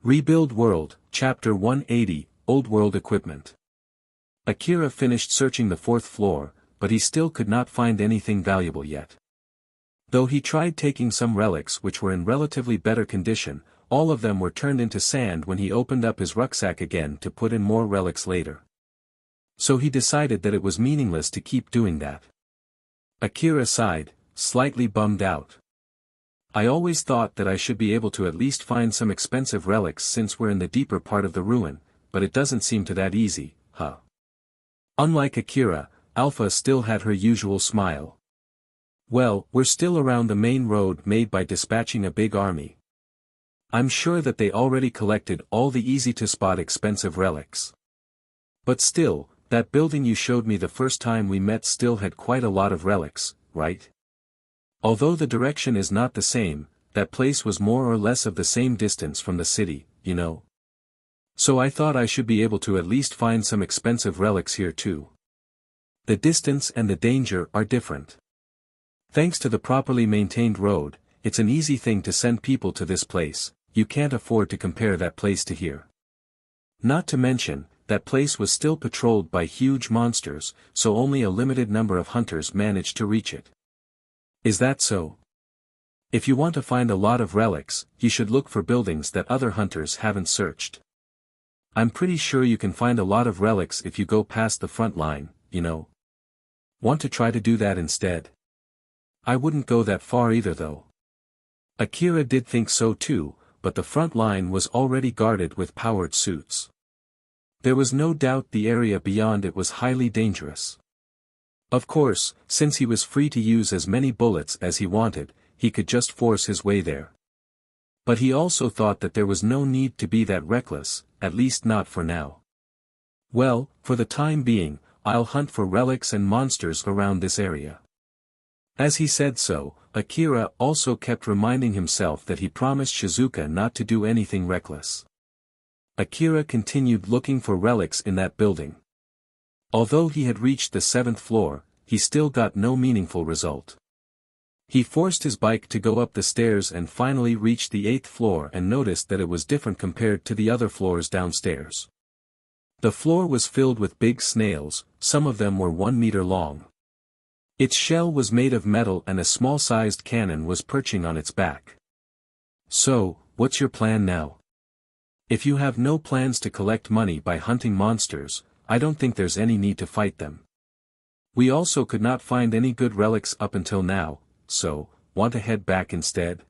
Rebuild World, Chapter 180, Old World Equipment. Akira finished searching the fourth floor, but he still could not find anything valuable yet. Though he tried taking some relics which were in relatively better condition, all of them were turned into sand when he opened up his rucksack again to put in more relics later. So he decided that it was meaningless to keep doing that. Akira sighed, slightly bummed out. I always thought that I should be able to at least find some expensive relics since we're in the deeper part of the ruin, but it doesn't seem to that easy, huh? Unlike Akira, Alpha still had her usual smile. Well, we're still around the main road made by dispatching a big army. I'm sure that they already collected all the easy-to-spot expensive relics. But still, that building you showed me the first time we met still had quite a lot of relics, right? Although the direction is not the same, that place was more or less of the same distance from the city, you know. So I thought I should be able to at least find some expensive relics here too. The distance and the danger are different. Thanks to the properly maintained road, it's an easy thing to send people to this place. You can't afford to compare that place to here. Not to mention, that place was still patrolled by huge monsters, so only a limited number of hunters managed to reach it. Is that so? If you want to find a lot of relics, you should look for buildings that other hunters haven't searched. I'm pretty sure you can find a lot of relics if you go past the front line, you know. Want to try to do that instead? I wouldn't go that far either though. Akira did think so too, but the front line was already guarded with powered suits. There was no doubt the area beyond it was highly dangerous. Of course, since he was free to use as many bullets as he wanted, he could just force his way there. But he also thought that there was no need to be that reckless, at least not for now. Well, for the time being, I'll hunt for relics and monsters around this area. As he said so, Akira also kept reminding himself that he promised Shizuka not to do anything reckless. Akira continued looking for relics in that building. Although he had reached the 7th floor, he still got no meaningful result. He forced his bike to go up the stairs and finally reached the 8th floor and noticed that it was different compared to the other floors downstairs. The floor was filled with big snails, some of them were 1 meter long. Its shell was made of metal and a small-sized cannon was perching on its back. So, what's your plan now? If you have no plans to collect money by hunting monsters, I don't think there's any need to fight them. We also could not find any good relics up until now, so, want to head back instead?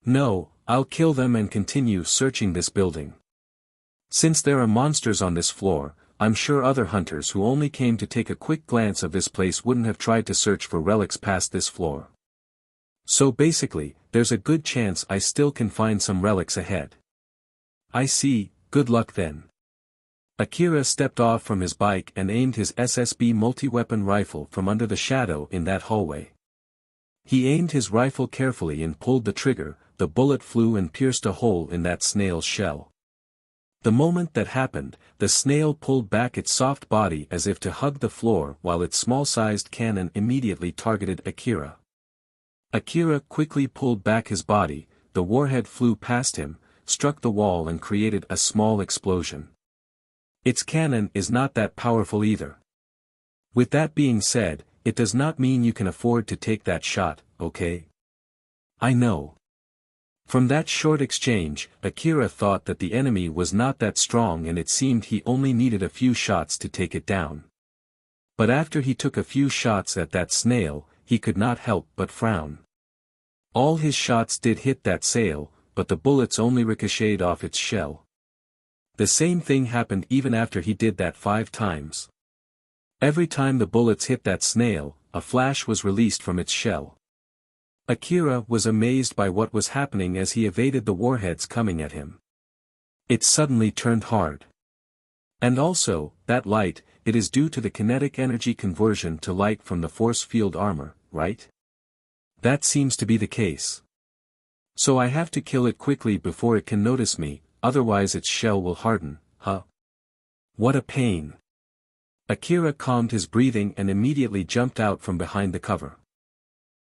No, I'll kill them and continue searching this building. Since there are monsters on this floor, I'm sure other hunters who only came to take a quick glance of this place wouldn't have tried to search for relics past this floor. So basically, there's a good chance I still can find some relics ahead. I see, good luck then. Akira stepped off from his bike and aimed his SSB multi-weapon rifle from under the shadow in that hallway. He aimed his rifle carefully and pulled the trigger, the bullet flew and pierced a hole in that snail's shell. The moment that happened, the snail pulled back its soft body as if to hug the floor while its small-sized cannon immediately targeted Akira. Akira quickly pulled back his body, the warhead flew past him, struck the wall and created a small explosion. Its cannon is not that powerful either. With that being said, it does not mean you can afford to take that shot, okay? I know. From that short exchange, Akira thought that the enemy was not that strong and it seemed he only needed a few shots to take it down. But after he took a few shots at that snail, he could not help but frown. All his shots did hit that sail, but the bullets only ricocheted off its shell. The same thing happened even after he did that 5 times. Every time the bullets hit that snail, a flash was released from its shell. Akira was amazed by what was happening as he evaded the warheads coming at him. It suddenly turned hard. And also, that light, it is due to the kinetic energy conversion to light from the force field armor, right? That seems to be the case. So I have to kill it quickly before it can notice me, otherwise its shell will harden, huh? What a pain. Akira calmed his breathing and immediately jumped out from behind the cover.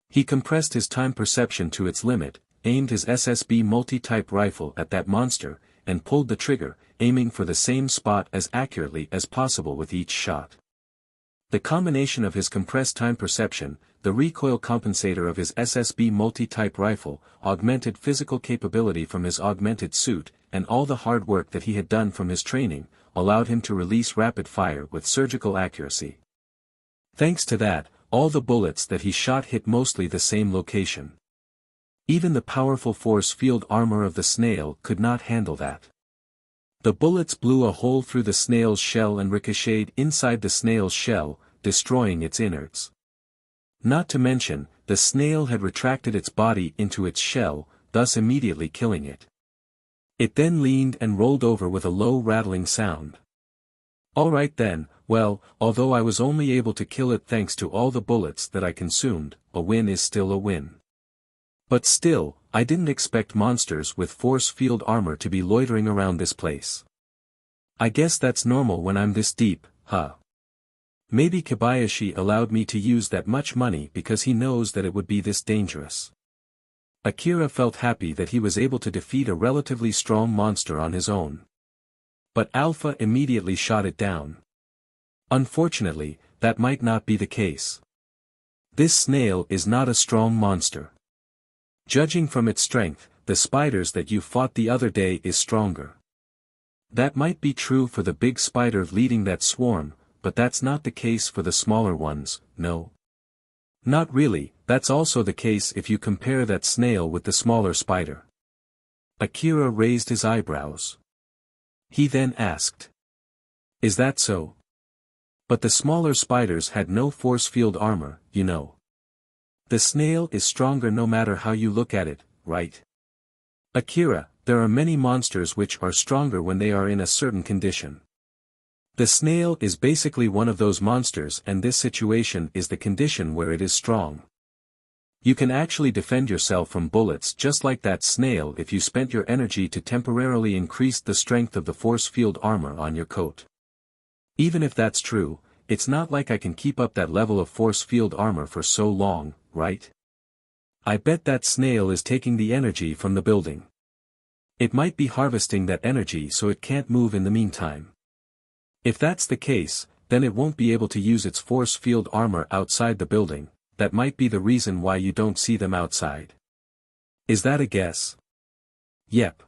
He compressed his time perception to its limit, aimed his SSB multi-type rifle at that monster, and pulled the trigger, aiming for the same spot as accurately as possible with each shot. The combination of his compressed time perception, the recoil compensator of his SSB multi-type rifle, augmented physical capability from his augmented suit, and all the hard work that he had done from his training, allowed him to release rapid fire with surgical accuracy. Thanks to that, all the bullets that he shot hit mostly the same location. Even the powerful force field armor of the snail could not handle that. The bullets blew a hole through the snail's shell and ricocheted inside the snail's shell, destroying its innards. Not to mention, the snail had retracted its body into its shell, thus immediately killing it. It then leaned and rolled over with a low rattling sound. All right then, well, although I was only able to kill it thanks to all the bullets that I consumed, a win is still a win. But still, I didn't expect monsters with force field armor to be loitering around this place. I guess that's normal when I'm this deep, huh? Maybe Kobayashi allowed me to use that much money because he knows that it would be this dangerous. Akira felt happy that he was able to defeat a relatively strong monster on his own. But Alpha immediately shot it down. Unfortunately, that might not be the case. This snail is not a strong monster. Judging from its strength, the spiders that you fought the other day is stronger. That might be true for the big spider leading that swarm, but that's not the case for the smaller ones, no. Not really, that's also the case if you compare that snail with the smaller spider. Akira raised his eyebrows. He then asked. Is that so? But the smaller spiders had no force field armor, you know. The snail is stronger no matter how you look at it, right? Akira, there are many monsters which are stronger when they are in a certain condition. The snail is basically one of those monsters, and this situation is the condition where it is strong. You can actually defend yourself from bullets just like that snail if you spent your energy to temporarily increase the strength of the force field armor on your coat. Even if that's true, it's not like I can keep up that level of force field armor for so long, right? I bet that snail is taking the energy from the building. It might be harvesting that energy so it can't move in the meantime. If that's the case, then it won't be able to use its force field armor outside the building. That might be the reason why you don't see them outside. Is that a guess? Yep.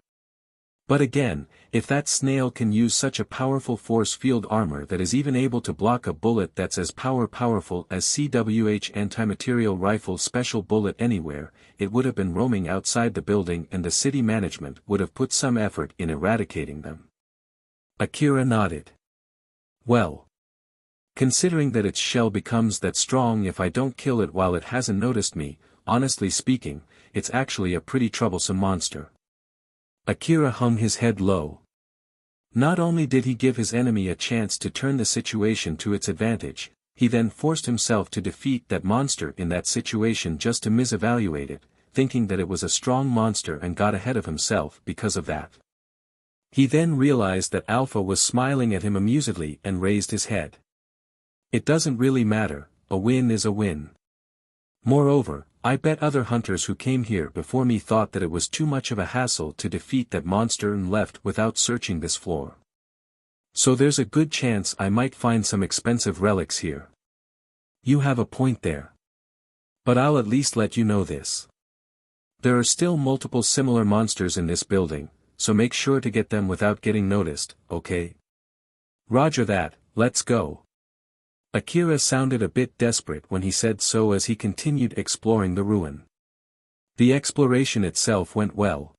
But again, if that snail can use such a powerful force field armor that is even able to block a bullet that's as powerful as CWH anti-material rifle special bullet anywhere, it would have been roaming outside the building and the city management would have put some effort in eradicating them. Akira nodded. Well. Considering that its shell becomes that strong if I don't kill it while it hasn't noticed me, honestly speaking, it's actually a pretty troublesome monster. Akira hung his head low. Not only did he give his enemy a chance to turn the situation to its advantage, he then forced himself to defeat that monster in that situation just to misevaluate it, thinking that it was a strong monster and got ahead of himself because of that. He then realized that Alpha was smiling at him amusedly and raised his head. It doesn't really matter, a win is a win. Moreover, I bet other hunters who came here before me thought that it was too much of a hassle to defeat that monster and left without searching this floor. So there's a good chance I might find some expensive relics here. You have a point there. But I'll at least let you know this. There are still multiple similar monsters in this building, so make sure to get them without getting noticed, okay? Roger that, let's go. Akira sounded a bit desperate when he said so as he continued exploring the ruin. The exploration itself went well.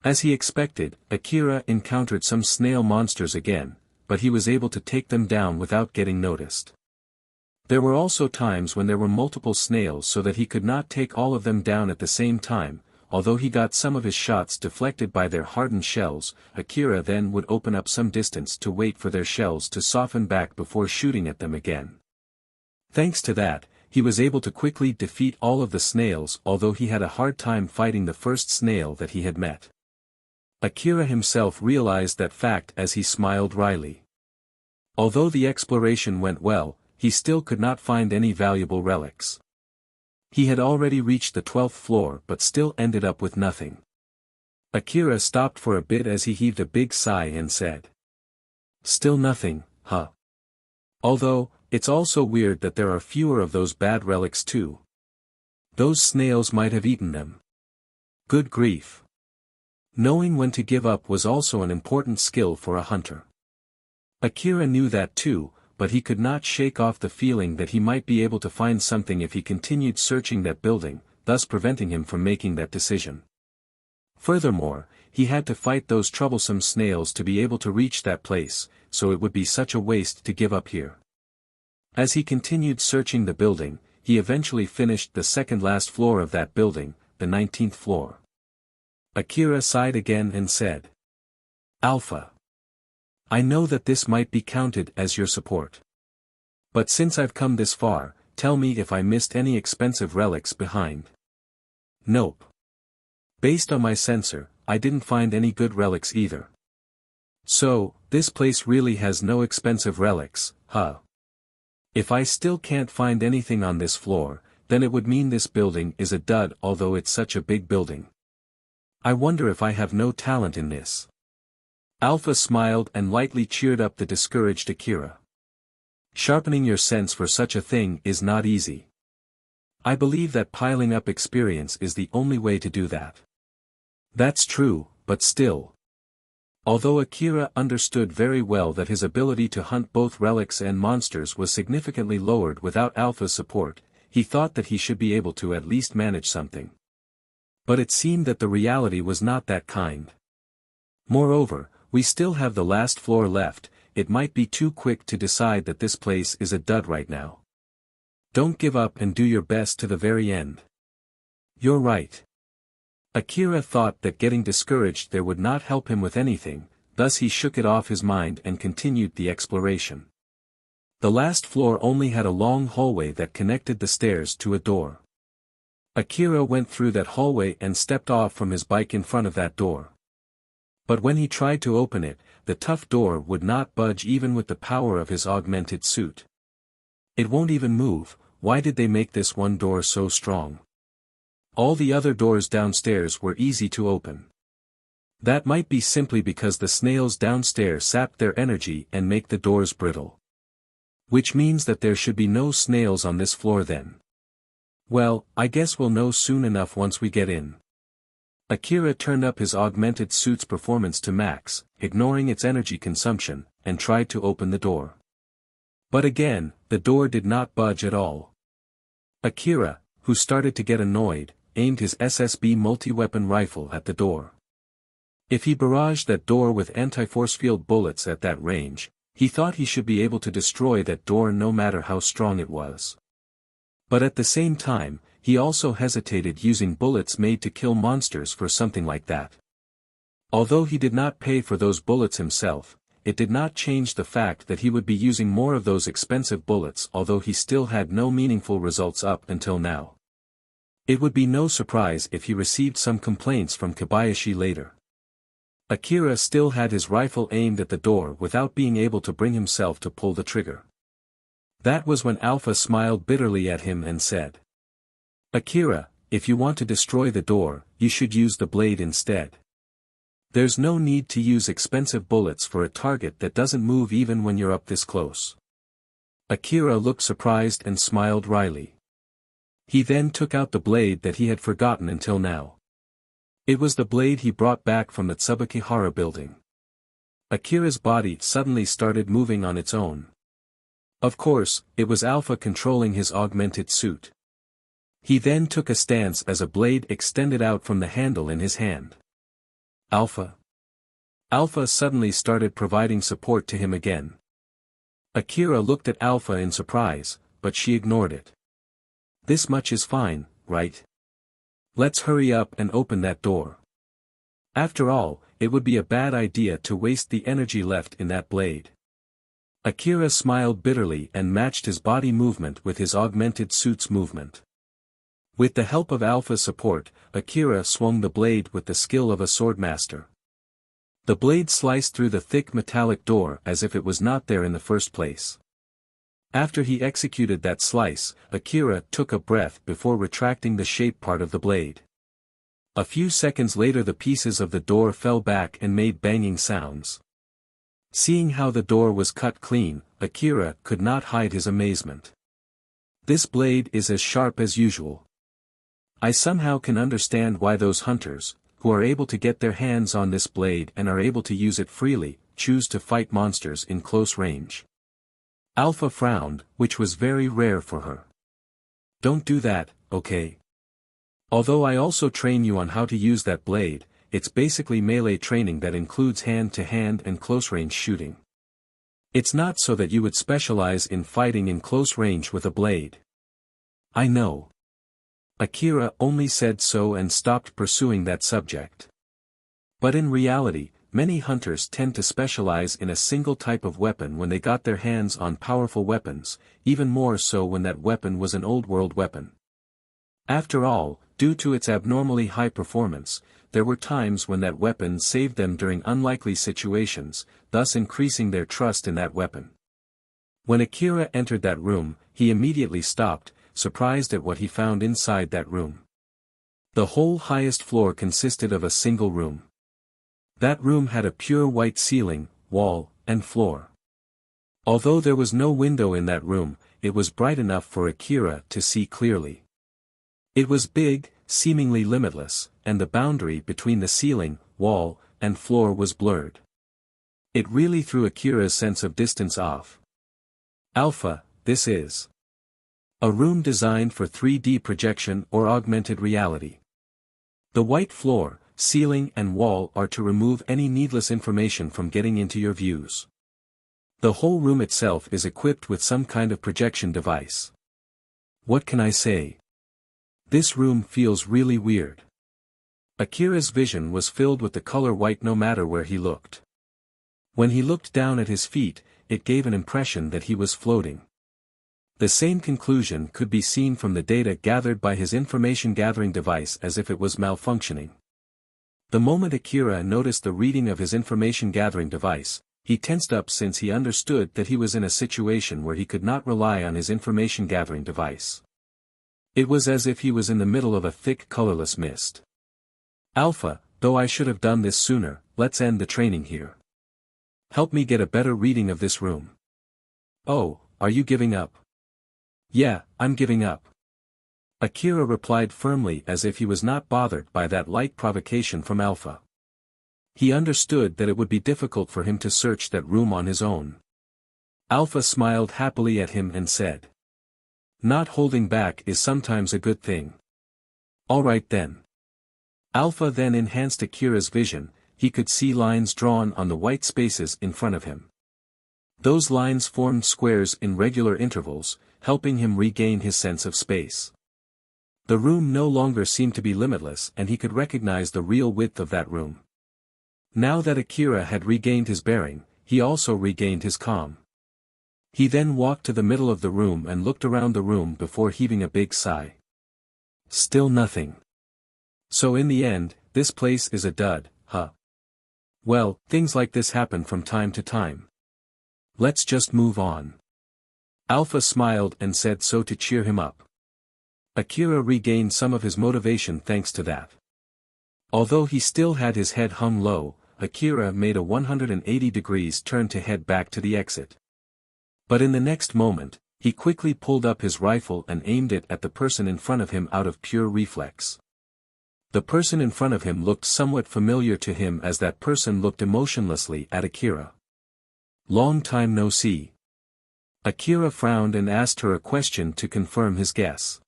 As he expected, Akira encountered some snail monsters again, but he was able to take them down without getting noticed. There were also times when there were multiple snails so that he could not take all of them down at the same time. Although he got some of his shots deflected by their hardened shells, Akira then would open up some distance to wait for their shells to soften back before shooting at them again. Thanks to that, he was able to quickly defeat all of the snails although he had a hard time fighting the first snail that he had met. Akira himself realized that fact as he smiled wryly. Although the exploration went well, he still could not find any valuable relics. He had already reached the 12th floor but still ended up with nothing. Akira stopped for a bit as he heaved a big sigh and said. Still nothing, huh? Although, it's also weird that there are fewer of those bad relics too. Those snails might have eaten them. Good grief. Knowing when to give up was also an important skill for a hunter. Akira knew that too, but he could not shake off the feeling that he might be able to find something if he continued searching that building, thus preventing him from making that decision. Furthermore, he had to fight those troublesome snails to be able to reach that place, so it would be such a waste to give up here. As he continued searching the building, he eventually finished the second-last floor of that building, the 19th floor. Akira sighed again and said. Alpha. I know that this might be counted as your support. But since I've come this far, tell me if I missed any expensive relics behind. Nope. Based on my sensor, I didn't find any good relics either. So, this place really has no expensive relics, huh? If I still can't find anything on this floor, then it would mean this building is a dud, although it's such a big building. I wonder if I have no talent in this. Alpha smiled and lightly cheered up the discouraged Akira. Sharpening your sense for such a thing is not easy. I believe that piling up experience is the only way to do that. That's true, but still. Although Akira understood very well that his ability to hunt both relics and monsters was significantly lowered without Alpha's support, he thought that he should be able to at least manage something. But it seemed that the reality was not that kind. Moreover, we still have the last floor left. It might be too quick to decide that this place is a dud right now. Don't give up and do your best to the very end. You're right. Akira thought that getting discouraged there would not help him with anything, thus he shook it off his mind and continued the exploration. The last floor only had a long hallway that connected the stairs to a door. Akira went through that hallway and stepped off from his bike in front of that door. But when he tried to open it, the tough door would not budge even with the power of his augmented suit. It won't even move. Why did they make this one door so strong? All the other doors downstairs were easy to open. That might be simply because the snails downstairs sap their energy and make the doors brittle. Which means that there should be no snails on this floor then. Well, I guess we'll know soon enough once we get in. Akira turned up his augmented suit's performance to max, ignoring its energy consumption, and tried to open the door. But again, the door did not budge at all. Akira, who started to get annoyed, aimed his SSB multi-weapon rifle at the door. If he barraged that door with anti-force field bullets at that range, he thought he should be able to destroy that door no matter how strong it was. But at the same time, he also hesitated using bullets made to kill monsters for something like that. Although he did not pay for those bullets himself, it did not change the fact that he would be using more of those expensive bullets, although he still had no meaningful results up until now. It would be no surprise if he received some complaints from Kobayashi later. Akira still had his rifle aimed at the door without being able to bring himself to pull the trigger. That was when Alpha smiled bitterly at him and said, Akira, if you want to destroy the door, you should use the blade instead. There's no need to use expensive bullets for a target that doesn't move even when you're up this close. Akira looked surprised and smiled wryly. He then took out the blade that he had forgotten until now. It was the blade he brought back from the Tsubakihara building. Akira's body suddenly started moving on its own. Of course, it was Alpha controlling his augmented suit. He then took a stance as a blade extended out from the handle in his hand. Alpha. Alpha suddenly started providing support to him again. Akira looked at Alpha in surprise, but she ignored it. This much is fine, right? Let's hurry up and open that door. After all, it would be a bad idea to waste the energy left in that blade. Akira smiled bitterly and matched his body movement with his augmented suit's movement. With the help of Alpha's support, Akira swung the blade with the skill of a swordmaster. The blade sliced through the thick metallic door as if it was not there in the first place. After he executed that slice, Akira took a breath before retracting the shape part of the blade. A few seconds later the pieces of the door fell back and made banging sounds. Seeing how the door was cut clean, Akira could not hide his amazement. This blade is as sharp as usual. I somehow can understand why those hunters, who are able to get their hands on this blade and are able to use it freely, choose to fight monsters in close range. Alpha frowned, which was very rare for her. Don't do that, okay? Although I also train you on how to use that blade, it's basically melee training that includes hand-to-hand and close-range shooting. It's not so that you would specialize in fighting in close range with a blade. I know. Akira only said so and stopped pursuing that subject. But in reality, many hunters tend to specialize in a single type of weapon when they got their hands on powerful weapons, even more so when that weapon was an old-world weapon. After all, due to its abnormally high performance, there were times when that weapon saved them during unlikely situations, thus increasing their trust in that weapon. When Akira entered that room, he immediately stopped, surprised at what he found inside that room. The whole highest floor consisted of a single room. That room had a pure white ceiling, wall, and floor. Although there was no window in that room, it was bright enough for Akira to see clearly. It was big, seemingly limitless, and the boundary between the ceiling, wall, and floor was blurred. It really threw Akira's sense of distance off. Alpha, this is a room designed for 3D projection or augmented reality. The white floor, ceiling and wall are to remove any needless information from getting into your views. The whole room itself is equipped with some kind of projection device. What can I say? This room feels really weird. Akira's vision was filled with the color white no matter where he looked. When he looked down at his feet, it gave an impression that he was floating. The same conclusion could be seen from the data gathered by his information-gathering device as if it was malfunctioning. The moment Akira noticed the reading of his information-gathering device, he tensed up since he understood that he was in a situation where he could not rely on his information-gathering device. It was as if he was in the middle of a thick colorless mist. Alpha, though I should have done this sooner, let's end the training here. Help me get a better reading of this room. Oh, are you giving up? Yeah, I'm giving up. Akira replied firmly as if he was not bothered by that light provocation from Alpha. He understood that it would be difficult for him to search that room on his own. Alpha smiled happily at him and said, "Not holding back is sometimes a good thing. All right then." Alpha then enhanced Akira's vision. He could see lines drawn on the white spaces in front of him. Those lines formed squares in regular intervals, helping him regain his sense of space. The room no longer seemed to be limitless and he could recognize the real width of that room. Now that Akira had regained his bearing, he also regained his calm. He then walked to the middle of the room and looked around the room before heaving a big sigh. Still nothing. So in the end, this place is a dud, huh? Well, things like this happen from time to time. Let's just move on. Alpha smiled and said so to cheer him up. Akira regained some of his motivation thanks to that. Although he still had his head hung low, Akira made a 180 degrees turn to head back to the exit. But in the next moment, he quickly pulled up his rifle and aimed it at the person in front of him out of pure reflex. The person in front of him looked somewhat familiar to him as that person looked emotionlessly at Akira. Long time no see. Akira frowned and asked her a question to confirm his guess.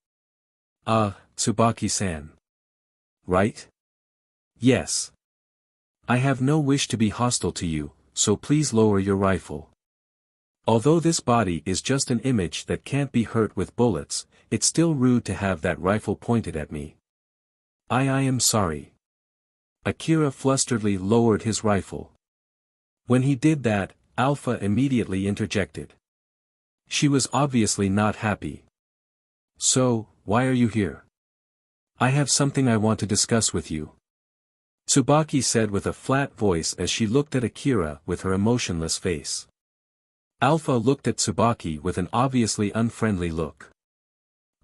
Tsubaki-san. Right? Yes. I have no wish to be hostile to you, so please lower your rifle. Although this body is just an image that can't be hurt with bullets, it's still rude to have that rifle pointed at me. I am sorry. Akira flusteredly lowered his rifle. When he did that, Alpha immediately interjected. She was obviously not happy. So, why are you here? I have something I want to discuss with you. Tsubaki said with a flat voice as she looked at Akira with her emotionless face. Alpha looked at Tsubaki with an obviously unfriendly look.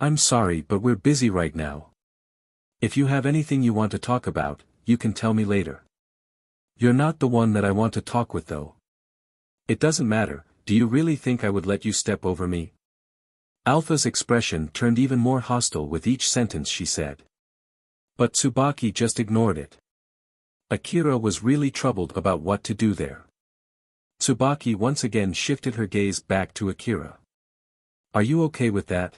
I'm sorry but we're busy right now. If you have anything you want to talk about, you can tell me later. You're not the one that I want to talk with though. It doesn't matter, do you really think I would let you step over me? Alpha's expression turned even more hostile with each sentence she said. But Tsubaki just ignored it. Akira was really troubled about what to do there. Tsubaki once again shifted her gaze back to Akira. Are you okay with that?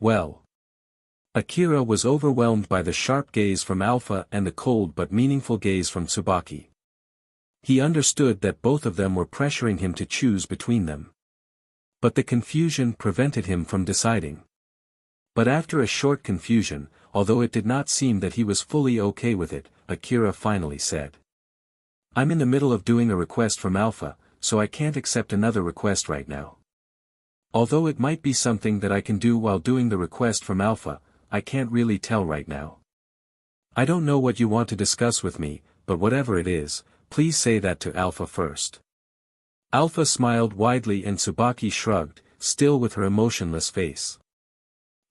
Well. Akira was overwhelmed by the sharp gaze from Alpha and the cold but meaningful gaze from Tsubaki. He understood that both of them were pressuring him to choose between them. But the confusion prevented him from deciding. But after a short confusion, although it did not seem that he was fully okay with it, Akira finally said. I'm in the middle of doing a request from Alpha, so I can't accept another request right now. Although it might be something that I can do while doing the request from Alpha, I can't really tell right now. I don't know what you want to discuss with me, but whatever it is, please say that to Alpha first. Alpha smiled widely and Tsubaki shrugged, still with her emotionless face.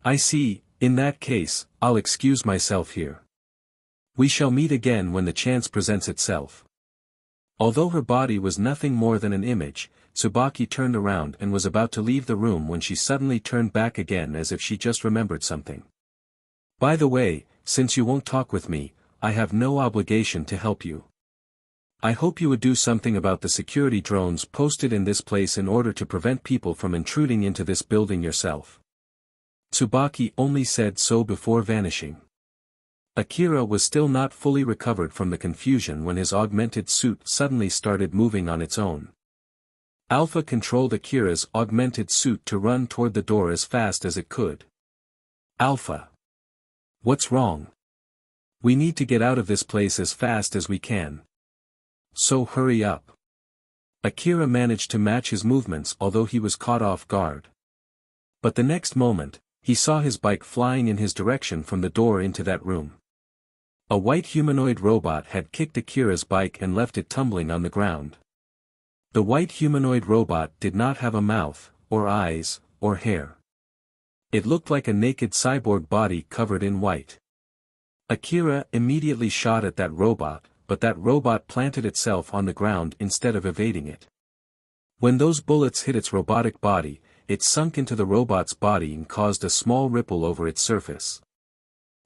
I see, in that case, I'll excuse myself here. We shall meet again when the chance presents itself. Although her body was nothing more than an image, Tsubaki turned around and was about to leave the room when she suddenly turned back again as if she just remembered something. By the way, since you won't talk with me, I have no obligation to help you. I hope you would do something about the security drones posted in this place in order to prevent people from intruding into this building yourself. Tsubaki only said so before vanishing. Akira was still not fully recovered from the confusion when his augmented suit suddenly started moving on its own. Alpha controlled Akira's augmented suit to run toward the door as fast as it could. Alpha. What's wrong? We need to get out of this place as fast as we can. So hurry up. Akira managed to match his movements although he was caught off guard. But the next moment, he saw his bike flying in his direction from the door into that room. A white humanoid robot had kicked Akira's bike and left it tumbling on the ground. The white humanoid robot did not have a mouth, or eyes, or hair. It looked like a naked cyborg body covered in white. Akira immediately shot at that robot, but that robot planted itself on the ground instead of evading it. When those bullets hit its robotic body, it sunk into the robot's body and caused a small ripple over its surface.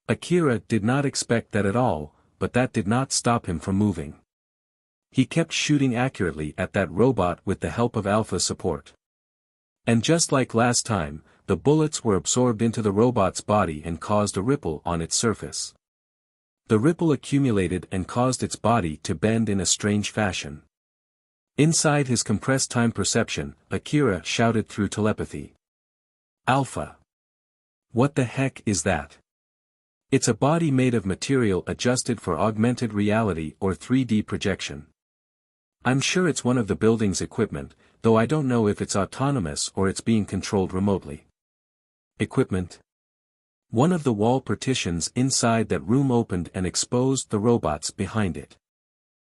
Akira did not expect that at all, but that did not stop him from moving. He kept shooting accurately at that robot with the help of Alpha support. And just like last time, the bullets were absorbed into the robot's body and caused a ripple on its surface. The ripple accumulated and caused its body to bend in a strange fashion. Inside his compressed time perception, Akira shouted through telepathy. Alpha. What the heck is that? It's a body made of material adjusted for augmented reality or 3D projection. I'm sure it's one of the building's equipment, though I don't know if it's autonomous or it's being controlled remotely. Equipment? One of the wall partitions inside that room opened and exposed the robots behind it.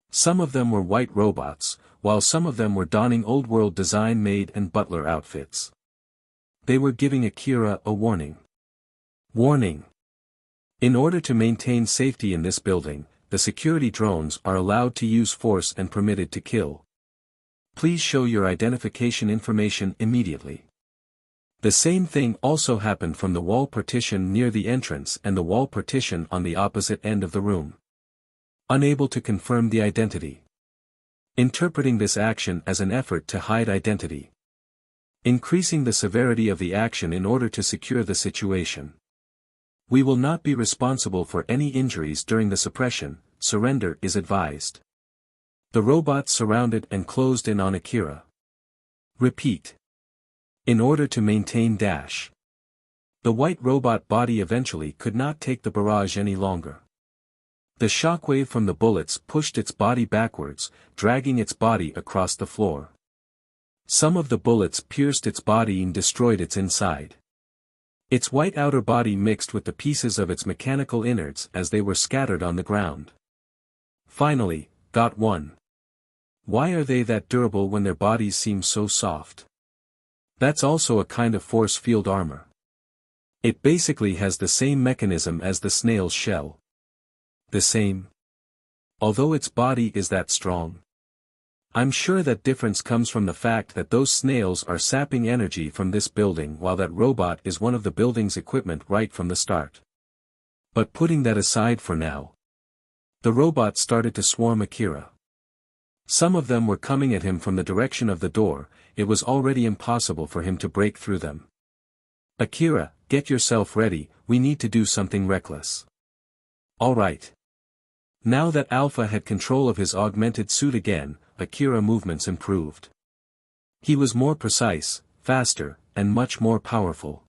Some of them were white robots, while some of them were donning old-world design maid and butler outfits. They were giving Akira a warning. Warning! In order to maintain safety in this building, the security drones are allowed to use force and permitted to kill. Please show your identification information immediately. The same thing also happened from the wall partition near the entrance and the wall partition on the opposite end of the room. Unable to confirm the identity. Interpreting this action as an effort to hide identity. Increasing the severity of the action in order to secure the situation. We will not be responsible for any injuries during the suppression, surrender is advised. The robots surrounded and closed in on Akira. Repeat. In order to maintain dash. The white robot body eventually could not take the barrage any longer. The shockwave from the bullets pushed its body backwards, dragging its body across the floor. Some of the bullets pierced its body and destroyed its inside. Its white outer body mixed with the pieces of its mechanical innards as they were scattered on the ground. Finally, got one. Why are they that durable when their bodies seem so soft? That's also a kind of force field armor. It basically has the same mechanism as the snail's shell. The same. Although its body is that strong. I'm sure that difference comes from the fact that those snails are sapping energy from this building while that robot is one of the building's equipment right from the start. But putting that aside for now. The robots started to swarm Akira. Some of them were coming at him from the direction of the door. It was already impossible for him to break through them. Akira, get yourself ready, we need to do something reckless. Alright. Now that Alpha had control of his augmented suit again, Akira's movements improved. He was more precise, faster, and much more powerful.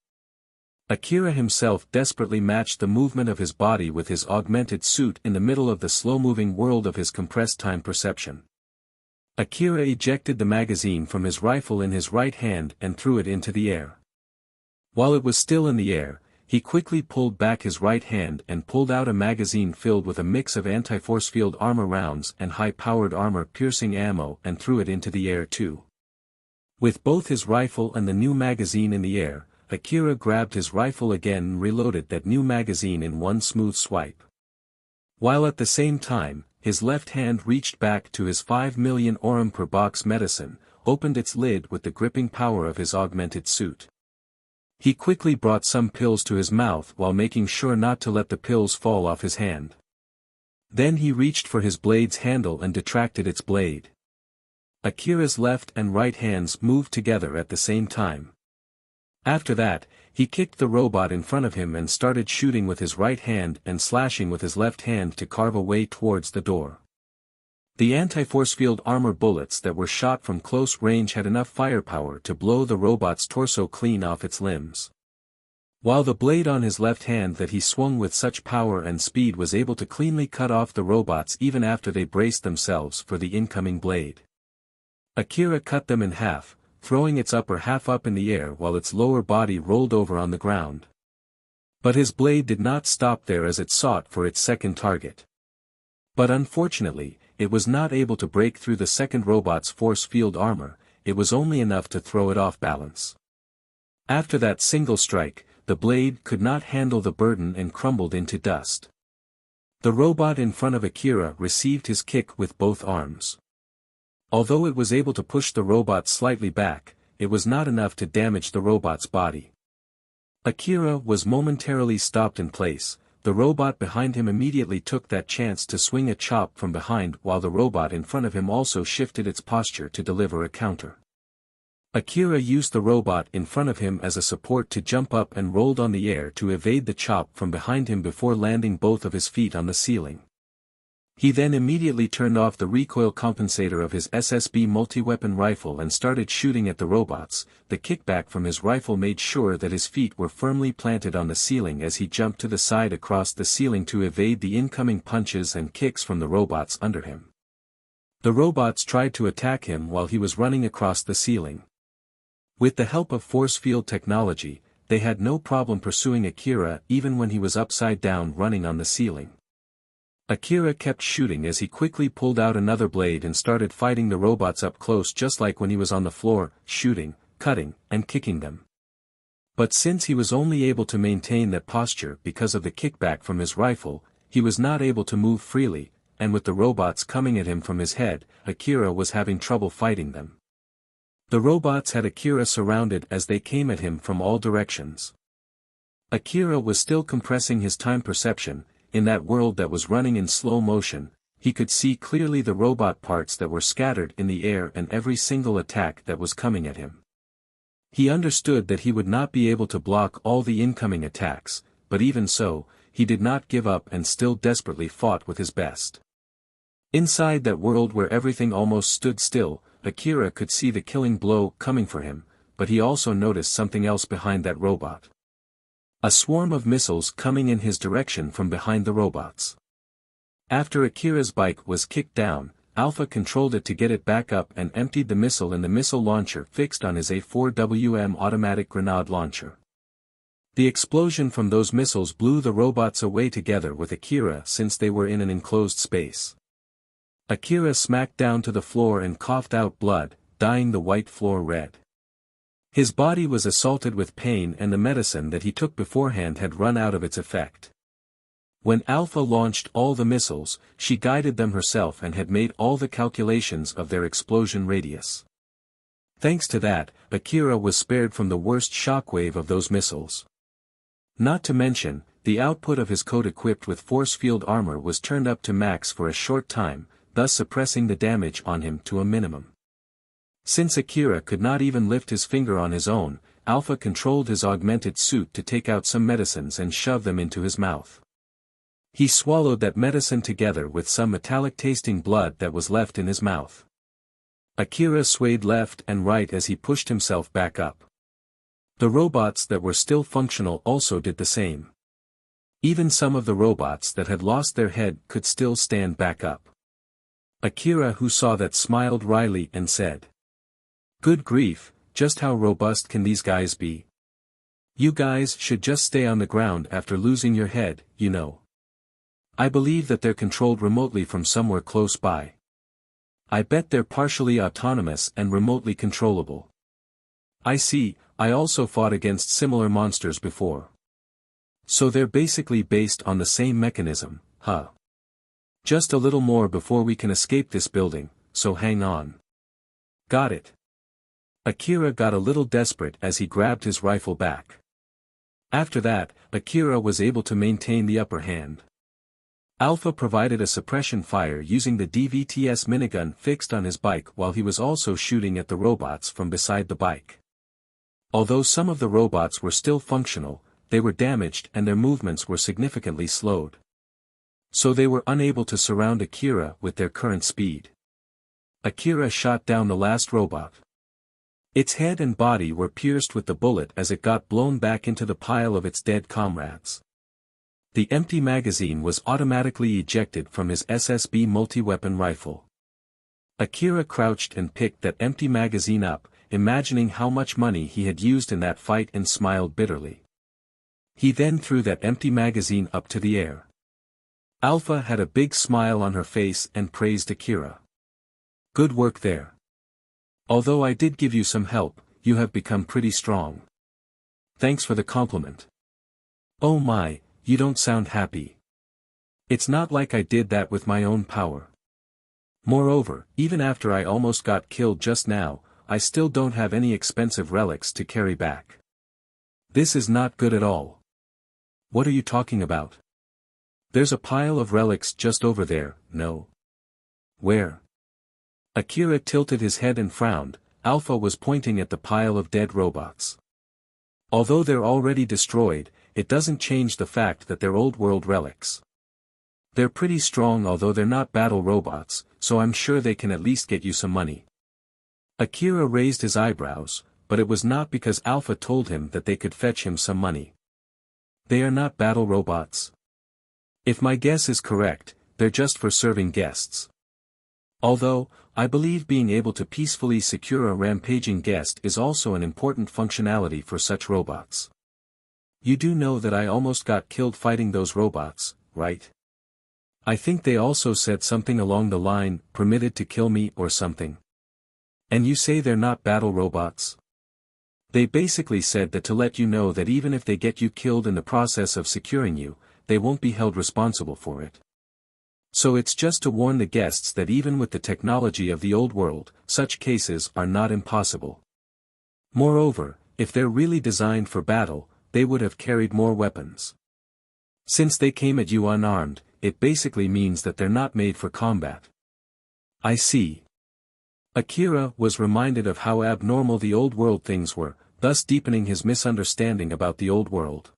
Akira himself desperately matched the movement of his body with his augmented suit in the middle of the slow-moving world of his compressed time perception. Akira ejected the magazine from his rifle in his right hand and threw it into the air. While it was still in the air, he quickly pulled back his right hand and pulled out a magazine filled with a mix of anti-force field armor rounds and high-powered armor-piercing ammo and threw it into the air too. With both his rifle and the new magazine in the air, Akira grabbed his rifle again and reloaded that new magazine in one smooth swipe. While at the same time, his left hand reached back to his 5 million aurum per box medicine, opened its lid with the gripping power of his augmented suit. He quickly brought some pills to his mouth while making sure not to let the pills fall off his hand. Then he reached for his blade's handle and detracted its blade. Akira's left and right hands moved together at the same time. After that, he kicked the robot in front of him and started shooting with his right hand and slashing with his left hand to carve a way towards the door. The anti-force field armor bullets that were shot from close range had enough firepower to blow the robot's torso clean off its limbs. While the blade on his left hand that he swung with such power and speed was able to cleanly cut off the robots even after they braced themselves for the incoming blade. Akira cut them in half, throwing its upper half up in the air while its lower body rolled over on the ground. But his blade did not stop there as it sought for its second target. But unfortunately, it was not able to break through the second robot's force field armor, it was only enough to throw it off balance. After that single strike, the blade could not handle the burden and crumbled into dust. The robot in front of Akira received his kick with both arms. Although it was able to push the robot slightly back, it was not enough to damage the robot's body. Akira was momentarily stopped in place. The robot behind him immediately took that chance to swing a chop from behind while the robot in front of him also shifted its posture to deliver a counter. Akira used the robot in front of him as a support to jump up and rolled on the air to evade the chop from behind him before landing both of his feet on the ceiling. He then immediately turned off the recoil compensator of his SSB multi-weapon rifle and started shooting at the robots. The kickback from his rifle made sure that his feet were firmly planted on the ceiling as he jumped to the side across the ceiling to evade the incoming punches and kicks from the robots under him. The robots tried to attack him while he was running across the ceiling. With the help of force field technology, they had no problem pursuing Akira even when he was upside down running on the ceiling. Akira kept shooting as he quickly pulled out another blade and started fighting the robots up close just like when he was on the floor, shooting, cutting, and kicking them. But since he was only able to maintain that posture because of the kickback from his rifle, he was not able to move freely, and with the robots coming at him from his head, Akira was having trouble fighting them. The robots had Akira surrounded as they came at him from all directions. Akira was still compressing his time perception. In that world that was running in slow motion, he could see clearly the robot parts that were scattered in the air and every single attack that was coming at him. He understood that he would not be able to block all the incoming attacks, but even so, he did not give up and still desperately fought with his best. Inside that world where everything almost stood still, Akira could see the killing blow coming for him, but he also noticed something else behind that robot. A swarm of missiles coming in his direction from behind the robots. After Akira's bike was kicked down, Alpha controlled it to get it back up and emptied the missile in the missile launcher fixed on his A4WM automatic grenade launcher. The explosion from those missiles blew the robots away together with Akira since they were in an enclosed space. Akira smacked down to the floor and coughed out blood, dyeing the white floor red. His body was assaulted with pain and the medicine that he took beforehand had run out of its effect. When Alpha launched all the missiles, she guided them herself and had made all the calculations of their explosion radius. Thanks to that, Akira was spared from the worst shockwave of those missiles. Not to mention, the output of his coat equipped with force field armor was turned up to max for a short time, thus suppressing the damage on him to a minimum. Since Akira could not even lift his finger on his own, Alpha controlled his augmented suit to take out some medicines and shove them into his mouth. He swallowed that medicine together with some metallic-tasting blood that was left in his mouth. Akira swayed left and right as he pushed himself back up. The robots that were still functional also did the same. Even some of the robots that had lost their head could still stand back up. Akira, who saw that, smiled wryly and said, "Good grief, just how robust can these guys be? You guys should just stay on the ground after losing your head, you know. I believe that they're controlled remotely from somewhere close by. I bet they're partially autonomous and remotely controllable. I see, I also fought against similar monsters before. So they're basically based on the same mechanism, huh? Just a little more before we can escape this building, so hang on." "Got it." Akira got a little desperate as he grabbed his rifle back. After that, Akira was able to maintain the upper hand. Alpha provided a suppression fire using the DVTS minigun fixed on his bike while he was also shooting at the robots from beside the bike. Although some of the robots were still functional, they were damaged and their movements were significantly slowed. So they were unable to surround Akira with their current speed. Akira shot down the last robot. Its head and body were pierced with the bullet as it got blown back into the pile of its dead comrades. The empty magazine was automatically ejected from his SSB multi-weapon rifle. Akira crouched and picked that empty magazine up, imagining how much money he had used in that fight and smiled bitterly. He then threw that empty magazine up to the air. Alpha had a big smile on her face and praised Akira. "Good work there. Although I did give you some help, you have become pretty strong. Thanks for the compliment. Oh my, you don't sound happy. It's not like I did that with my own power. Moreover, even after I almost got killed just now, I still don't have any expensive relics to carry back. This is not good at all." "What are you talking about?" "There's a pile of relics just over there, no?" "Where?" Akira tilted his head and frowned. Alpha was pointing at the pile of dead robots. "Although they're already destroyed, it doesn't change the fact that they're old-world relics. They're pretty strong although they're not battle robots, so I'm sure they can at least get you some money." Akira raised his eyebrows, but it was not because Alpha told him that they could fetch him some money. "They are not battle robots? If my guess is correct, they're just for serving guests. Although, I believe being able to peacefully secure a rampaging guest is also an important functionality for such robots. You do know that I almost got killed fighting those robots, right? I think they also said something along the line, permitted to kill me or something. And you say they're not battle robots? They basically said that to let you know that even if they get you killed in the process of securing you, they won't be held responsible for it. So it's just to warn the guests that even with the technology of the old world, such cases are not impossible. Moreover, if they're really designed for battle, they would have carried more weapons. Since they came at you unarmed, it basically means that they're not made for combat." "I see." Akira was reminded of how abnormal the old world things were, thus deepening his misunderstanding about the old world.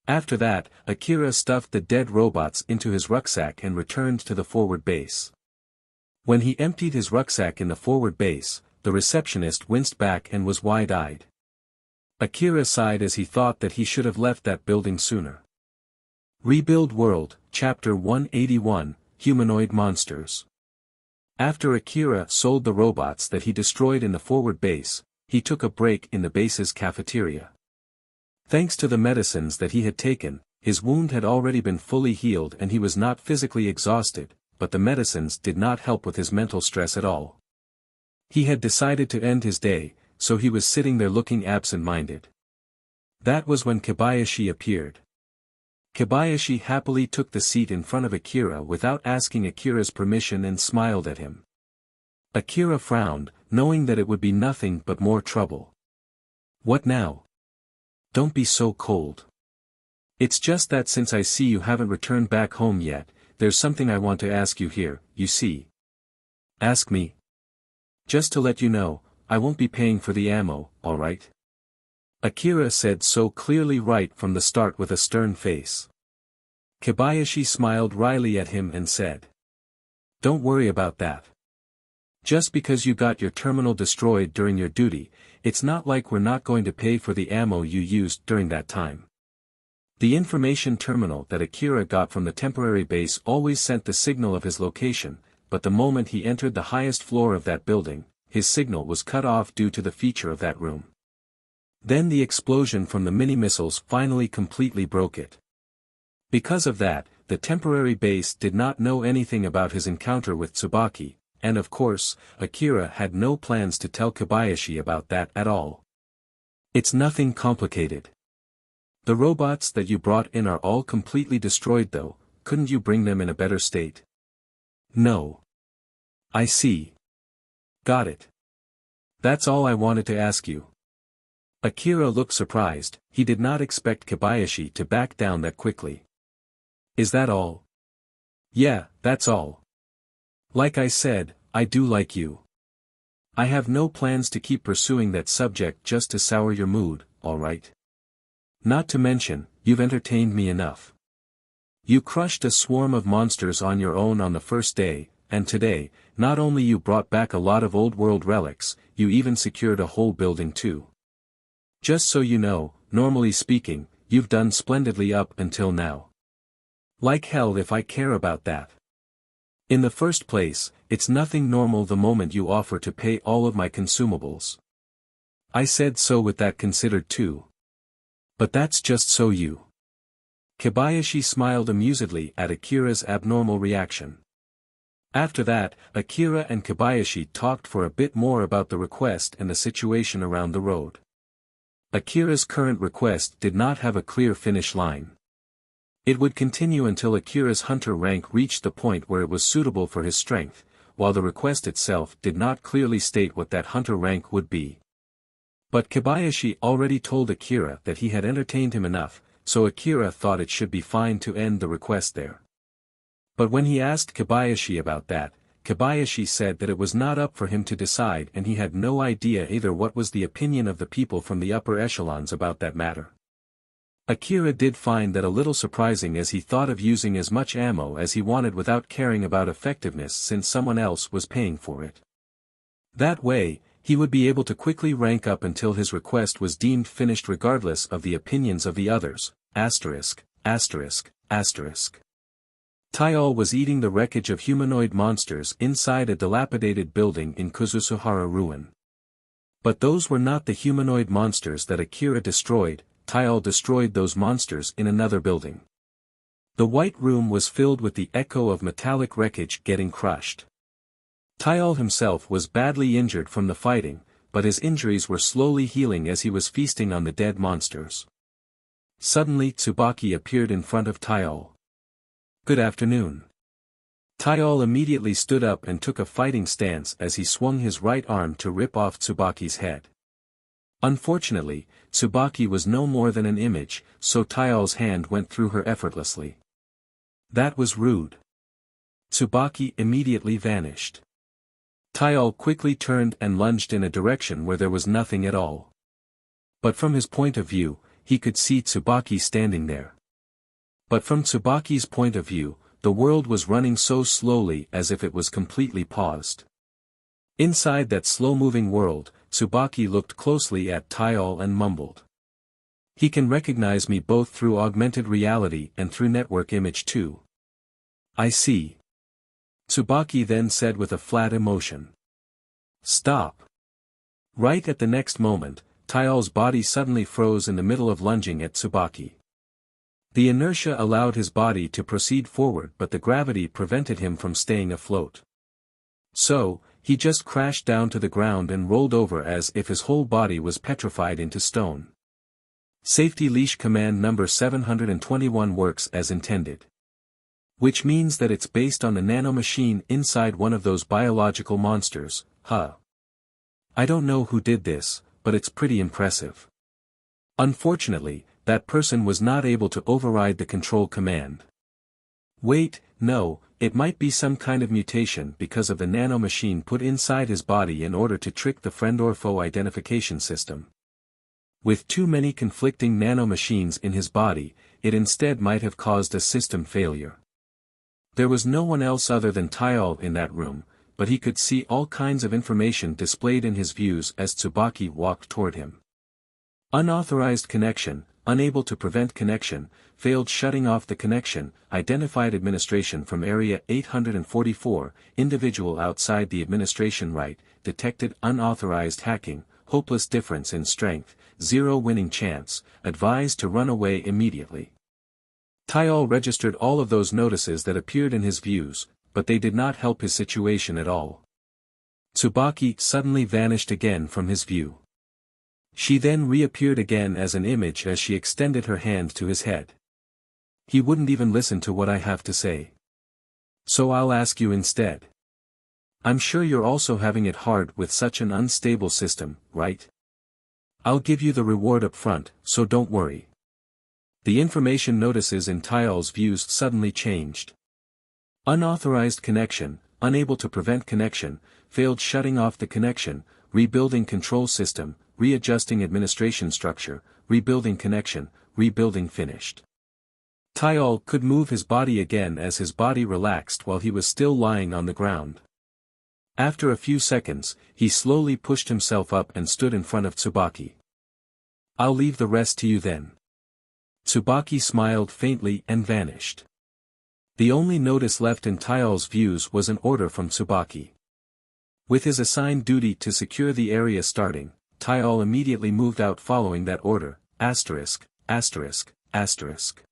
After that, Akira stuffed the dead robots into his rucksack and returned to the forward base. When he emptied his rucksack in the forward base, the receptionist winced back and was wide-eyed. Akira sighed as he thought that he should have left that building sooner. Rebuild World, Chapter 181, Humanoid Monsters. After Akira sold the robots that he destroyed in the forward base, he took a break in the base's cafeteria. Thanks to the medicines that he had taken, his wound had already been fully healed and he was not physically exhausted, but the medicines did not help with his mental stress at all. He had decided to end his day, so he was sitting there looking absent-minded. That was when Kobayashi appeared. Kobayashi happily took the seat in front of Akira without asking Akira's permission and smiled at him. Akira frowned, knowing that it would be nothing but more trouble. "What now? Don't be so cold. It's just that since I see you haven't returned back home yet, there's something I want to ask you here, you see." "Ask me." "Just to let you know, I won't be paying for the ammo, alright?" Akira said so clearly right from the start with a stern face. Kobayashi smiled wryly at him and said, "Don't worry about that. Just because you got your terminal destroyed during your duty, it's not like we're not going to pay for the ammo you used during that time." The information terminal that Akira got from the temporary base always sent the signal of his location, but the moment he entered the highest floor of that building, his signal was cut off due to the feature of that room. Then the explosion from the mini-missiles finally completely broke it. Because of that, the temporary base did not know anything about his encounter with Tsubaki, and of course, Akira had no plans to tell Kobayashi about that at all. "It's nothing complicated. The robots that you brought in are all completely destroyed though, couldn't you bring them in a better state?" "No." "I see. Got it. That's all I wanted to ask you." Akira looked surprised, he did not expect Kobayashi to back down that quickly. "Is that all?" "Yeah, that's all. Like I said, I do like you. I have no plans to keep pursuing that subject just to sour your mood, alright? Not to mention, you've entertained me enough. You crushed a swarm of monsters on your own on the first day, and today, not only you brought back a lot of old world relics, you even secured a whole building too. Just so you know, normally speaking, you've done splendidly up until now. Like hell if I care about that. In the first place, it's nothing normal the moment you offer to pay all of my consumables. I said so with that considered too. But that's just so you." Kobayashi smiled amusedly at Akira's abnormal reaction. After that, Akira and Kobayashi talked for a bit more about the request and the situation around the road. Akira's current request did not have a clear finish line. It would continue until Akira's hunter rank reached the point where it was suitable for his strength, while the request itself did not clearly state what that hunter rank would be. But Kobayashi already told Akira that he had entertained him enough, so Akira thought it should be fine to end the request there. But when he asked Kobayashi about that, Kobayashi said that it was not up for him to decide and he had no idea either what was the opinion of the people from the upper echelons about that matter. Akira did find that a little surprising as he thought of using as much ammo as he wanted without caring about effectiveness since someone else was paying for it. That way, he would be able to quickly rank up until his request was deemed finished regardless of the opinions of the others. Taial was eating the wreckage of humanoid monsters inside a dilapidated building in Kuzusuhara ruin. But those were not the humanoid monsters that Akira destroyed. Taial destroyed those monsters in another building. The white room was filled with the echo of metallic wreckage getting crushed. Taial himself was badly injured from the fighting, but his injuries were slowly healing as he was feasting on the dead monsters. Suddenly Tsubaki appeared in front of Taial. "Good afternoon." Taial immediately stood up and took a fighting stance as he swung his right arm to rip off Tsubaki's head. Unfortunately, Tsubaki was no more than an image, so Taial's hand went through her effortlessly. That was rude. Tsubaki immediately vanished. Taial quickly turned and lunged in a direction where there was nothing at all. But from his point of view, he could see Tsubaki standing there. But from Tsubaki's point of view, the world was running so slowly as if it was completely paused. Inside that slow-moving world, Tsubaki looked closely at Taial and mumbled. "He can recognize me both through augmented reality and through network image too." "I see." Tsubaki then said with a flat emotion. "Stop." Right at the next moment, Taial's body suddenly froze in the middle of lunging at Tsubaki. The inertia allowed his body to proceed forward but the gravity prevented him from staying afloat. So, He just crashed down to the ground and rolled over as if his whole body was petrified into stone. Safety Leash Command number 721 works as intended. Which means that it's based on the nanomachine inside one of those biological monsters, huh? I don't know who did this, but it's pretty impressive. Unfortunately, that person was not able to override the control command. Wait, no, it might be some kind of mutation because of the nanomachine put inside his body in order to trick the friend or foe identification system. With too many conflicting nanomachines in his body, it instead might have caused a system failure. There was no one else other than Tyal in that room, but he could see all kinds of information displayed in his views as Tsubaki walked toward him. Unauthorized connection, unable to prevent connection, failed shutting off the connection, identified administration from Area 844, individual outside the administration right, detected unauthorized hacking, hopeless difference in strength, 0 winning chance, advised to run away immediately. Tyal registered all of those notices that appeared in his views, but they did not help his situation at all. Tsubaki suddenly vanished again from his view. She then reappeared again as an image as she extended her hand to his head. He wouldn't even listen to what I have to say. So I'll ask you instead. I'm sure you're also having it hard with such an unstable system, right? I'll give you the reward up front, so don't worry. The information notices in Tyal's views suddenly changed. Unauthorized connection, unable to prevent connection, failed shutting off the connection, rebuilding control system, readjusting administration structure, rebuilding connection, rebuilding finished. Tyal could move his body again as his body relaxed while he was still lying on the ground. After a few seconds, he slowly pushed himself up and stood in front of Tsubaki. I'll leave the rest to you then. Tsubaki smiled faintly and vanished. The only notice left in Tyal's views was an order from Tsubaki. With his assigned duty to secure the area starting, Tyal immediately moved out following that order, asterisk, asterisk, asterisk.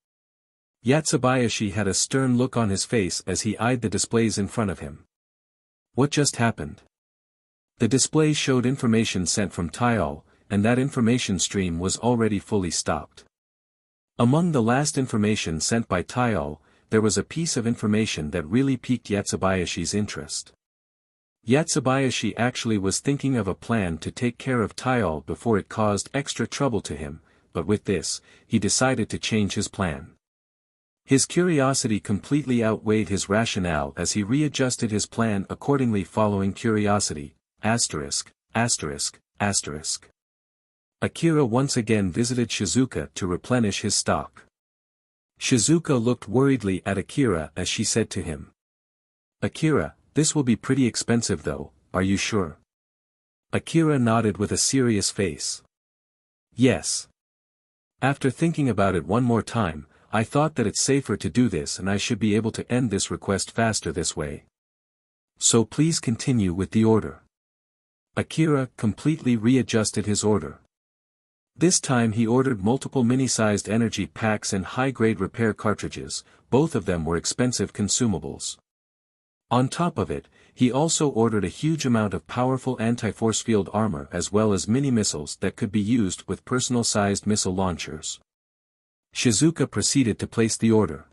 Yatsubayashi had a stern look on his face as he eyed the displays in front of him. What just happened? The display showed information sent from Tyal, and that information stream was already fully stopped. Among the last information sent by Tyal, there was a piece of information that really piqued Yatsubayashi's interest. Yatsubayashi actually was thinking of a plan to take care of Tyal before it caused extra trouble to him, but with this, he decided to change his plan. His curiosity completely outweighed his rationale as he readjusted his plan accordingly following curiosity, asterisk, asterisk, asterisk. Akira once again visited Shizuka to replenish his stock. Shizuka looked worriedly at Akira as she said to him. Akira, this will be pretty expensive though, are you sure? Akira nodded with a serious face. Yes. After thinking about it one more time, I thought that it's safer to do this and I should be able to end this request faster this way. So please continue with the order. Akira completely readjusted his order. This time he ordered multiple mini-sized energy packs and high-grade repair cartridges, both of them were expensive consumables. On top of it, he also ordered a huge amount of powerful anti-force field armor as well as mini-missiles that could be used with personal-sized missile launchers. Shizuka proceeded to place the order.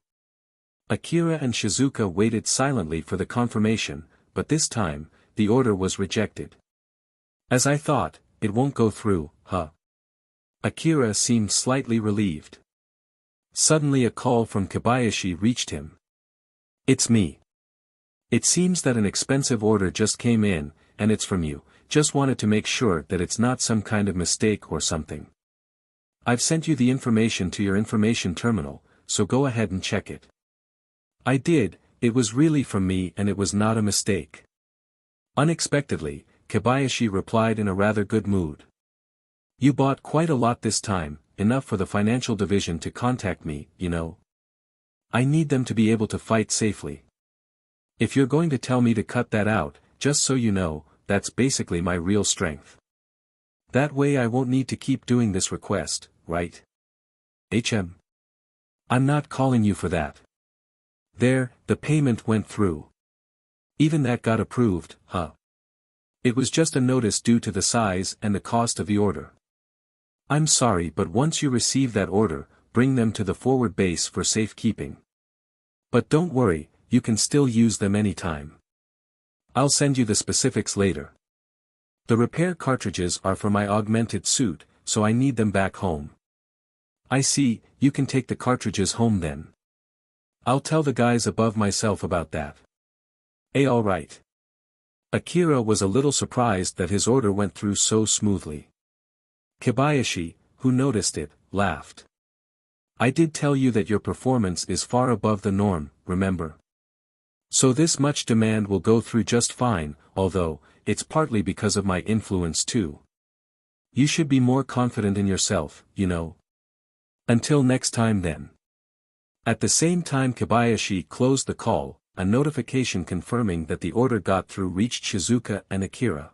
Akira and Shizuka waited silently for the confirmation, but this time, the order was rejected. As I thought, it won't go through, huh? Akira seemed slightly relieved. Suddenly a call from Kobayashi reached him. It's me. It seems that an expensive order just came in, and it's from you, just wanted to make sure that it's not some kind of mistake or something. I've sent you the information to your information terminal, so go ahead and check it. I did, it was really from me and it was not a mistake. Unexpectedly, Kobayashi replied in a rather good mood. You bought quite a lot this time, enough for the financial division to contact me, you know. I need them to be able to fight safely. If you're going to tell me to cut that out, just so you know, that's basically my real strength. That way I won't need to keep doing this request, right? I'm not calling you for that. There, the payment went through. Even that got approved, huh? It was just a notice due to the size and the cost of the order. I'm sorry, but once you receive that order, bring them to the forward base for safekeeping. But don't worry, you can still use them anytime. I'll send you the specifics later. The repair cartridges are for my augmented suit, so I need them back home. I see, you can take the cartridges home then. I'll tell the guys above myself about that. Alright. Akira was a little surprised that his order went through so smoothly. Kobayashi, who noticed it, laughed. I did tell you that your performance is far above the norm, remember? So this much demand will go through just fine, although, it's partly because of my influence too. You should be more confident in yourself, you know. Until next time then. At the same time Kobayashi closed the call, a notification confirming that the order got through reached Shizuka and Akira.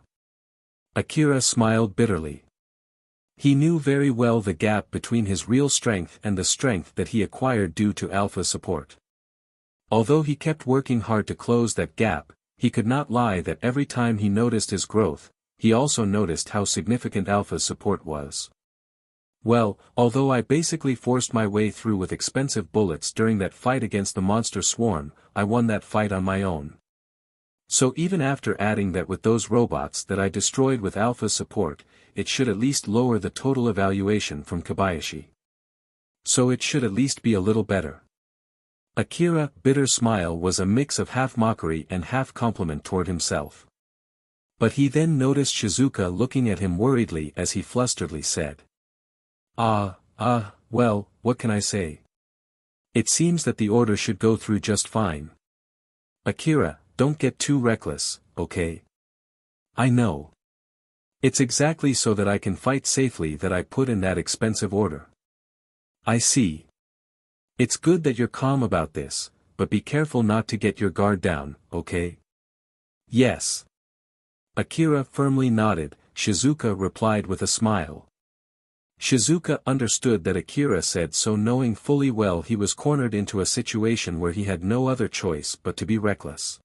Akira smiled bitterly. He knew very well the gap between his real strength and the strength that he acquired due to alpha support. Although he kept working hard to close that gap, he could not lie that every time he noticed his growth, he also noticed how significant alpha's support was. Well, although I basically forced my way through with expensive bullets during that fight against the monster swarm, I won that fight on my own. So even after adding that with those robots that I destroyed with alpha's support, it should at least lower the total evaluation from Kobayashi. So it should at least be a little better. Akira's bitter smile was a mix of half mockery and half compliment toward himself. But he then noticed Shizuka looking at him worriedly as he flusteredly said. Well, what can I say? It seems that the order should go through just fine. Akira, don't get too reckless, okay? I know. It's exactly so that I can fight safely that I put in that expensive order. I see. It's good that you're calm about this, but be careful not to get your guard down, okay? Yes. Akira firmly nodded, Shizuka replied with a smile. Shizuka understood that Akira said so, knowing fully well he was cornered into a situation where he had no other choice but to be reckless.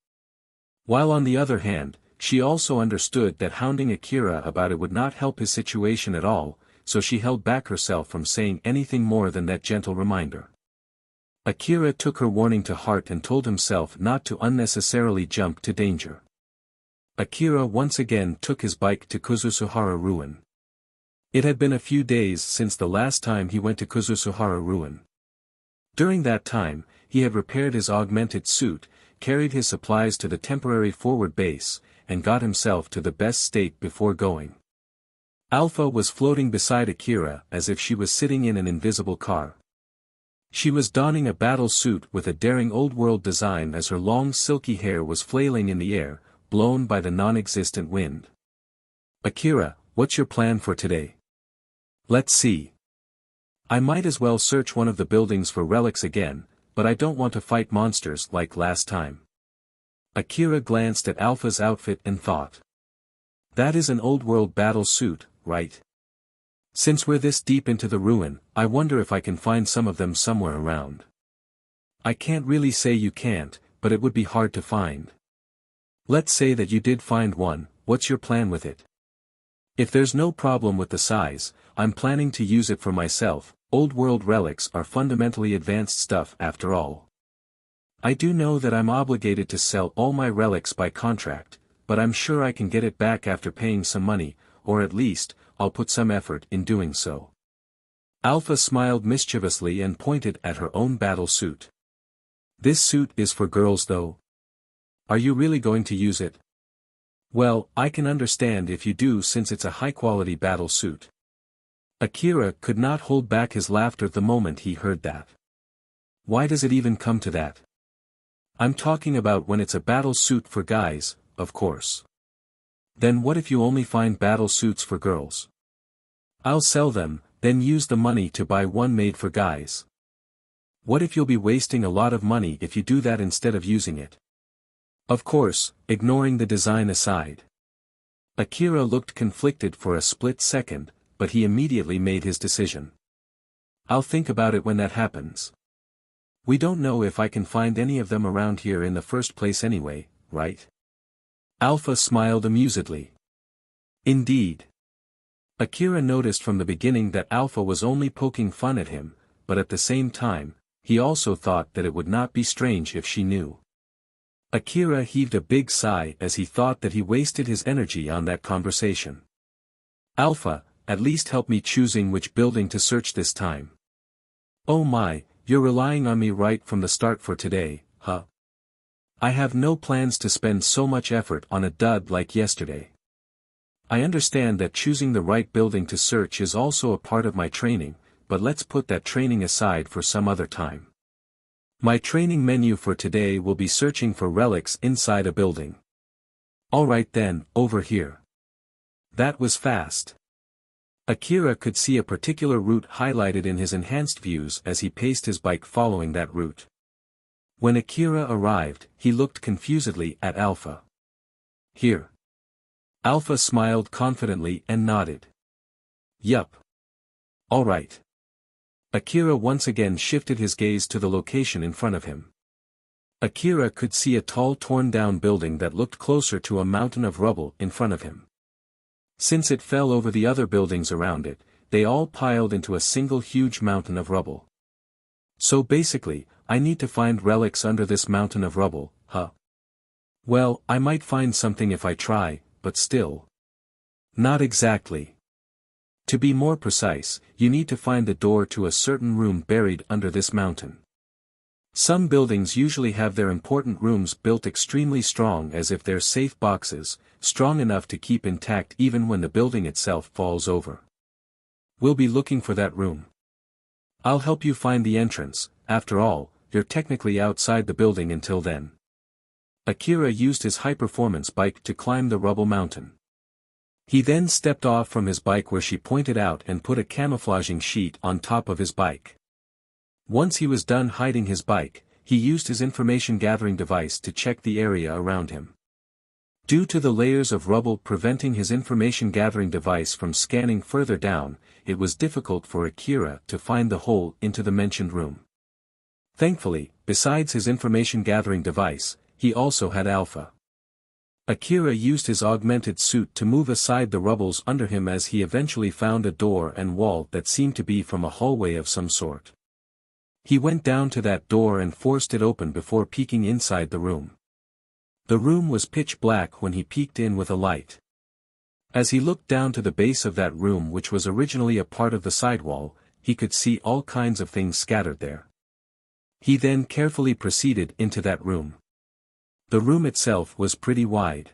While on the other hand, she also understood that hounding Akira about it would not help his situation at all, so she held back herself from saying anything more than that gentle reminder. Akira took her warning to heart and told himself not to unnecessarily jump to danger. Akira once again took his bike to Kuzusuhara Ruin. It had been a few days since the last time he went to Kuzusuhara Ruin. During that time, he had repaired his augmented suit, carried his supplies to the temporary forward base, and got himself to the best state before going. Alpha was floating beside Akira as if she was sitting in an invisible car. She was donning a battle suit with a daring old-world design as her long silky hair was flailing in the air, blown by the non-existent wind. Akira, what's your plan for today? Let's see. I might as well search one of the buildings for relics again, but I don't want to fight monsters like last time. Akira glanced at Alpha's outfit and thought. That is an old-world battle suit, right? Since we're this deep into the ruin, I wonder if I can find some of them somewhere around. I can't really say you can't, but it would be hard to find. Let's say that you did find one, what's your plan with it? If there's no problem with the size, I'm planning to use it for myself. Old-world relics are fundamentally advanced stuff after all. I do know that I'm obligated to sell all my relics by contract, but I'm sure I can get it back after paying some money, or at least, I'll put some effort in doing so. Alpha smiled mischievously and pointed at her own battle suit. This suit is for girls though. Are you really going to use it? Well, I can understand if you do since it's a high-quality battle suit. Akira could not hold back his laughter the moment he heard that. Why does it even come to that? I'm talking about when it's a battle suit for guys, of course. Then what if you only find battle suits for girls? I'll sell them, then use the money to buy one made for guys. What if you'll be wasting a lot of money if you do that instead of using it? Of course, ignoring the design aside. Akira looked conflicted for a split second, but he immediately made his decision. I'll think about it when that happens. We don't know if I can find any of them around here in the first place anyway, right? Alpha smiled amusedly. Indeed. Akira noticed from the beginning that Alpha was only poking fun at him, but at the same time, he also thought that it would not be strange if she knew. Akira heaved a big sigh as he thought that he wasted his energy on that conversation. Alpha, at least help me choosing which building to search this time. Oh my, you're relying on me right from the start for today, huh? I have no plans to spend so much effort on a dud like yesterday. I understand that choosing the right building to search is also a part of my training, but let's put that training aside for some other time. My training menu for today will be searching for relics inside a building. Alright then, over here. That was fast. Akira could see a particular route highlighted in his enhanced views as he paced his bike following that route. When Akira arrived, he looked confusedly at Alpha. Here. Alpha smiled confidently and nodded. Yup. Alright. Akira once again shifted his gaze to the location in front of him. Akira could see a tall torn-down building that looked closer to a mountain of rubble in front of him. Since it fell over the other buildings around it, they all piled into a single huge mountain of rubble. So basically, I need to find relics under this mountain of rubble, huh? Well, I might find something if I try, but still. Not exactly. To be more precise, you need to find the door to a certain room buried under this mountain. Some buildings usually have their important rooms built extremely strong as if they're safe boxes, strong enough to keep intact even when the building itself falls over. We'll be looking for that room. I'll help you find the entrance, after all, you're technically outside the building until then. Akira used his high-performance bike to climb the rubble mountain. He then stepped off from his bike where she pointed out and put a camouflaging sheet on top of his bike. Once he was done hiding his bike, he used his information-gathering device to check the area around him. Due to the layers of rubble preventing his information-gathering device from scanning further down, it was difficult for Akira to find the hole into the mentioned room. Thankfully, besides his information-gathering device, he also had Alpha. Akira used his augmented suit to move aside the rubbles under him as he eventually found a door and wall that seemed to be from a hallway of some sort. He went down to that door and forced it open before peeking inside the room. The room was pitch black when he peeked in with a light. As he looked down to the base of that room which was originally a part of the sidewall, he could see all kinds of things scattered there. He then carefully proceeded into that room. The room itself was pretty wide.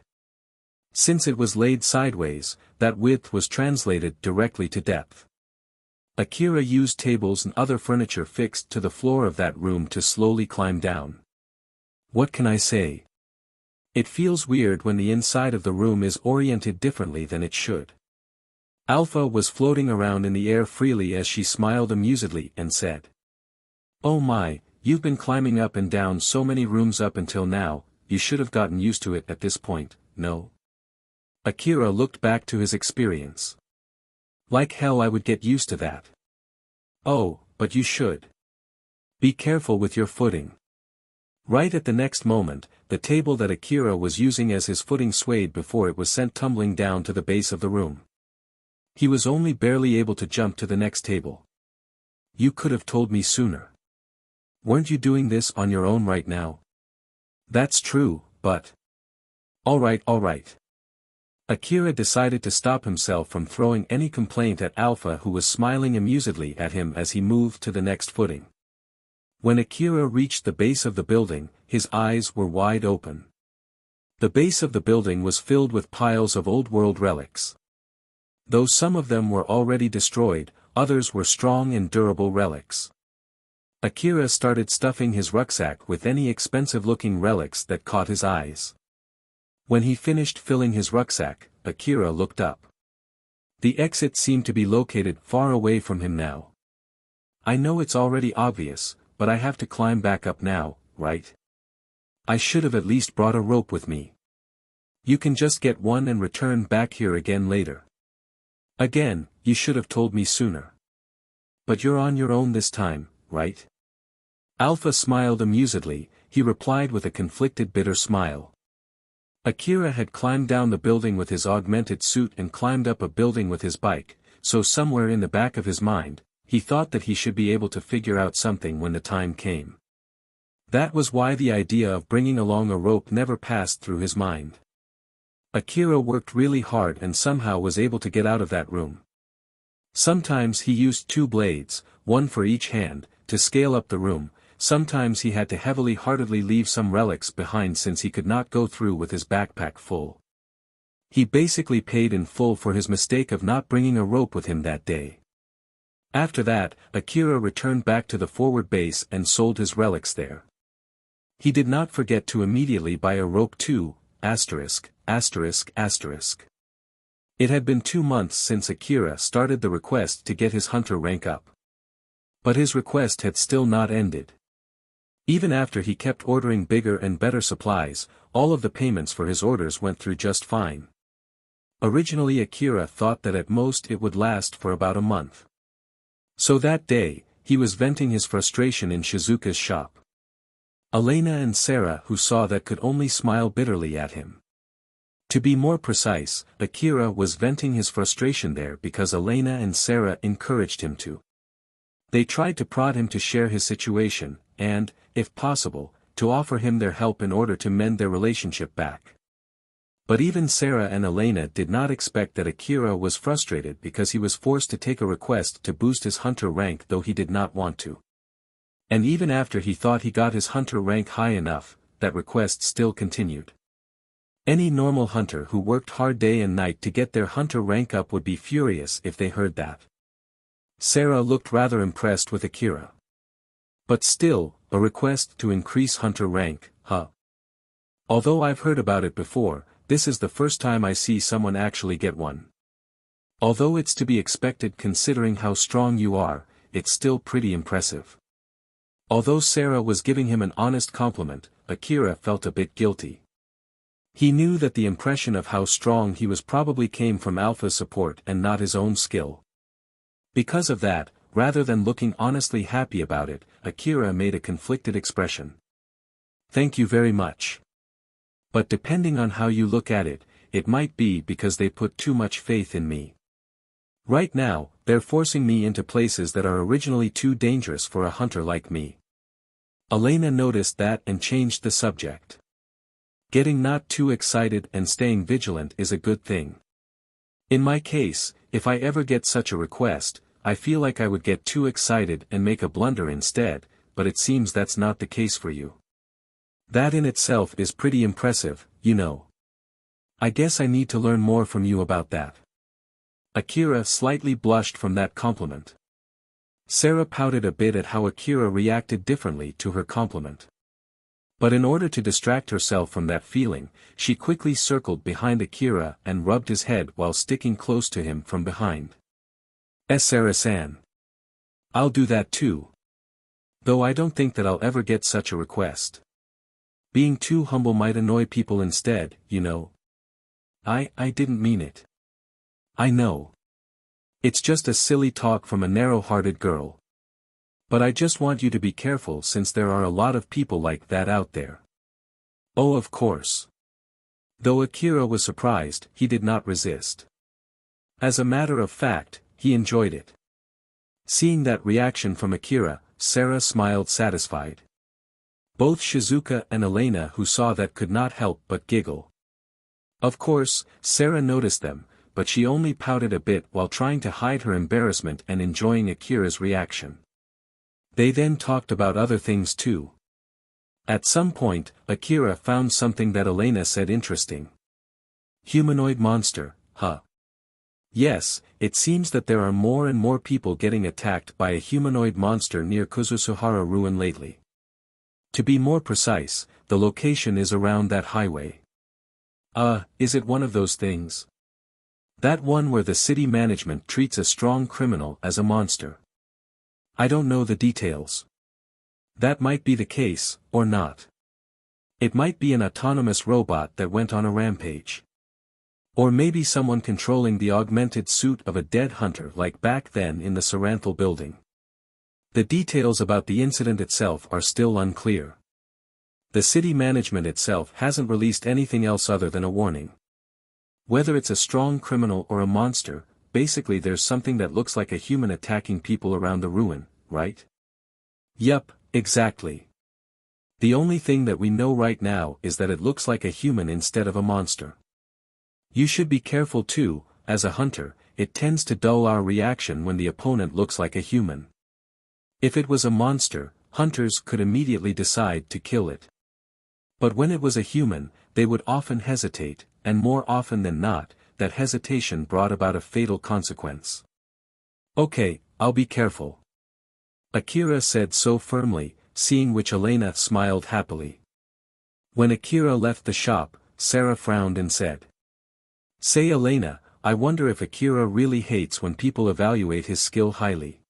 Since it was laid sideways, that width was translated directly to depth. Akira used tables and other furniture fixed to the floor of that room to slowly climb down. What can I say? It feels weird when the inside of the room is oriented differently than it should. Alpha was floating around in the air freely as she smiled amusedly and said. Oh my, you've been climbing up and down so many rooms up until now, you should have gotten used to it at this point, no? Akira looked back to his experience. Like hell I would get used to that. Oh, but you should. Be careful with your footing. Right at the next moment, the table that Akira was using as his footing swayed before it was sent tumbling down to the base of the room. He was only barely able to jump to the next table. You could have told me sooner. Weren't you doing this on your own right now? That's true, but... Alright. Akira decided to stop himself from throwing any complaint at Alpha who was smiling amusedly at him as he moved to the next footing. When Akira reached the base of the building, his eyes were wide open. The base of the building was filled with piles of old-world relics. Though some of them were already destroyed, others were strong and durable relics. Akira started stuffing his rucksack with any expensive-looking relics that caught his eyes. When he finished filling his rucksack, Akira looked up. The exit seemed to be located far away from him now. I know it's already obvious, but I have to climb back up now, right? I should have at least brought a rope with me. You can just get one and return back here again later. Again, you should have told me sooner. But you're on your own this time, right? Alpha smiled amusedly, he replied with a conflicted bitter smile. Akira had climbed down the building with his augmented suit and climbed up a building with his bike, so somewhere in the back of his mind, he thought that he should be able to figure out something when the time came. That was why the idea of bringing along a rope never passed through his mind. Akira worked really hard and somehow was able to get out of that room. Sometimes he used 2 blades, one for each hand, to scale up the room. Sometimes he had to heavily-heartedly leave some relics behind since he could not go through with his backpack full. He basically paid in full for his mistake of not bringing a rope with him that day. After that, Akira returned back to the forward base and sold his relics there. He did not forget to immediately buy a rope too, ******. It had been 2 months since Akira started the request to get his hunter rank up. But his request had still not ended. Even after he kept ordering bigger and better supplies, all of the payments for his orders went through just fine. Originally Akira thought that at most it would last for about a month. So that day, he was venting his frustration in Shizuka's shop. Elena and Sarah who saw that could only smile bitterly at him. To be more precise, Akira was venting his frustration there because Elena and Sarah encouraged him to. They tried to prod him to share his situation, and, if possible, to offer him their help in order to mend their relationship back. But even Sarah and Elena did not expect that Akira was frustrated because he was forced to take a request to boost his hunter rank though he did not want to. And even after he thought he got his hunter rank high enough, that request still continued. Any normal hunter who worked hard day and night to get their hunter rank up would be furious if they heard that. Sarah looked rather impressed with Akira. But still, a request to increase hunter rank, huh? Although I've heard about it before, this is the first time I see someone actually get one. Although it's to be expected considering how strong you are, it's still pretty impressive. Although Sarah was giving him an honest compliment, Akira felt a bit guilty. He knew that the impression of how strong he was probably came from Alpha's support and not his own skill. Because of that, rather than looking honestly happy about it, Akira made a conflicted expression. Thank you very much. But depending on how you look at it, it might be because they put too much faith in me. Right now, they're forcing me into places that are originally too dangerous for a hunter like me. Elena noticed that and changed the subject. Getting not too excited and staying vigilant is a good thing. In my case, if I ever get such a request, I feel like I would get too excited and make a blunder instead, but it seems that's not the case for you. That in itself is pretty impressive, you know. I guess I need to learn more from you about that. Akira slightly blushed from that compliment. Sarah pouted a bit at how Akira reacted differently to her compliment. But in order to distract herself from that feeling, she quickly circled behind Akira and rubbed his head while sticking close to him from behind. Sarah-san. I'll do that too. Though I don't think that I'll ever get such a request. Being too humble might annoy people instead, you know. I didn't mean it. I know. It's just a silly talk from a narrow-hearted girl. But I just want you to be careful since there are a lot of people like that out there. Oh, of course. Though Akira was surprised, he did not resist. As a matter of fact, he enjoyed it. Seeing that reaction from Akira, Sarah smiled satisfied. Both Shizuka and Elena who saw that could not help but giggle. Of course, Sarah noticed them, but she only pouted a bit while trying to hide her embarrassment and enjoying Akira's reaction. They then talked about other things too. At some point, Akira found something that Elena said interesting. Humanoid monster, huh? Yes, it seems that there are more and more people getting attacked by a humanoid monster near Kuzusuhara ruin lately. To be more precise, the location is around that highway. Is it one of those things? That one where the city management treats a strong criminal as a monster. I don't know the details. That might be the case, or not. It might be an autonomous robot that went on a rampage. Or maybe someone controlling the augmented suit of a dead hunter like back then in the Saranthal building. The details about the incident itself are still unclear. The city management itself hasn't released anything else other than a warning. Whether it's a strong criminal or a monster, basically there's something that looks like a human attacking people around the ruin, right? Yup, exactly. The only thing that we know right now is that it looks like a human instead of a monster. You should be careful too, as a hunter, it tends to dull our reaction when the opponent looks like a human. If it was a monster, hunters could immediately decide to kill it. But when it was a human, they would often hesitate, and more often than not, that hesitation brought about a fatal consequence. Okay, I'll be careful. Akira said so firmly, seeing which Elena smiled happily. When Akira left the shop, Sarah frowned and said, "Say Elena, I wonder if Akira really hates when people evaluate his skill highly.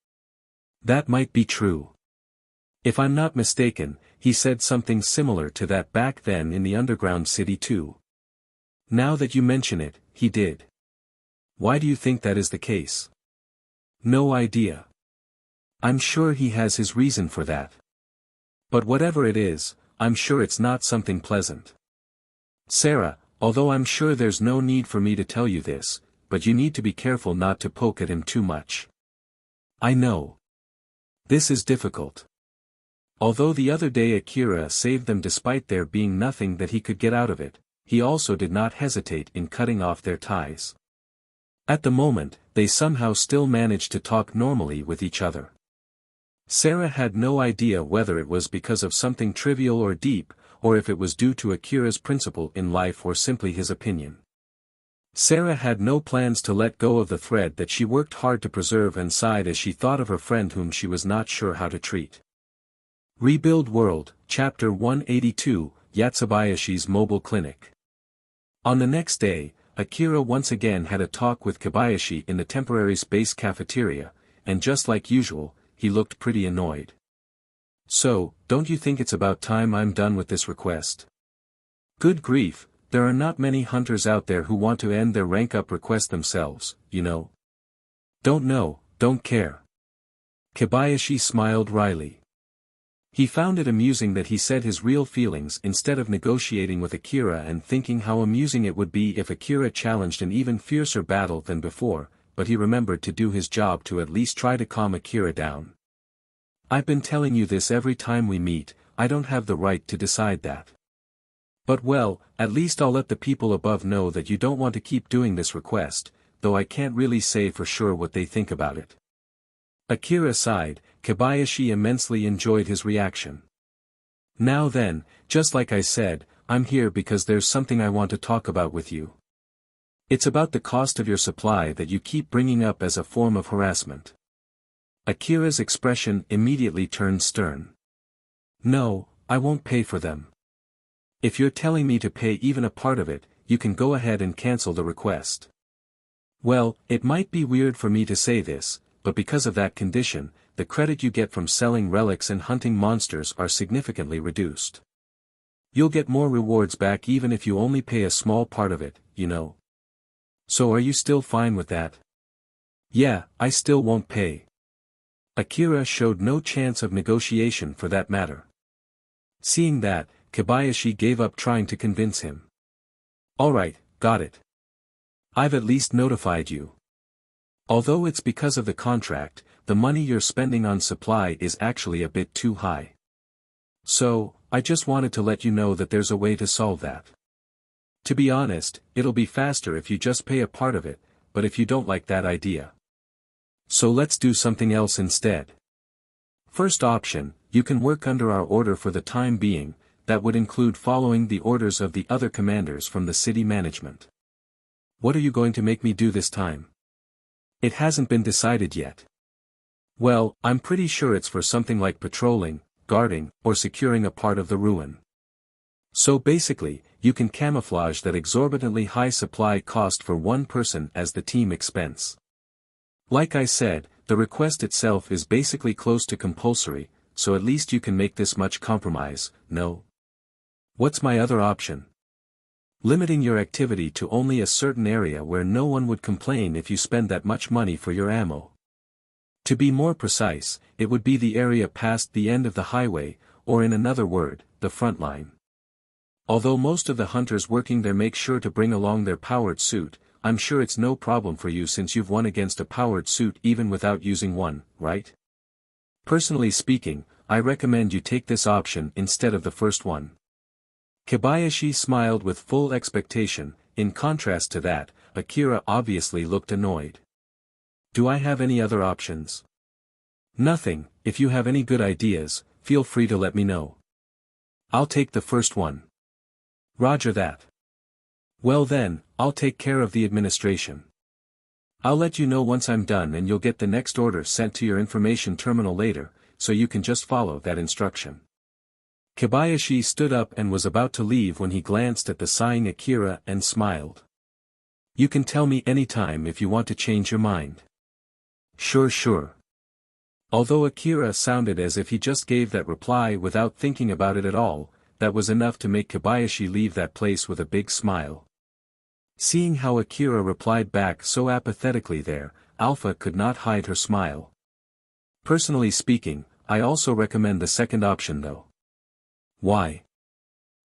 That might be true. If I'm not mistaken, he said something similar to that back then in the underground city too. Now that you mention it, he did. Why do you think that is the case?" "No idea. I'm sure he has his reason for that. But whatever it is, I'm sure it's not something pleasant. Sarah, although I'm sure there's no need for me to tell you this, but you need to be careful not to poke at him too much." "I know. This is difficult." Although the other day Akira saved them despite there being nothing that he could get out of it, he also did not hesitate in cutting off their ties. At the moment, they somehow still managed to talk normally with each other. Sarah had no idea whether it was because of something trivial or deep, or if it was due to Akira's principle in life or simply his opinion. Sarah had no plans to let go of the thread that she worked hard to preserve and sighed as she thought of her friend whom she was not sure how to treat. Rebuild World, Chapter 182, Yatsubayashi's Mobile Clinic. On the next day, Akira once again had a talk with Kobayashi in the temporary space cafeteria, and just like usual, he looked pretty annoyed. "So, don't you think it's about time I'm done with this request? Good grief, there are not many hunters out there who want to end their rank-up request themselves, you know." "Don't know, don't care." Kobayashi smiled wryly. He found it amusing that he said his real feelings instead of negotiating with Akira and thinking how amusing it would be if Akira challenged an even fiercer battle than before, but he remembered to do his job to at least try to calm Akira down. "I've been telling you this every time we meet, I don't have the right to decide that. But well, at least I'll let the people above know that you don't want to keep doing this request, though I can't really say for sure what they think about it." Akira sighed. Kobayashi immensely enjoyed his reaction. "Now then, just like I said, I'm here because there's something I want to talk about with you. It's about the cost of your supply that you keep bringing up as a form of harassment." Akira's expression immediately turned stern. "No, I won't pay for them. If you're telling me to pay even a part of it, you can go ahead and cancel the request." "Well, it might be weird for me to say this, but because of that condition, the credit you get from selling relics and hunting monsters are significantly reduced. You'll get more rewards back even if you only pay a small part of it, you know. So are you still fine with that?" "Yeah, I still won't pay." Akira showed no chance of negotiation for that matter. Seeing that, Kobayashi gave up trying to convince him. "Alright, got it. I've at least notified you. Although it's because of the contract, the money you're spending on supply is actually a bit too high. So, I just wanted to let you know that there's a way to solve that. To be honest, it'll be faster if you just pay a part of it, but if you don't like that idea, so let's do something else instead. First option, you can work under our order for the time being, that would include following the orders of the other commanders from the city management." "What are you going to make me do this time?" "It hasn't been decided yet." "Well, I'm pretty sure it's for something like patrolling, guarding, or securing a part of the ruin. So basically, you can camouflage that exorbitantly high supply cost for one person as the team expense. Like I said, the request itself is basically close to compulsory, so at least you can make this much compromise, no? What's my other option? Limiting your activity to only a certain area where no one would complain if you spend that much money for your ammo. To be more precise, it would be the area past the end of the highway, or in another word, the front line. Although most of the hunters working there make sure to bring along their powered suit, I'm sure it's no problem for you since you've won against a powered suit even without using one, right? Personally speaking, I recommend you take this option instead of the first one. Kobayashi smiled with full expectation. In contrast to that, Akira obviously looked annoyed. Do I have any other options? Nothing. If you have any good ideas, feel free to let me know. I'll take the first one. Roger that. Well then, I'll take care of the administration. I'll let you know once I'm done and you'll get the next order sent to your information terminal later, so you can just follow that instruction. Kobayashi stood up and was about to leave when he glanced at the sighing Akira and smiled. You can tell me anytime if you want to change your mind. Sure. Although Akira sounded as if he just gave that reply without thinking about it at all, that was enough to make Kobayashi leave that place with a big smile. Seeing how Akira replied back so apathetically there, Alpha could not hide her smile. Personally speaking, I also recommend the second option though. Why?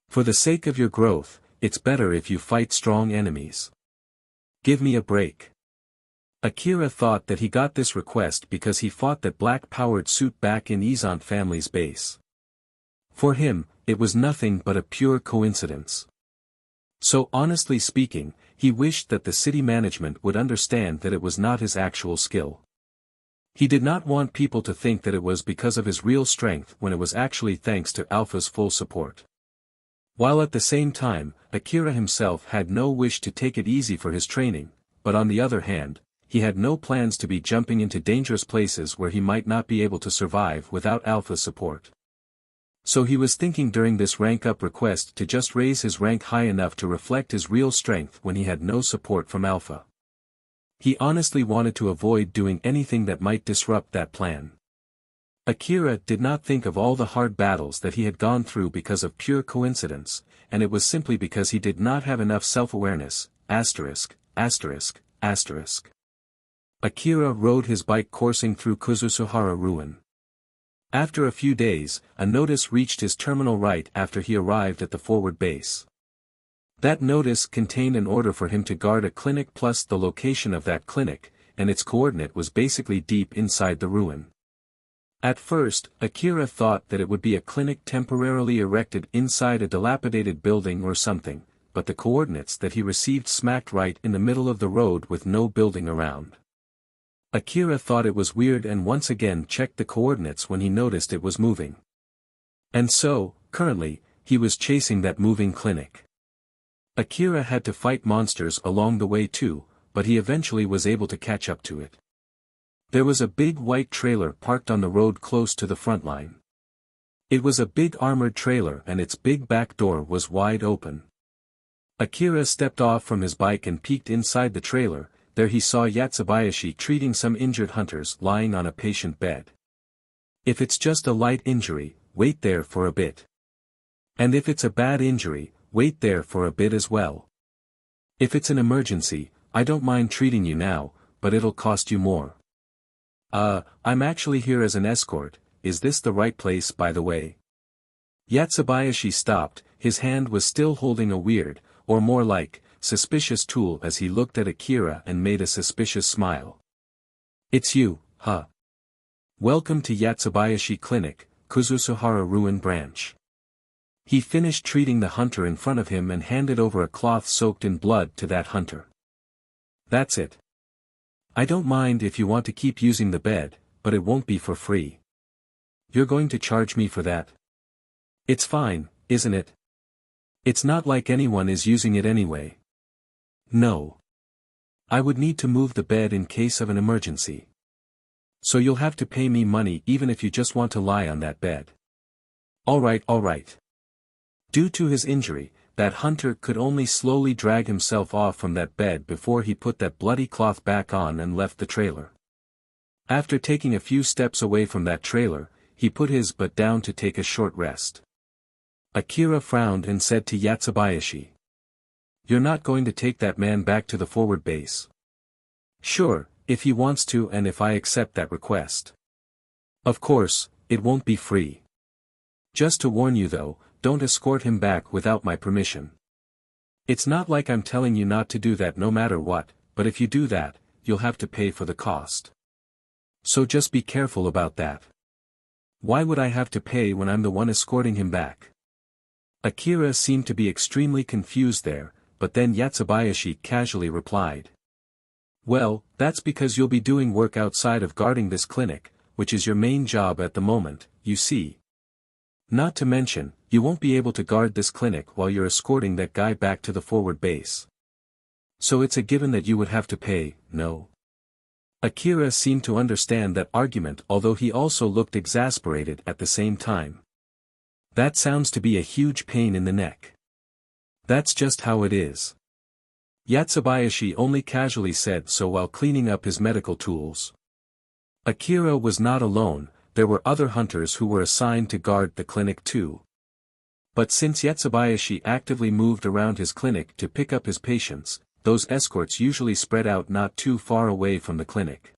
For the sake of your growth, it's better if you fight strong enemies. Give me a break. Akira thought that he got this request because he fought that black-powered suit back in Izant family's base. For him, it was nothing but a pure coincidence. So honestly speaking, he wished that the city management would understand that it was not his actual skill. He did not want people to think that it was because of his real strength when it was actually thanks to Alpha's full support. While at the same time, Akira himself had no wish to take it easy for his training, but on the other hand, he had no plans to be jumping into dangerous places where he might not be able to survive without Alpha's support. So he was thinking during this rank-up request to just raise his rank high enough to reflect his real strength when he had no support from Alpha. He honestly wanted to avoid doing anything that might disrupt that plan. Akira did not think of all the hard battles that he had gone through because of pure coincidence, and it was simply because he did not have enough self-awareness, ******. Akira rode his bike coursing through Kuzusuhara ruin. After a few days, a notice reached his terminal right after he arrived at the forward base. That notice contained an order for him to guard a clinic plus the location of that clinic, and its coordinate was basically deep inside the ruin. At first, Akira thought that it would be a clinic temporarily erected inside a dilapidated building or something, but the coordinates that he received smacked right in the middle of the road with no building around. Akira thought it was weird and once again checked the coordinates when he noticed it was moving. And so, currently, he was chasing that moving clinic. Akira had to fight monsters along the way too, but he eventually was able to catch up to it. There was a big white trailer parked on the road close to the front line. It was a big armored trailer and its big back door was wide open. Akira stepped off from his bike and peeked inside the trailer. There he saw Yatsubayashi treating some injured hunters lying on a patient bed. If it's just a light injury, wait there for a bit. And if it's a bad injury, wait there for a bit as well. If it's an emergency, I don't mind treating you now, but it'll cost you more. I'm actually here as an escort, is this the right place by the way? Yatsubayashi stopped, his hand was still holding a weird, or more like, suspicious tool as he looked at Akira and made a suspicious smile. It's you, huh? Welcome to Yatsubayashi Clinic, Kuzusuhara Ruin Branch. He finished treating the hunter in front of him and handed over a cloth soaked in blood to that hunter. That's it. I don't mind if you want to keep using the bed, but it won't be for free. You're going to charge me for that? It's fine, isn't it? It's not like anyone is using it anyway. No. I would need to move the bed in case of an emergency. So you'll have to pay me money even if you just want to lie on that bed. Alright. Due to his injury, that hunter could only slowly drag himself off from that bed before he put that bloody cloth back on and left the trailer. After taking a few steps away from that trailer, he put his butt down to take a short rest. Akira frowned and said to Yatsubayashi. You're not going to take that man back to the forward base? Sure, if he wants to and if I accept that request. Of course, it won't be free. Just to warn you though, don't escort him back without my permission. It's not like I'm telling you not to do that no matter what, but if you do that, you'll have to pay for the cost. So just be careful about that. Why would I have to pay when I'm the one escorting him back? Akira seemed to be extremely confused there, but then Yatsubayashi casually replied. Well, that's because you'll be doing work outside of guarding this clinic, which is your main job at the moment, you see. Not to mention, you won't be able to guard this clinic while you're escorting that guy back to the forward base. So it's a given that you would have to pay, no? Akira seemed to understand that argument, although he also looked exasperated at the same time. That sounds to be a huge pain in the neck. That's just how it is. Yatsubayashi only casually said so while cleaning up his medical tools. Akira was not alone, there were other hunters who were assigned to guard the clinic too. But since Yatsubayashi actively moved around his clinic to pick up his patients, those escorts usually spread out not too far away from the clinic.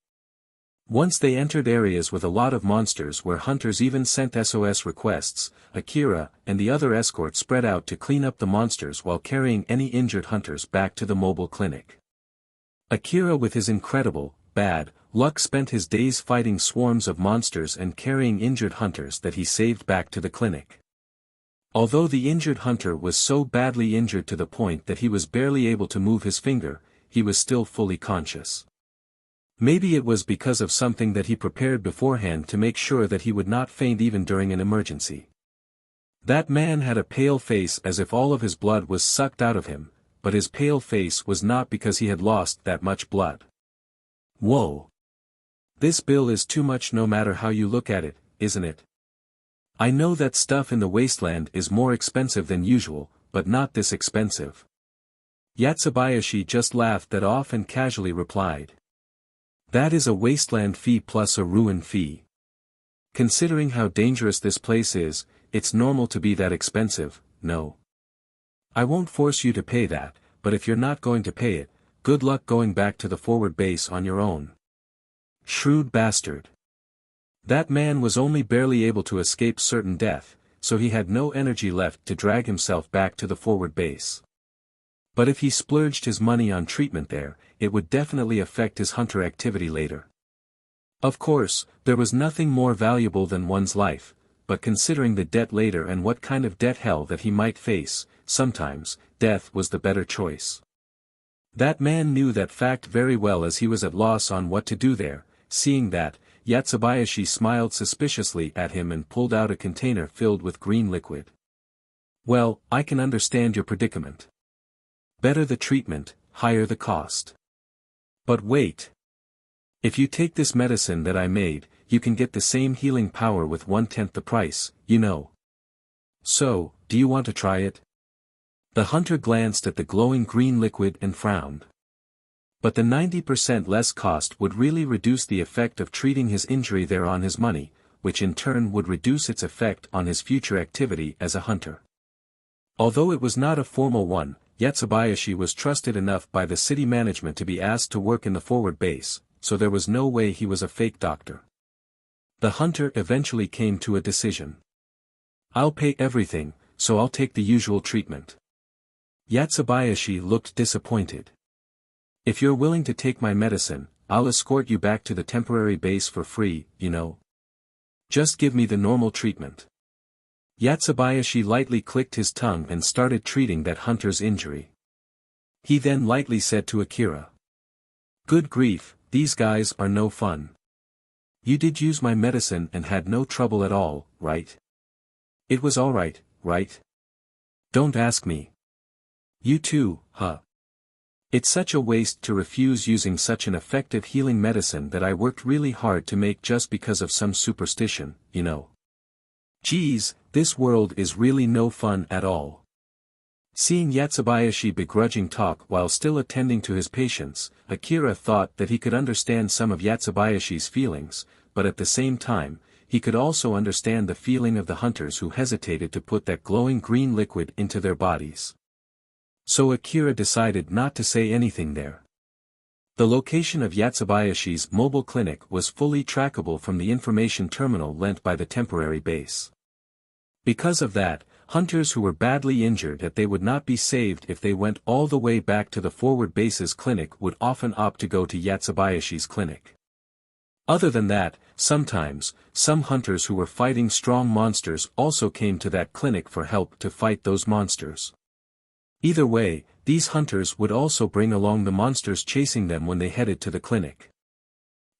Once they entered areas with a lot of monsters where hunters even sent SOS requests, Akira and the other escorts spread out to clean up the monsters while carrying any injured hunters back to the mobile clinic. Akira with his incredible, bad, luck spent his days fighting swarms of monsters and carrying injured hunters that he saved back to the clinic. Although the injured hunter was so badly injured to the point that he was barely able to move his finger, he was still fully conscious. Maybe it was because of something that he prepared beforehand to make sure that he would not faint even during an emergency. That man had a pale face as if all of his blood was sucked out of him, but his pale face was not because he had lost that much blood. Whoa! This bill is too much no matter how you look at it, isn't it? I know that stuff in the wasteland is more expensive than usual, but not this expensive. Yatsubayashi just laughed that off and casually replied. That is a wasteland fee plus a ruin fee. Considering how dangerous this place is, it's normal to be that expensive, no? I won't force you to pay that, but if you're not going to pay it, good luck going back to the forward base on your own. Shrewd bastard. That man was only barely able to escape certain death, so he had no energy left to drag himself back to the forward base. But if he splurged his money on treatment there, it would definitely affect his hunter activity later. Of course, there was nothing more valuable than one's life, but considering the debt later and what kind of debt hell that he might face, sometimes, death was the better choice. That man knew that fact very well as he was at loss on what to do there. Seeing that, Yatsubayashi smiled suspiciously at him and pulled out a container filled with green liquid. Well, I can understand your predicament. Better the treatment, higher the cost. But wait. If you take this medicine that I made, you can get the same healing power with 1/10 the price, you know. So, do you want to try it? The hunter glanced at the glowing green liquid and frowned. But the 90% less cost would really reduce the effect of treating his injury there on his money, which in turn would reduce its effect on his future activity as a hunter. Although it was not a formal one, Yatsubayashi was trusted enough by the city management to be asked to work in the forward base, so there was no way he was a fake doctor. The hunter eventually came to a decision. I'll pay everything, so I'll take the usual treatment. Yatsubayashi looked disappointed. If you're willing to take my medicine, I'll escort you back to the temporary base for free, you know. Just give me the normal treatment. Yatsubayashi lightly clicked his tongue and started treating that hunter's injury. He then lightly said to Akira. Good grief, these guys are no fun. You did use my medicine and had no trouble at all, right? It was alright, right? Don't ask me. You too, huh? It's such a waste to refuse using such an effective healing medicine that I worked really hard to make just because of some superstition, you know. Geez, this world is really no fun at all. Seeing Yatsubayashi begrudging talk while still attending to his patients, Akira thought that he could understand some of Yatsubayashi's feelings, but at the same time, he could also understand the feeling of the hunters who hesitated to put that glowing green liquid into their bodies. So Akira decided not to say anything there. The location of Yatsubayashi's mobile clinic was fully trackable from the information terminal lent by the temporary base. Because of that, hunters who were badly injured that they would not be saved if they went all the way back to the forward base's clinic would often opt to go to Yatsubayashi's clinic. Other than that, sometimes, some hunters who were fighting strong monsters also came to that clinic for help to fight those monsters. Either way, these hunters would also bring along the monsters chasing them when they headed to the clinic.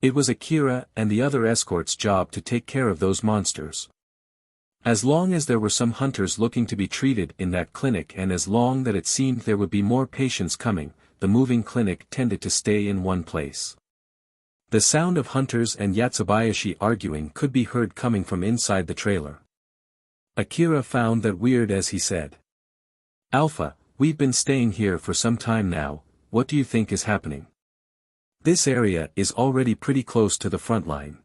It was Akira and the other escorts' job to take care of those monsters. As long as there were some hunters looking to be treated in that clinic and as long that it seemed there would be more patients coming, the moving clinic tended to stay in one place. The sound of hunters and Yatsubayashi arguing could be heard coming from inside the trailer. Akira found that weird as he said, "Alpha, we've been staying here for some time now, what do you think is happening? This area is already pretty close to the front line.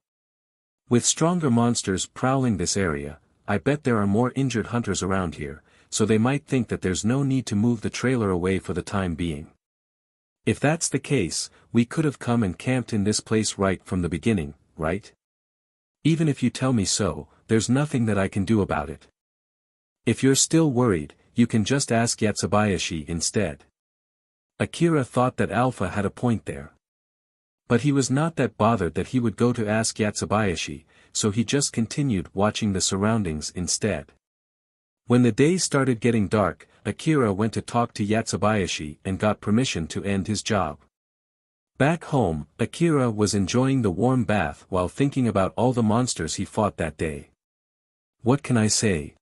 With stronger monsters prowling this area, I bet there are more injured hunters around here, so they might think that there's no need to move the trailer away for the time being. If that's the case, we could have come and camped in this place right from the beginning, right? Even if you tell me so, there's nothing that I can do about it. If you're still worried, you can just ask Yatsubayashi instead." Akira thought that Alpha had a point there. But he was not that bothered that he would go to ask Yatsubayashi, so he just continued watching the surroundings instead. When the day started getting dark, Akira went to talk to Yatsubayashi and got permission to end his job. Back home, Akira was enjoying the warm bath while thinking about all the monsters he fought that day. What can I say?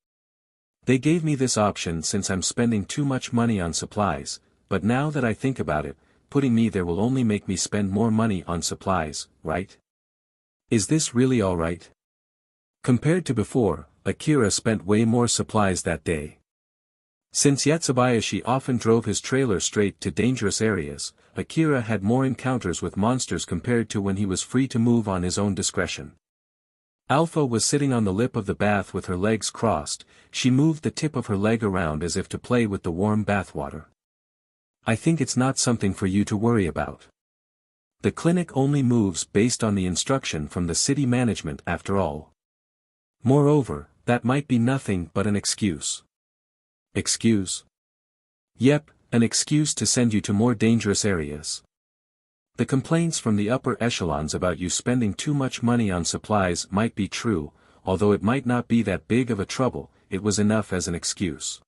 They gave me this option since I'm spending too much money on supplies, but now that I think about it, putting me there will only make me spend more money on supplies, right? Is this really alright? Compared to before, Akira spent way more supplies that day. Since Yatsubayashi often drove his trailer straight to dangerous areas, Akira had more encounters with monsters compared to when he was free to move on his own discretion. Alpha was sitting on the lip of the bath with her legs crossed, she moved the tip of her leg around as if to play with the warm bathwater. "I think it's not something for you to worry about. The clinic only moves based on the instruction from the city management after all. Moreover, that might be nothing but an excuse." "Excuse?" "Yep, an excuse to send you to more dangerous areas. The complaints from the upper echelons about you spending too much money on supplies might be true, although it might not be that big of a trouble, it was enough as an excuse.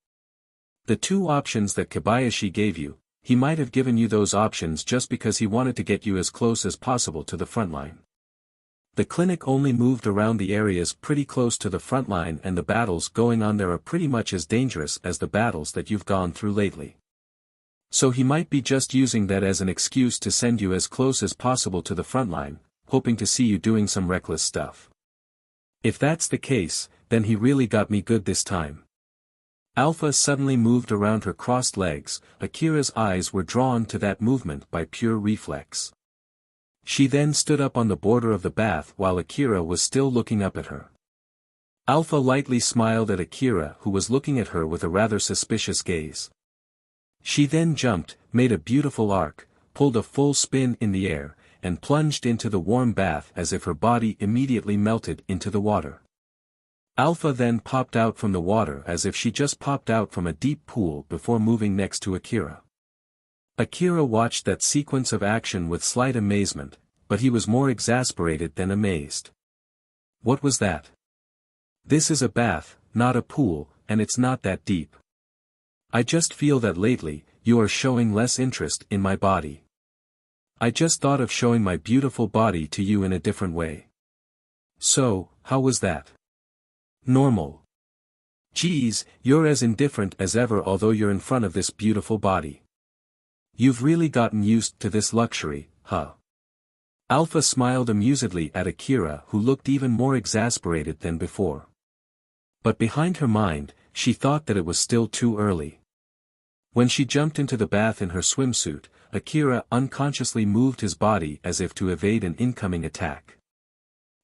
The two options that Kobayashi gave you, he might have given you those options just because he wanted to get you as close as possible to the front line. The clinic only moved around the areas pretty close to the front line and the battles going on there are pretty much as dangerous as the battles that you've gone through lately. So he might be just using that as an excuse to send you as close as possible to the front line, hoping to see you doing some reckless stuff. If that's the case, then he really got me good this time." Alpha suddenly moved around her crossed legs, Akira's eyes were drawn to that movement by pure reflex. She then stood up on the border of the bath while Akira was still looking up at her. Alpha lightly smiled at Akira who was looking at her with a rather suspicious gaze. She then jumped, made a beautiful arc, pulled a full spin in the air, and plunged into the warm bath as if her body immediately melted into the water. Alpha then popped out from the water as if she just popped out from a deep pool before moving next to Akira. Akira watched that sequence of action with slight amazement, but he was more exasperated than amazed. What was that? This is a bath, not a pool, and it's not that deep. I just feel that lately, you are showing less interest in my body. I just thought of showing my beautiful body to you in a different way. So, how was that? Normal. Geez, you're as indifferent as ever although you're in front of this beautiful body. You've really gotten used to this luxury, huh? Alpha smiled amusedly at Akira who looked even more exasperated than before. But behind her mind, she thought that it was still too early. When she jumped into the bath in her swimsuit, Akira unconsciously moved his body as if to evade an incoming attack.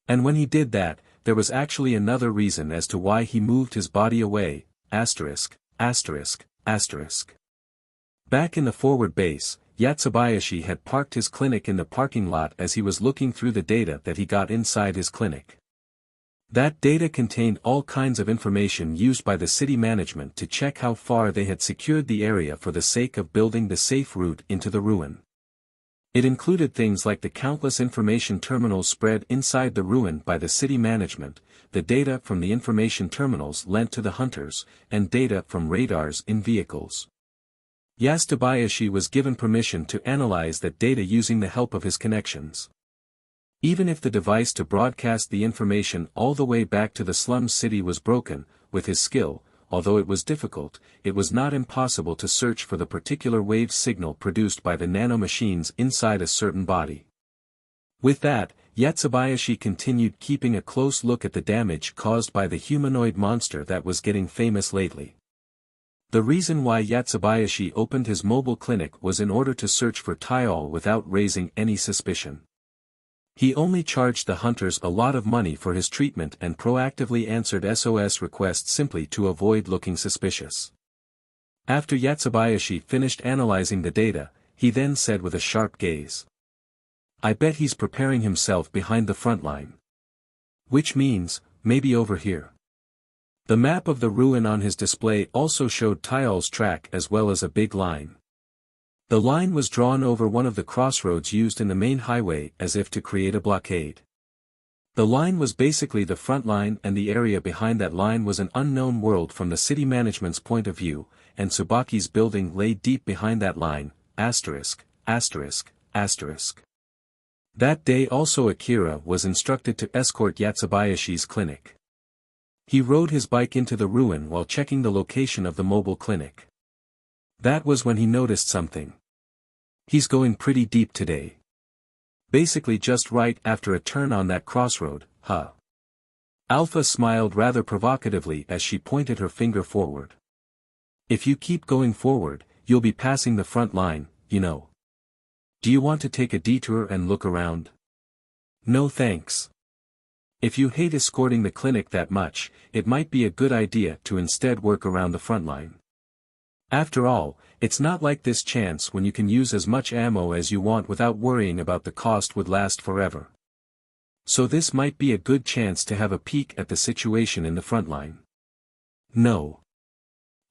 And when he did that, there was actually another reason as to why he moved his body away, asterisk, asterisk, asterisk. Back in the forward base, Yatsubayashi had parked his clinic in the parking lot as he was looking through the data that he got inside his clinic. That data contained all kinds of information used by the city management to check how far they had secured the area for the sake of building the safe route into the ruin. It included things like the countless information terminals spread inside the ruin by the city management, the data from the information terminals lent to the hunters, and data from radars in vehicles. Yasutobayashi was given permission to analyze that data using the help of his connections. Even if the device to broadcast the information all the way back to the slum city was broken, with his skill, although it was difficult, it was not impossible to search for the particular wave signal produced by the nanomachines inside a certain body. With that, Yasutobayashi continued keeping a close look at the damage caused by the humanoid monster that was getting famous lately. The reason why Yasutobayashi opened his mobile clinic was in order to search for Tyol without raising any suspicion. He only charged the hunters a lot of money for his treatment and proactively answered SOS requests simply to avoid looking suspicious. After Yasutobayashi finished analyzing the data, he then said with a sharp gaze, "I bet he's preparing himself behind the front line. Which means, maybe over here." The map of the ruin on his display also showed Tyol's track as well as a big line. The line was drawn over one of the crossroads used in the main highway as if to create a blockade. The line was basically the front line and the area behind that line was an unknown world from the city management's point of view, and Tsubaki's building lay deep behind that line, ******. That day also Akira was instructed to escort Yasutobayashi's clinic. He rode his bike into the ruin while checking the location of the mobile clinic. That was when he noticed something. He's going pretty deep today. Basically just right after a turn on that crossroad, huh? Alpha smiled rather provocatively as she pointed her finger forward. If you keep going forward, you'll be passing the front line, you know. Do you want to take a detour and look around? No thanks. If you hate escorting the clinic that much, it might be a good idea to instead work around the front line. After all, it's not like this chance when you can use as much ammo as you want without worrying about the cost would last forever. So this might be a good chance to have a peek at the situation in the front line. No.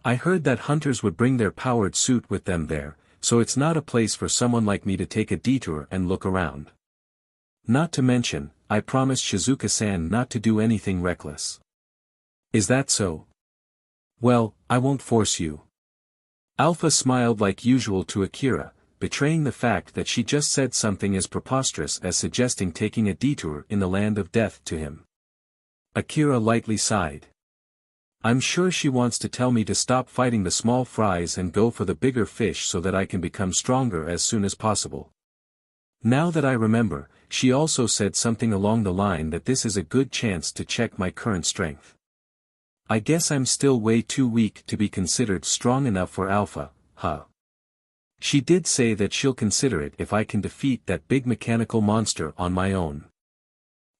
I heard that hunters would bring their powered suit with them there, so it's not a place for someone like me to take a detour and look around. Not to mention, I promised Shizuka-san not to do anything reckless. Is that so? Well, I won't force you. Alpha smiled like usual to Akira, betraying the fact that she just said something as preposterous as suggesting taking a detour in the land of death to him. Akira lightly sighed. I'm sure she wants to tell me to stop fighting the small fries and go for the bigger fish so that I can become stronger as soon as possible. Now that I remember, she also said something along the line that this is a good chance to check my current strength. I guess I'm still way too weak to be considered strong enough for Alpha, huh? She did say that she'll consider it if I can defeat that big mechanical monster on my own.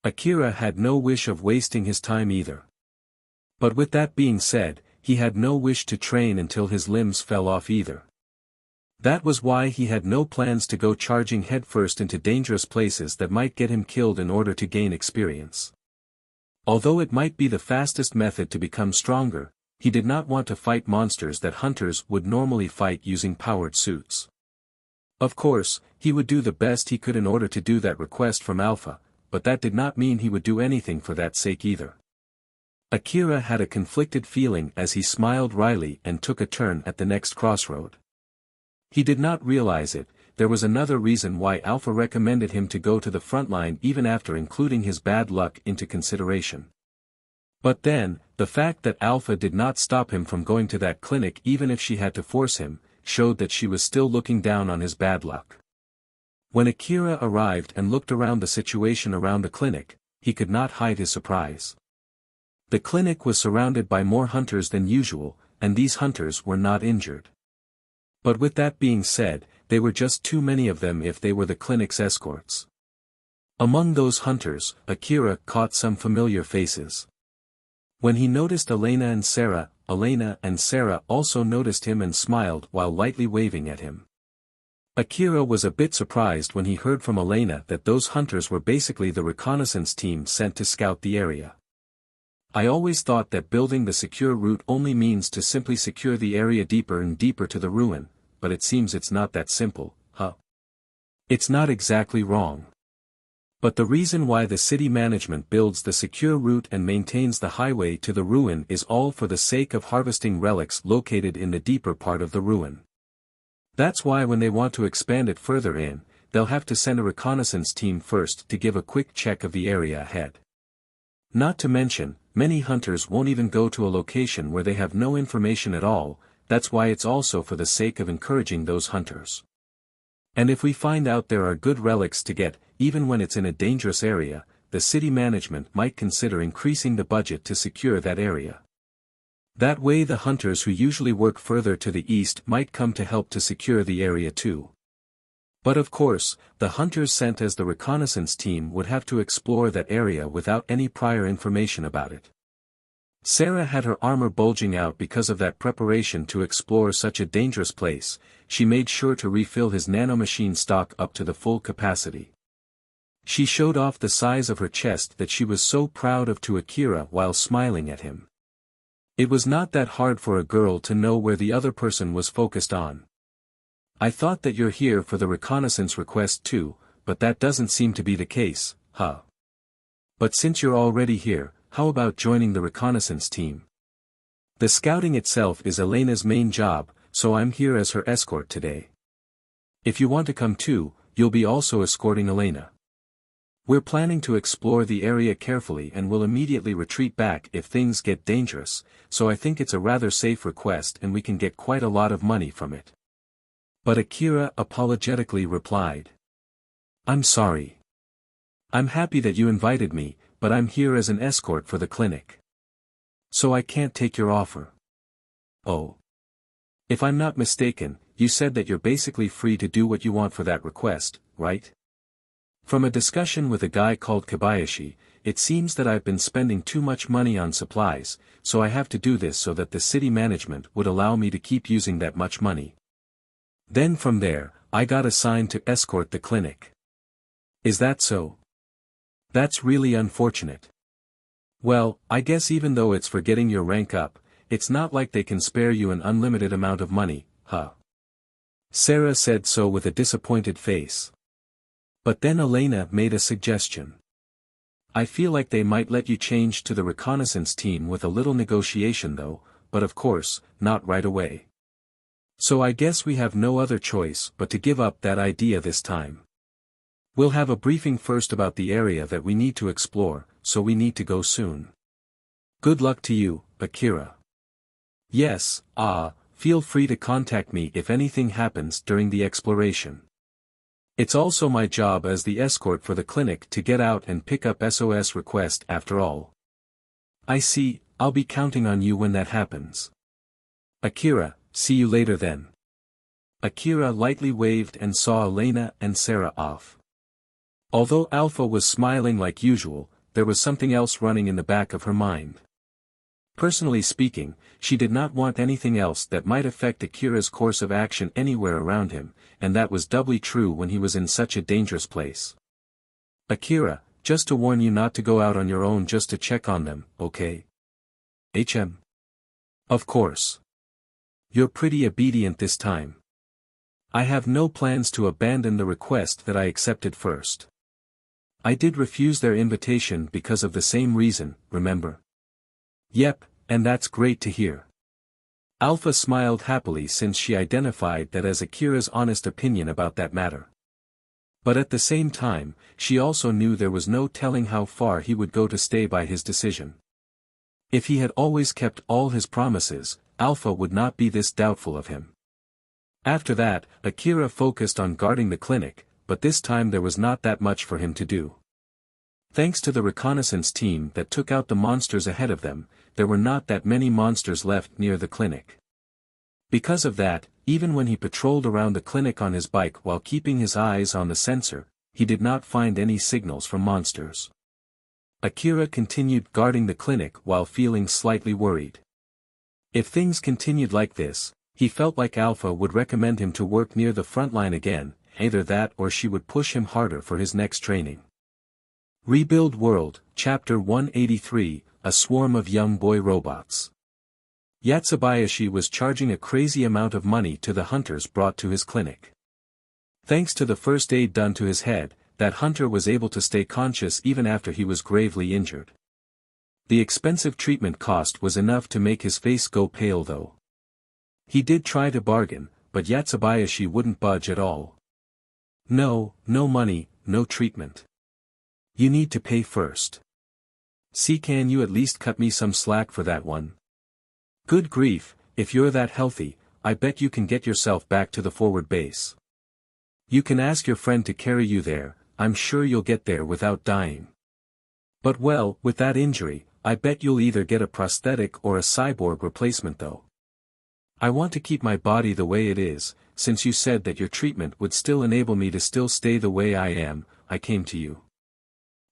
Akira had no wish of wasting his time either. But with that being said, he had no wish to train until his limbs fell off either. That was why he had no plans to go charging headfirst into dangerous places that might get him killed in order to gain experience. Although it might be the fastest method to become stronger, he did not want to fight monsters that hunters would normally fight using powered suits. Of course, he would do the best he could in order to do that request from Alpha, but that did not mean he would do anything for that sake either. Akira had a conflicted feeling as he smiled wryly and took a turn at the next crossroad. He did not realize it, there was another reason why Alpha recommended him to go to the front line even after including his bad luck into consideration. But then, the fact that Alpha did not stop him from going to that clinic even if she had to force him, showed that she was still looking down on his bad luck. When Akira arrived and looked around the situation around the clinic, he could not hide his surprise. The clinic was surrounded by more hunters than usual, and these hunters were not injured. But with that being said, they were just too many of them if they were the clinic's escorts. Among those hunters, Akira caught some familiar faces. When he noticed Elena and Sarah also noticed him and smiled while lightly waving at him. Akira was a bit surprised when he heard from Elena that those hunters were basically the reconnaissance team sent to scout the area. I always thought that building the secure route only means to simply secure the area deeper and deeper to the ruin, but it seems it's not that simple, huh? It's not exactly wrong. But the reason why the city management builds the secure route and maintains the highway to the ruin is all for the sake of harvesting relics located in the deeper part of the ruin. That's why when they want to expand it further in, they'll have to send a reconnaissance team first to give a quick check of the area ahead. Not to mention, many hunters won't even go to a location where they have no information at all. That's why it's also for the sake of encouraging those hunters. And if we find out there are good relics to get, even when it's in a dangerous area, the city management might consider increasing the budget to secure that area. That way the hunters who usually work further to the east might come to help to secure the area too. But of course, the hunters sent as the reconnaissance team would have to explore that area without any prior information about it. Sarah had her armor bulging out because of that preparation to explore such a dangerous place. She made sure to refill his nanomachine stock up to the full capacity. She showed off the size of her chest that she was so proud of to Akira while smiling at him. It was not that hard for a girl to know where the other person was focused on. I thought that you're here for the reconnaissance request too, but that doesn't seem to be the case, huh? But since you're already here, how about joining the reconnaissance team? The scouting itself is Elena's main job, so I'm here as her escort today. If you want to come too, you'll be also escorting Elena. We're planning to explore the area carefully and will immediately retreat back if things get dangerous, so I think it's a rather safe request and we can get quite a lot of money from it. But Akira apologetically replied. I'm sorry. I'm happy that you invited me, but I'm here as an escort for the clinic. So I can't take your offer. Oh. If I'm not mistaken, you said that you're basically free to do what you want for that request, right? From a discussion with a guy called Kobayashi, it seems that I've been spending too much money on supplies, so I have to do this so that the city management would allow me to keep using that much money. Then from there, I got assigned to escort the clinic. Is that so? That's really unfortunate. Well, I guess even though it's for getting your rank up, it's not like they can spare you an unlimited amount of money, huh? Sarah said so with a disappointed face. But then Elena made a suggestion. I feel like they might let you change to the reconnaissance team with a little negotiation though, but of course, not right away. So I guess we have no other choice but to give up that idea this time. We'll have a briefing first about the area that we need to explore, so we need to go soon. Good luck to you, Akira. Yes, feel free to contact me if anything happens during the exploration. It's also my job as the escort for the clinic to get out and pick up SOS request after all. I see, I'll be counting on you when that happens. Akira, see you later then. Akira lightly waved and saw Elena and Sarah off. Although Alpha was smiling like usual, there was something else running in the back of her mind. Personally speaking, she did not want anything else that might affect Akira's course of action anywhere around him, and that was doubly true when he was in such a dangerous place. Akira, just to warn you not to go out on your own just to check on them, okay? HM. Of course. You're pretty obedient this time. I have no plans to abandon the request that I accepted first. I did refuse their invitation because of the same reason, remember? Yep, and that's great to hear. Alpha smiled happily since she identified that as Akira's honest opinion about that matter. But at the same time, she also knew there was no telling how far he would go to stay by his decision. If he had always kept all his promises, Alpha would not be this doubtful of him. After that, Akira focused on guarding the clinic, but this time there was not that much for him to do. Thanks to the reconnaissance team that took out the monsters ahead of them, there were not that many monsters left near the clinic. Because of that, even when he patrolled around the clinic on his bike while keeping his eyes on the sensor, he did not find any signals from monsters. Akira continued guarding the clinic while feeling slightly worried. If things continued like this, he felt like Alpha would recommend him to work near the front line again, either that or she would push him harder for his next training. Rebuild World, Chapter 183, a swarm of young boy robots. Yatsubayashi was charging a crazy amount of money to the hunters brought to his clinic. Thanks to the first aid done to his head, that hunter was able to stay conscious even after he was gravely injured. The expensive treatment cost was enough to make his face go pale though. He did try to bargain, but Yatsubayashi wouldn't budge at all. No, no money, no treatment. You need to pay first. See, can you at least cut me some slack for that one? Good grief, if you're that healthy, I bet you can get yourself back to the forward base. You can ask your friend to carry you there, I'm sure you'll get there without dying. But well, with that injury, I bet you'll either get a prosthetic or a cyborg replacement though. I want to keep my body the way it is, since you said that your treatment would still enable me to still stay the way I am, I came to you.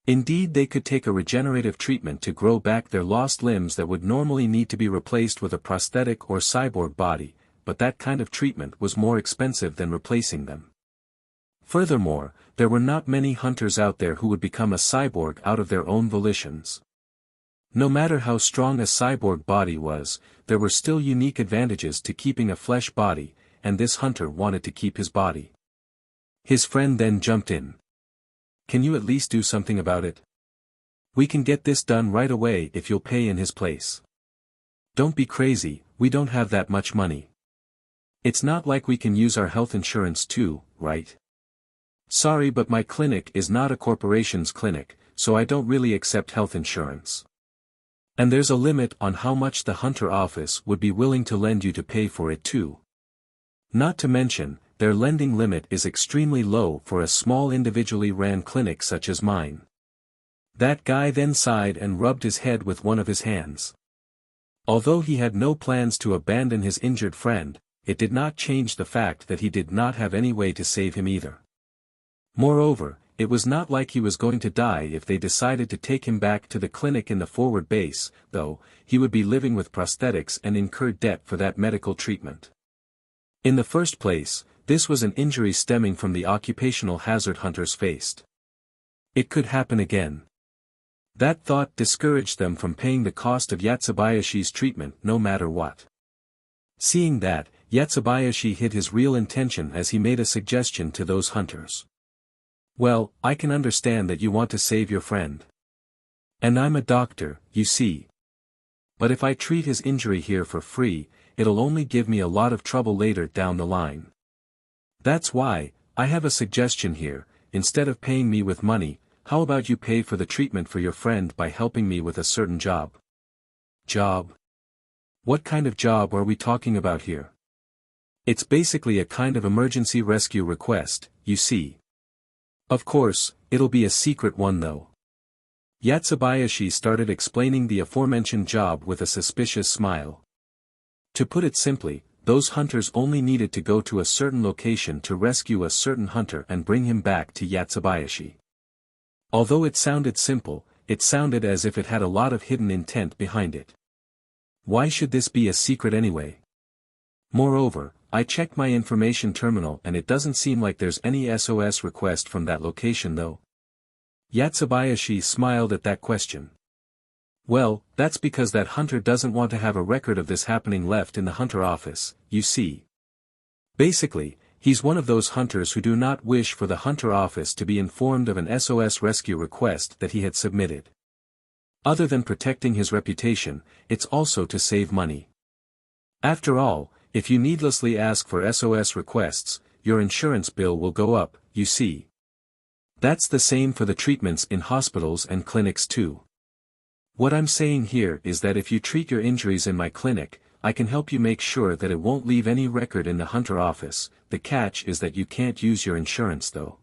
Indeed, they could take a regenerative treatment to grow back their lost limbs that would normally need to be replaced with a prosthetic or cyborg body, but that kind of treatment was more expensive than replacing them. Furthermore, there were not many hunters out there who would become a cyborg out of their own volitions. No matter how strong a cyborg body was, there were still unique advantages to keeping a flesh body, and this hunter wanted to keep his body. His friend then jumped in. Can you at least do something about it? We can get this done right away if you'll pay in his place. Don't be crazy, we don't have that much money. It's not like we can use our health insurance too, right? Sorry, but my clinic is not a corporation's clinic, so I don't really accept health insurance. And there's a limit on how much the hunter office would be willing to lend you to pay for it too. Not to mention, their lending limit is extremely low for a small individually ran clinic such as mine. That guy then sighed and rubbed his head with one of his hands. Although he had no plans to abandon his injured friend, it did not change the fact that he did not have any way to save him either. Moreover, it was not like he was going to die if they decided to take him back to the clinic in the forward base, though, he would be living with prosthetics and incur debt for that medical treatment. In the first place, this was an injury stemming from the occupational hazard hunters faced. It could happen again. That thought discouraged them from paying the cost of Yatsubayashi's treatment no matter what. Seeing that, Yatsubayashi hid his real intention as he made a suggestion to those hunters. Well, I can understand that you want to save your friend. And I'm a doctor, you see. But if I treat his injury here for free, it'll only give me a lot of trouble later down the line. That's why, I have a suggestion here, instead of paying me with money, how about you pay for the treatment for your friend by helping me with a certain job? Job? What kind of job are we talking about here? It's basically a kind of emergency rescue request, you see. Of course, it'll be a secret one though. Yatsubayashi started explaining the aforementioned job with a suspicious smile. To put it simply, those hunters only needed to go to a certain location to rescue a certain hunter and bring him back to Yatsubayashi. Although it sounded simple, it sounded as if it had a lot of hidden intent behind it. Why should this be a secret anyway? Moreover, I checked my information terminal and it doesn't seem like there's any SOS request from that location though. Yatsubayashi smiled at that question. Well, that's because that hunter doesn't want to have a record of this happening left in the hunter office, you see. Basically, he's one of those hunters who do not wish for the hunter office to be informed of an SOS rescue request that he had submitted. Other than protecting his reputation, it's also to save money. After all, if you needlessly ask for SOS requests, your insurance bill will go up, you see. That's the same for the treatments in hospitals and clinics too. What I'm saying here is that if you treat your injuries in my clinic, I can help you make sure that it won't leave any record in the hunter office. The catch is that you can't use your insurance though.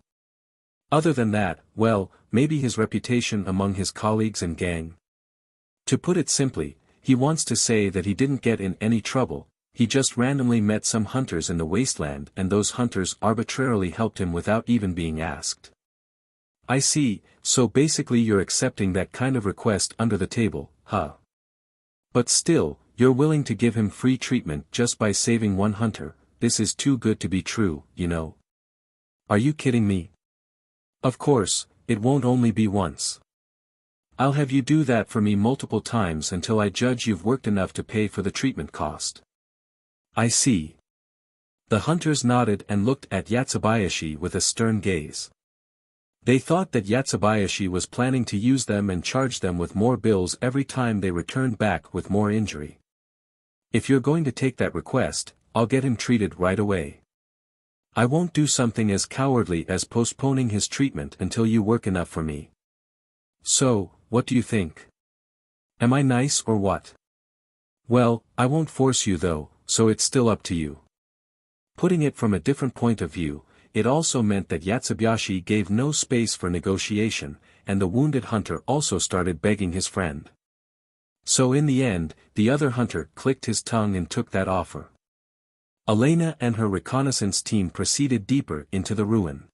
Other than that, well, maybe his reputation among his colleagues and gang. To put it simply, he wants to say that he didn't get in any trouble, he just randomly met some hunters in the wasteland and those hunters arbitrarily helped him without even being asked. I see, so basically you're accepting that kind of request under the table, huh? But still, you're willing to give him free treatment just by saving one hunter. This is too good to be true, you know. Are you kidding me? Of course, it won't only be once. I'll have you do that for me multiple times until I judge you've worked enough to pay for the treatment cost. I see. The hunters nodded and looked at Yatsubayashi with a stern gaze. They thought that Yatsubayashi was planning to use them and charge them with more bills every time they returned back with more injury. If you're going to take that request, I'll get him treated right away. I won't do something as cowardly as postponing his treatment until you work enough for me. So, what do you think? Am I nice or what? Well, I won't force you though, so it's still up to you. Putting it from a different point of view, it also meant that Yatsubayashi gave no space for negotiation, and the wounded hunter also started begging his friend. So in the end, the other hunter clicked his tongue and took that offer. Elena and her reconnaissance team proceeded deeper into the ruin.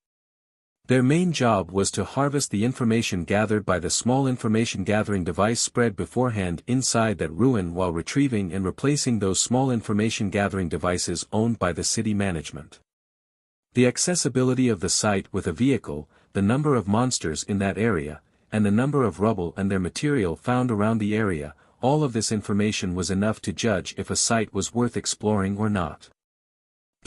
Their main job was to harvest the information gathered by the small information gathering device spread beforehand inside that ruin while retrieving and replacing those small information gathering devices owned by the city management. The accessibility of the site with a vehicle, the number of monsters in that area, and the number of rubble and their material found around the area, all of this information was enough to judge if a site was worth exploring or not.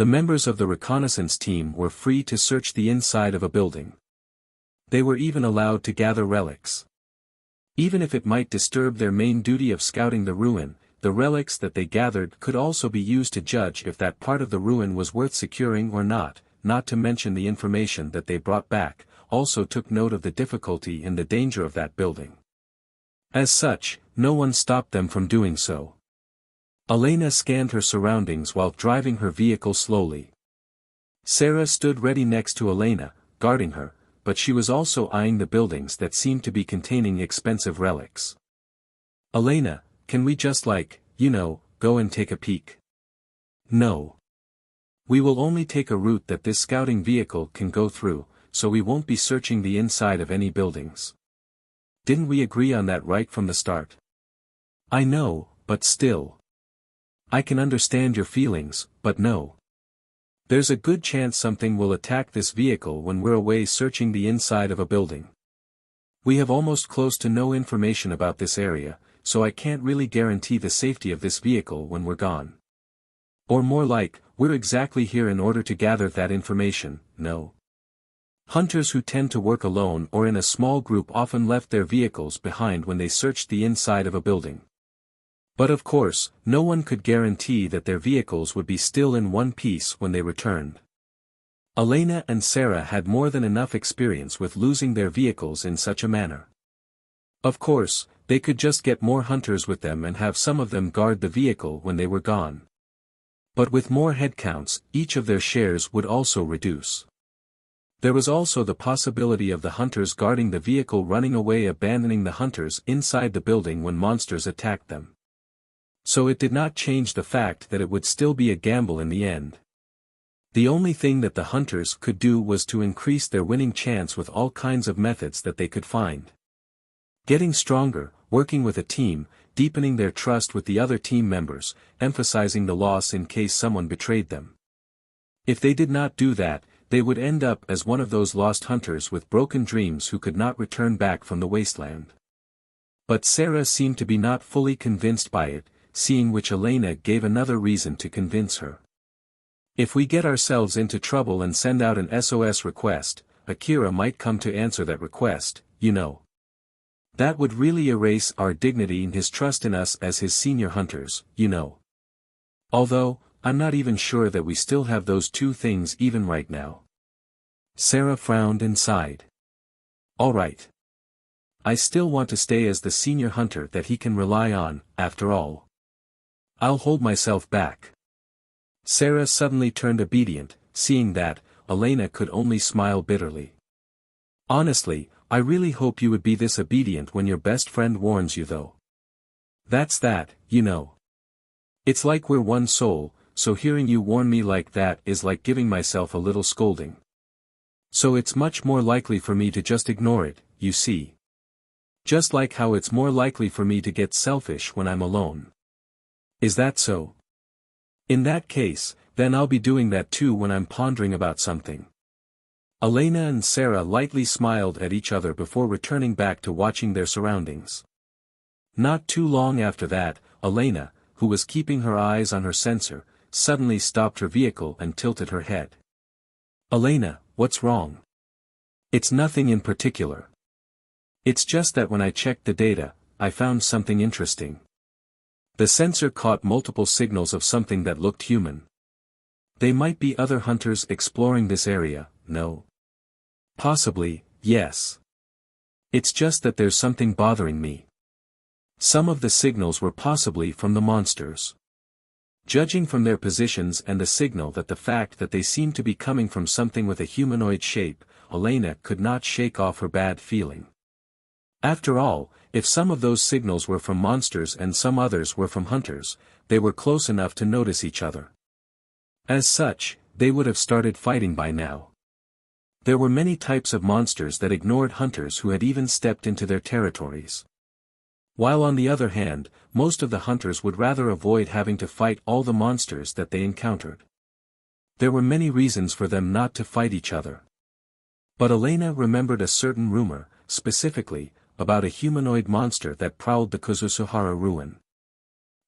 The members of the reconnaissance team were free to search the inside of a building. They were even allowed to gather relics. Even if it might disturb their main duty of scouting the ruin, the relics that they gathered could also be used to judge if that part of the ruin was worth securing or not to mention the information that they brought back, also took note of the difficulty and the danger of that building. As such, no one stopped them from doing so. Elena scanned her surroundings while driving her vehicle slowly. Sarah stood ready next to Elena, guarding her, but she was also eyeing the buildings that seemed to be containing expensive relics. Elena, can we just go and take a peek? No. We will only take a route that this scouting vehicle can go through, so we won't be searching the inside of any buildings. Didn't we agree on that right from the start? I know, but still. I can understand your feelings, but no. There's a good chance something will attack this vehicle when we're away searching the inside of a building. We have almost close to no information about this area, so I can't really guarantee the safety of this vehicle when we're gone. Or more like, we're exactly here in order to gather that information, no. Hunters who tend to work alone or in a small group often left their vehicles behind when they searched the inside of a building. But of course, no one could guarantee that their vehicles would be still in one piece when they returned. Elena and Sarah had more than enough experience with losing their vehicles in such a manner. Of course, they could just get more hunters with them and have some of them guard the vehicle when they were gone. But with more headcounts, each of their shares would also reduce. There was also the possibility of the hunters guarding the vehicle running away, abandoning the hunters inside the building when monsters attacked them. So it did not change the fact that it would still be a gamble in the end. The only thing that the hunters could do was to increase their winning chance with all kinds of methods that they could find. Getting stronger, working with a team, deepening their trust with the other team members, emphasizing the loss in case someone betrayed them. If they did not do that, they would end up as one of those lost hunters with broken dreams who could not return back from the wasteland. But Sarah seemed to be not fully convinced by it, seeing which Elena gave another reason to convince her. If we get ourselves into trouble and send out an SOS request, Akira might come to answer that request, you know. That would really erase our dignity and his trust in us as his senior hunters, you know. Although, I'm not even sure that we still have those two things even right now. Sarah frowned and sighed. All right. I still want to stay as the senior hunter that he can rely on, after all. I'll hold myself back. Sarah suddenly turned obedient, seeing that, Elena could only smile bitterly. Honestly, I really hope you would be this obedient when your best friend warns you though. That's that, you know. It's like we're one soul, so hearing you warn me like that is like giving myself a little scolding. So it's much more likely for me to just ignore it, you see. Just like how it's more likely for me to get selfish when I'm alone. Is that so? In that case, then I'll be doing that too when I'm pondering about something. Elena and Sarah lightly smiled at each other before returning back to watching their surroundings. Not too long after that, Elena, who was keeping her eyes on her sensor, suddenly stopped her vehicle and tilted her head. "Elena, what's wrong?" "It's nothing in particular. It's just that when I checked the data, I found something interesting." The sensor caught multiple signals of something that looked human. "They might be other hunters exploring this area, no?" "Possibly, yes. It's just that there's something bothering me. Some of the signals were possibly from the monsters. Judging from their positions and the signal that the fact that they seemed to be coming from something with a humanoid shape, Elena could not shake off her bad feeling. After all, if some of those signals were from monsters and some others were from hunters, they were close enough to notice each other. As such, they would have started fighting by now. There were many types of monsters that ignored hunters who had even stepped into their territories. While on the other hand, most of the hunters would rather avoid having to fight all the monsters that they encountered. There were many reasons for them not to fight each other. But Elena remembered a certain rumor, specifically, about a humanoid monster that prowled the Kuzusuhara ruin.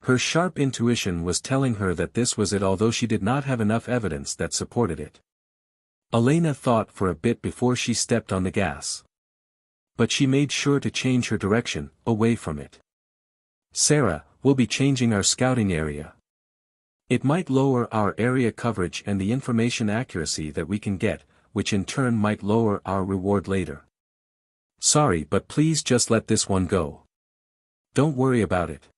Her sharp intuition was telling her that this was it, although she did not have enough evidence that supported it. Elena thought for a bit before she stepped on the gas. But she made sure to change her direction, away from it. "Sarah, we'll be changing our scouting area. It might lower our area coverage and the information accuracy that we can get, which in turn might lower our reward later. Sorry, but please just let this one go. Don't worry about it.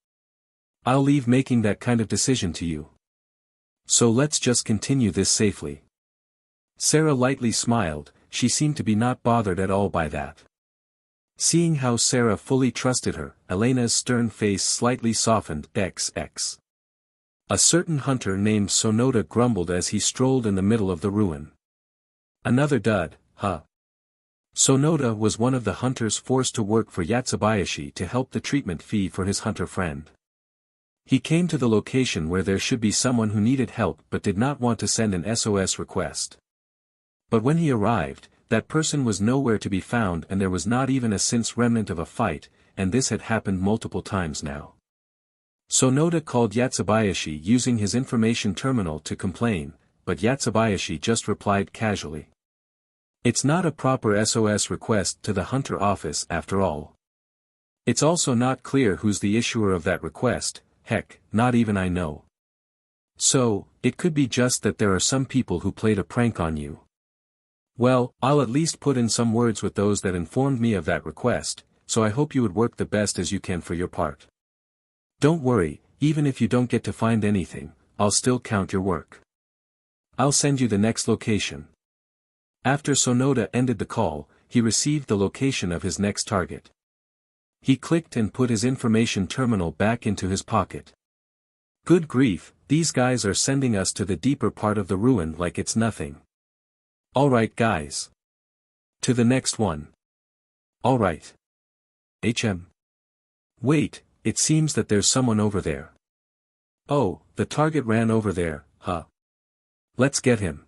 I'll leave making that kind of decision to you. So let's just continue this safely." Sarah lightly smiled, she seemed to be not bothered at all by that. Seeing how Sarah fully trusted her, Elena's stern face slightly softened. XX. A certain hunter named Sonoda grumbled as he strolled in the middle of the ruin. "Another dud, huh?" Sonoda was one of the hunters forced to work for Yatsubayashi to help the treatment fee for his hunter friend. He came to the location where there should be someone who needed help but did not want to send an SOS request. But when he arrived, that person was nowhere to be found and there was not even a sense remnant of a fight, and this had happened multiple times now. Sonoda called Yatsubayashi using his information terminal to complain, but Yatsubayashi just replied casually. "It's not a proper SOS request to the hunter office after all. It's also not clear who's the issuer of that request, heck, not even I know. So, it could be just that there are some people who played a prank on you. Well, I'll at least put in some words with those that informed me of that request, so I hope you would work the best as you can for your part. Don't worry, even if you don't get to find anything, I'll still count your work. I'll send you the next location." After Sonoda ended the call, he received the location of his next target. He clicked and put his information terminal back into his pocket. Good grief, these guys are sending us to the deeper part of the ruin like it's nothing. Alright guys. To the next one. Alright. Wait, it seems that there's someone over there. Oh, the target ran over there, huh? Let's get him.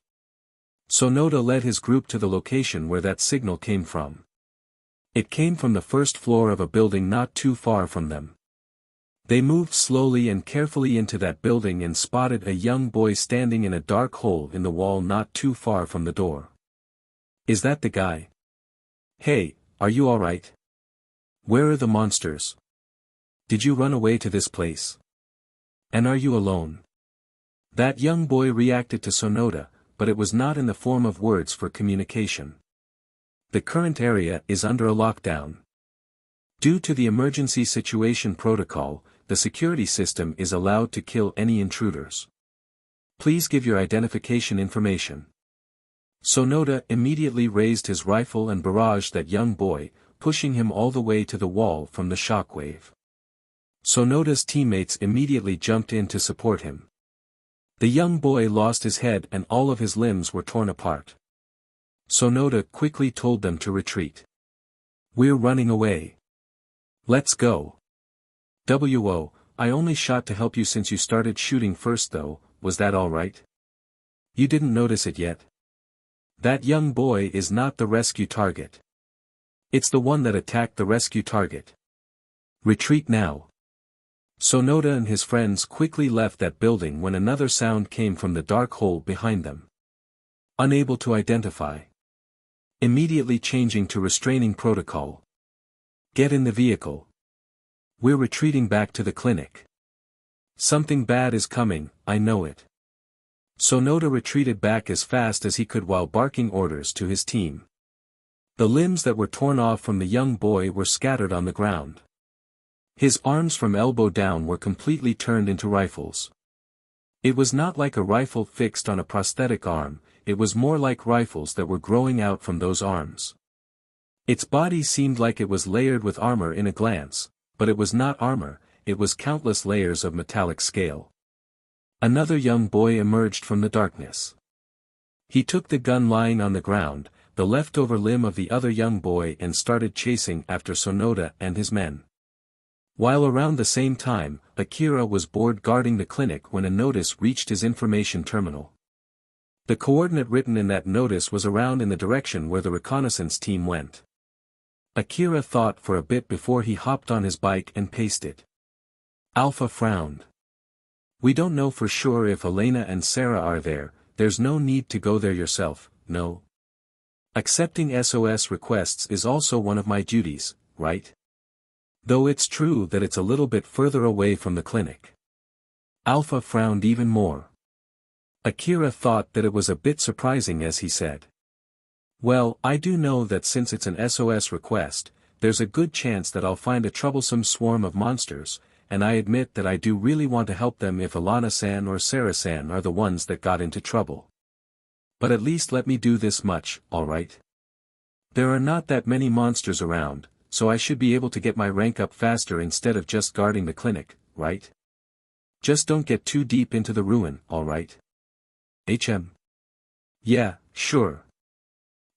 Sonoda led his group to the location where that signal came from. It came from the first floor of a building not too far from them. They moved slowly and carefully into that building and spotted a young boy standing in a dark hole in the wall not too far from the door. Is that the guy? Hey, are you alright? Where are the monsters? Did you run away to this place? And are you alone? That young boy reacted to Sonoda, but it was not in the form of words for communication. The current area is under a lockdown. Due to the emergency situation protocol, the security system is allowed to kill any intruders. Please give your identification information. Sonoda immediately raised his rifle and barraged that young boy, pushing him all the way to the wall from the shockwave. Sonoda's teammates immediately jumped in to support him. The young boy lost his head and all of his limbs were torn apart. Sonoda quickly told them to retreat. We're running away. Let's go. I only shot to help you since you started shooting first though, was that alright? You didn't notice it yet? That young boy is not the rescue target. It's the one that attacked the rescue target. Retreat now. Sonoda and his friends quickly left that building when another sound came from the dark hole behind them. Unable to identify. Immediately changing to restraining protocol. Get in the vehicle. We're retreating back to the clinic. Something bad is coming, I know it. Sonoda retreated back as fast as he could while barking orders to his team. The limbs that were torn off from the young boy were scattered on the ground. His arms from elbow down were completely turned into rifles. It was not like a rifle fixed on a prosthetic arm, it was more like rifles that were growing out from those arms. Its body seemed like it was layered with armor in a glance, but it was not armor, it was countless layers of metallic scale. Another young boy emerged from the darkness. He took the gun lying on the ground, the leftover limb of the other young boy, and started chasing after Sonoda and his men. While around the same time, Akira was bored guarding the clinic when a notice reached his information terminal. The coordinate written in that notice was around in the direction where the reconnaissance team went. Akira thought for a bit before he hopped on his bike and paced it. Alpha frowned. We don't know for sure if Elena and Sarah are there, there's no need to go there yourself, no. Accepting SOS requests is also one of my duties, right? Though it's true that it's a little bit further away from the clinic. Alpha frowned even more. Akira thought that it was a bit surprising as he said. Well, I do know that since it's an SOS request, there's a good chance that I'll find a troublesome swarm of monsters, and I admit that I do really want to help them if Alana-san or Sarah-san are the ones that got into trouble. But at least let me do this much, alright? There are not that many monsters around, so I should be able to get my rank up faster instead of just guarding the clinic, right? Just don't get too deep into the ruin, alright? Yeah, sure.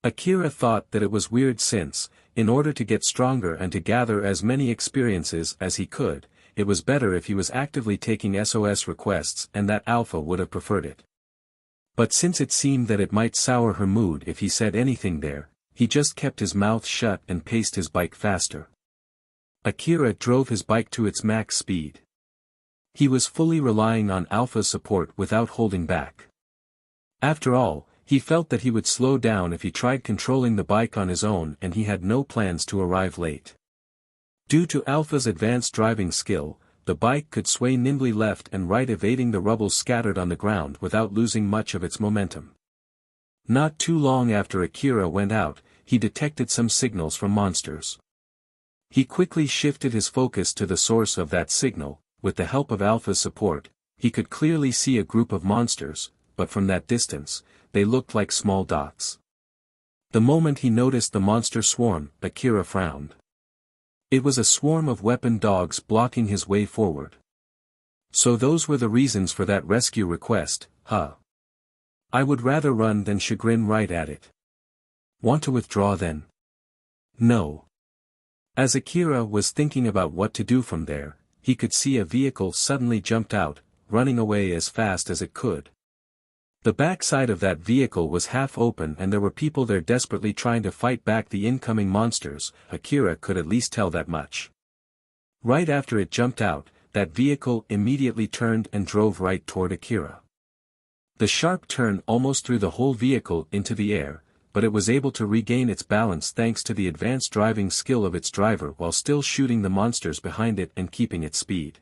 Akira thought that it was weird since, in order to get stronger and to gather as many experiences as he could, it was better if he was actively taking SOS requests and that Alpha would have preferred it. But since it seemed that it might sour her mood if he said anything there, he just kept his mouth shut and paced his bike faster. Akira drove his bike to its max speed. He was fully relying on Alpha's support without holding back. After all, he felt that he would slow down if he tried controlling the bike on his own, and he had no plans to arrive late. Due to Alpha's advanced driving skill, the bike could sway nimbly left and right, evading the rubble scattered on the ground without losing much of its momentum. Not too long after Akira went out, he detected some signals from monsters. He quickly shifted his focus to the source of that signal. With the help of Alpha's support, he could clearly see a group of monsters, but from that distance, they looked like small dots. The moment he noticed the monster swarm, Akira frowned. It was a swarm of weapon dogs blocking his way forward. So those were the reasons for that rescue request, huh? I would rather run than chagrin right at it. Want to withdraw then? No. As Akira was thinking about what to do from there, he could see a vehicle suddenly jumped out, running away as fast as it could. The backside of that vehicle was half open and there were people there desperately trying to fight back the incoming monsters. Akira could at least tell that much. Right after it jumped out, that vehicle immediately turned and drove right toward Akira. The sharp turn almost threw the whole vehicle into the air, but it was able to regain its balance thanks to the advanced driving skill of its driver while still shooting the monsters behind it and keeping its speed.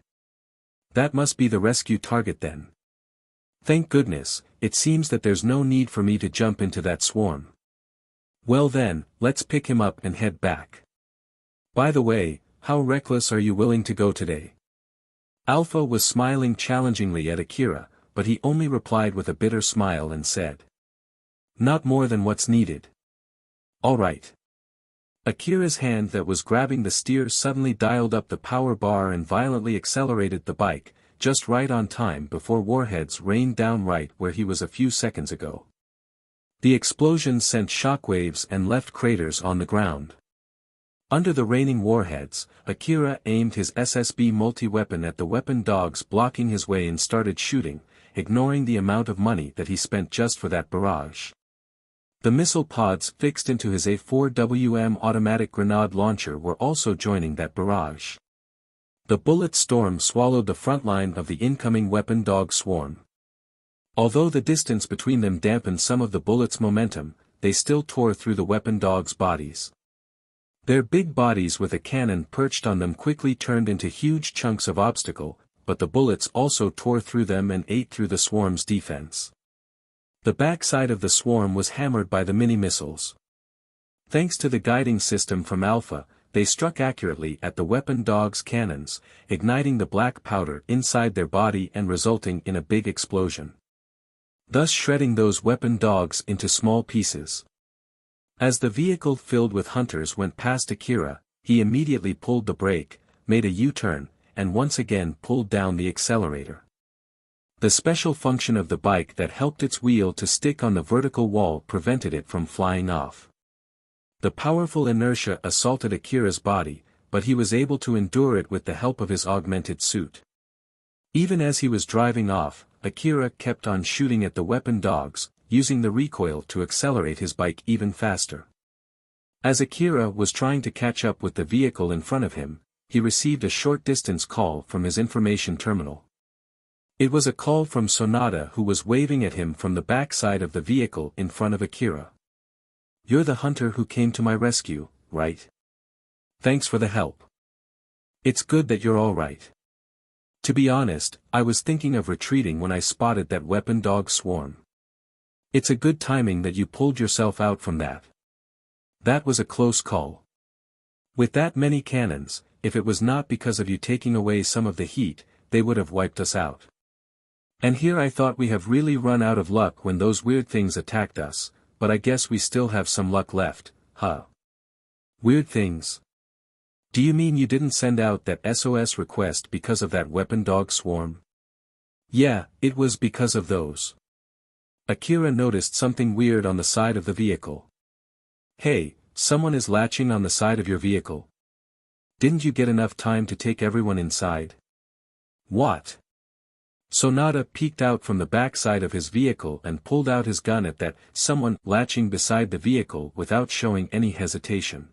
That must be the rescue target then. Thank goodness, it seems that there's no need for me to jump into that swarm. Well then, let's pick him up and head back. By the way, how reckless are you willing to go today? Alpha was smiling challengingly at Akira, but he only replied with a bitter smile and said, not more than what's needed. Alright. Akira's hand that was grabbing the steer suddenly dialed up the power bar and violently accelerated the bike, just right on time before warheads rained down right where he was a few seconds ago. The explosion sent shockwaves and left craters on the ground. Under the raining warheads, Akira aimed his SSB multi-weapon at the weapon dogs blocking his way and started shooting, ignoring the amount of money that he spent just for that barrage. The missile pods fixed into his A4WM automatic grenade launcher were also joining that barrage. The bullet storm swallowed the front line of the incoming weapon dog swarm. Although the distance between them dampened some of the bullets' momentum, they still tore through the weapon dogs' bodies. Their big bodies with a cannon perched on them quickly turned into huge chunks of obstacle, but the bullets also tore through them and ate through the swarm's defense. The backside of the swarm was hammered by the mini-missiles. Thanks to the guiding system from Alpha, they struck accurately at the weapon dogs' cannons, igniting the black powder inside their body and resulting in a big explosion, thus shredding those weapon dogs into small pieces. As the vehicle filled with hunters went past Akira, he immediately pulled the brake, made a U-turn, and once again pulled down the accelerator. The special function of the bike that helped its wheel to stick on the vertical wall prevented it from flying off. The powerful inertia assaulted Akira's body, but he was able to endure it with the help of his augmented suit. Even as he was driving off, Akira kept on shooting at the weapon dogs, using the recoil to accelerate his bike even faster. As Akira was trying to catch up with the vehicle in front of him, he received a short-distance call from his information terminal. It was a call from Sonata, who was waving at him from the backside of the vehicle in front of Akira. "You're the hunter who came to my rescue, right? Thanks for the help. It's good that you're all right. To be honest, I was thinking of retreating when I spotted that weapon dog swarm. It's a good timing that you pulled yourself out from that. That was a close call. With that many cannons, if it was not because of you taking away some of the heat, they would have wiped us out. And here I thought we have really run out of luck when those weird things attacked us, but I guess we still have some luck left, huh?" "Weird things? Do you mean you didn't send out that SOS request because of that weapon dog swarm?" "Yeah, it was because of those." Akira noticed something weird on the side of the vehicle. "Hey, someone is latching on the side of your vehicle. Didn't you get enough time to take everyone inside?" "What?" Sonata peeked out from the backside of his vehicle and pulled out his gun at that someone latching beside the vehicle without showing any hesitation.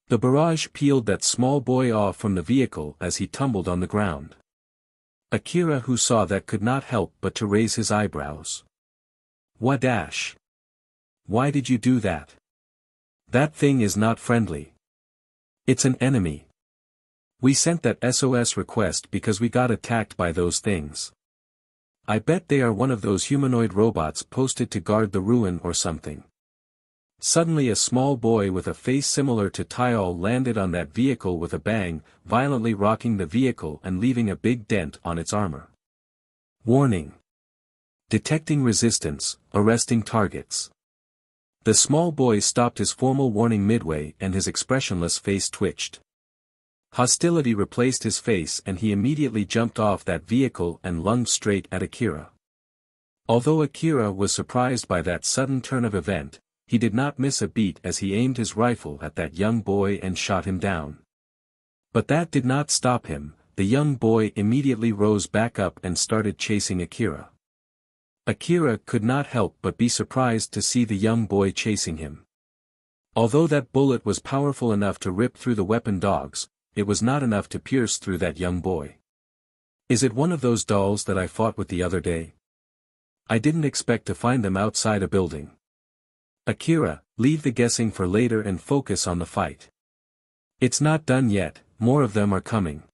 The barrage peeled that small boy off from the vehicle as he tumbled on the ground. Akira, who saw that, could not help but to raise his eyebrows. "Wadash! Why did you do that? That thing is not friendly. It's an enemy. We sent that SOS request because we got attacked by those things. I bet they are one of those humanoid robots posted to guard the ruin or something." Suddenly a small boy with a face similar to Tyol landed on that vehicle with a bang, violently rocking the vehicle and leaving a big dent on its armor. "Warning. Detecting resistance, arresting targets." The small boy stopped his formal warning midway and his expressionless face twitched. Hostility replaced his face and he immediately jumped off that vehicle and lunged straight at Akira. Although Akira was surprised by that sudden turn of event, he did not miss a beat as he aimed his rifle at that young boy and shot him down. But that did not stop him. The young boy immediately rose back up and started chasing Akira. Akira could not help but be surprised to see the young boy chasing him. Although that bullet was powerful enough to rip through the weapon dogs, it was not enough to pierce through that young boy. "Is it one of those dolls that I fought with the other day? I didn't expect to find them outside a building." "Akira, leave the guessing for later and focus on the fight. It's not done yet, more of them are coming."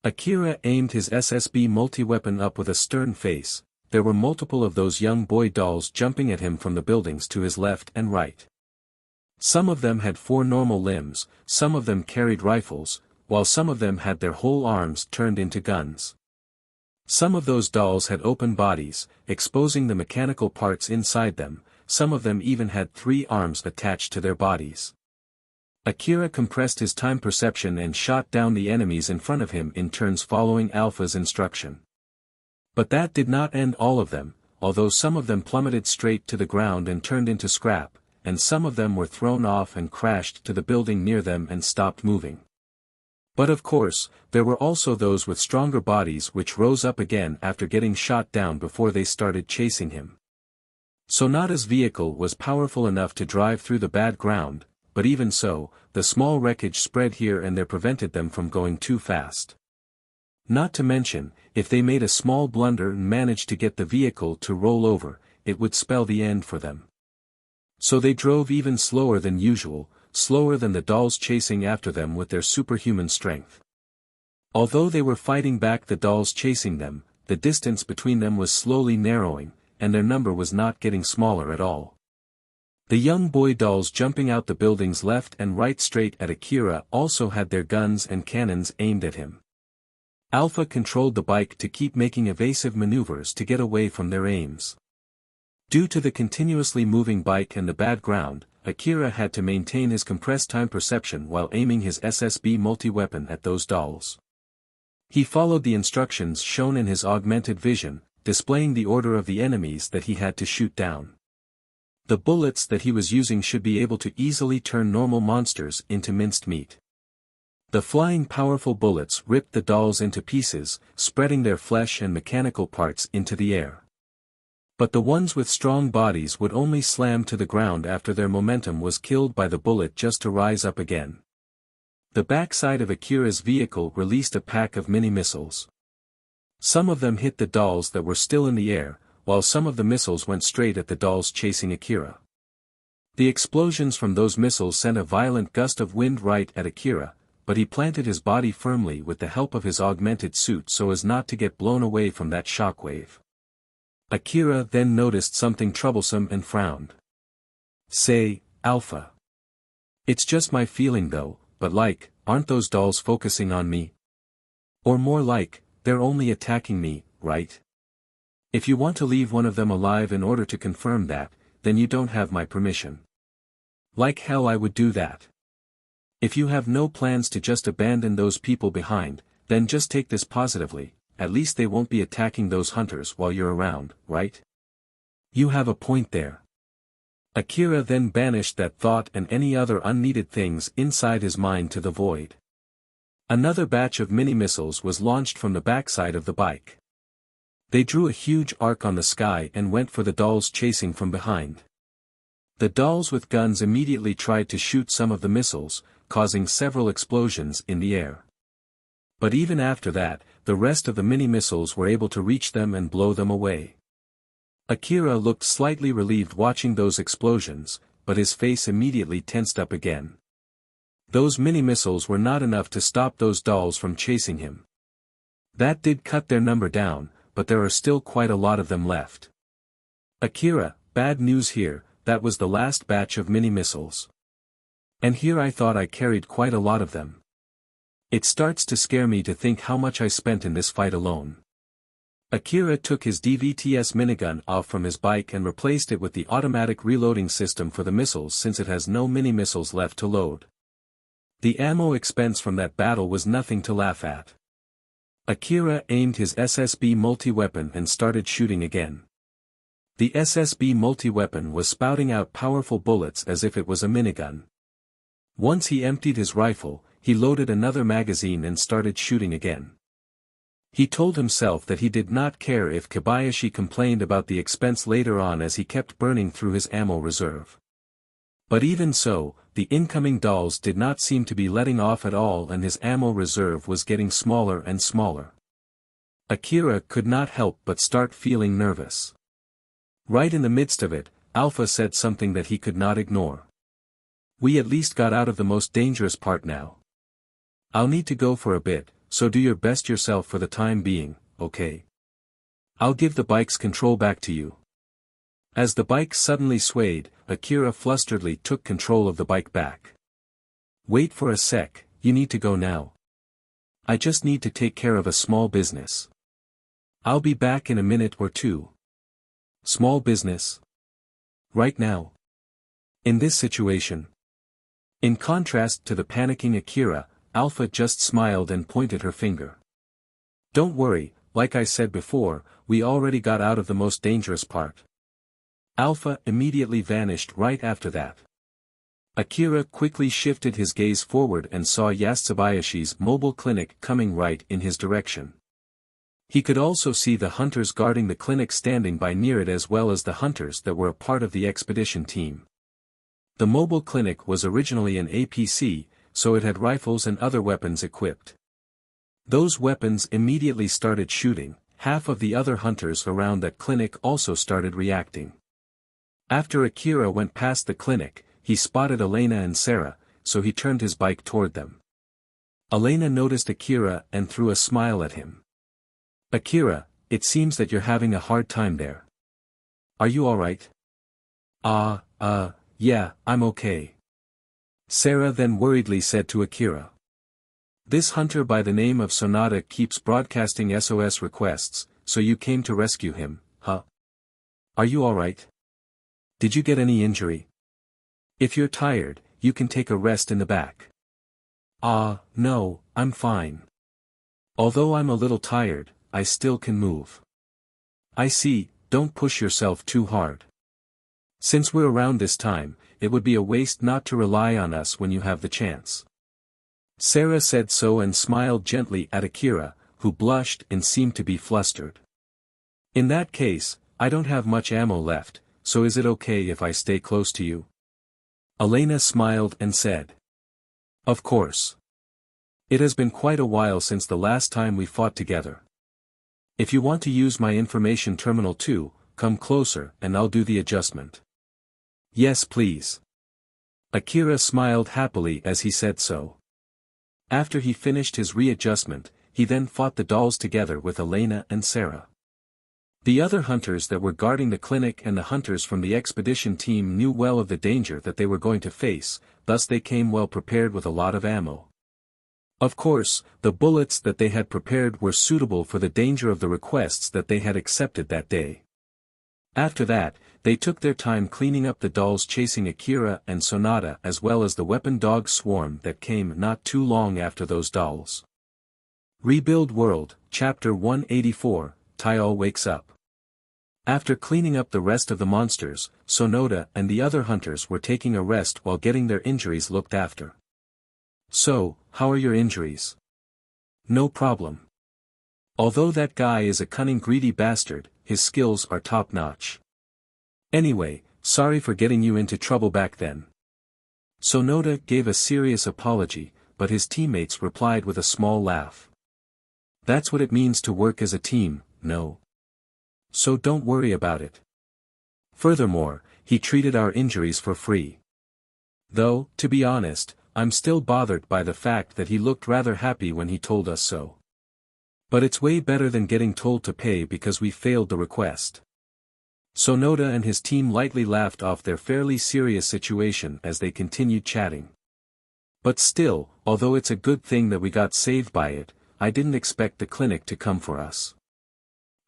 Akira aimed his SSB multi-weapon up with a stern face. There were multiple of those young boy dolls jumping at him from the buildings to his left and right. Some of them had 4 normal limbs, some of them carried rifles, while some of them had their whole arms turned into guns. Some of those dolls had open bodies, exposing the mechanical parts inside them, some of them even had 3 arms attached to their bodies. Akira compressed his time perception and shot down the enemies in front of him in turns following Alpha's instruction. But that did not end all of them, although some of them plummeted straight to the ground and turned into scrap, and some of them were thrown off and crashed to the building near them and stopped moving. But of course, there were also those with stronger bodies which rose up again after getting shot down before they started chasing him. Sonata's vehicle was powerful enough to drive through the bad ground, but even so, the small wreckage spread here and there prevented them from going too fast. Not to mention, if they made a small blunder and managed to get the vehicle to roll over, it would spell the end for them. So they drove even slower than usual, slower than the dolls chasing after them with their superhuman strength. Although they were fighting back the dolls chasing them, the distance between them was slowly narrowing, and their number was not getting smaller at all. The young boy dolls jumping out the buildings left and right straight at Akira also had their guns and cannons aimed at him. Alpha controlled the bike to keep making evasive maneuvers to get away from their aims. Due to the continuously moving bike and the bad ground, Akira had to maintain his compressed time perception while aiming his SSB multi-weapon at those dolls. He followed the instructions shown in his augmented vision, displaying the order of the enemies that he had to shoot down. The bullets that he was using should be able to easily turn normal monsters into minced meat. The flying powerful bullets ripped the dolls into pieces, spreading their flesh and mechanical parts into the air. But the ones with strong bodies would only slam to the ground after their momentum was killed by the bullet just to rise up again. The backside of Akira's vehicle released a pack of mini-missiles. Some of them hit the dolls that were still in the air, while some of the missiles went straight at the dolls chasing Akira. The explosions from those missiles sent a violent gust of wind right at Akira, but he planted his body firmly with the help of his augmented suit so as not to get blown away from that shockwave. Akira then noticed something troublesome and frowned. "Say, Alpha. It's just my feeling though, but aren't those dolls focusing on me? Or more like, they're only attacking me, right? If you want to leave one of them alive in order to confirm that, then you don't have my permission. Like hell I would do that. If you have no plans to just abandon those people behind, then just take this positively, at least they won't be attacking those hunters while you're around, right? You have a point there." Akira then banished that thought and any other unneeded things inside his mind to the void. Another batch of mini-missiles was launched from the backside of the bike. They drew a huge arc on the sky and went for the dolls chasing from behind. The dolls with guns immediately tried to shoot some of the missiles, causing several explosions in the air. But even after that, the rest of the mini-missiles were able to reach them and blow them away. Akira looked slightly relieved watching those explosions, but his face immediately tensed up again. Those mini-missiles were not enough to stop those dolls from chasing him. That did cut their number down, but there are still quite a lot of them left. "Akira, bad news here, that was the last batch of mini-missiles. And here I thought I carried quite a lot of them. It starts to scare me to think how much I spent in this fight alone." Akira took his DVTS minigun off from his bike and replaced it with the automatic reloading system for the missiles since it has no mini-missiles left to load. The ammo expense from that battle was nothing to laugh at. Akira aimed his SSB multi-weapon and started shooting again. The SSB multi-weapon was spouting out powerful bullets as if it was a minigun. Once he emptied his rifle, he loaded another magazine and started shooting again. He told himself that he did not care if Kobayashi complained about the expense later on as he kept burning through his ammo reserve. But even so, the incoming dolls did not seem to be letting off at all and his ammo reserve was getting smaller and smaller. Akira could not help but start feeling nervous. Right in the midst of it, Alpha said something that he could not ignore. "We at least got out of the most dangerous part now. I'll need to go for a bit, so do your best yourself for the time being, okay? I'll give the bike's control back to you." As the bike suddenly swayed, Akira flusteredly took control of the bike back. "Wait for a sec, you need to go now. I just need to take care of a small business. I'll be back in a minute or two." Small business? Right now? In this situation? In contrast to the panicking Akira, Alpha just smiled and pointed her finger. "Don't worry, like I said before, we already got out of the most dangerous part." Alpha immediately vanished right after that. Akira quickly shifted his gaze forward and saw Yasubayashi's mobile clinic coming right in his direction. He could also see the hunters guarding the clinic standing by near it as well as the hunters that were a part of the expedition team. The mobile clinic was originally an APC, so it had rifles and other weapons equipped. Those weapons immediately started shooting. Half of the other hunters around that clinic also started reacting. After Akira went past the clinic, he spotted Elena and Sarah, so he turned his bike toward them. Elena noticed Akira and threw a smile at him. "Akira, it seems that you're having a hard time there. Are you alright?" Yeah, I'm okay." Sarah then worriedly said to Akira. "This hunter by the name of Sonata keeps broadcasting SOS requests, so you came to rescue him, huh? Are you alright? Did you get any injury? If you're tired, you can take a rest in the back." No, I'm fine. Although I'm a little tired, I still can move." "I see, don't push yourself too hard. Since we're around this time, it would be a waste not to rely on us when you have the chance." Sarah said so and smiled gently at Akira, who blushed and seemed to be flustered. "In that case, I don't have much ammo left, so is it okay if I stay close to you?" Elena smiled and said. "Of course. It has been quite a while since the last time we fought together. If you want to use my information terminal too, come closer and I'll do the adjustment." "Yes please." Akira smiled happily as he said so. After he finished his readjustment, he then fought the dolls together with Elena and Sarah. The other hunters that were guarding the clinic and the hunters from the expedition team knew well of the danger that they were going to face, thus they came well prepared with a lot of ammo. Of course, the bullets that they had prepared were suitable for the danger of the requests that they had accepted that day. After that, they took their time cleaning up the dolls chasing Akira and Sonata as well as the weapon dog swarm that came not too long after those dolls. Rebuild World, Chapter 184, Taial Wakes Up. After cleaning up the rest of the monsters, Sonata and the other hunters were taking a rest while getting their injuries looked after. "So, how are your injuries?" "No problem. Although that guy is a cunning greedy bastard, his skills are top-notch. Anyway, sorry for getting you into trouble back then." Sonata gave a serious apology, but his teammates replied with a small laugh. "That's what it means to work as a team, no? So don't worry about it. Furthermore, he treated our injuries for free. Though, to be honest, I'm still bothered by the fact that he looked rather happy when he told us so. But it's way better than getting told to pay because we failed the request." Sonata and his team lightly laughed off their fairly serious situation as they continued chatting. "But still, although it's a good thing that we got saved by it, I didn't expect the clinic to come for us.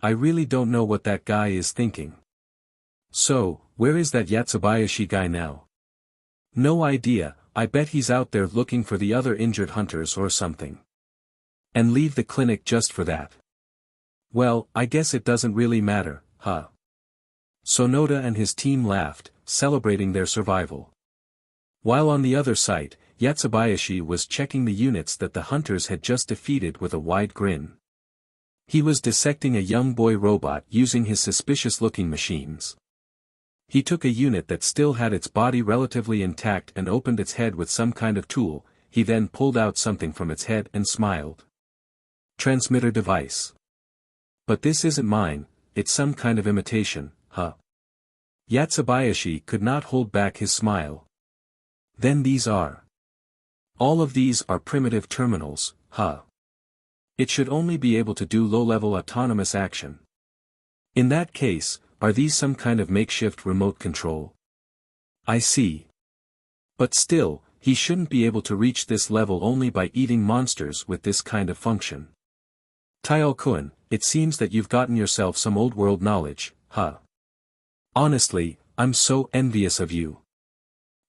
I really don't know what that guy is thinking. So, where is that Yatsubayashi guy now?" "No idea, I bet he's out there looking for the other injured hunters or something. And leave the clinic just for that. Well, I guess it doesn't really matter, huh?" Sonata and his team laughed, celebrating their survival. While on the other site, Yatsubayashi was checking the units that the hunters had just defeated with a wide grin. He was dissecting a young boy robot using his suspicious-looking machines. He took a unit that still had its body relatively intact and opened its head with some kind of tool. He then pulled out something from its head and smiled. "Transmitter device. But this isn't mine, it's some kind of imitation, huh?" Yatsubayashi could not hold back his smile. "Then these are. All of these are primitive terminals, huh? It should only be able to do low-level autonomous action. In that case, are these some kind of makeshift remote control? I see. But still, he shouldn't be able to reach this level only by eating monsters with this kind of function. Taial-kun, it seems that you've gotten yourself some old-world knowledge, huh? Honestly, I'm so envious of you.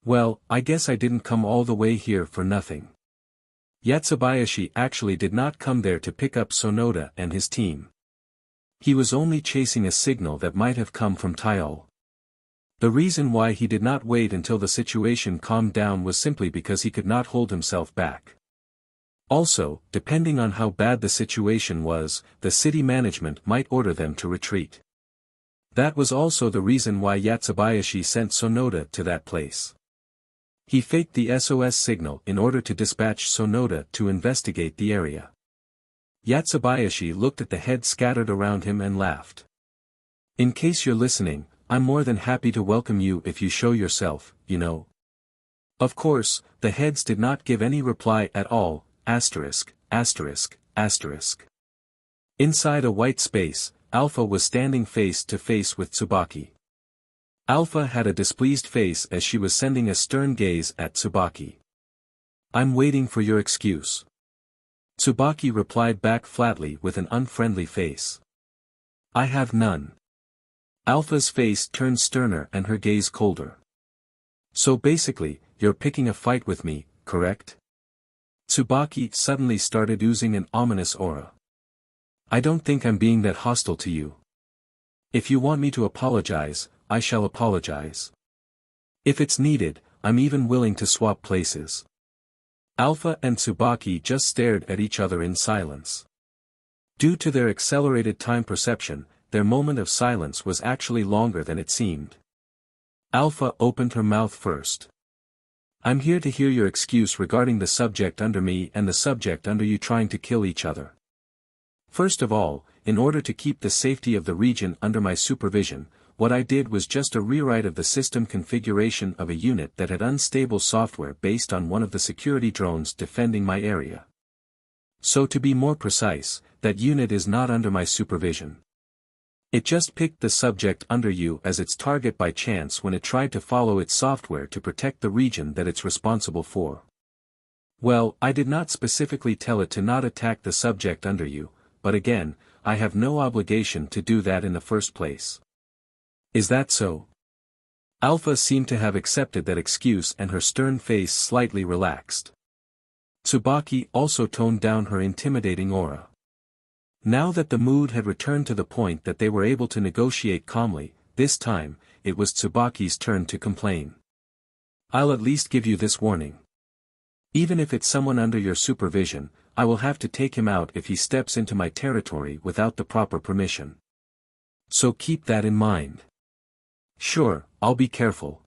Well, I guess I didn't come all the way here for nothing." Yatsubayashi actually did not come there to pick up Sonata and his team. He was only chasing a signal that might have come from Taial. The reason why he did not wait until the situation calmed down was simply because he could not hold himself back. Also, depending on how bad the situation was, the city management might order them to retreat. That was also the reason why Yatsubayashi sent Sonoda to that place. He faked the SOS signal in order to dispatch Sonoda to investigate the area. Yatsubayashi looked at the head scattered around him and laughed. In case you're listening, I'm more than happy to welcome you if you show yourself, you know. Of course, the heads did not give any reply at all, asterisk, asterisk, asterisk. Inside a white space, Alpha was standing face to face with Tsubaki. Alpha had a displeased face as she was sending a stern gaze at Tsubaki. I'm waiting for your excuse. Tsubaki replied back flatly with an unfriendly face. I have none. Alpha's face turned sterner and her gaze colder. So basically, you're picking a fight with me, correct? Tsubaki suddenly started oozing an ominous aura. I don't think I'm being that hostile to you. If you want me to apologize, I shall apologize. If it's needed, I'm even willing to swap places. Alpha and Tsubaki just stared at each other in silence. Due to their accelerated time perception, their moment of silence was actually longer than it seemed. Alpha opened her mouth first. I'm here to hear your excuse regarding the subject under me and the subject under you trying to kill each other. First of all, in order to keep the safety of the region under my supervision, what I did was just a rewrite of the system configuration of a unit that had unstable software based on one of the security drones defending my area. So to be more precise, that unit is not under my supervision. It just picked the subject under you as its target by chance when it tried to follow its software to protect the region that it's responsible for. Well, I did not specifically tell it to not attack the subject under you, but again, I have no obligation to do that in the first place. Is that so? Alpha seemed to have accepted that excuse and her stern face slightly relaxed. Tsubaki also toned down her intimidating aura. Now that the mood had returned to the point that they were able to negotiate calmly, this time, it was Tsubaki's turn to complain. I'll at least give you this warning. Even if it's someone under your supervision, I will have to take him out if he steps into my territory without the proper permission. So keep that in mind. Sure, I'll be careful.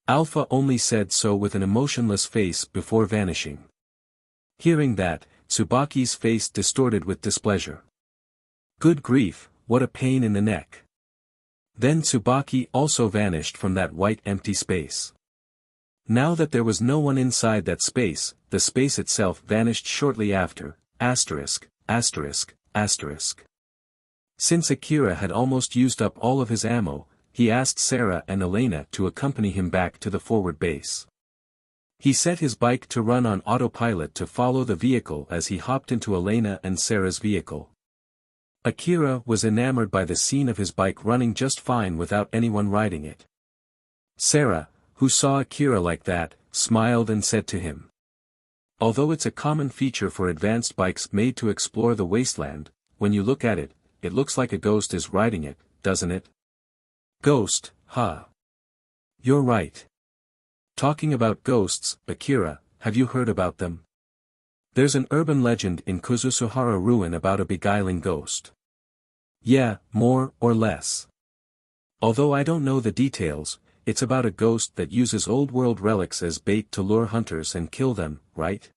Alpha only said so with an emotionless face before vanishing. Hearing that, Tsubaki's face distorted with displeasure. Good grief, what a pain in the neck. Then Tsubaki also vanished from that white empty space. Now that there was no one inside that space, the space itself vanished shortly after, asterisk, asterisk, asterisk. Since Akira had almost used up all of his ammo, he asked Sarah and Elena to accompany him back to the forward base. He set his bike to run on autopilot to follow the vehicle as he hopped into Elena and Sarah's vehicle. Akira was enamored by the scene of his bike running just fine without anyone riding it. Sarah, who saw Akira like that, smiled and said to him. Although it's a common feature for advanced bikes made to explore the wasteland, when you look at it, it looks like a ghost is riding it, doesn't it? Ghost, huh? You're right. Talking about ghosts, Akira, have you heard about them? There's an urban legend in Kuzusuhara ruin about a beguiling ghost. Yeah, more or less. Although I don't know the details, it's about a ghost that uses old-world relics as bait to lure hunters and kill them, right?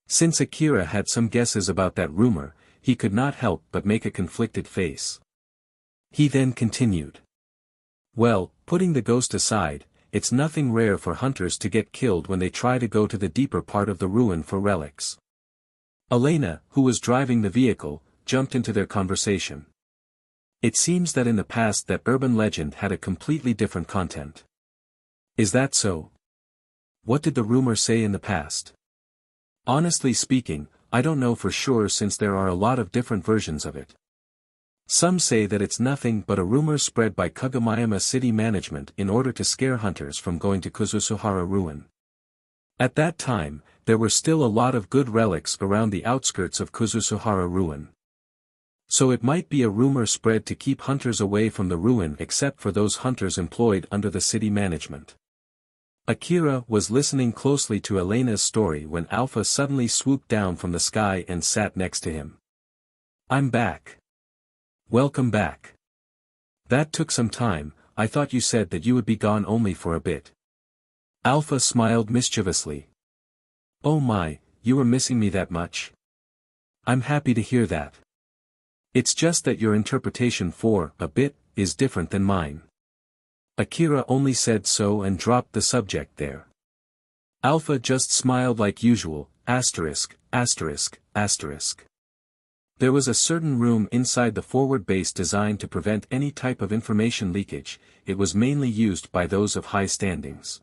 Since Akira had some guesses about that rumor, he could not help but make a conflicted face. He then continued. Well, putting the ghost aside, it's nothing rare for hunters to get killed when they try to go to the deeper part of the ruin for relics. Elena, who was driving the vehicle, jumped into their conversation. It seems that in the past that urban legend had a completely different content. Is that so? What did the rumor say in the past? Honestly speaking, I don't know for sure since there are a lot of different versions of it. Some say that it's nothing but a rumor spread by Kagomayama city management in order to scare hunters from going to Kuzusuhara ruin. At that time, there were still a lot of good relics around the outskirts of Kuzusuhara ruin. So it might be a rumor spread to keep hunters away from the ruin except for those hunters employed under the city management. Akira was listening closely to Elena's story when Alpha suddenly swooped down from the sky and sat next to him. I'm back. Welcome back. That took some time. I thought you said that you would be gone only for a bit. Alpha smiled mischievously. Oh my, you were missing me that much? I'm happy to hear that. It's just that your interpretation for a bit is different than mine. Akira only said so and dropped the subject there. Alpha just smiled like usual, asterisk, asterisk, asterisk. There was a certain room inside the forward base designed to prevent any type of information leakage. It was mainly used by those of high standings.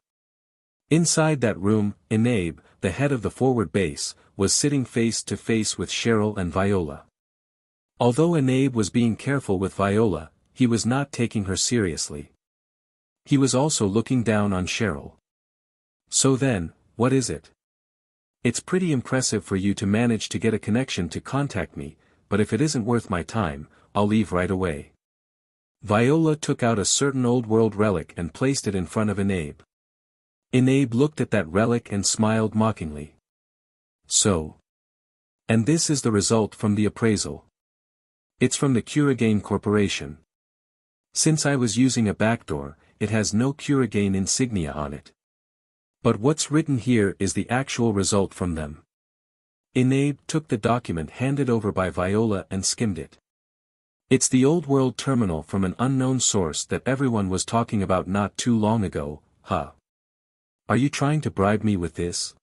Inside that room, Enabe, the head of the forward base, was sitting face to face with Cheryl and Viola. Although Enabe was being careful with Viola, he was not taking her seriously. He was also looking down on Cheryl. So then, what is it? It's pretty impressive for you to manage to get a connection to contact me, but if it isn't worth my time, I'll leave right away. Viola took out a certain old world relic and placed it in front of Enabe. Enabe looked at that relic and smiled mockingly. So. And this is the result from the appraisal. It's from the Kurigane Corporation. Since I was using a backdoor, it has no Kurigane insignia on it. But what's written here is the actual result from them. Enabe took the document handed over by Viola and skimmed it. It's the old world terminal from an unknown source that everyone was talking about not too long ago, huh? Are you trying to bribe me with this?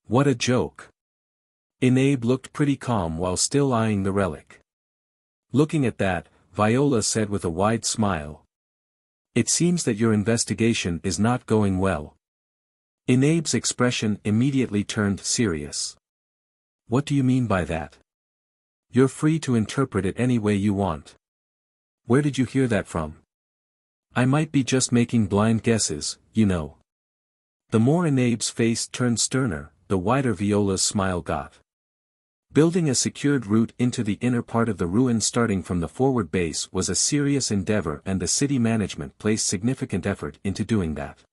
What a joke. Enabe looked pretty calm while still eyeing the relic. Looking at that, Viola said with a wide smile. It seems that your investigation is not going well. Enabe's expression immediately turned serious. What do you mean by that? You're free to interpret it any way you want. Where did you hear that from? I might be just making blind guesses, you know. The more Enabe's face turned sterner, the wider Viola's smile got. Building a secured route into the inner part of the ruin starting from the forward base was a serious endeavor, and the city management placed significant effort into doing that.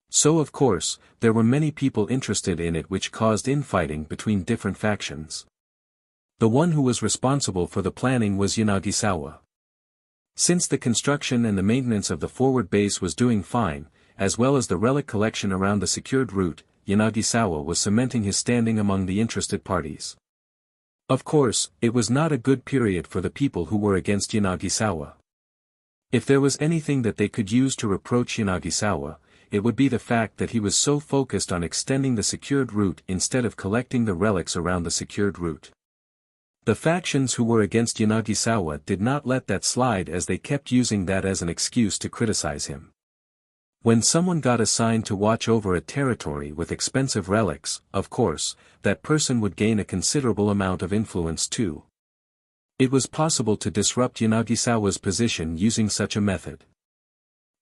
So of course, there were many people interested in it, which caused infighting between different factions. The one who was responsible for the planning was Yanagisawa. Since the construction and the maintenance of the forward base was doing fine, as well as the relic collection around the secured route, Yanagisawa was cementing his standing among the interested parties. Of course, it was not a good period for the people who were against Yanagisawa. If there was anything that they could use to reproach Yanagisawa, it would be the fact that he was so focused on extending the secured route instead of collecting the relics around the secured route. The factions who were against Yanagisawa did not let that slide, as they kept using that as an excuse to criticize him. When someone got assigned to watch over a territory with expensive relics, of course, that person would gain a considerable amount of influence too. It was possible to disrupt Yanagisawa's position using such a method.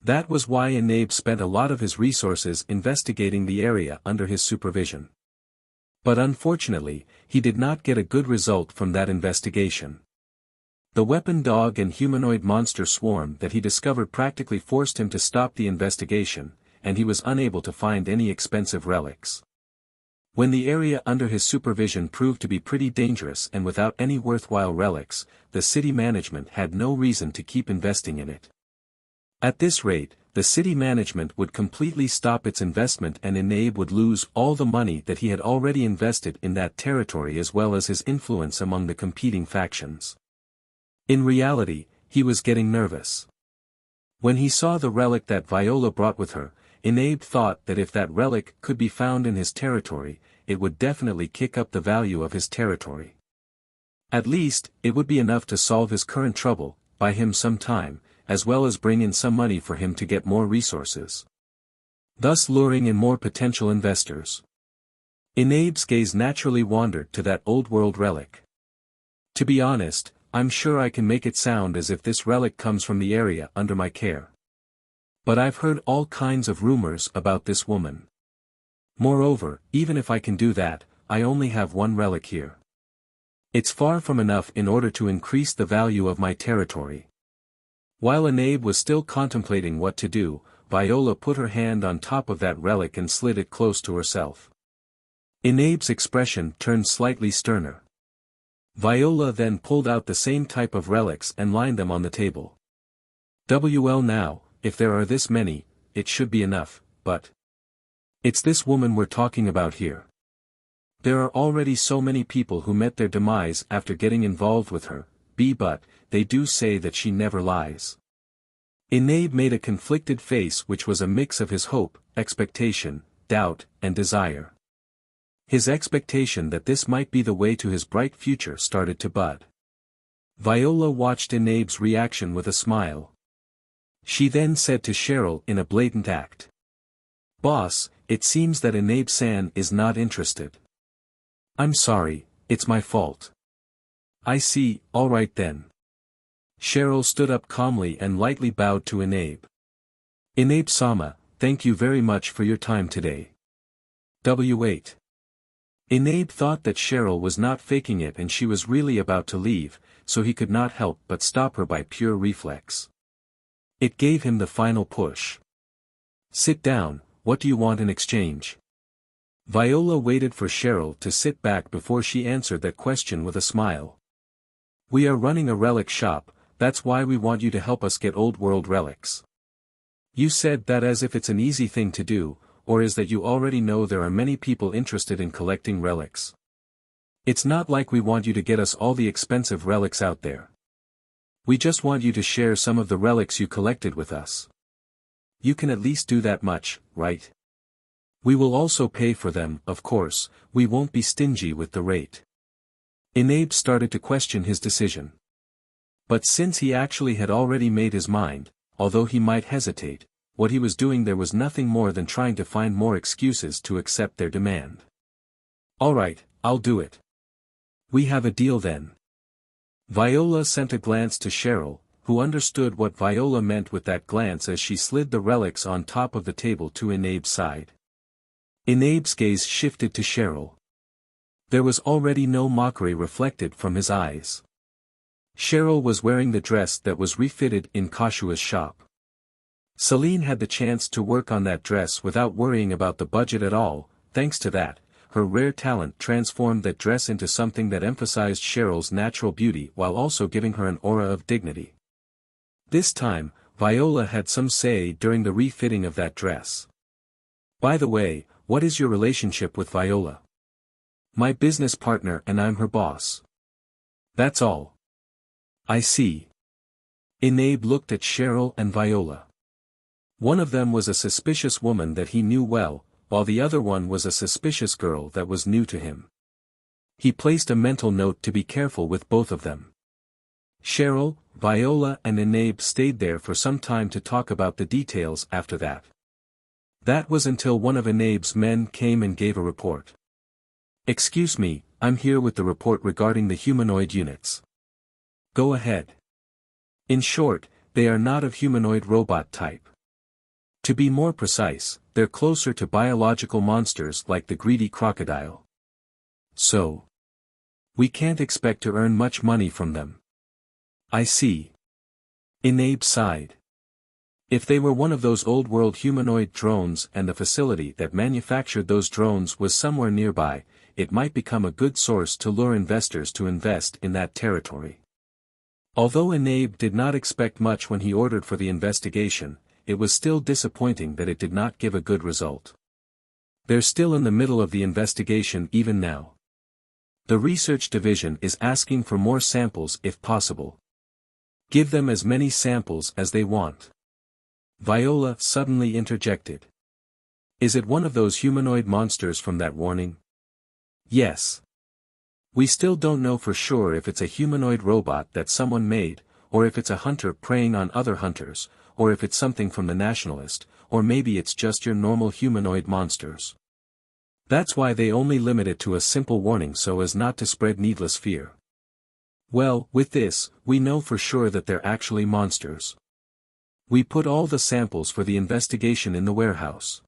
That was why Enabe spent a lot of his resources investigating the area under his supervision. But unfortunately, he did not get a good result from that investigation. The weapon dog and humanoid monster swarm that he discovered practically forced him to stop the investigation, and he was unable to find any expensive relics. When the area under his supervision proved to be pretty dangerous and without any worthwhile relics, the city management had no reason to keep investing in it. At this rate, the city management would completely stop its investment, and Enabe would lose all the money that he had already invested in that territory, as well as his influence among the competing factions. In reality, he was getting nervous. When he saw the relic that Viola brought with her, Enabe thought that if that relic could be found in his territory, it would definitely kick up the value of his territory. At least, it would be enough to solve his current trouble, buy him some time, as well as bring in some money for him to get more resources, thus luring in more potential investors. Enabe's gaze naturally wandered to that old world relic. To be honest, I'm sure I can make it sound as if this relic comes from the area under my care. But I've heard all kinds of rumors about this woman. Moreover, even if I can do that, I only have one relic here. It's far from enough in order to increase the value of my territory. While Enabe was still contemplating what to do, Viola put her hand on top of that relic and slid it close to herself. Enabe's expression turned slightly sterner. Viola then pulled out the same type of relics and lined them on the table. Well now, if there are this many, it should be enough, but it's this woman we're talking about here. There are already so many people who met their demise after getting involved with her, but they do say that she never lies. Enabe made a conflicted face which was a mix of his hope, expectation, doubt, and desire. His expectation that this might be the way to his bright future started to bud. Viola watched Enabe's reaction with a smile. She then said to Cheryl in a blatant act. "Boss, it seems that Enabe-san is not interested. I'm sorry, it's my fault." "I see, alright then." Cheryl stood up calmly and lightly bowed to Enabe. "Enabe-sama, thank you very much for your time today." W8. Enabe thought that Cheryl was not faking it and she was really about to leave, so he could not help but stop her by pure reflex. It gave him the final push. "Sit down, what do you want in exchange?" Viola waited for Cheryl to sit back before she answered that question with a smile. "We are running a relic shop, that's why we want you to help us get old world relics." You said that as if it's an easy thing to do, or is that you already know there are many people interested in collecting relics? It's not like we want you to get us all the expensive relics out there. We just want you to share some of the relics you collected with us. You can at least do that much, right? We will also pay for them, of course, we won't be stingy with the rate. Enabe started to question his decision. But since he actually had already made his mind, although he might hesitate, what he was doing there was nothing more than trying to find more excuses to accept their demand. "Alright, I'll do it. We have a deal then." Viola sent a glance to Cheryl, who understood what Viola meant with that glance as she slid the relics on top of the table to Enabe's side. Enabe's gaze shifted to Cheryl. There was already no mockery reflected from his eyes. Cheryl was wearing the dress that was refitted in Kashua's shop. Celine had the chance to work on that dress without worrying about the budget at all. Thanks to that, her rare talent transformed that dress into something that emphasized Cheryl's natural beauty while also giving her an aura of dignity. This time, Viola had some say during the refitting of that dress. "By the way, what is your relationship with Viola?" "My business partner and I'm her boss." "That's all." "I see." Enabe looked at Cheryl and Viola. One of them was a suspicious woman that he knew well, while the other one was a suspicious girl that was new to him. He placed a mental note to be careful with both of them. Cheryl, Viola and Enabe stayed there for some time to talk about the details after that. That was until one of Enabe's men came and gave a report. "Excuse me, I'm here with the report regarding the humanoid units." "Go ahead." "In short, they are not of humanoid robot type. To be more precise, they're closer to biological monsters like the greedy crocodile. So, we can't expect to earn much money from them." "I see." Enabe sighed. If they were one of those old-world humanoid drones and the facility that manufactured those drones was somewhere nearby, it might become a good source to lure investors to invest in that territory. Although Enabe did not expect much when he ordered for the investigation, it was still disappointing that it did not give a good result. They're still in the middle of the investigation even now. The research division is asking for more samples if possible. Give them as many samples as they want. Viola suddenly interjected. "Is it one of those humanoid monsters from that warning?" "Yes. We still don't know for sure if it's a humanoid robot that someone made, or if it's a hunter preying on other hunters, or if it's something from the Nationalist, or maybe it's just your normal humanoid monsters. That's why they only limit it to a simple warning so as not to spread needless fear. Well, with this, we know for sure that they're actually monsters. We put all the samples for the investigation in the warehouse.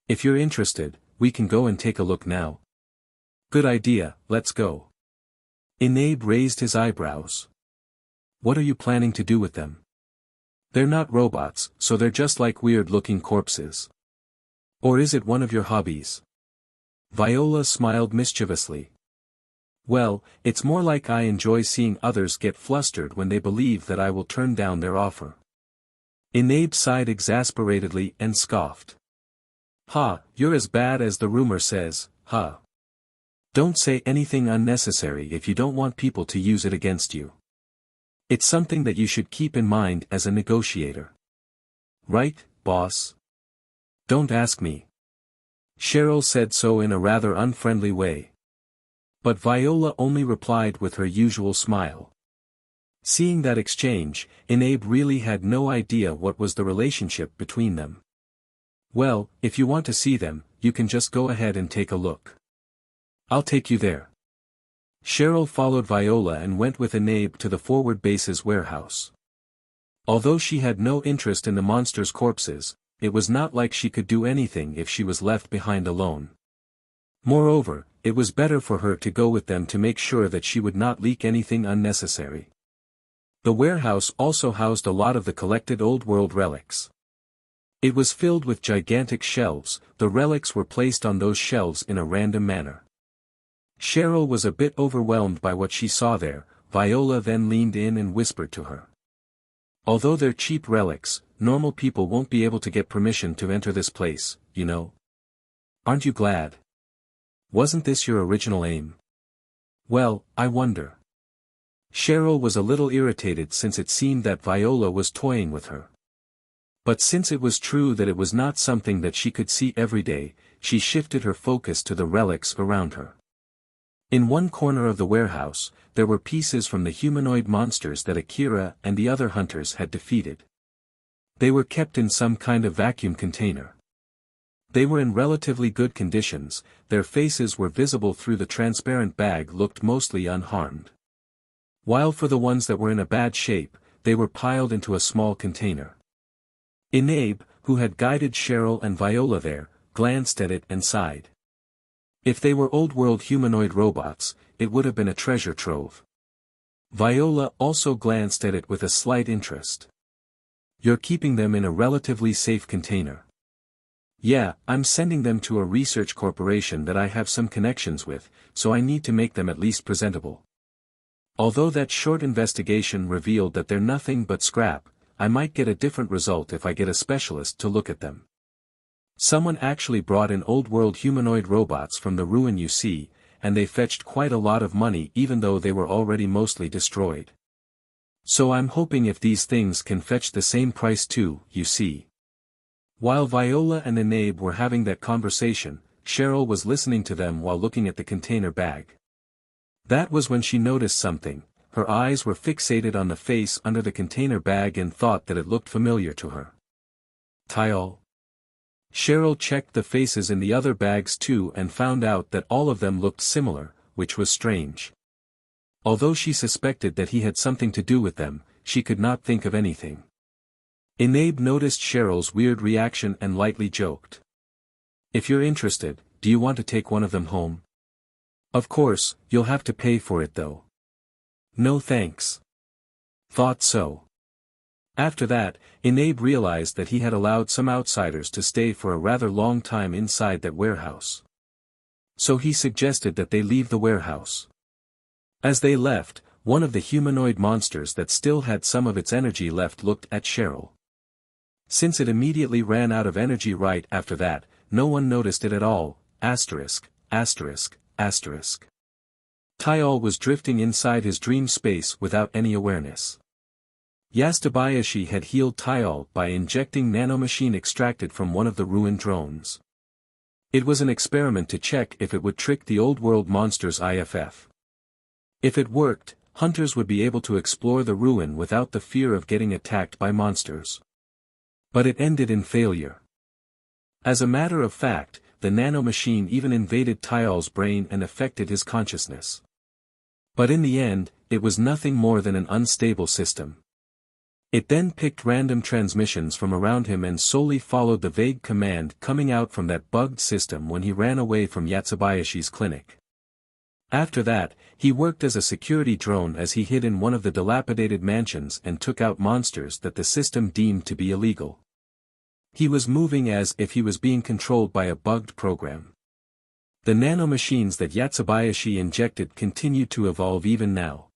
If you're interested, we can go and take a look now." "Good idea, let's go." Enabe raised his eyebrows. "What are you planning to do with them?" They're not robots, so they're just like weird-looking corpses. Or is it one of your hobbies? Viola smiled mischievously. Well, it's more like I enjoy seeing others get flustered when they believe that I will turn down their offer. Enabe sighed exasperatedly and scoffed. Ha, you're as bad as the rumor says, huh? Don't say anything unnecessary if you don't want people to use it against you. It's something that you should keep in mind as a negotiator. Right, boss? Don't ask me. Cheryl said so in a rather unfriendly way. But Viola only replied with her usual smile. Seeing that exchange, Enabe really had no idea what was the relationship between them. Well, if you want to see them, you can just go ahead and take a look. I'll take you there. Cheryl followed Viola and went with Enabe to the forward base's warehouse. Although she had no interest in the monsters' corpses, it was not like she could do anything if she was left behind alone. Moreover, it was better for her to go with them to make sure that she would not leak anything unnecessary. The warehouse also housed a lot of the collected Old World relics. It was filled with gigantic shelves. The relics were placed on those shelves in a random manner. Cheryl was a bit overwhelmed by what she saw there. Viola then leaned in and whispered to her. Although they're cheap relics, normal people won't be able to get permission to enter this place, you know. Aren't you glad? Wasn't this your original aim? Well, I wonder. Cheryl was a little irritated since it seemed that Viola was toying with her. But since it was true that it was not something that she could see every day, she shifted her focus to the relics around her. In one corner of the warehouse, there were pieces from the humanoid monsters that Akira and the other hunters had defeated. They were kept in some kind of vacuum container. They were in relatively good conditions, their faces were visible through the transparent bag looked mostly unharmed. While for the ones that were in a bad shape, they were piled into a small container. Enabe, who had guided Cheryl and Viola there, glanced at it and sighed. If they were old-world humanoid robots, it would have been a treasure trove. Viola also glanced at it with a slight interest. You're keeping them in a relatively safe container. Yeah, I'm sending them to a research corporation that I have some connections with, so I need to make them at least presentable. Although that short investigation revealed that they're nothing but scrap, I might get a different result if I get a specialist to look at them. Someone actually brought in old-world humanoid robots from the ruin you see, and they fetched quite a lot of money even though they were already mostly destroyed. So I'm hoping if these things can fetch the same price too, you see. While Viola and Enabe were having that conversation, Cheryl was listening to them while looking at the container bag. That was when she noticed something. Her eyes were fixated on the face under the container bag and thought that it looked familiar to her. Tyol. Cheryl checked the faces in the other bags too and found out that all of them looked similar, which was strange. Although she suspected that he had something to do with them, she could not think of anything. Enabe noticed Cheryl's weird reaction and lightly joked. If you're interested, do you want to take one of them home? Of course, you'll have to pay for it though. No thanks. Thought so. After that, Enabe realized that he had allowed some outsiders to stay for a rather long time inside that warehouse. So he suggested that they leave the warehouse. As they left, one of the humanoid monsters that still had some of its energy left looked at Cheryl. Since it immediately ran out of energy right after that, no one noticed it at all. Asterisk, asterisk, asterisk. Tyol was drifting inside his dream space without any awareness. Yastabayashi had healed Tyol by injecting nanomachine extracted from one of the ruined drones. It was an experiment to check if it would trick the old world monsters IFF. If it worked, hunters would be able to explore the ruin without the fear of getting attacked by monsters. But it ended in failure. As a matter of fact, the nanomachine even invaded Tyol's brain and affected his consciousness. But in the end, it was nothing more than an unstable system. It then picked random transmissions from around him and solely followed the vague command coming out from that bugged system when he ran away from Yatsubayashi's clinic. After that, he worked as a security drone as he hid in one of the dilapidated mansions and took out monsters that the system deemed to be illegal. He was moving as if he was being controlled by a bugged program. The nanomachines that Yatsubayashi injected continued to evolve even now.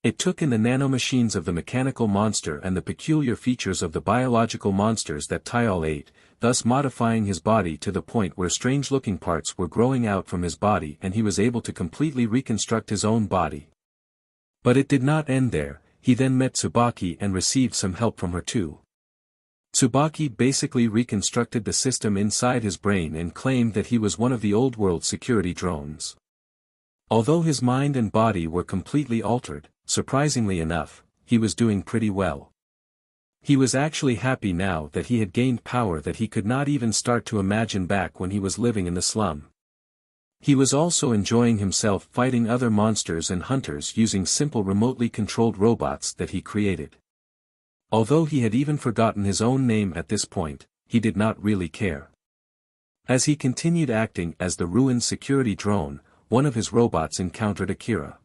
It took in the nanomachines of the mechanical monster and the peculiar features of the biological monsters that Tayal ate, thus modifying his body to the point where strange-looking parts were growing out from his body and he was able to completely reconstruct his own body. But it did not end there. He then met Tsubaki and received some help from her too. Tsubaki basically reconstructed the system inside his brain and claimed that he was one of the old world security drones. Although his mind and body were completely altered, surprisingly enough, he was doing pretty well. He was actually happy now that he had gained power that he could not even start to imagine back when he was living in the slum. He was also enjoying himself fighting other monsters and hunters using simple remotely controlled robots that he created. Although he had even forgotten his own name at this point, he did not really care. As he continued acting as the ruined security drone, one of his robots encountered Akira.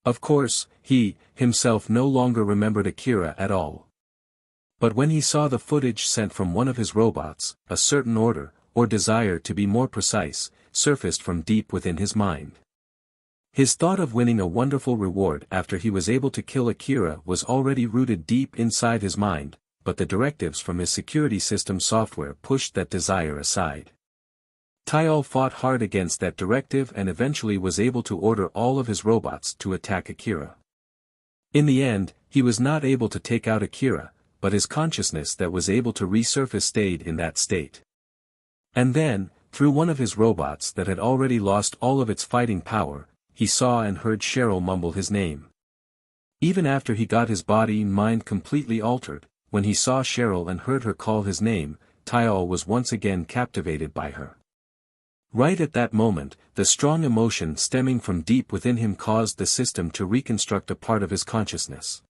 Of course, he, himself no longer remembered Akira at all. But when he saw the footage sent from one of his robots, a certain order, or desire to be more precise, surfaced from deep within his mind. His thought of winning a wonderful reward after he was able to kill Akira was already rooted deep inside his mind, but the directives from his security system software pushed that desire aside. Tayal fought hard against that directive and eventually was able to order all of his robots to attack Akira. In the end, he was not able to take out Akira, but his consciousness that was able to resurface stayed in that state. And then, through one of his robots that had already lost all of its fighting power, he saw and heard Cheryl mumble his name. Even after he got his body and mind completely altered, when he saw Cheryl and heard her call his name, Tayal was once again captivated by her. Right at that moment, the strong emotion stemming from deep within him caused the system to reconstruct a part of his consciousness.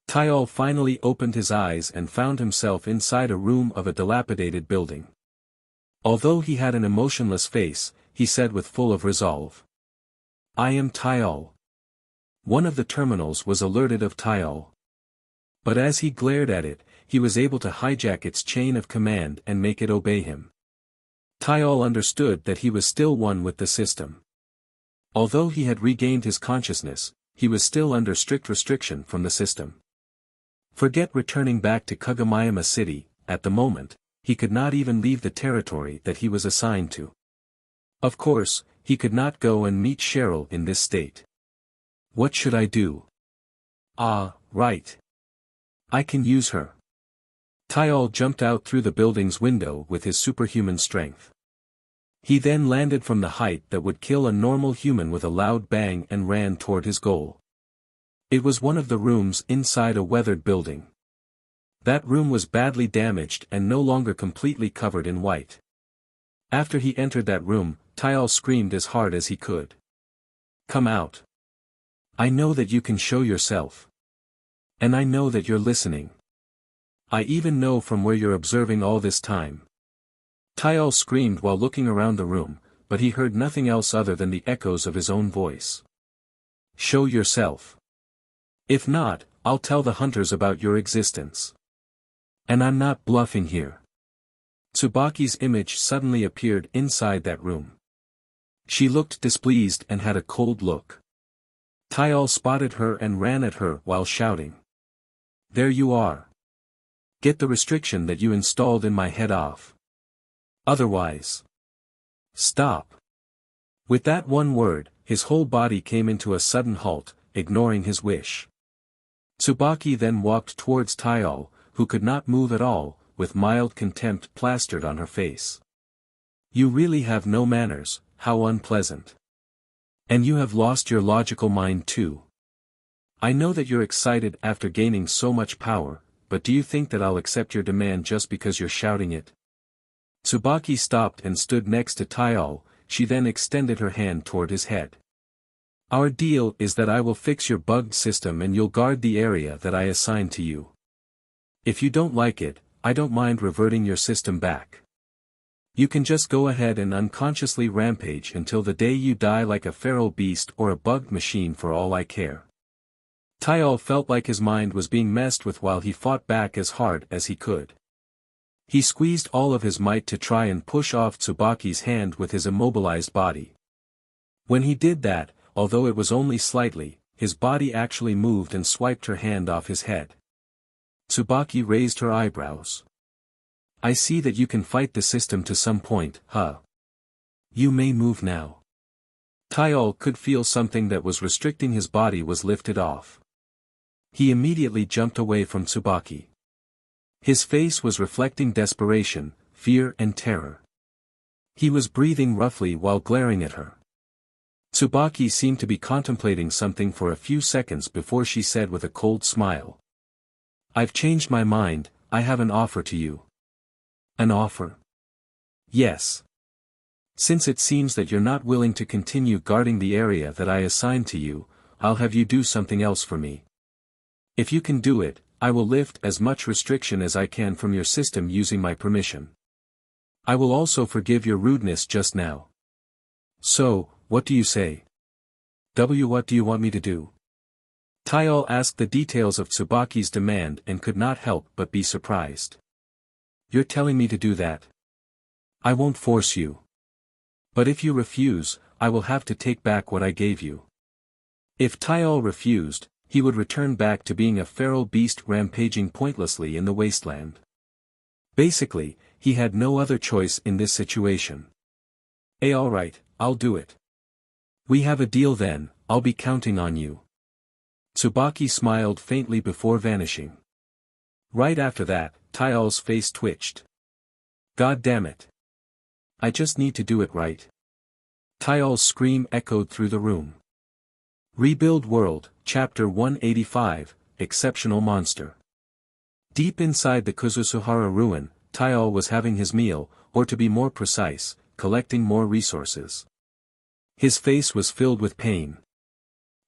Tayal finally opened his eyes and found himself inside a room of a dilapidated building. Although he had an emotionless face, he said with full of resolve, "I am Tayal." One of the terminals was alerted of Tayal. But as he glared at it, he was able to hijack its chain of command and make it obey him. Tayal understood that he was still one with the system. Although he had regained his consciousness, he was still under strict restriction from the system. Forget returning back to Kagemayama City, at the moment, he could not even leave the territory that he was assigned to. Of course, he could not go and meet Cheryl in this state. What should I do? Ah, right. I can use her. Tayal jumped out through the building's window with his superhuman strength. He then landed from the height that would kill a normal human with a loud bang and ran toward his goal. It was one of the rooms inside a weathered building. That room was badly damaged and no longer completely covered in white. After he entered that room, Tayal screamed as hard as he could. "Come out. I know that you can show yourself. And I know that you're listening. I even know from where you're observing all this time." Tayal screamed while looking around the room, but he heard nothing else other than the echoes of his own voice. "Show yourself. If not, I'll tell the hunters about your existence. And I'm not bluffing here." Tsubaki's image suddenly appeared inside that room. She looked displeased and had a cold look. Tayal spotted her and ran at her while shouting, "There you are. Get the restriction that you installed in my head off. Otherwise, stop." With that one word, his whole body came into a sudden halt, ignoring his wish. Tsubaki then walked towards Tayal, who could not move at all, with mild contempt plastered on her face. "You really have no manners, how unpleasant. And you have lost your logical mind too. I know that you're excited after gaining so much power, but do you think that I'll accept your demand just because you're shouting it?" Tsubaki stopped and stood next to Tayal. She then extended her hand toward his head. "Our deal is that I will fix your bugged system and you'll guard the area that I assign to you. If you don't like it, I don't mind reverting your system back. You can just go ahead and unconsciously rampage until the day you die like a feral beast or a bugged machine for all I care. Tyal felt like his mind was being messed with while he fought back as hard as he could. He squeezed all of his might to try and push off Tsubaki's hand with his immobilized body. When he did that, although it was only slightly, his body actually moved and swiped her hand off his head. Tsubaki raised her eyebrows. I see that you can fight the system to some point, huh? You may move now. Tyal could feel something that was restricting his body was lifted off. He immediately jumped away from Tsubaki. His face was reflecting desperation, fear and terror. He was breathing roughly while glaring at her. Tsubaki seemed to be contemplating something for a few seconds before she said with a cold smile. I've changed my mind, I have an offer to you. An offer? Yes. Since it seems that you're not willing to continue guarding the area that I assigned to you, I'll have you do something else for me. If you can do it, I will lift as much restriction as I can from your system using my permission. I will also forgive your rudeness just now. So, what do you say? What do you want me to do? Tyal asked the details of Tsubaki's demand and could not help but be surprised. You're telling me to do that? I won't force you. But if you refuse, I will have to take back what I gave you. If Tyal refused, he would return back to being a feral beast rampaging pointlessly in the wasteland. Basically, he had no other choice in this situation. Alright, I'll do it. We have a deal then, I'll be counting on you. Tsubaki smiled faintly before vanishing. Right after that, Tyal's face twitched. God damn it. I just need to do it right. Tyal's scream echoed through the room. Rebuild World, Chapter 185, Exceptional Monster. Deep inside the Kuzusuhara ruin, Tyal was having his meal, or to be more precise, collecting more resources. His face was filled with pain.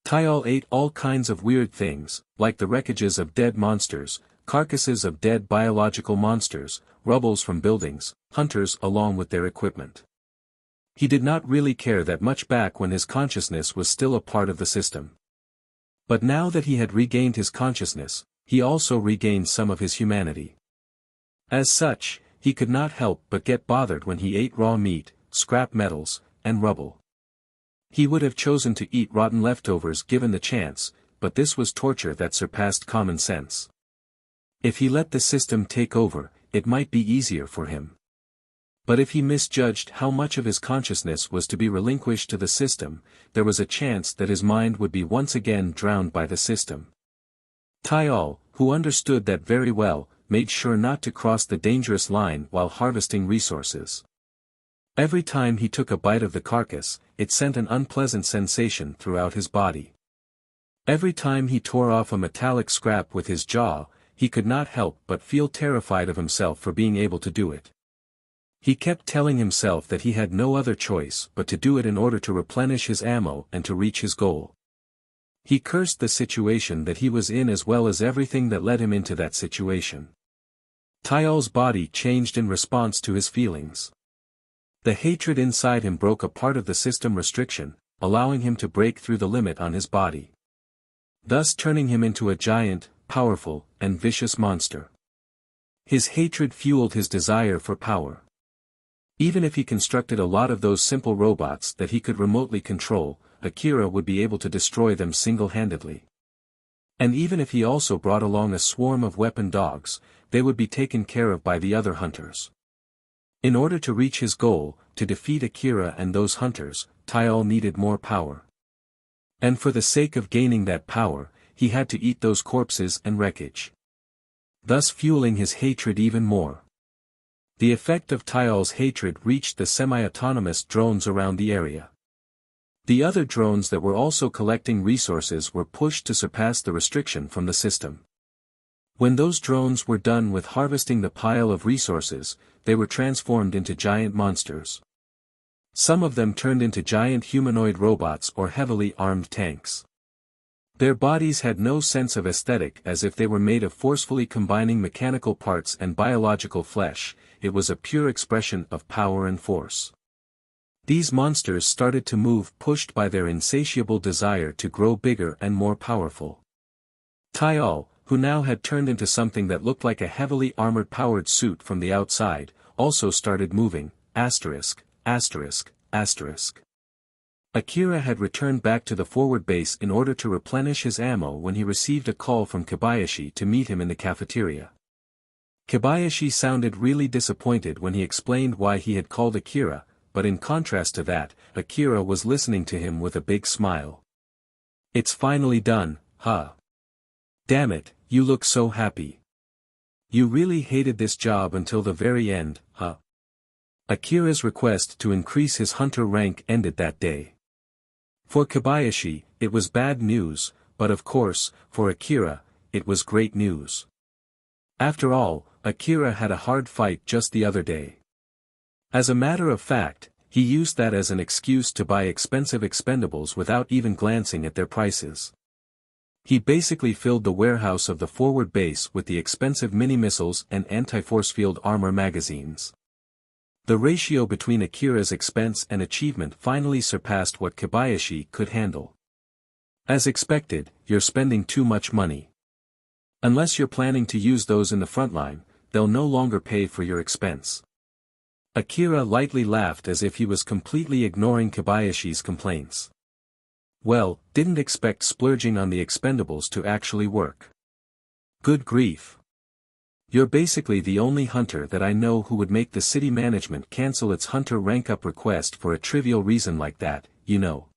Tyal ate all kinds of weird things, like the wreckages of dead monsters, carcasses of dead biological monsters, rubbles from buildings, hunters along with their equipment. He did not really care that much back when his consciousness was still a part of the system. But now that he had regained his consciousness, he also regained some of his humanity. As such, he could not help but get bothered when he ate raw meat, scrap metals, and rubble. He would have chosen to eat rotten leftovers given the chance, but this was torture that surpassed common sense. If he let the system take over, it might be easier for him. But if he misjudged how much of his consciousness was to be relinquished to the system, there was a chance that his mind would be once again drowned by the system. Tyal, who understood that very well, made sure not to cross the dangerous line while harvesting resources. Every time he took a bite of the carcass, it sent an unpleasant sensation throughout his body. Every time he tore off a metallic scrap with his jaw, he could not help but feel terrified of himself for being able to do it. He kept telling himself that he had no other choice but to do it in order to replenish his ammo and to reach his goal. He cursed the situation that he was in as well as everything that led him into that situation. Tyal's body changed in response to his feelings. The hatred inside him broke a part of the system restriction, allowing him to break through the limit on his body. Thus turning him into a giant, powerful, and vicious monster. His hatred fueled his desire for power. Even if he constructed a lot of those simple robots that he could remotely control, Akira would be able to destroy them single-handedly. And even if he also brought along a swarm of weapon dogs, they would be taken care of by the other hunters. In order to reach his goal, to defeat Akira and those hunters, Tyal needed more power. And for the sake of gaining that power, he had to eat those corpses and wreckage. Thus fueling his hatred even more. The effect of Tyal's hatred reached the semi-autonomous drones around the area. The other drones that were also collecting resources were pushed to surpass the restriction from the system. When those drones were done with harvesting the pile of resources, they were transformed into giant monsters. Some of them turned into giant humanoid robots or heavily armed tanks. Their bodies had no sense of aesthetic, as if they were made of forcefully combining mechanical parts and biological flesh. It was a pure expression of power and force. These monsters started to move, pushed by their insatiable desire to grow bigger and more powerful. Tyal, who now had turned into something that looked like a heavily armored powered suit from the outside, also started moving. Akira had returned back to the forward base in order to replenish his ammo when he received a call from Kobayashi to meet him in the cafeteria. Kobayashi sounded really disappointed when he explained why he had called Akira, but in contrast to that, Akira was listening to him with a big smile. "It's finally done, huh? Damn it, you look so happy. You really hated this job until the very end, huh?" Akira's request to increase his hunter rank ended that day. For Kobayashi, it was bad news, but of course, for Akira, it was great news. After all, Akira had a hard fight just the other day. As a matter of fact, he used that as an excuse to buy expensive expendables without even glancing at their prices. He basically filled the warehouse of the forward base with the expensive mini-missiles and anti-force field armor magazines. The ratio between Akira's expense and achievement finally surpassed what Kobayashi could handle. As expected, you're spending too much money. Unless you're planning to use those in the front line, they'll no longer pay for your expense. Akira lightly laughed as if he was completely ignoring Kobayashi's complaints. Well, didn't expect splurging on the expendables to actually work. Good grief. You're basically the only hunter that I know who would make the city management cancel its hunter rank-up request for a trivial reason like that, you know.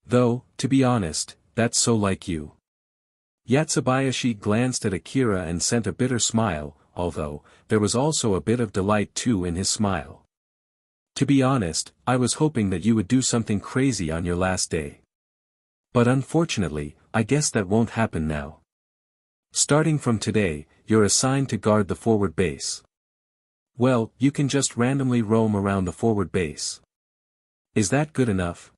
Though, to be honest, that's so like you. Yatsubayashi glanced at Akira and sent a bitter smile, although, there was also a bit of delight too in his smile. To be honest, I was hoping that you would do something crazy on your last day. But unfortunately, I guess that won't happen now. Starting from today, you're assigned to guard the forward base. Well, you can just randomly roam around the forward base. Is that good enough?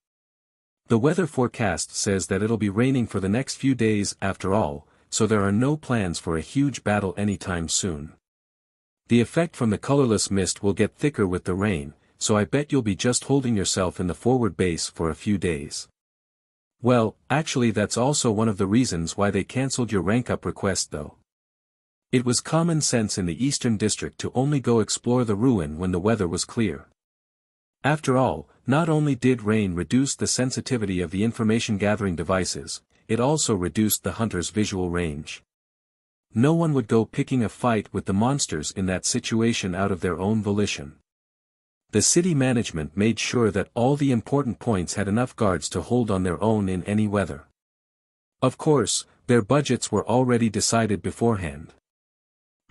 The weather forecast says that it'll be raining for the next few days after all, so there are no plans for a huge battle anytime soon. The effect from the colorless mist will get thicker with the rain, so I bet you'll be just holding yourself in the forward base for a few days. Well, actually that's also one of the reasons why they cancelled your rank-up request though. It was common sense in the Eastern District to only go explore the ruin when the weather was clear. After all, not only did rain reduce the sensitivity of the information-gathering devices, it also reduced the hunter's visual range. No one would go picking a fight with the monsters in that situation out of their own volition. The city management made sure that all the important points had enough guards to hold on their own in any weather. Of course, their budgets were already decided beforehand.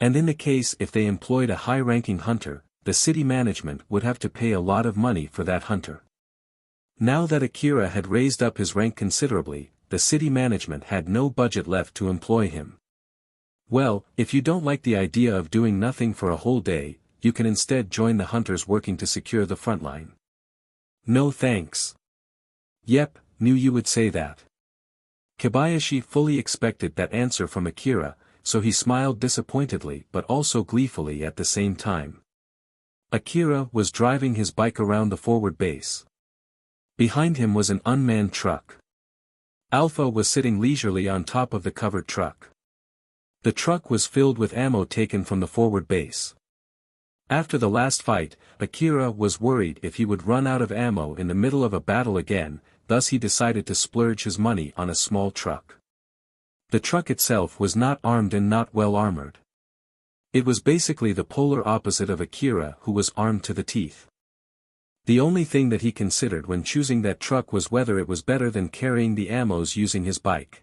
And in the case if they employed a high-ranking hunter, the city management would have to pay a lot of money for that hunter. Now that Akira had raised up his rank considerably, the city management had no budget left to employ him. Well, if you don't like the idea of doing nothing for a whole day, you can instead join the hunters working to secure the front line. No thanks. Yep, knew you would say that. Kobayashi fully expected that answer from Akira, so he smiled disappointedly but also gleefully at the same time. Akira was driving his bike around the forward base. Behind him was an unmanned truck. Alpha was sitting leisurely on top of the covered truck. The truck was filled with ammo taken from the forward base. After the last fight, Akira was worried if he would run out of ammo in the middle of a battle again, thus he decided to splurge his money on a small truck. The truck itself was not armed and not well armored. It was basically the polar opposite of Akira, who was armed to the teeth. The only thing that he considered when choosing that truck was whether it was better than carrying the ammos using his bike.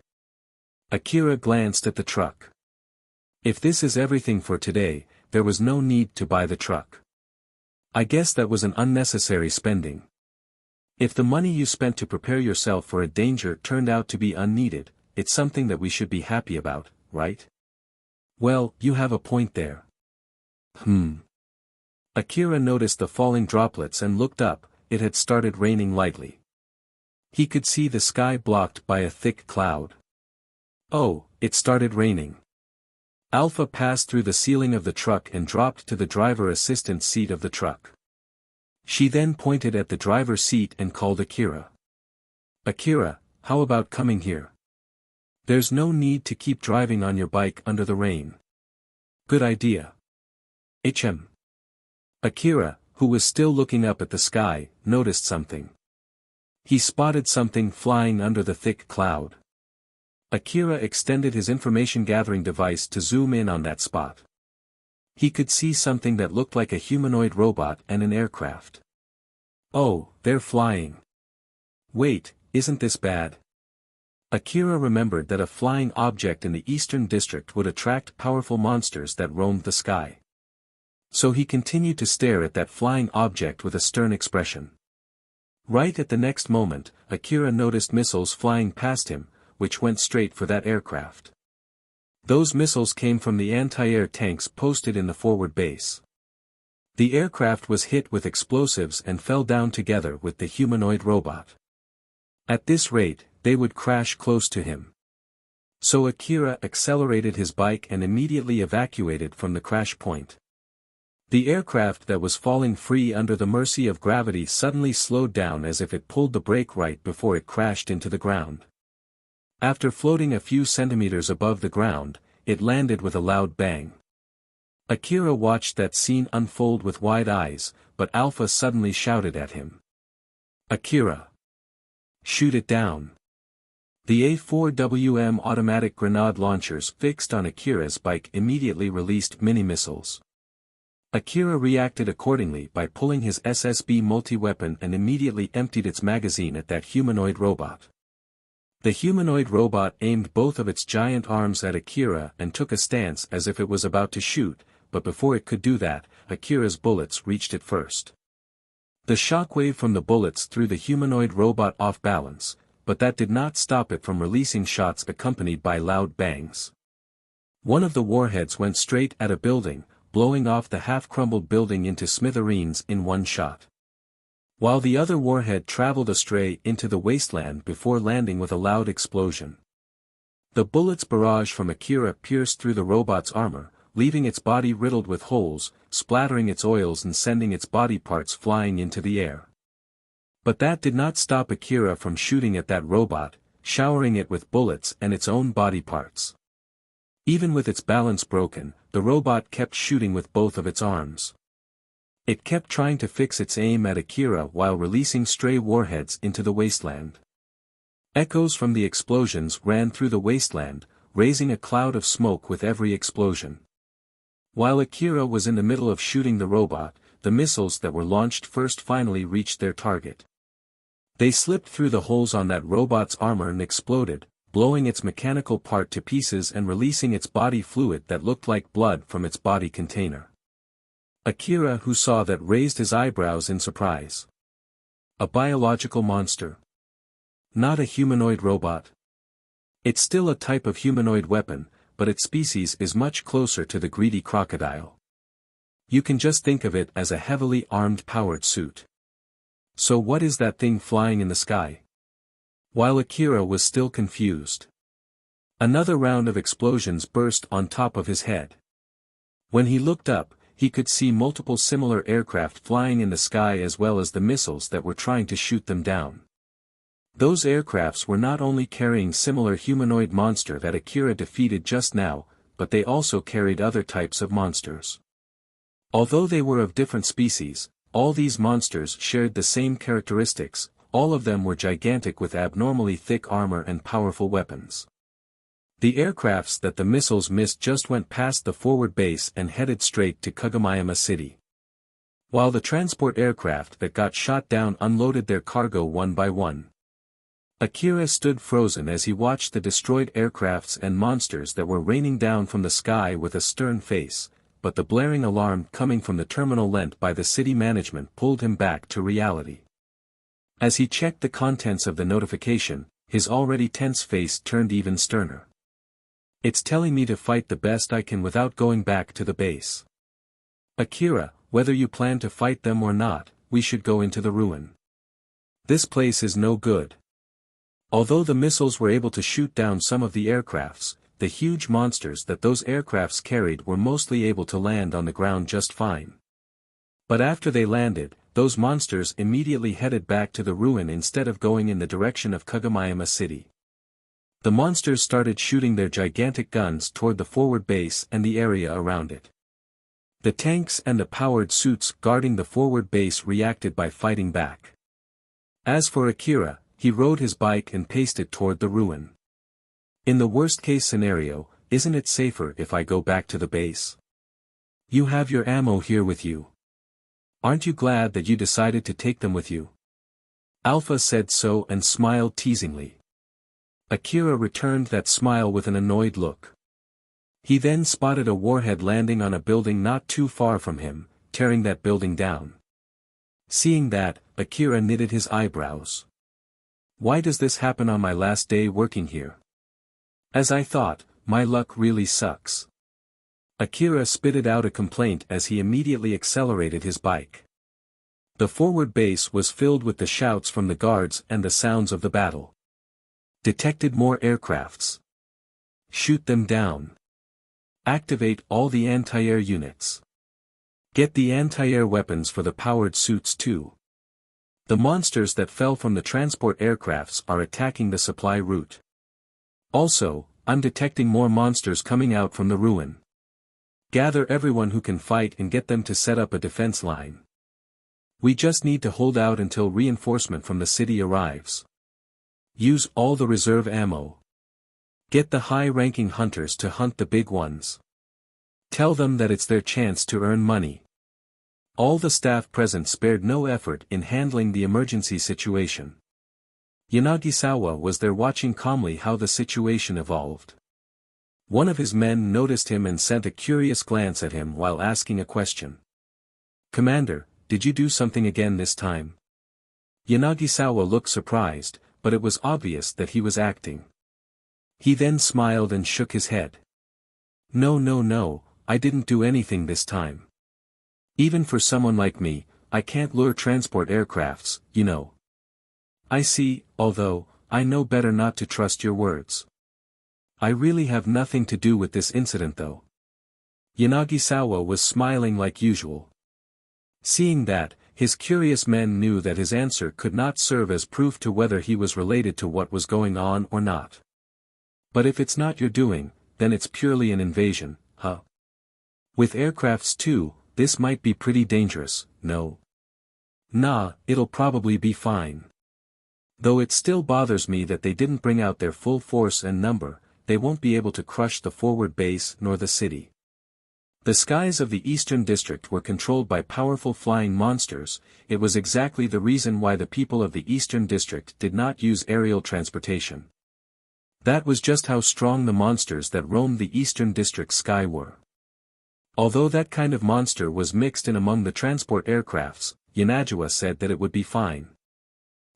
Akira glanced at the truck. If this is everything for today, there was no need to buy the truck. I guess that was an unnecessary spending. If the money you spent to prepare yourself for a danger turned out to be unneeded, it's something that we should be happy about, right? Well, you have a point there. Akira noticed the falling droplets and looked up. It had started raining lightly. He could see the sky blocked by a thick cloud. Oh, it started raining. Alpha passed through the ceiling of the truck and dropped to the driver assistant seat of the truck. She then pointed at the driver's seat and called Akira. Akira, how about coming here? There's no need to keep driving on your bike under the rain. Good idea. HM. Akira, who was still looking up at the sky, noticed something. He spotted something flying under the thick cloud. Akira extended his information-gathering device to zoom in on that spot. He could see something that looked like a humanoid robot and an aircraft. Oh, they're flying. Wait, isn't this bad? Akira remembered that a flying object in the Eastern District would attract powerful monsters that roamed the sky. So he continued to stare at that flying object with a stern expression. Right at the next moment, Akira noticed missiles flying past him, which went straight for that aircraft. Those missiles came from the anti-air tanks posted in the forward base. The aircraft was hit with explosives and fell down together with the humanoid robot. At this rate, they would crash close to him. So Akira accelerated his bike and immediately evacuated from the crash point. The aircraft that was falling free under the mercy of gravity suddenly slowed down as if it pulled the brake right before it crashed into the ground. After floating a few centimeters above the ground, it landed with a loud bang. Akira watched that scene unfold with wide eyes, but Alpha suddenly shouted at him. Akira! Shoot it down! The A4WM automatic grenade launchers fixed on Akira's bike immediately released mini-missiles. Akira reacted accordingly by pulling his SSB multi-weapon and immediately emptied its magazine at that humanoid robot. The humanoid robot aimed both of its giant arms at Akira and took a stance as if it was about to shoot, but before it could do that, Akira's bullets reached it first. The shockwave from the bullets threw the humanoid robot off balance, but that did not stop it from releasing shots accompanied by loud bangs. One of the warheads went straight at a building, blowing off the half-crumbled building into smithereens in one shot. While the other warhead traveled astray into the wasteland before landing with a loud explosion. The bullet's barrage from Akira pierced through the robot's armor, leaving its body riddled with holes, splattering its oils and sending its body parts flying into the air. But that did not stop Akira from shooting at that robot, showering it with bullets and its own body parts. Even with its balance broken, the robot kept shooting with both of its arms. It kept trying to fix its aim at Akira while releasing stray warheads into the wasteland. Echoes from the explosions ran through the wasteland, raising a cloud of smoke with every explosion. While Akira was in the middle of shooting the robot, the missiles that were launched first finally reached their target. They slipped through the holes on that robot's armor and exploded, blowing its mechanical part to pieces and releasing its body fluid that looked like blood from its body container. Akira, who saw that, raised his eyebrows in surprise. A biological monster. Not a humanoid robot. It's still a type of humanoid weapon, but its species is much closer to the greedy crocodile. You can just think of it as a heavily armed powered suit. So what is that thing flying in the sky? While Akira was still confused. Another round of explosions burst on top of his head. When he looked up, he could see multiple similar aircraft flying in the sky as well as the missiles that were trying to shoot them down. Those aircrafts were not only carrying similar humanoid monster that Akira defeated just now, but they also carried other types of monsters. Although they were of different species, all these monsters shared the same characteristics. All of them were gigantic with abnormally thick armor and powerful weapons. The aircrafts that the missiles missed just went past the forward base and headed straight to Kagomayama City. While the transport aircraft that got shot down unloaded their cargo one by one. Akira stood frozen as he watched the destroyed aircrafts and monsters that were raining down from the sky with a stern face, but the blaring alarm coming from the terminal lent by the city management pulled him back to reality. As he checked the contents of the notification, his already tense face turned even sterner. It's telling me to fight the best I can without going back to the base. Akira, whether you plan to fight them or not, we should go into the ruin. This place is no good. Although the missiles were able to shoot down some of the aircrafts, the huge monsters that those aircrafts carried were mostly able to land on the ground just fine. But after they landed, those monsters immediately headed back to the ruin instead of going in the direction of Kagomayama City. The monsters started shooting their gigantic guns toward the forward base and the area around it. The tanks and the powered suits guarding the forward base reacted by fighting back. As for Akira, he rode his bike and paced it toward the ruin. In the worst-case scenario, isn't it safer if I go back to the base? You have your ammo here with you. Aren't you glad that you decided to take them with you? Alpha said so and smiled teasingly. Akira returned that smile with an annoyed look. He then spotted a warhead landing on a building not too far from him, tearing that building down. Seeing that, Akira knitted his eyebrows. Why does this happen on my last day working here? As I thought, my luck really sucks. Akira spitted out a complaint as he immediately accelerated his bike. The forward base was filled with the shouts from the guards and the sounds of the battle. Detected more aircrafts. Shoot them down. Activate all the anti-air units. Get the anti-air weapons for the powered suits too. The monsters that fell from the transport aircrafts are attacking the supply route. Also, I'm detecting more monsters coming out from the ruin. Gather everyone who can fight and get them to set up a defense line. We just need to hold out until reinforcement from the city arrives. Use all the reserve ammo. Get the high-ranking hunters to hunt the big ones. Tell them that it's their chance to earn money. All the staff present spared no effort in handling the emergency situation. Yanagisawa was there watching calmly how the situation evolved. One of his men noticed him and sent a curious glance at him while asking a question. "Commander, did you do something again this time?" Yanagisawa looked surprised, but it was obvious that he was acting. He then smiled and shook his head. No, I didn't do anything this time. Even for someone like me, I can't lure transport aircrafts, you know. I see, although, I know better not to trust your words. I really have nothing to do with this incident though. Yanagisawa was smiling like usual. Seeing that, his curious men knew that his answer could not serve as proof to whether he was related to what was going on or not. But if it's not your doing, then it's purely an invasion, huh? With aircrafts too, this might be pretty dangerous, no? Nah, it'll probably be fine. Though it still bothers me that they didn't bring out their full force and number, they won't be able to crush the forward base nor the city. The skies of the Eastern District were controlled by powerful flying monsters. It was exactly the reason why the people of the Eastern District did not use aerial transportation. That was just how strong the monsters that roamed the Eastern District sky were. Although that kind of monster was mixed in among the transport aircrafts, Yanagisawa said that it would be fine.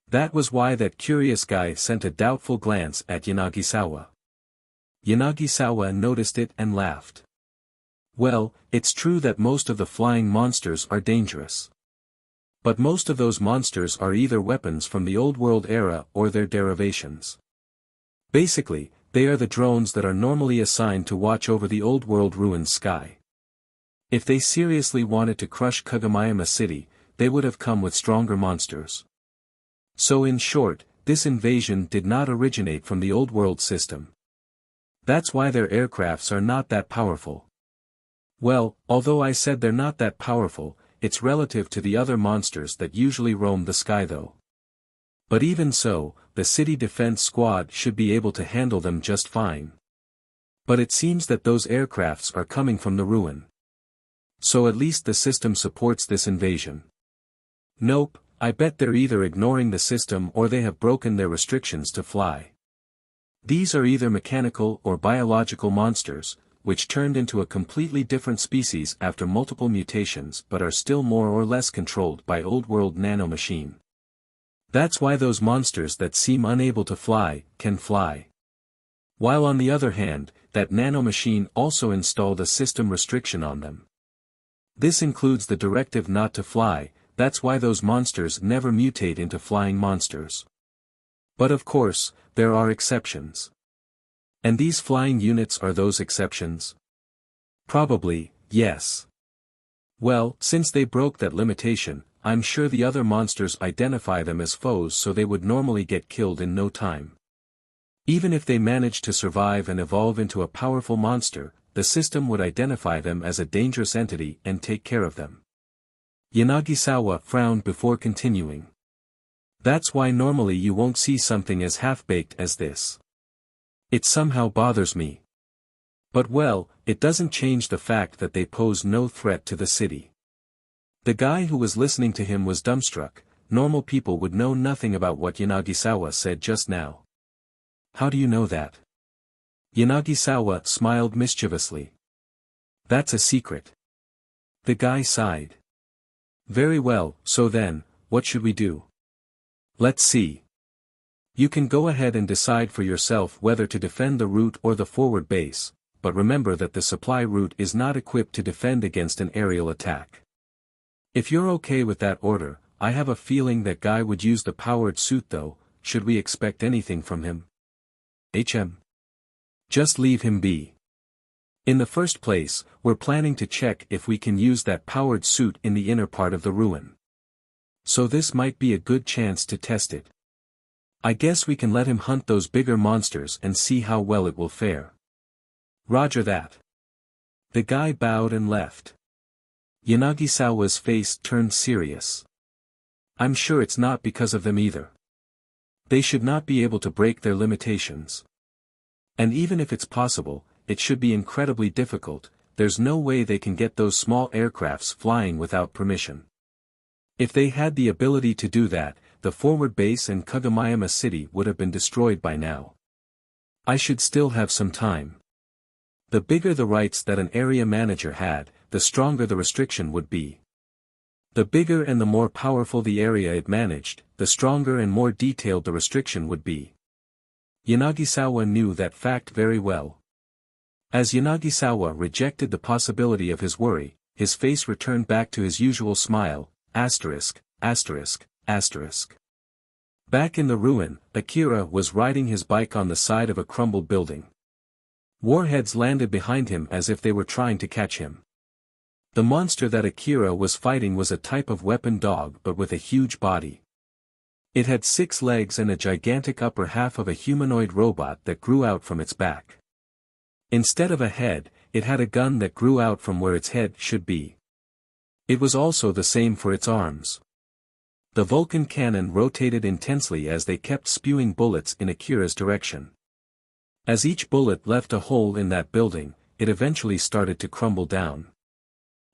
That was why that curious guy sent a doubtful glance at Yanagisawa. Yanagisawa noticed it and laughed. Well, it's true that most of the flying monsters are dangerous. But most of those monsters are either weapons from the Old World era or their derivations. Basically, they are the drones that are normally assigned to watch over the Old World ruined sky. If they seriously wanted to crush Kagomayama City, they would have come with stronger monsters. So in short, this invasion did not originate from the Old World system. That's why their aircrafts are not that powerful. Well, although I said they're not that powerful, it's relative to the other monsters that usually roam the sky though. But even so, the city defense squad should be able to handle them just fine. But it seems that those aircrafts are coming from the ruin. So at least the system supports this invasion. Nope, I bet they're either ignoring the system or they have broken their restrictions to fly. These are either mechanical or biological monsters, which turned into a completely different species after multiple mutations but are still more or less controlled by Old World nanomachine. That's why those monsters that seem unable to fly, can fly. While on the other hand, that nanomachine also installed a system restriction on them. This includes the directive not to fly. That's why those monsters never mutate into flying monsters. But of course, there are exceptions. And these flying units are those exceptions? Probably, yes. Well, since they broke that limitation, I'm sure the other monsters identify them as foes, so they would normally get killed in no time. Even if they managed to survive and evolve into a powerful monster, the system would identify them as a dangerous entity and take care of them. Yanagisawa frowned before continuing. That's why normally you won't see something as half-baked as this. It somehow bothers me. But well, it doesn't change the fact that they pose no threat to the city. The guy who was listening to him was dumbstruck. Normal people would know nothing about what Yanagisawa said just now. How do you know that? Yanagisawa smiled mischievously. That's a secret. The guy sighed. Very well, so then, what should we do? Let's see. You can go ahead and decide for yourself whether to defend the route or the forward base, but remember that the supply route is not equipped to defend against an aerial attack. If you're okay with that order, I have a feeling that guy would use the powered suit though. Should we expect anything from him? Just leave him be. In the first place, we're planning to check if we can use that powered suit in the inner part of the ruin. So this might be a good chance to test it. I guess we can let him hunt those bigger monsters and see how well it will fare. Roger that. The guy bowed and left. Yanagisawa's face turned serious. I'm sure it's not because of them either. They should not be able to break their limitations. And even if it's possible, it should be incredibly difficult. There's no way they can get those small aircrafts flying without permission. If they had the ability to do that, the forward base and Kagomayama City would have been destroyed by now. I should still have some time. The bigger the rights that an area manager had, the stronger the restriction would be. The bigger and the more powerful the area it managed, the stronger and more detailed the restriction would be. Yanagisawa knew that fact very well. As Yanagisawa rejected the possibility of his worry, his face returned back to his usual smile, asterisk, asterisk, asterisk. Back in the ruin, Akira was riding his bike on the side of a crumbled building. Warheads landed behind him as if they were trying to catch him. The monster that Akira was fighting was a type of weapon dog but with a huge body. It had 6 legs and a gigantic upper half of a humanoid robot that grew out from its back. Instead of a head, it had a gun that grew out from where its head should be. It was also the same for its arms. The Vulcan cannon rotated intensely as they kept spewing bullets in Akira's direction. As each bullet left a hole in that building, it eventually started to crumble down.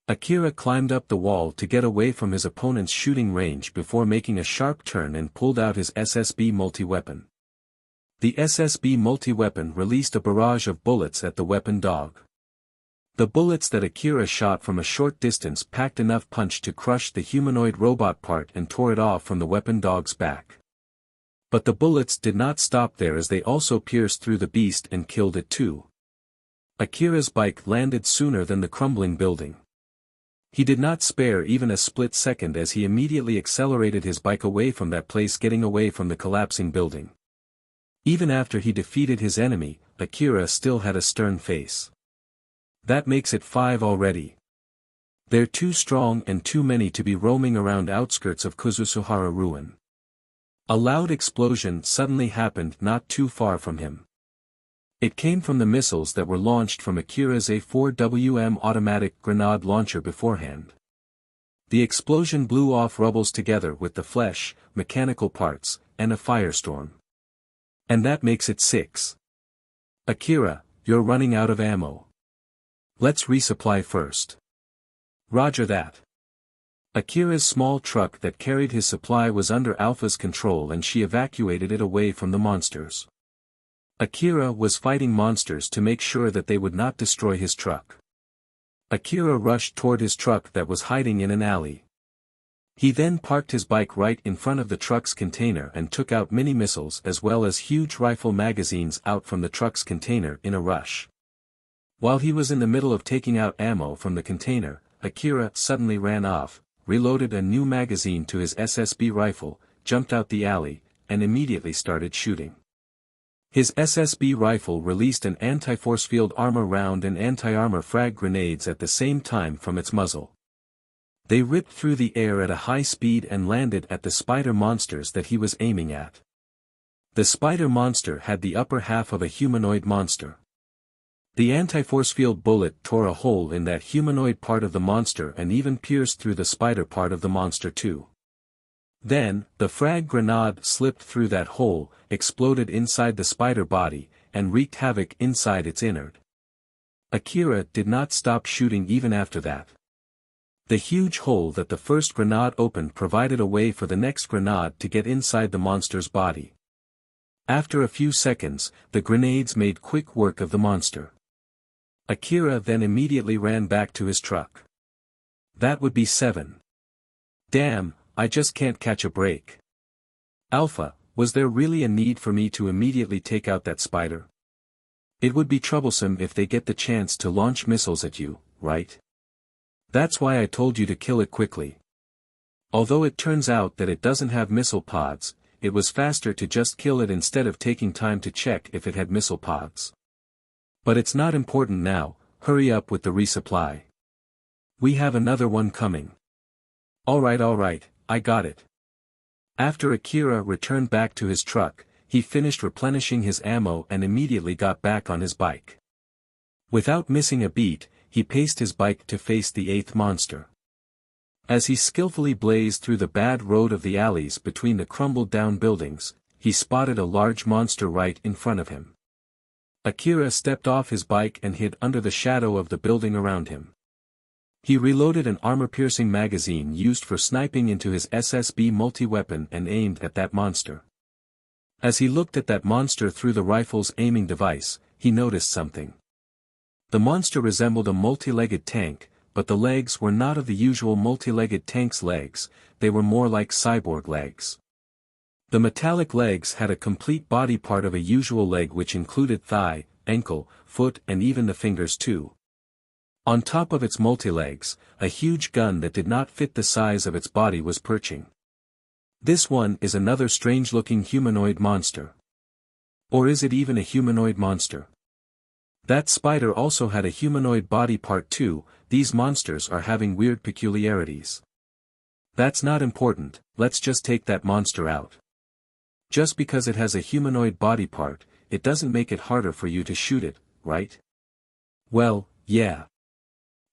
Akira climbed up the wall to get away from his opponent's shooting range before making a sharp turn and pulled out his SSB multi-weapon. The SSB multi-weapon released a barrage of bullets at the weapon dog. The bullets that Akira shot from a short distance packed enough punch to crush the humanoid robot part and tore it off from the weapon dog's back. But the bullets did not stop there as they also pierced through the beast and killed it too. Akira's bike landed sooner than the crumbling building. He did not spare even a split second as he immediately accelerated his bike away from that place, getting away from the collapsing building. Even after he defeated his enemy, Akira still had a stern face. That makes it 5 already. They're too strong and too many to be roaming around outskirts of Kuzusuhara ruin. A loud explosion suddenly happened not too far from him. It came from the missiles that were launched from Akira's A4WM automatic grenade launcher beforehand. The explosion blew off rubbles together with the flesh, mechanical parts, and a firestorm. And that makes it 6. Akira, you're running out of ammo. Let's resupply first. Roger that. Akira's small truck that carried his supply was under Alpha's control and she evacuated it away from the monsters. Akira was fighting monsters to make sure that they would not destroy his truck. Akira rushed toward his truck that was hiding in an alley. He then parked his bike right in front of the truck's container and took out mini missiles as well as huge rifle magazines out from the truck's container in a rush. While he was in the middle of taking out ammo from the container, Akira suddenly ran off, reloaded a new magazine to his SSB rifle, jumped out the alley, and immediately started shooting. His SSB rifle released an anti-force field armor round and anti-armor frag grenades at the same time from its muzzle. They ripped through the air at a high speed and landed at the spider monsters that he was aiming at. The spider monster had the upper half of a humanoid monster. The anti-force field bullet tore a hole in that humanoid part of the monster and even pierced through the spider part of the monster too. Then, the frag grenade slipped through that hole, exploded inside the spider body, and wreaked havoc inside its innard. Akira did not stop shooting even after that. The huge hole that the first grenade opened provided a way for the next grenade to get inside the monster's body. After a few seconds, the grenades made quick work of the monster. Akira then immediately ran back to his truck. That would be 7. Damn, I just can't catch a break. Alpha, was there really a need for me to immediately take out that spider? It would be troublesome if they get the chance to launch missiles at you, right? That's why I told you to kill it quickly. Although it turns out that it doesn't have missile pods, it was faster to just kill it instead of taking time to check if it had missile pods. But it's not important now, hurry up with the resupply. We have another one coming. Alright, I got it. After Akira returned back to his truck, he finished replenishing his ammo and immediately got back on his bike. Without missing a beat, he paced his bike to face the 8th monster. As he skillfully blazed through the bad road of the alleys between the crumbled-down buildings, he spotted a large monster right in front of him. Akira stepped off his bike and hid under the shadow of the building around him. He reloaded an armor-piercing magazine used for sniping into his SSB multi-weapon and aimed at that monster. As he looked at that monster through the rifle's aiming device, he noticed something. The monster resembled a multi-legged tank, but the legs were not of the usual multi-legged tank's legs, they were more like cyborg legs. The metallic legs had a complete body part of a usual leg which included thigh, ankle, foot and even the fingers too. On top of its multi-legs, a huge gun that did not fit the size of its body was perching. This one is another strange-looking humanoid monster. Or is it even a humanoid monster? That spider also had a humanoid body part too. These monsters are having weird peculiarities. That's not important, let's just take that monster out. Just because it has a humanoid body part, it doesn't make it harder for you to shoot it, right? Well, yeah.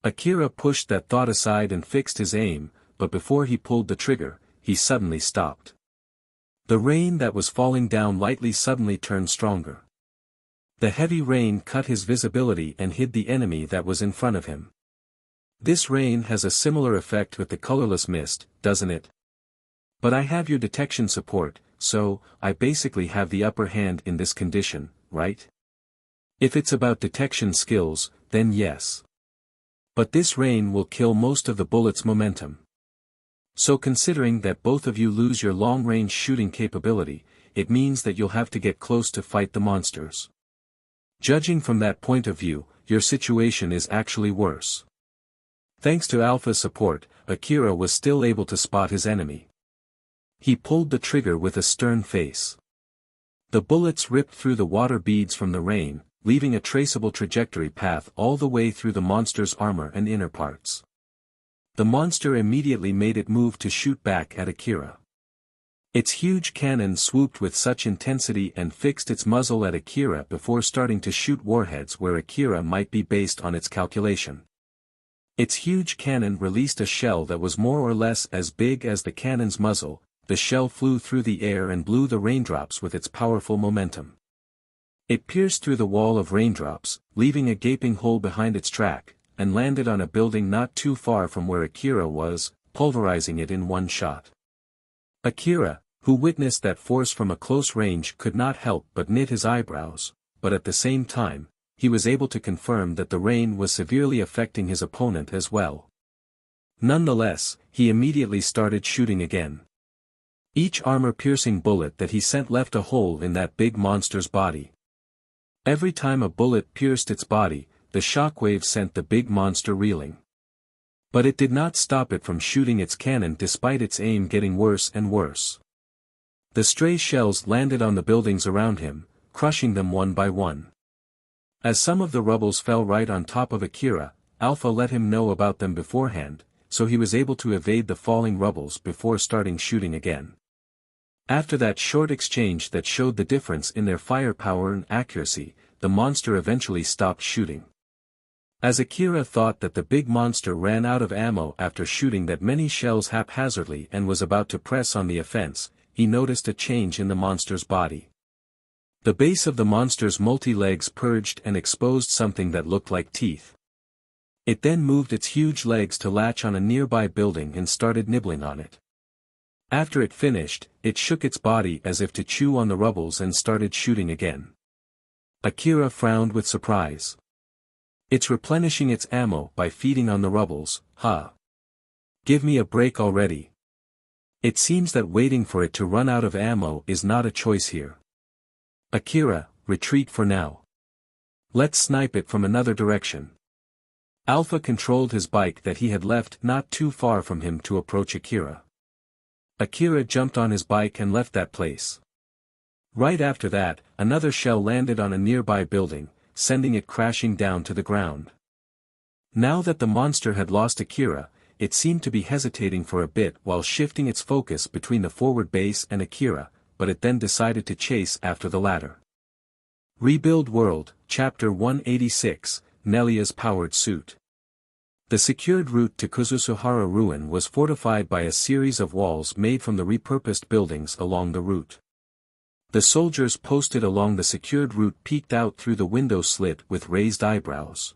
Akira pushed that thought aside and fixed his aim, but before he pulled the trigger, he suddenly stopped. The rain that was falling down lightly suddenly turned stronger. The heavy rain cut his visibility and hid the enemy that was in front of him. This rain has a similar effect with the colorless mist, doesn't it? But I have your detection support, so, I basically have the upper hand in this condition, right? If it's about detection skills, then yes. But this rain will kill most of the bullet's momentum. So considering that both of you lose your long-range shooting capability, it means that you'll have to get close to fight the monsters. Judging from that point of view, your situation is actually worse. Thanks to Alpha's support, Akira was still able to spot his enemy. He pulled the trigger with a stern face. The bullets ripped through the water beads from the rain, leaving a traceable trajectory path all the way through the monster's armor and inner parts. The monster immediately made it move to shoot back at Akira. Its huge cannon swooped with such intensity and fixed its muzzle at Akira before starting to shoot warheads where Akira might be based on its calculation. Its huge cannon released a shell that was more or less as big as the cannon's muzzle. The shell flew through the air and blew the raindrops with its powerful momentum. It pierced through the wall of raindrops, leaving a gaping hole behind its track, and landed on a building not too far from where Akira was, pulverizing it in one shot. Akira, who witnessed that force from a close range, could not help but knit his eyebrows, but at the same time, he was able to confirm that the rain was severely affecting his opponent as well. Nonetheless, he immediately started shooting again. Each armor-piercing bullet that he sent left a hole in that big monster's body. Every time a bullet pierced its body, the shockwave sent the big monster reeling. But it did not stop it from shooting its cannon despite its aim getting worse and worse. The stray shells landed on the buildings around him, crushing them one by one. As some of the rubbles fell right on top of Akira, Alpha let him know about them beforehand, so he was able to evade the falling rubbles before starting shooting again. After that short exchange that showed the difference in their firepower and accuracy, the monster eventually stopped shooting. As Akira thought that the big monster ran out of ammo after shooting that many shells haphazardly and was about to press on the offense, he noticed a change in the monster's body. The base of the monster's multi-legs purged and exposed something that looked like teeth. It then moved its huge legs to latch on a nearby building and started nibbling on it. After it finished, it shook its body as if to chew on the rubbles and started shooting again. Akira frowned with surprise. It's replenishing its ammo by feeding on the rubbles, huh? Give me a break already. It seems that waiting for it to run out of ammo is not a choice here. Akira, retreat for now. Let's snipe it from another direction. Alpha controlled his bike that he had left not too far from him to approach Akira. Akira jumped on his bike and left that place. Right after that, another shell landed on a nearby building, sending it crashing down to the ground. Now that the monster had lost Akira, it seemed to be hesitating for a bit while shifting its focus between the forward base and Akira, but it then decided to chase after the latter. Rebuild World, Chapter 186, Nelia's Powered Suit. The secured route to Kuzusuhara Ruin was fortified by a series of walls made from the repurposed buildings along the route. The soldiers posted along the secured route peeked out through the window slit with raised eyebrows.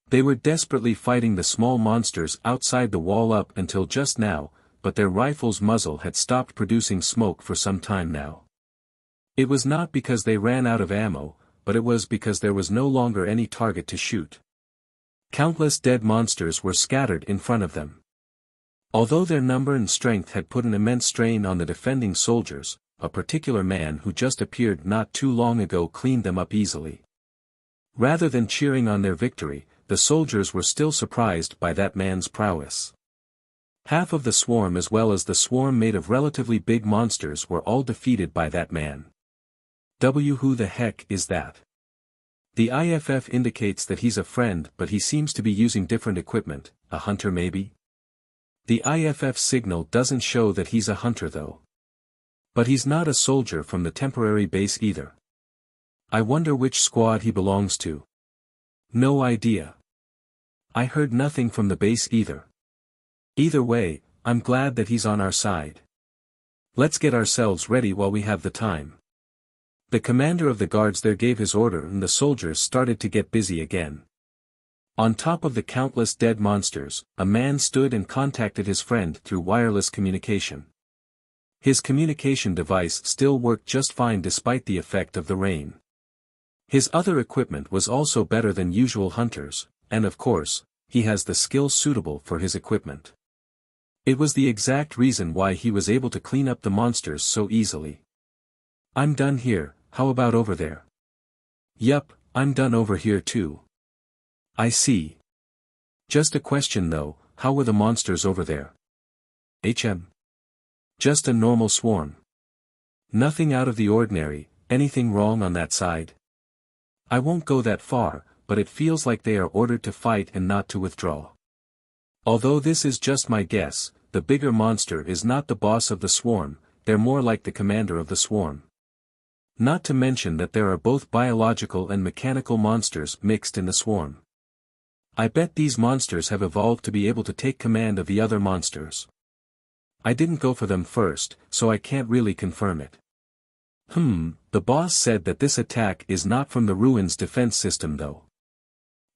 They were desperately fighting the small monsters outside the wall up until just now, but their rifle's muzzle had stopped producing smoke for some time now. It was not because they ran out of ammo, but it was because there was no longer any target to shoot. Countless dead monsters were scattered in front of them. Although their number and strength had put an immense strain on the defending soldiers, a particular man who just appeared not too long ago cleaned them up easily. Rather than cheering on their victory, the soldiers were still surprised by that man's prowess. Half of the swarm as well as the swarm made of relatively big monsters were all defeated by that man. Who the heck is that? The IFF indicates that he's a friend but he seems to be using different equipment, a hunter maybe? The IFF signal doesn't show that he's a hunter though. But he's not a soldier from the temporary base either. I wonder which squad he belongs to. No idea. I heard nothing from the base either. Either way, I'm glad that he's on our side. Let's get ourselves ready while we have the time. The commander of the guards there gave his order and the soldiers started to get busy again. On top of the countless dead monsters, a man stood and contacted his friend through wireless communication. His communication device still worked just fine despite the effect of the rain. His other equipment was also better than usual hunters, and of course, he has the skill suitable for his equipment. It was the exact reason why he was able to clean up the monsters so easily. I'm done here, how about over there? Yup, I'm done over here too. I see. Just a question though, how were the monsters over there? Just a normal swarm. Nothing out of the ordinary, anything wrong on that side? I won't go that far, but it feels like they are ordered to fight and not to withdraw. Although this is just my guess, the bigger monster is not the boss of the swarm, they're more like the commander of the swarm. Not to mention that there are both biological and mechanical monsters mixed in the swarm. I bet these monsters have evolved to be able to take command of the other monsters. I didn't go for them first, so I can't really confirm it. The boss said that this attack is not from the ruins defense system though.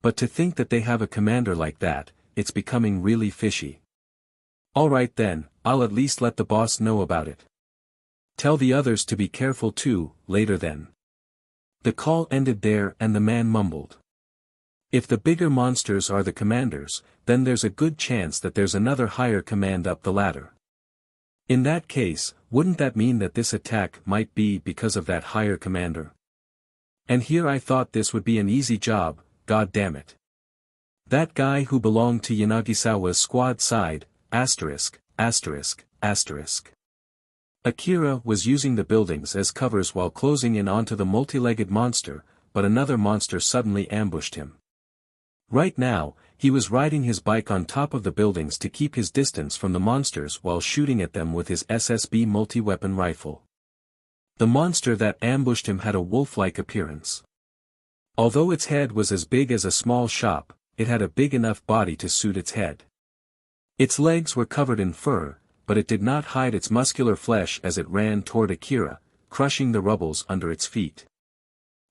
But to think that they have a commander like that, it's becoming really fishy. Alright then, I'll at least let the boss know about it. Tell the others to be careful too, later then. The call ended there and the man mumbled. If the bigger monsters are the commanders, then there's a good chance that there's another higher command up the ladder. In that case, wouldn't that mean that this attack might be because of that higher commander? And here I thought this would be an easy job, god damn it. That guy who belonged to Yanagisawa's squad side, *****. Akira was using the buildings as covers while closing in onto the multi-legged monster, but another monster suddenly ambushed him. Right now, he was riding his bike on top of the buildings to keep his distance from the monsters while shooting at them with his SSB multi-weapon rifle. The monster that ambushed him had a wolf-like appearance. Although its head was as big as a small shop, it had a big enough body to suit its head. Its legs were covered in fur, but it did not hide its muscular flesh as it ran toward Akira, crushing the rubbles under its feet.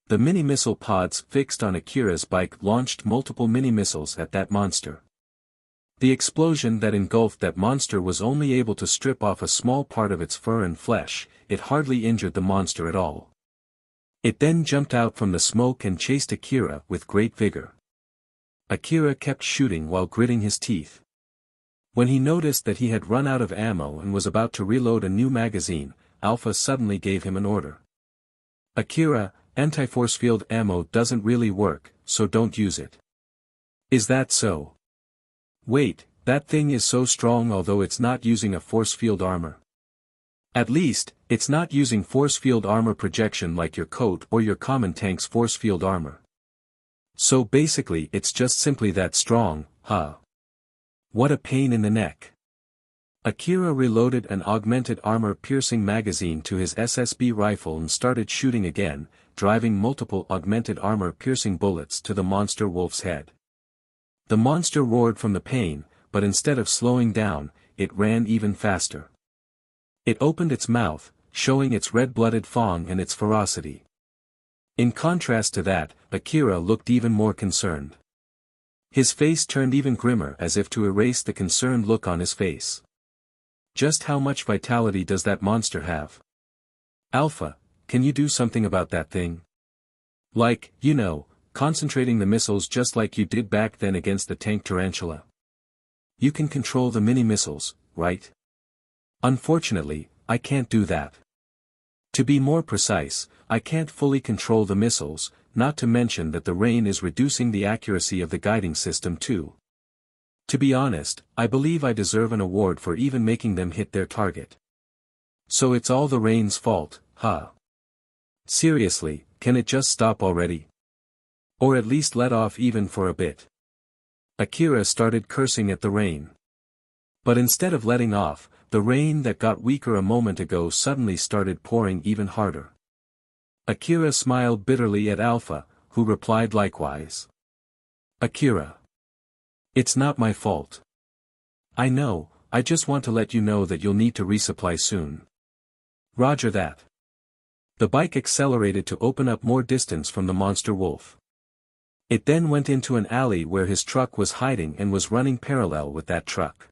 The mini-missile pods fixed on Akira's bike launched multiple mini-missiles at that monster. The explosion that engulfed that monster was only able to strip off a small part of its fur and flesh. It hardly injured the monster at all. It then jumped out from the smoke and chased Akira with great vigor. Akira kept shooting while gritting his teeth. When he noticed that he had run out of ammo and was about to reload a new magazine, Alpha suddenly gave him an order. Akira, anti-force field ammo doesn't really work, so don't use it. Is that so? Wait, that thing is so strong although it's not using a force field armor. At least, it's not using force field armor projection like your coat or your common tank's force field armor. So basically it's just simply that strong, huh? What a pain in the neck. Akira reloaded an augmented armor-piercing magazine to his SSB rifle and started shooting again, driving multiple augmented armor-piercing bullets to the monster wolf's head. The monster roared from the pain, but instead of slowing down, it ran even faster. It opened its mouth, showing its red-blooded fang and its ferocity. In contrast to that, Akira looked even more concerned. His face turned even grimmer as if to erase the concerned look on his face. Just how much vitality does that monster have? Alpha, can you do something about that thing? Like, concentrating the missiles just like you did back then against the tank tarantula. You can control the mini-missiles, right? Unfortunately, I can't do that. To be more precise, I can't fully control the missiles, not to mention that the rain is reducing the accuracy of the guiding system too. To be honest, I believe I deserve an award for even making them hit their target. So it's all the rain's fault, huh? Seriously, can it just stop already? Or at least let off even for a bit. Akira started cursing at the rain. But instead of letting off, the rain that got weaker a moment ago suddenly started pouring even harder. Akira smiled bitterly at Alpha, who replied likewise. Akira. It's not my fault. I know, I just want to let you know that you'll need to resupply soon. Roger that. The bike accelerated to open up more distance from the monster wolf. It then went into an alley where his truck was hiding and was running parallel with that truck.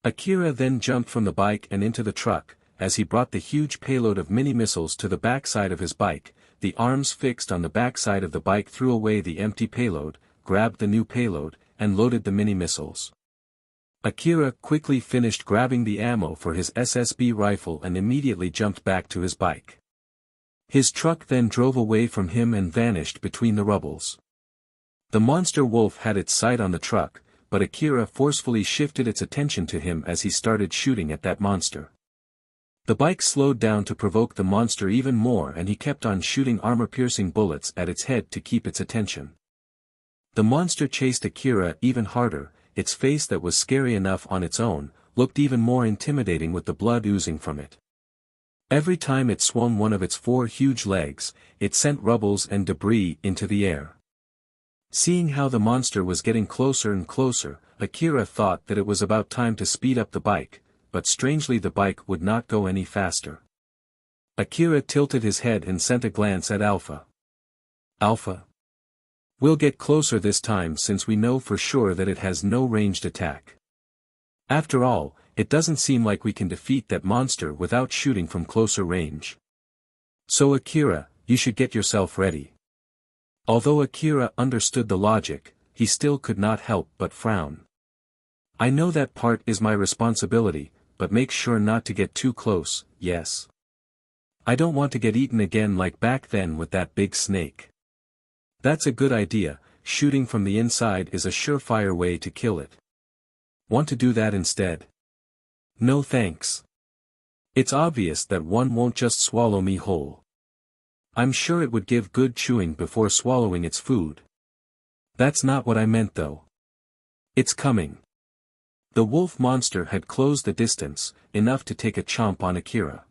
Akira then jumped from the bike and into the truck. As he brought the huge payload of mini-missiles to the backside of his bike, the arms fixed on the backside of the bike threw away the empty payload, grabbed the new payload, and loaded the mini-missiles. Akira quickly finished grabbing the ammo for his SSB rifle and immediately jumped back to his bike. His truck then drove away from him and vanished between the rubbles. The monster wolf had its sight on the truck, but Akira forcefully shifted its attention to him as he started shooting at that monster. The bike slowed down to provoke the monster even more and he kept on shooting armor-piercing bullets at its head to keep its attention. The monster chased Akira even harder, its face that was scary enough on its own, looked even more intimidating with the blood oozing from it. Every time it swung one of its 4 huge legs, it sent rubbles and debris into the air. Seeing how the monster was getting closer and closer, Akira thought that it was about time to speed up the bike, but strangely the bike would not go any faster. Akira tilted his head and sent a glance at Alpha. Alpha? We'll get closer this time since we know for sure that it has no ranged attack. After all, it doesn't seem like we can defeat that monster without shooting from closer range. So Akira, you should get yourself ready. Although Akira understood the logic, he still could not help but frown. I know that part is my responsibility, but make sure not to get too close, yes? I don't want to get eaten again like back then with that big snake. That's a good idea, shooting from the inside is a surefire way to kill it. Want to do that instead? No thanks. It's obvious that one won't just swallow me whole. I'm sure it would give good chewing before swallowing its food. That's not what I meant though. It's coming. The wolf monster had closed the distance, enough to take a chomp on Akira.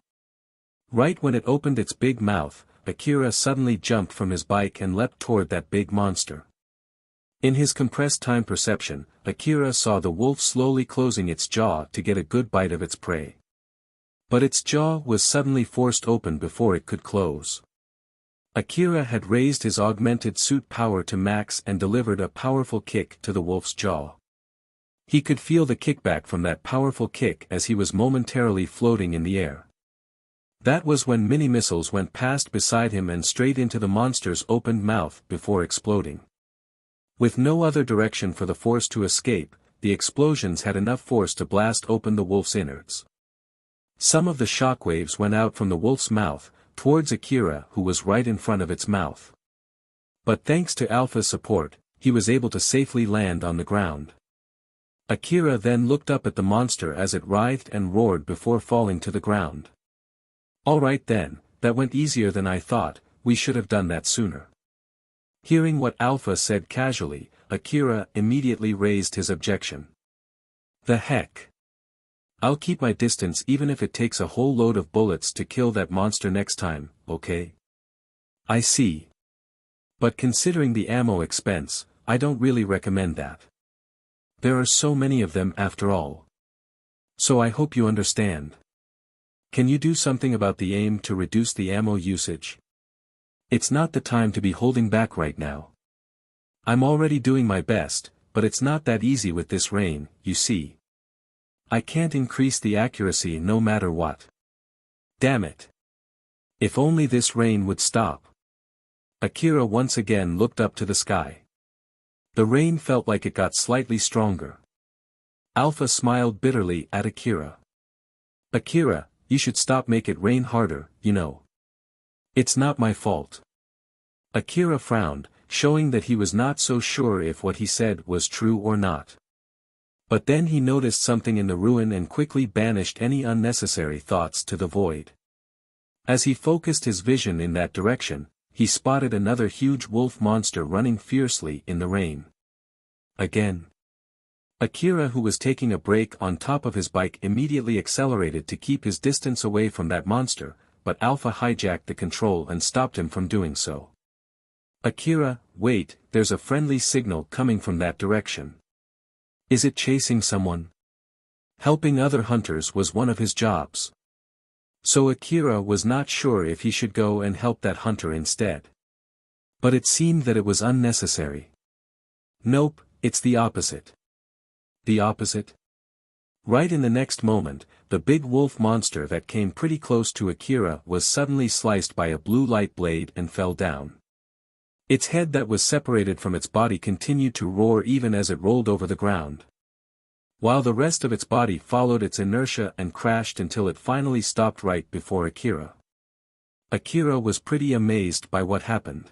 Right when it opened its big mouth, Akira suddenly jumped from his bike and leapt toward that big monster. In his compressed time perception, Akira saw the wolf slowly closing its jaw to get a good bite of its prey. But its jaw was suddenly forced open before it could close. Akira had raised his augmented suit power to max and delivered a powerful kick to the wolf's jaw. He could feel the kickback from that powerful kick as he was momentarily floating in the air. That was when mini-missiles went past beside him and straight into the monster's opened mouth before exploding. With no other direction for the force to escape, the explosions had enough force to blast open the wolf's innards. Some of the shockwaves went out from the wolf's mouth, towards Akira who was right in front of its mouth. But thanks to Alpha's support, he was able to safely land on the ground. Akira then looked up at the monster as it writhed and roared before falling to the ground. Alright then, that went easier than I thought, we should have done that sooner. Hearing what Alpha said casually, Akira immediately raised his objection. The heck? I'll keep my distance even if it takes a whole load of bullets to kill that monster next time, okay? I see. But considering the ammo expense, I don't really recommend that. There are so many of them after all. So I hope you understand. Can you do something about the aim to reduce the ammo usage? It's not the time to be holding back right now. I'm already doing my best, but it's not that easy with this rain, you see. I can't increase the accuracy no matter what. Damn it. If only this rain would stop. Akira once again looked up to the sky. The rain felt like it got slightly stronger. Alpha smiled bitterly at Akira. Akira, you should stop make it rain harder, you know. It's not my fault. Akira frowned, showing that he was not so sure if what he said was true or not. But then he noticed something in the ruin and quickly banished any unnecessary thoughts to the void. As he focused his vision in that direction, he spotted another huge wolf monster running fiercely in the rain. Again. Akira, who was taking a break on top of his bike, immediately accelerated to keep his distance away from that monster, but Alpha hijacked the control and stopped him from doing so. Akira, wait, there's a friendly signal coming from that direction. Is it chasing someone? Helping other hunters was one of his jobs. So Akira was not sure if he should go and help that hunter instead. But it seemed that it was unnecessary. Nope, it's the opposite. The opposite? Right in the next moment, the big wolf monster that came pretty close to Akira was suddenly sliced by a blue light blade and fell down. Its head that was separated from its body continued to roar even as it rolled over the ground. While the rest of its body followed its inertia and crashed until it finally stopped right before Akira. Akira was pretty amazed by what happened.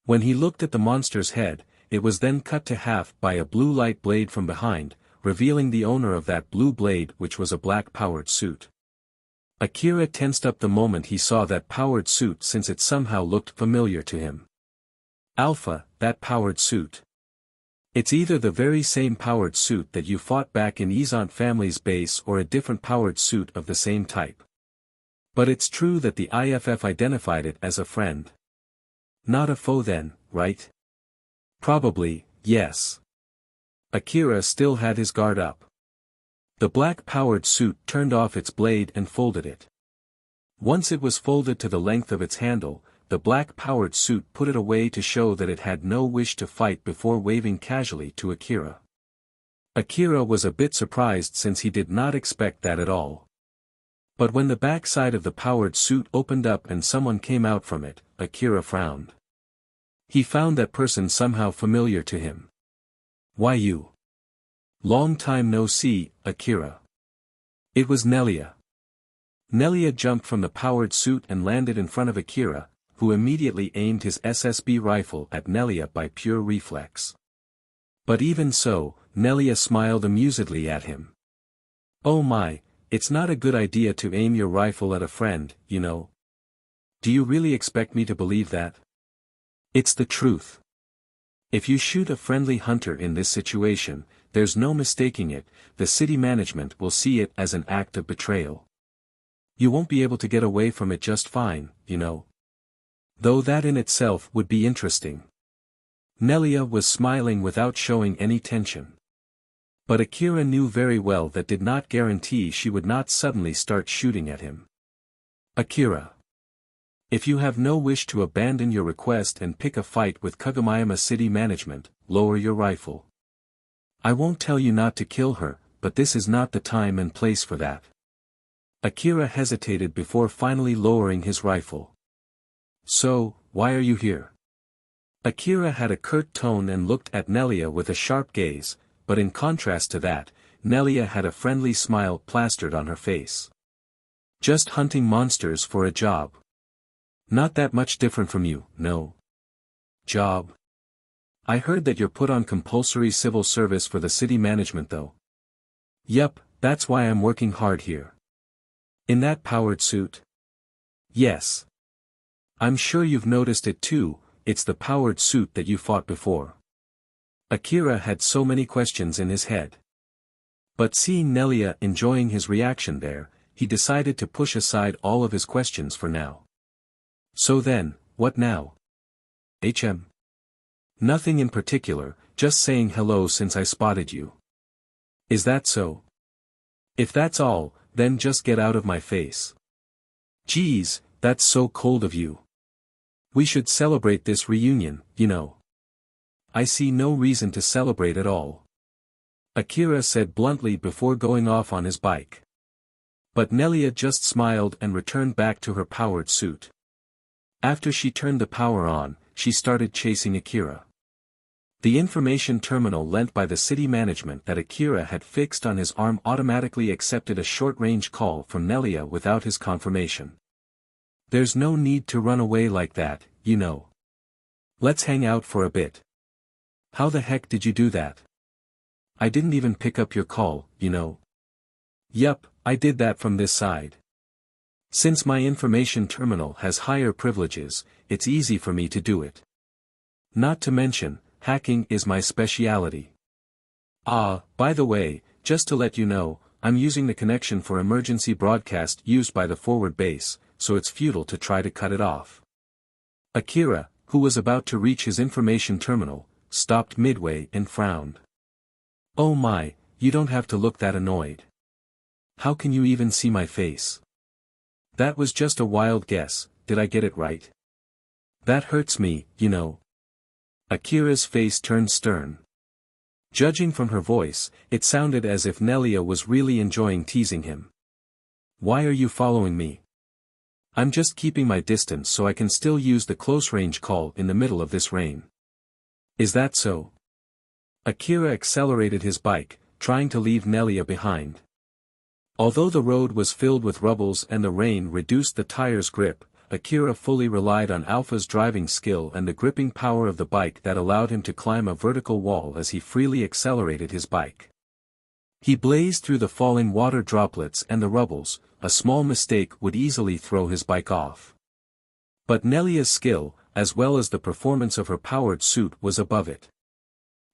When he looked at the monster's head, it was then cut to half by a blue light blade from behind, revealing the owner of that blue blade, which was a black-powered suit. Akira tensed up the moment he saw that powered suit since it somehow looked familiar to him. Alpha, that powered suit. It's either the very same powered suit that you fought back in Izant family's base or a different powered suit of the same type. But it's true that the IFF identified it as a friend. Not a foe then, right? Probably, yes. Akira still had his guard up. The black-powered suit turned off its blade and folded it. Once it was folded to the length of its handle, the black-powered suit put it away to show that it had no wish to fight before waving casually to Akira. Akira was a bit surprised since he did not expect that at all. But when the backside of the powered suit opened up and someone came out from it, Akira frowned. He found that person somehow familiar to him. Why you? Long time no see, Akira. It was Nelia. Nelia jumped from the powered suit and landed in front of Akira, who immediately aimed his SSB rifle at Nelia by pure reflex. But even so, Nelia smiled amusedly at him. Oh my, It's not a good idea to aim your rifle at a friend, you know. Do you really expect me to believe that? It's the truth. If you shoot a friendly hunter in this situation, there's no mistaking it, the city management will see it as an act of betrayal. You won't be able to get away from it just fine, you know. Though that in itself would be interesting. Nelia was smiling without showing any tension. But Akira knew very well that did not guarantee she would not suddenly start shooting at him. Akira. If you have no wish to abandon your request and pick a fight with Kagomiyama City Management, lower your rifle. I won't tell you not to kill her, but this is not the time and place for that. Akira hesitated before finally lowering his rifle. So, why are you here? Akira had a curt tone and looked at Nelia with a sharp gaze, but in contrast to that, Nelia had a friendly smile plastered on her face. Just hunting monsters for a job. Not that much different from you, no. Job? I heard that you're put on compulsory civil service for the city management though. Yup, that's why I'm working hard here. In that powered suit? Yes. I'm sure you've noticed it too, it's the powered suit that you fought before. Akira had so many questions in his head. But seeing Nelia enjoying his reaction there, he decided to push aside all of his questions for now. So then, what now? HM? Nothing in particular, just saying hello since I spotted you. Is that so? If that's all, then just get out of my face. Geez, that's so cold of you. We should celebrate this reunion, you know. I see no reason to celebrate at all. Akira said bluntly before going off on his bike. But Nelia just smiled and returned back to her powered suit. After she turned the power on, she started chasing Akira. The information terminal lent by the city management that Akira had fixed on his arm automatically accepted a short-range call from Nelia without his confirmation. There's no need to run away like that, you know. Let's hang out for a bit. How the heck did you do that? I didn't even pick up your call, you know. Yup, I did that from this side. Since my information terminal has higher privileges, it's easy for me to do it. Not to mention, hacking is my specialty. Ah, by the way, just to let you know, I'm using the connection for emergency broadcast used by the forward base, so it's futile to try to cut it off. Akira, who was about to reach his information terminal, stopped midway and frowned. Oh my, you don't have to look that annoyed. How can you even see my face? That was just a wild guess, did I get it right? That hurts me, you know. Akira's face turned stern. Judging from her voice, it sounded as if Nelia was really enjoying teasing him. Why are you following me? I'm just keeping my distance so I can still use the close-range call in the middle of this rain. Is that so? Akira accelerated his bike, trying to leave Nelia behind. Although the road was filled with rubbles and the rain reduced the tire's grip, Akira fully relied on Alpha's driving skill and the gripping power of the bike that allowed him to climb a vertical wall as he freely accelerated his bike. He blazed through the falling water droplets and the rubbles, a small mistake would easily throw his bike off. But Nelia's skill, as well as the performance of her powered suit, was above it.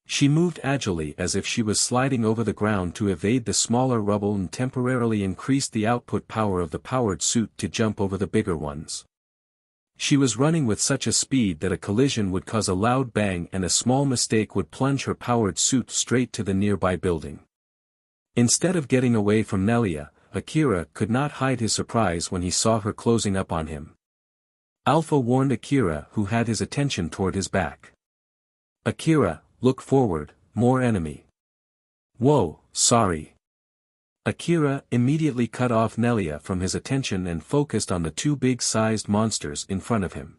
She moved agilely as if she was sliding over the ground to evade the smaller rubble and temporarily increased the output power of the powered suit to jump over the bigger ones. She was running with such a speed that a collision would cause a loud bang and a small mistake would plunge her powered suit straight to the nearby building. Instead of getting away from Nelia, Akira could not hide his surprise when he saw her closing up on him. Alpha warned Akira, who had his attention toward his back. Akira, look forward, more enemy. Whoa, sorry. Akira immediately cut off Nelia from his attention and focused on the two big-sized monsters in front of him.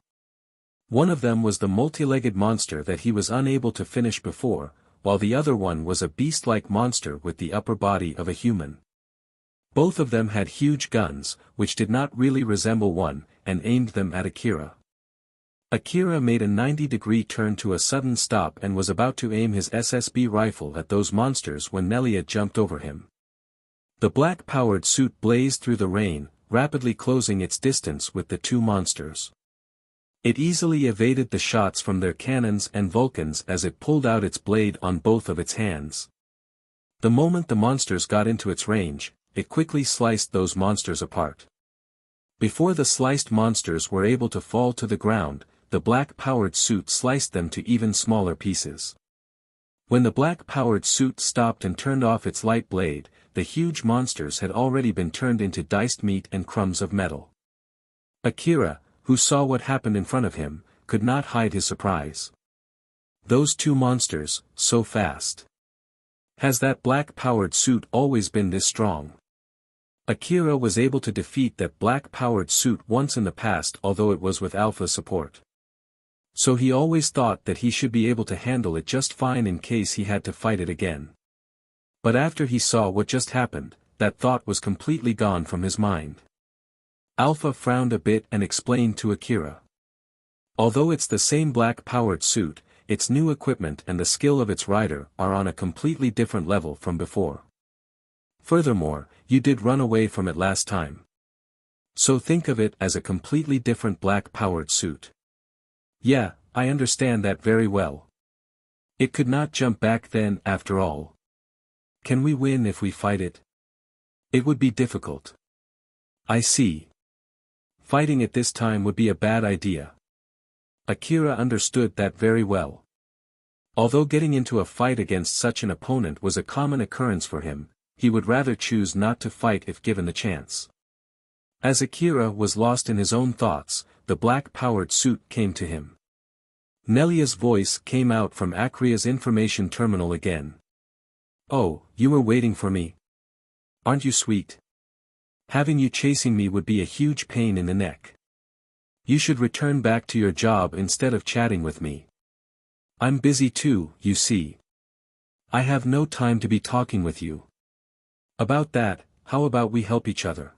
One of them was the multi-legged monster that he was unable to finish before, while the other one was a beast-like monster with the upper body of a human. Both of them had huge guns, which did not really resemble one, and aimed them at Akira. Akira made a 90-degree turn to a sudden stop and was about to aim his SSB rifle at those monsters when Nelia jumped over him. The black-powered suit blazed through the rain, rapidly closing its distance with the two monsters. It easily evaded the shots from their cannons and Vulcans as it pulled out its blade on both of its hands. The moment the monsters got into its range, it quickly sliced those monsters apart. Before the sliced monsters were able to fall to the ground, the black-powered suit sliced them to even smaller pieces. When the black-powered suit stopped and turned off its light blade, the huge monsters had already been turned into diced meat and crumbs of metal. Akira, who saw what happened in front of him, could not hide his surprise. Those two monsters, so fast. Has that black-powered suit always been this strong? Akira was able to defeat that black-powered suit once in the past, although it was with Alpha support. So he always thought that he should be able to handle it just fine in case he had to fight it again. But after he saw what just happened, that thought was completely gone from his mind. Alpha frowned a bit and explained to Akira. Although it's the same black-powered suit, its new equipment and the skill of its rider are on a completely different level from before. Furthermore, you did run away from it last time. So think of it as a completely different black-powered suit. Yeah, I understand that very well. It could not jump back then, after all. Can we win if we fight it? It would be difficult. I see. Fighting it this time would be a bad idea. Akira understood that very well. Although getting into a fight against such an opponent was a common occurrence for him, he would rather choose not to fight if given the chance. As Akira was lost in his own thoughts, the black-powered suit came to him. Nelia's voice came out from Akira's information terminal again. Oh, you were waiting for me? Aren't you sweet? Having you chasing me would be a huge pain in the neck. You should return back to your job instead of chatting with me. I'm busy too, you see. I have no time to be talking with you. About that, how about we help each other?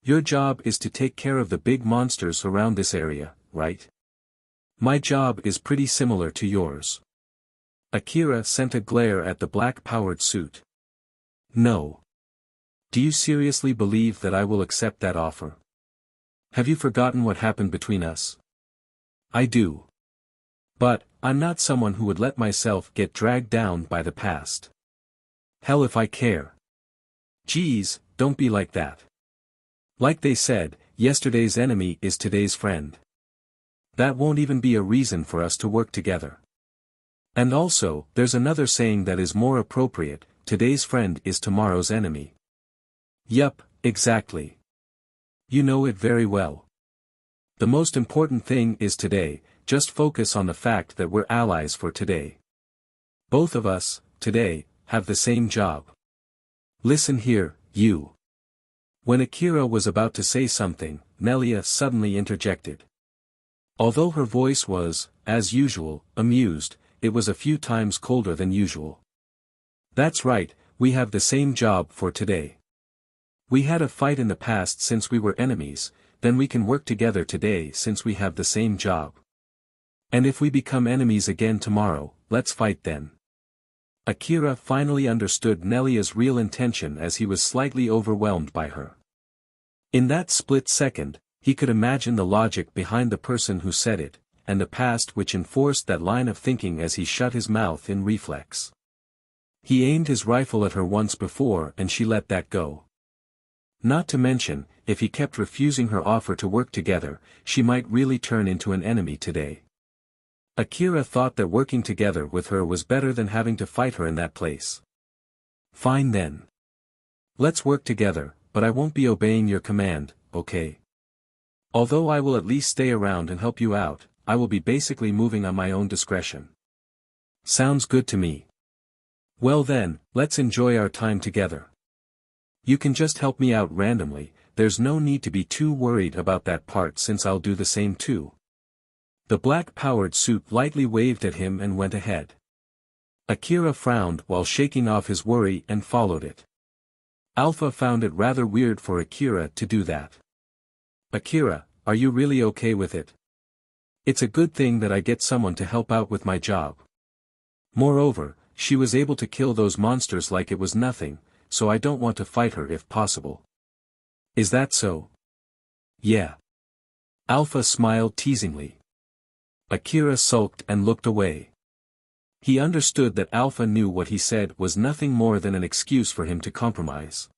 Your job is to take care of the big monsters around this area, right? My job is pretty similar to yours. Akira sent a glare at the black-powered suit. No. Do you seriously believe that I will accept that offer? Have you forgotten what happened between us? I do. But, I'm not someone who would let myself get dragged down by the past. Hell if I care. Geez, don't be like that. Like they said, yesterday's enemy is today's friend. That won't even be a reason for us to work together. And also, there's another saying that is more appropriate, today's friend is tomorrow's enemy. Yup, exactly. You know it very well. The most important thing is today, just focus on the fact that we're allies for today. Both of us, today, have the same job. Listen here, you. When Akira was about to say something, Nelia suddenly interjected. Although her voice was, as usual, amused, it was a few times colder than usual. That's right, we have the same job for today. We had a fight in the past since we were enemies, then we can work together today since we have the same job. And if we become enemies again tomorrow, let's fight then. Akira finally understood Nelia's real intention as he was slightly overwhelmed by her. In that split second, he could imagine the logic behind the person who said it, and the past which enforced that line of thinking as he shut his mouth in reflex. He aimed his rifle at her once before and she let that go. Not to mention, if he kept refusing her offer to work together, she might really turn into an enemy today. Akira thought that working together with her was better than having to fight her in that place. Fine then. Let's work together, but I won't be obeying your command, okay? Although I will at least stay around and help you out, I will be basically moving on my own discretion. Sounds good to me. Well then, let's enjoy our time together. You can just help me out randomly, there's no need to be too worried about that part since I'll do the same too. The black-powered suit lightly waved at him and went ahead. Akira frowned while shaking off his worry and followed it. Alpha found it rather weird for Akira to do that. Akira, are you really okay with it? It's a good thing that I get someone to help out with my job. Moreover, she was able to kill those monsters like it was nothing, so I don't want to fight her if possible. Is that so? Yeah. Alpha smiled teasingly. Akira sulked and looked away. He understood that Alpha knew what he said was nothing more than an excuse for him to compromise.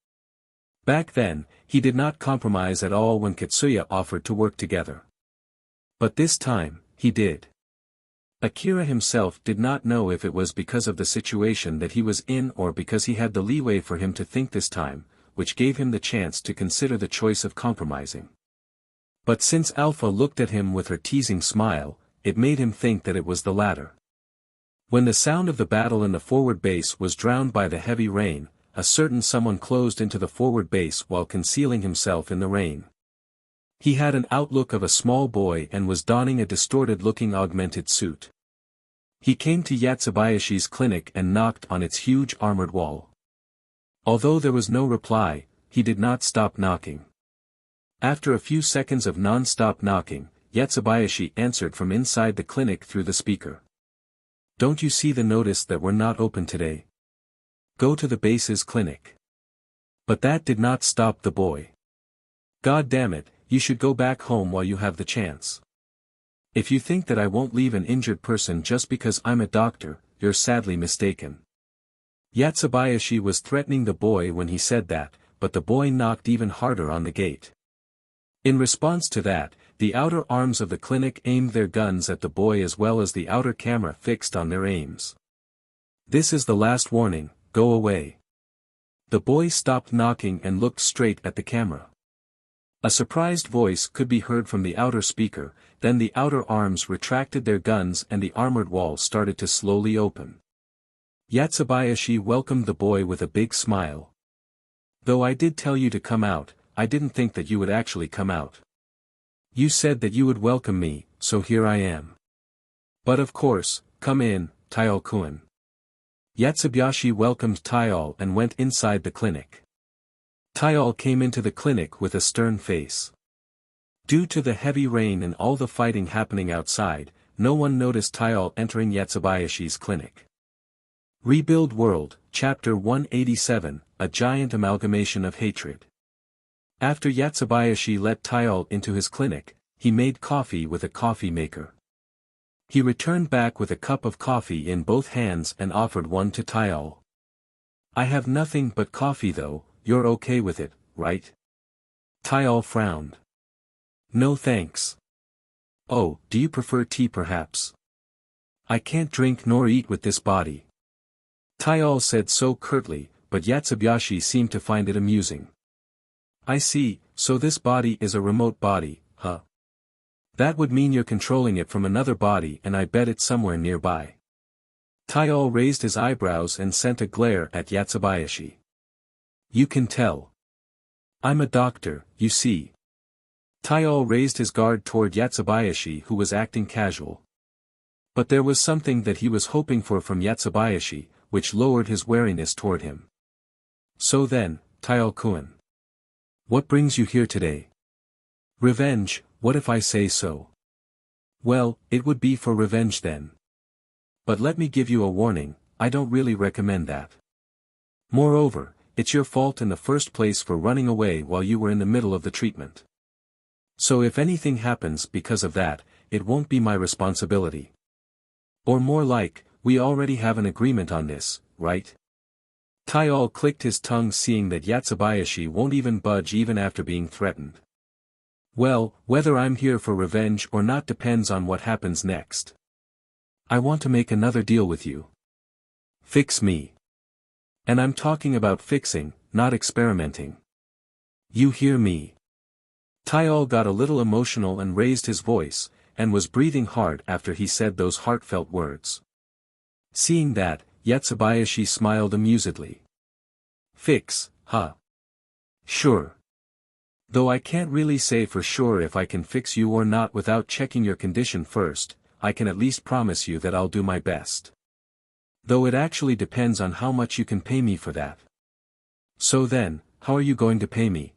Back then, he did not compromise at all when Katsuya offered to work together. But this time, he did. Akira himself did not know if it was because of the situation that he was in or because he had the leeway for him to think this time, which gave him the chance to consider the choice of compromising. But since Alpha looked at him with her teasing smile, it made him think that it was the latter. When the sound of the battle in the forward base was drowned by the heavy rain, a certain someone closed into the forward base while concealing himself in the rain. He had an outlook of a small boy and was donning a distorted-looking augmented suit. He came to Yatsubayashi's clinic and knocked on its huge armored wall. Although there was no reply, he did not stop knocking. After a few seconds of non-stop knocking, Yatsubayashi answered from inside the clinic through the speaker. Don't you see the notice that we're not open today? Go to the base's clinic. But that did not stop the boy. God damn it, you should go back home while you have the chance. If you think that I won't leave an injured person just because I'm a doctor, you're sadly mistaken. Yatsubayashi was threatening the boy when he said that, but the boy knocked even harder on the gate. In response to that, the outer arms of the clinic aimed their guns at the boy as well as the outer camera fixed on their aims. This is the last warning, go away. The boy stopped knocking and looked straight at the camera. A surprised voice could be heard from the outer speaker, then the outer arms retracted their guns and the armored wall started to slowly open. Yatsubayashi welcomed the boy with a big smile. Though I did tell you to come out, I didn't think that you would actually come out. You said that you would welcome me, so here I am. But of course, come in, Taiol-kun. Yatsubayashi welcomed Taiol and went inside the clinic. Taiol came into the clinic with a stern face. Due to the heavy rain and all the fighting happening outside, no one noticed Taiol entering Yatsubayashi's clinic. Rebuild World, Chapter 187, A Giant Amalgamation of Hatred. After Yatsubayashi let Taiol into his clinic, he made coffee with a coffee maker. He returned back with a cup of coffee in both hands and offered one to Taiol. I have nothing but coffee though, you're okay with it, right? Taiol frowned. No thanks. Oh, do you prefer tea perhaps? I can't drink nor eat with this body. Taiol said so curtly, but Yatsubayashi seemed to find it amusing. I see, so this body is a remote body, huh? That would mean you're controlling it from another body and I bet it's somewhere nearby. Taiol raised his eyebrows and sent a glare at Yatsubayashi. You can tell. I'm a doctor, you see. Taiol raised his guard toward Yatsubayashi who was acting casual. But there was something that he was hoping for from Yatsubayashi, which lowered his wariness toward him. So then, Taiol-kun. What brings you here today? Revenge, what if I say so? Well, it would be for revenge then. But let me give you a warning, I don't really recommend that. Moreover, it's your fault in the first place for running away while you were in the middle of the treatment. So if anything happens because of that, it won't be my responsibility. Or more like, we already have an agreement on this, right? Taiol clicked his tongue seeing that Yatsubayashi won't even budge even after being threatened. Well, whether I'm here for revenge or not depends on what happens next. I want to make another deal with you. Fix me. And I'm talking about fixing, not experimenting. You hear me? Taiol got a little emotional and raised his voice, and was breathing hard after he said those heartfelt words. Seeing that, Yatsubayashi smiled amusedly. Fix, huh? Sure. Though I can't really say for sure if I can fix you or not without checking your condition first, I can at least promise you that I'll do my best. Though it actually depends on how much you can pay me for that. So then, how are you going to pay me?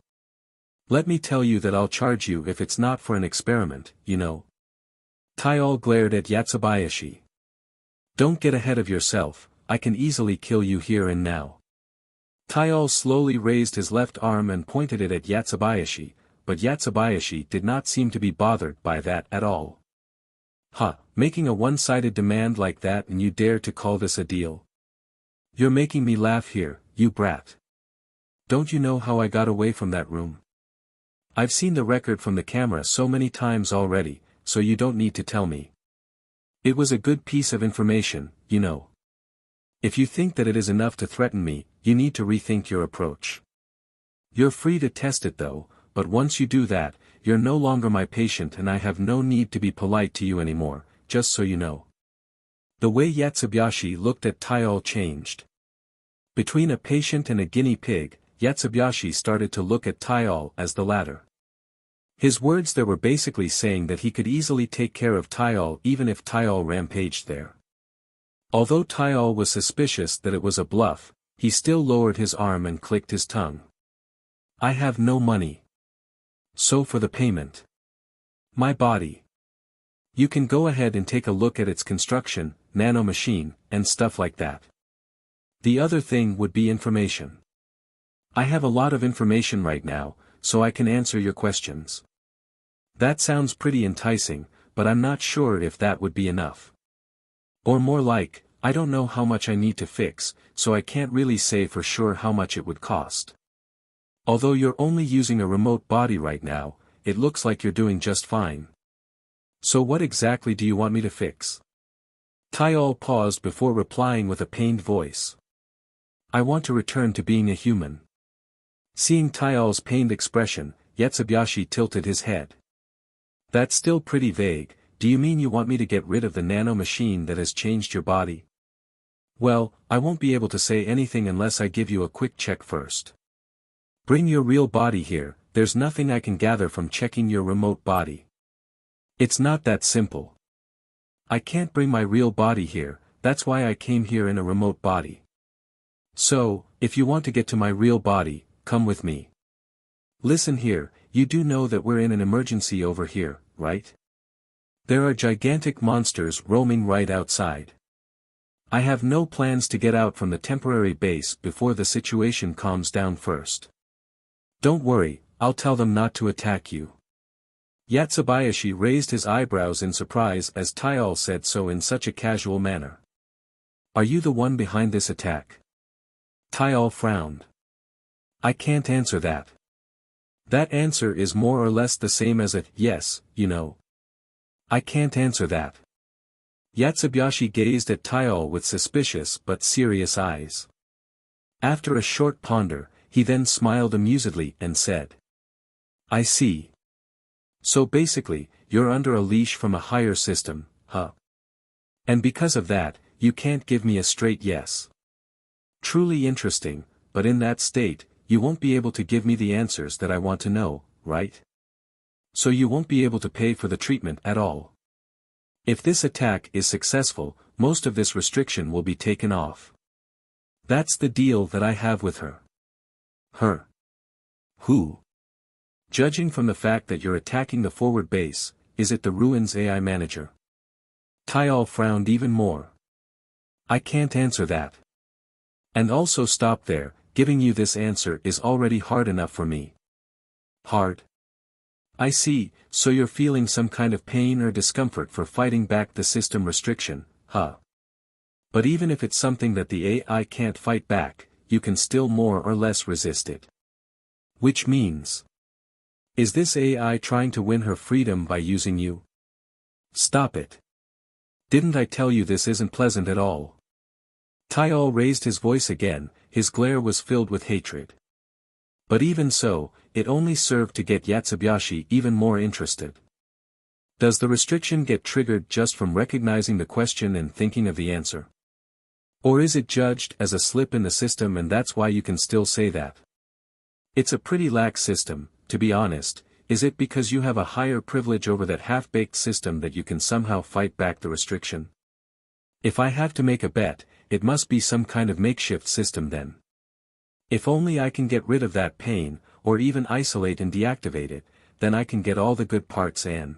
Let me tell you that I'll charge you if it's not for an experiment, you know. Taiol glared at Yatsubayashi. Don't get ahead of yourself, I can easily kill you here and now. Taial slowly raised his left arm and pointed it at Yatsubayashi, but Yatsubayashi did not seem to be bothered by that at all. "Huh, making a one-sided demand like that and you dare to call this a deal? You're making me laugh here, you brat. Don't you know how I got away from that room? I've seen the record from the camera so many times already, so you don't need to tell me. It was a good piece of information, you know. If you think that it is enough to threaten me, you need to rethink your approach. You're free to test it though, but once you do that, you're no longer my patient and I have no need to be polite to you anymore, just so you know." The way Yatsubayashi looked at Taial changed. Between a patient and a guinea pig, Yatsubayashi started to look at Taial as the latter. His words there were basically saying that he could easily take care of Taial even if Taial rampaged there. Although Taial was suspicious that it was a bluff, he still lowered his arm and clicked his tongue. "I have no money. So for the payment. My body. You can go ahead and take a look at its construction, nanomachine, and stuff like that. The other thing would be information. I have a lot of information right now, so I can answer your questions." That sounds pretty enticing, but I'm not sure if that would be enough. Or more like, I don't know how much I need to fix, so I can't really say for sure how much it would cost. Although you're only using a remote body right now, it looks like you're doing just fine. So what exactly do you want me to fix? Taial paused before replying with a pained voice. "I want to return to being a human." Seeing Taial's pained expression, Yatsubayashi tilted his head. "That's still pretty vague. Do you mean you want me to get rid of the nanomachine that has changed your body?" "Well, I won't be able to say anything unless I give you a quick check first. Bring your real body here, there's nothing I can gather from checking your remote body. It's not that simple. I can't bring my real body here, that's why I came here in a remote body. So, if you want to get to my real body, come with me. Listen here, you do know that we're in an emergency over here, right? There are gigantic monsters roaming right outside. I have no plans to get out from the temporary base before the situation calms down first. Don't worry, I'll tell them not to attack you." Yatsubayashi raised his eyebrows in surprise as Taial said so in such a casual manner. "Are you the one behind this attack?" Taial frowned. "I can't answer that. That answer is more or less the same as a yes, you know. I can't answer that." Yatsubayashi gazed at Taial with suspicious but serious eyes. After a short ponder, he then smiled amusedly and said, "I see. So basically, you're under a leash from a higher system, huh? And because of that, you can't give me a straight yes. Truly interesting, but in that state, you won't be able to give me the answers that I want to know, right? So you won't be able to pay for the treatment at all. If this attack is successful, most of this restriction will be taken off. That's the deal that I have with her." "Her? Who?" "Judging from the fact that you're attacking the forward base, is it the Ruins AI manager?" Taial frowned even more. "I can't answer that. And also stop there, giving you this answer is already hard enough for me." "Hard? I see, so you're feeling some kind of pain or discomfort for fighting back the system restriction, huh? But even if it's something that the AI can't fight back, you can still more or less resist it. Which means, is this AI trying to win her freedom by using you? Stop it. Didn't I tell you this isn't pleasant at all?" Taial raised his voice again, his glare was filled with hatred. But even so, it only served to get Yatsubayashi even more interested. Does the restriction get triggered just from recognizing the question and thinking of the answer? Or is it judged as a slip in the system and that's why you can still say that? It's a pretty lax system, to be honest. Is it because you have a higher privilege over that half-baked system that you can somehow fight back the restriction? If I have to make a bet, it must be some kind of makeshift system then. If only I can get rid of that pain, or even isolate and deactivate it, then I can get all the good parts and...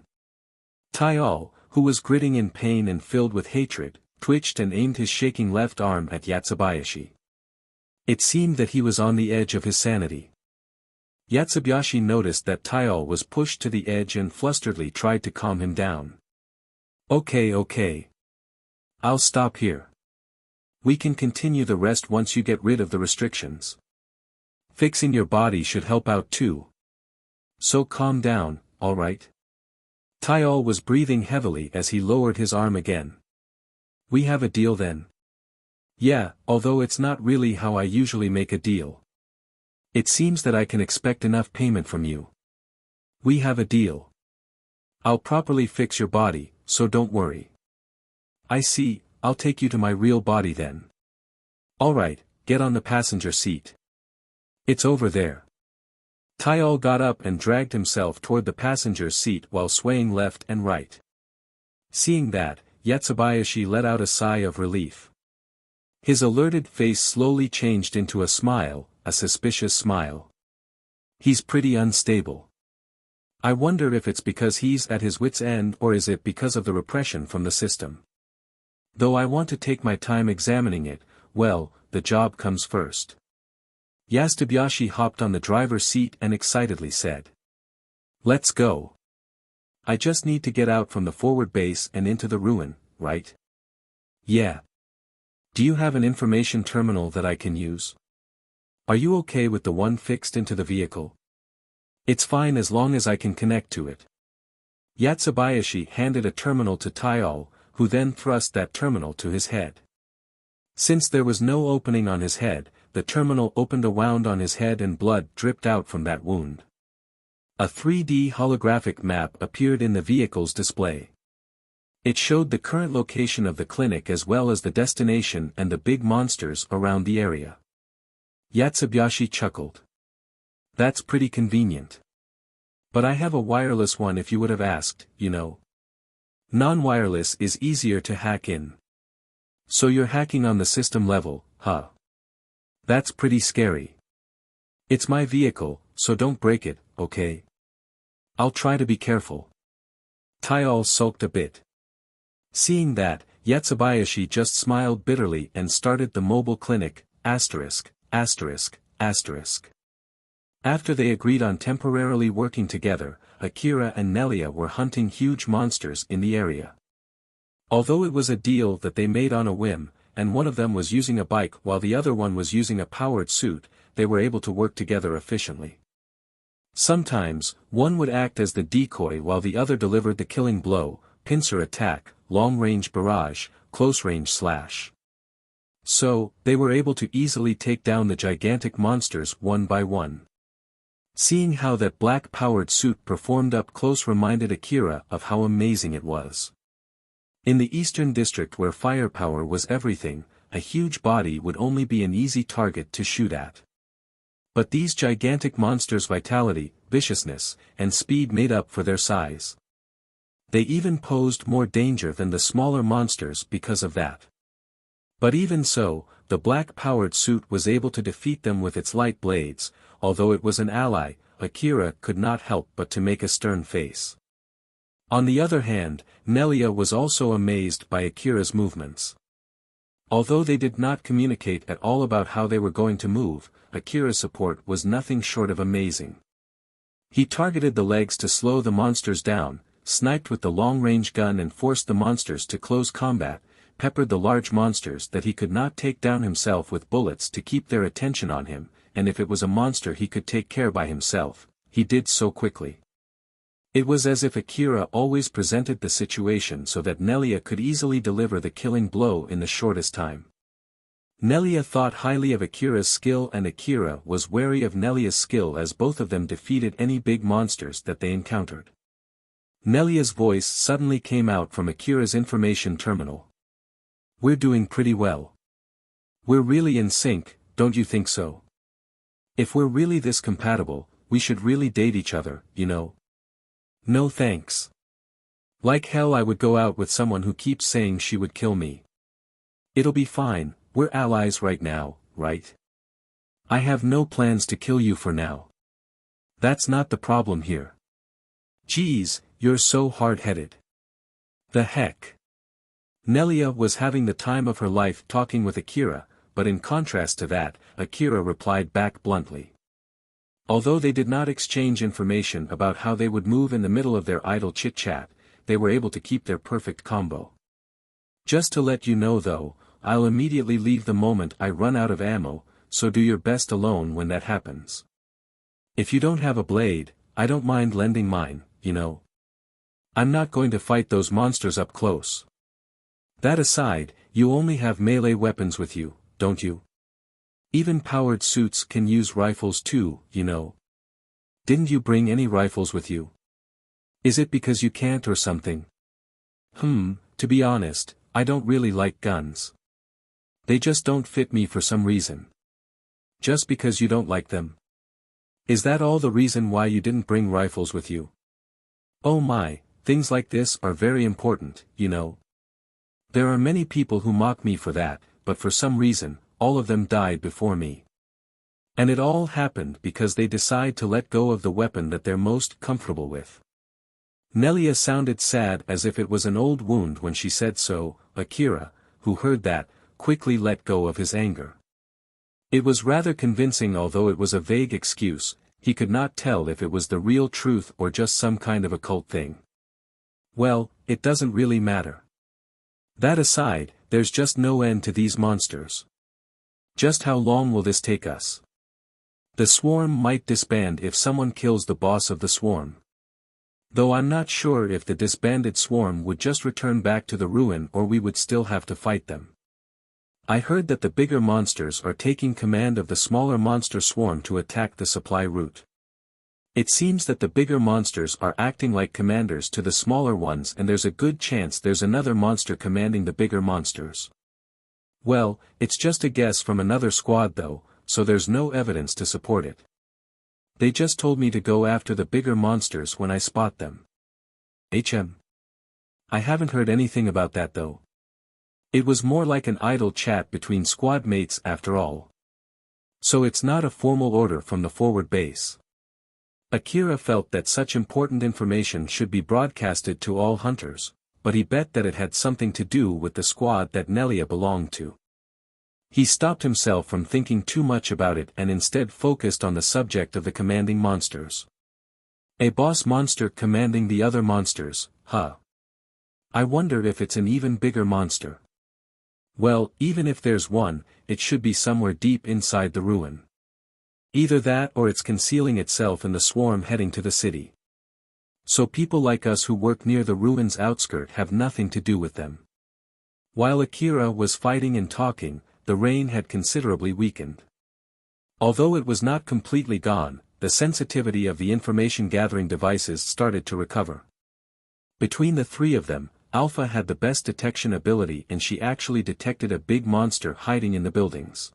Taial, who was gritting in pain and filled with hatred, twitched and aimed his shaking left arm at Yatsubayashi. It seemed that he was on the edge of his sanity. Yatsubayashi noticed that Taiyo was pushed to the edge and flusteredly tried to calm him down. Okay. I'll stop here. We can continue the rest once you get rid of the restrictions. Fixing your body should help out too. So calm down, alright? Taiyo was breathing heavily as he lowered his arm again. We have a deal then? Yeah, although it's not really how I usually make a deal. It seems that I can expect enough payment from you. We have a deal. I'll properly fix your body, so don't worry. I see, I'll take you to my real body then. Alright, get on the passenger seat. It's over there. Taiyo got up and dragged himself toward the passenger's seat while swaying left and right. Seeing that, Yatsubayashi let out a sigh of relief. His alerted face slowly changed into a smile, a suspicious smile. He's pretty unstable. I wonder if it's because he's at his wit's end or is it because of the repression from the system. Though I want to take my time examining it, well, the job comes first. Yatsubayashi hopped on the driver's seat and excitedly said. Let's go. I just need to get out from the forward base and into the ruin, right? Yeah. Do you have an information terminal that I can use? Are you okay with the one fixed into the vehicle? It's fine as long as I can connect to it. Yatsubayashi handed a terminal to Taiyo, who then thrust that terminal to his head. Since there was no opening on his head, the terminal opened a wound on his head and blood dripped out from that wound. A 3D holographic map appeared in the vehicle's display. It showed the current location of the clinic as well as the destination and the big monsters around the area. Yatsubayashi chuckled. That's pretty convenient. But I have a wireless one if you would have asked, you know. Non-wireless is easier to hack in. So you're hacking on the system level, huh? That's pretty scary. It's my vehicle, so don't break it, okay? I'll try to be careful. Taiyo sulked a bit. Seeing that, Yatsubayashi just smiled bitterly and started the mobile clinic, After they agreed on temporarily working together, Akira and Nelia were hunting huge monsters in the area. Although it was a deal that they made on a whim, and one of them was using a bike while the other one was using a powered suit, they were able to work together efficiently. Sometimes, one would act as the decoy while the other delivered the killing blow, pincer attack, long-range barrage, close-range slash. So, they were able to easily take down the gigantic monsters one by one. Seeing how that black-powered suit performed up close reminded Akira of how amazing it was. In the Eastern District where firepower was everything, a huge body would only be an easy target to shoot at. But these gigantic monsters' vitality, viciousness, and speed made up for their size. They even posed more danger than the smaller monsters because of that. But even so, the black-powered suit was able to defeat them with its light blades. Although it was an ally, Akira could not help but to make a stern face. On the other hand, Nelia was also amazed by Akira's movements. Although they did not communicate at all about how they were going to move, Akira's support was nothing short of amazing. He targeted the legs to slow the monsters down, sniped with the long-range gun and forced the monsters to close combat, peppered the large monsters that he could not take down himself with bullets to keep their attention on him, and if it was a monster he could take care by himself, he did so quickly. It was as if Akira always presented the situation so that Nelia could easily deliver the killing blow in the shortest time. Nelia thought highly of Akira's skill and Akira was wary of Nelia's skill as both of them defeated any big monsters that they encountered. Nelia's voice suddenly came out from Akira's information terminal. We're doing pretty well. We're really in sync, don't you think so? If we're really this compatible, we should really date each other, you know. No thanks. Like hell I would go out with someone who keeps saying she would kill me. It'll be fine, we're allies right now, right? I have no plans to kill you for now. That's not the problem here. Geez, you're so hard-headed. The heck? Nelia was having the time of her life talking with Akira, but in contrast to that, Akira replied back bluntly. Although they did not exchange information about how they would move in the middle of their idle chit-chat, they were able to keep their perfect combo. Just to let you know though, I'll immediately leave the moment I run out of ammo, so do your best alone when that happens. If you don't have a blade, I don't mind lending mine, you know. I'm not going to fight those monsters up close. That aside, you only have melee weapons with you, don't you? Even powered suits can use rifles too, you know. Didn't you bring any rifles with you? Is it because you can't or something? To be honest, I don't really like guns. They just don't fit me for some reason. Just because you don't like them? Is that all the reason why you didn't bring rifles with you? Oh my, things like this are very important, you know. There are many people who mock me for that, but for some reason, all of them died before me. And it all happened because they decide to let go of the weapon that they're most comfortable with. Nelia sounded sad as if it was an old wound when she said so. Akira, who heard that, quickly let go of his anger. It was rather convincing, although it was a vague excuse. He could not tell if it was the real truth or just some kind of occult thing. Well, it doesn't really matter. That aside, there's just no end to these monsters. Just how long will this take us? The swarm might disband if someone kills the boss of the swarm. Though I'm not sure if the disbanded swarm would just return back to the ruin or we would still have to fight them. I heard that the bigger monsters are taking command of the smaller monster swarm to attack the supply route. It seems that the bigger monsters are acting like commanders to the smaller ones, and there's a good chance there's another monster commanding the bigger monsters. Well, it's just a guess from another squad though, so there's no evidence to support it. They just told me to go after the bigger monsters when I spot them. I haven't heard anything about that though. It was more like an idle chat between squad mates after all. So it's not a formal order from the forward base. Akira felt that such important information should be broadcasted to all hunters, but he bet that it had something to do with the squad that Nelia belonged to. He stopped himself from thinking too much about it and instead focused on the subject of the commanding monsters. A boss monster commanding the other monsters, huh? I wonder if it's an even bigger monster. Well, even if there's one, it should be somewhere deep inside the ruin. Either that or it's concealing itself in the swarm heading to the city. So people like us who work near the ruin's outskirt have nothing to do with them. While Akira was fighting and talking, the rain had considerably weakened. Although it was not completely gone, the sensitivity of the information-gathering devices started to recover. Between the three of them, Alpha had the best detection ability, and she actually detected a big monster hiding in the buildings.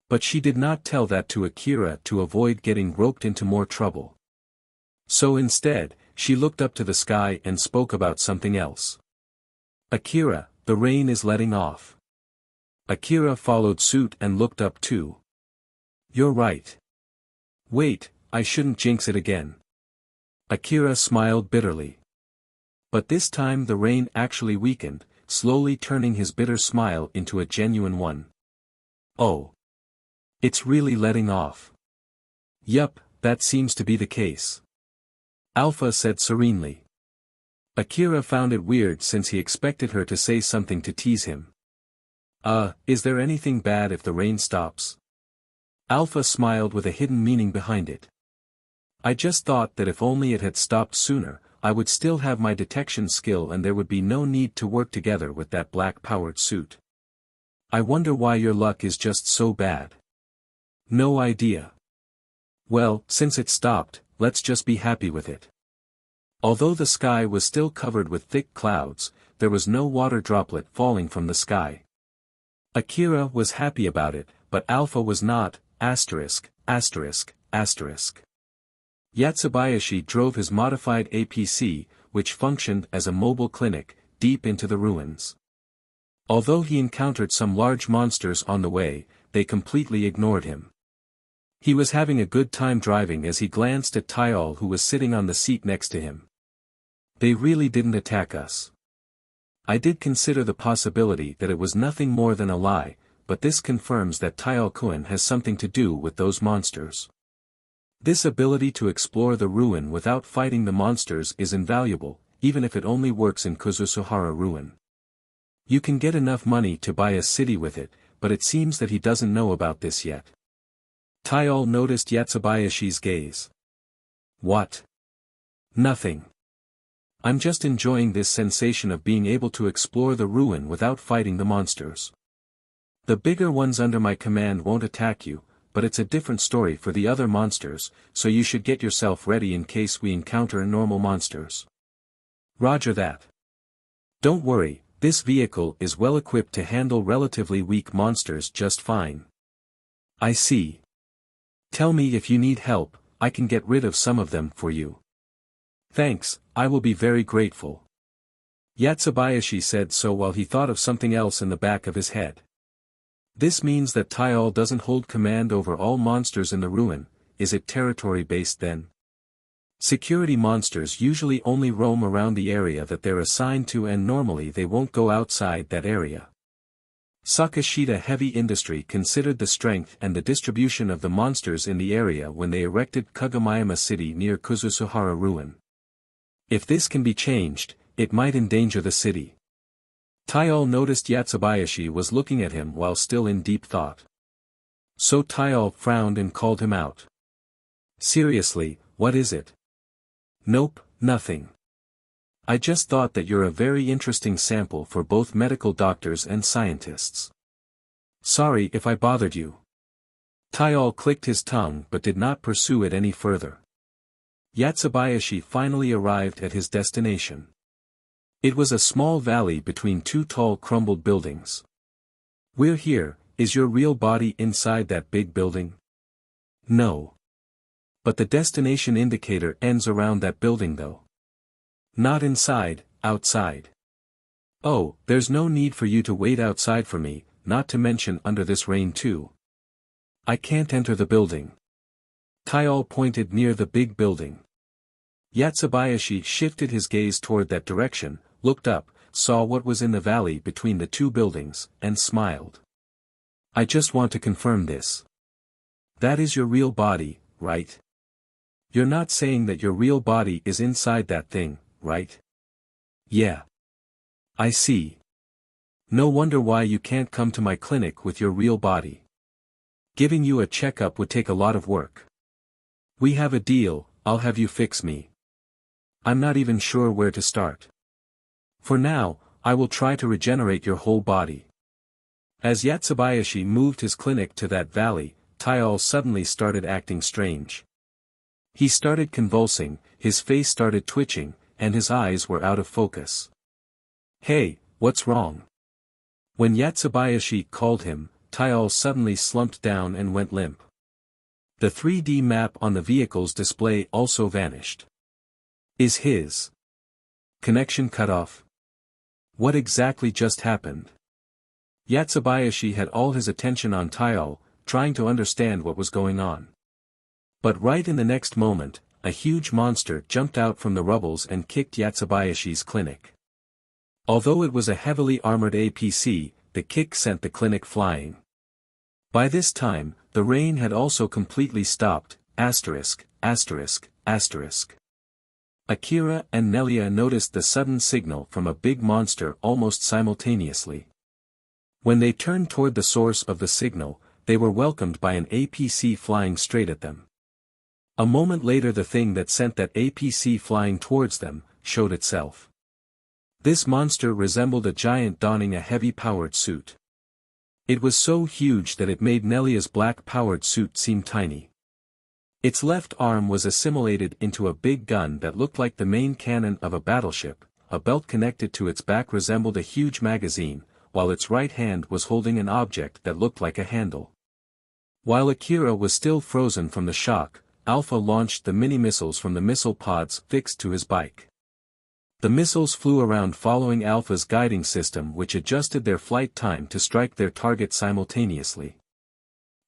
But she did not tell that to Akira to avoid getting roped into more trouble. So instead, she looked up to the sky and spoke about something else. Akira, the rain is letting off. Akira followed suit and looked up too. You're right. Wait, I shouldn't jinx it again. Akira smiled bitterly. But this time the rain actually weakened, slowly turning his bitter smile into a genuine one. Oh. It's really letting off. Yup, that seems to be the case. Alpha said serenely. Akira found it weird since he expected her to say something to tease him. Is there anything bad if the rain stops? Alpha smiled with a hidden meaning behind it. I just thought that if only it had stopped sooner, I would still have my detection skill and there would be no need to work together with that black-powered suit. I wonder why your luck is just so bad. No idea. Well, since it stopped, let's just be happy with it. Although the sky was still covered with thick clouds, there was no water droplet falling from the sky. Akira was happy about it, but Alpha was not. Yatsubayashi drove his modified APC, which functioned as a mobile clinic, deep into the ruins. Although he encountered some large monsters on the way, they completely ignored him. He was having a good time driving as he glanced at Tyal, who was sitting on the seat next to him. They really didn't attack us. I did consider the possibility that it was nothing more than a lie, but this confirms that Taiyo-kun has something to do with those monsters. This ability to explore the ruin without fighting the monsters is invaluable, even if it only works in Kuzusuhara ruin. You can get enough money to buy a city with it, but it seems that he doesn't know about this yet. Taiyo noticed Yatsubayashi's gaze. What? Nothing. I'm just enjoying this sensation of being able to explore the ruin without fighting the monsters. The bigger ones under my command won't attack you, but it's a different story for the other monsters, so you should get yourself ready in case we encounter normal monsters. Roger that. Don't worry, this vehicle is well equipped to handle relatively weak monsters just fine. I see. Tell me if you need help, I can get rid of some of them for you. Thanks, I will be very grateful. Yatsubayashi said so while he thought of something else in the back of his head. This means that Taiyo doesn't hold command over all monsters in the ruin. Is it territory-based then? Security monsters usually only roam around the area that they're assigned to and normally they won't go outside that area. Sakashita Heavy Industry considered the strength and the distribution of the monsters in the area when they erected Kagamayama City near Kuzusuhara ruin. If this can be changed, it might endanger the city. Taiyo noticed Yatsubayashi was looking at him while still in deep thought. So Taiyo frowned and called him out. Seriously, what is it? Nope, nothing. I just thought that you're a very interesting sample for both medical doctors and scientists. Sorry if I bothered you. Taiyo clicked his tongue but did not pursue it any further. Yatsubayashi finally arrived at his destination. It was a small valley between two tall crumbled buildings. We're here, is your real body inside that big building? No. But the destination indicator ends around that building though. Not inside, outside. Oh, there's no need for you to wait outside for me, not to mention under this rain too. I can't enter the building. Taiyo pointed near the big building. Yatsubayashi shifted his gaze toward that direction, looked up, saw what was in the valley between the two buildings, and smiled. I just want to confirm this. That is your real body, right? You're not saying that your real body is inside that thing, right? Yeah. I see. No wonder why you can't come to my clinic with your real body. Giving you a checkup would take a lot of work. We have a deal, I'll have you fix me. I'm not even sure where to start. For now, I will try to regenerate your whole body. As Yatsubayashi moved his clinic to that valley, Taiyo suddenly started acting strange. He started convulsing, his face started twitching, and his eyes were out of focus. Hey, what's wrong? When Yatsubayashi called him, Taiyo suddenly slumped down and went limp. The 3D map on the vehicle's display also vanished. Is his connection cut off? What exactly just happened? Yatsubayashi had all his attention on Taiyo, trying to understand what was going on. But right in the next moment, a huge monster jumped out from the rubbles and kicked Yatsubayashi's clinic. Although it was a heavily armored APC, the kick sent the clinic flying. By this time, the rain had also completely stopped. Akira and Nelia noticed the sudden signal from a big monster almost simultaneously. When they turned toward the source of the signal, they were welcomed by an APC flying straight at them. A moment later the thing that sent that APC flying towards them, showed itself. This monster resembled a giant donning a heavy-powered suit. It was so huge that it made Nelia's black-powered suit seem tiny. Its left arm was assimilated into a big gun that looked like the main cannon of a battleship, a belt connected to its back resembled a huge magazine, while its right hand was holding an object that looked like a handle. While Akira was still frozen from the shock, Alpha launched the mini-missiles from the missile pods fixed to his bike. The missiles flew around following Alpha's guiding system which adjusted their flight time to strike their target simultaneously.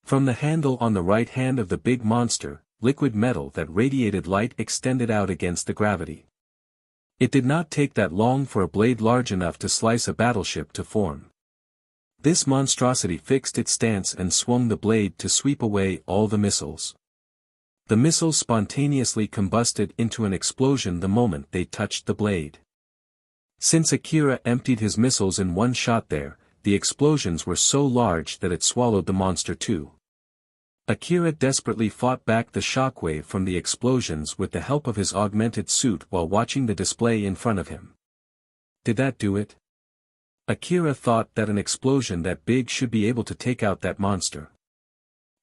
From the handle on the right hand of the big monster, liquid metal that radiated light extended out against the gravity. It did not take that long for a blade large enough to slice a battleship to form. This monstrosity fixed its stance and swung the blade to sweep away all the missiles. The missiles spontaneously combusted into an explosion the moment they touched the blade. Since Akira emptied his missiles in one shot there, the explosions were so large that it swallowed the monster too. Akira desperately fought back the shockwave from the explosions with the help of his augmented suit while watching the display in front of him. Did that do it? Akira thought that an explosion that big should be able to take out that monster.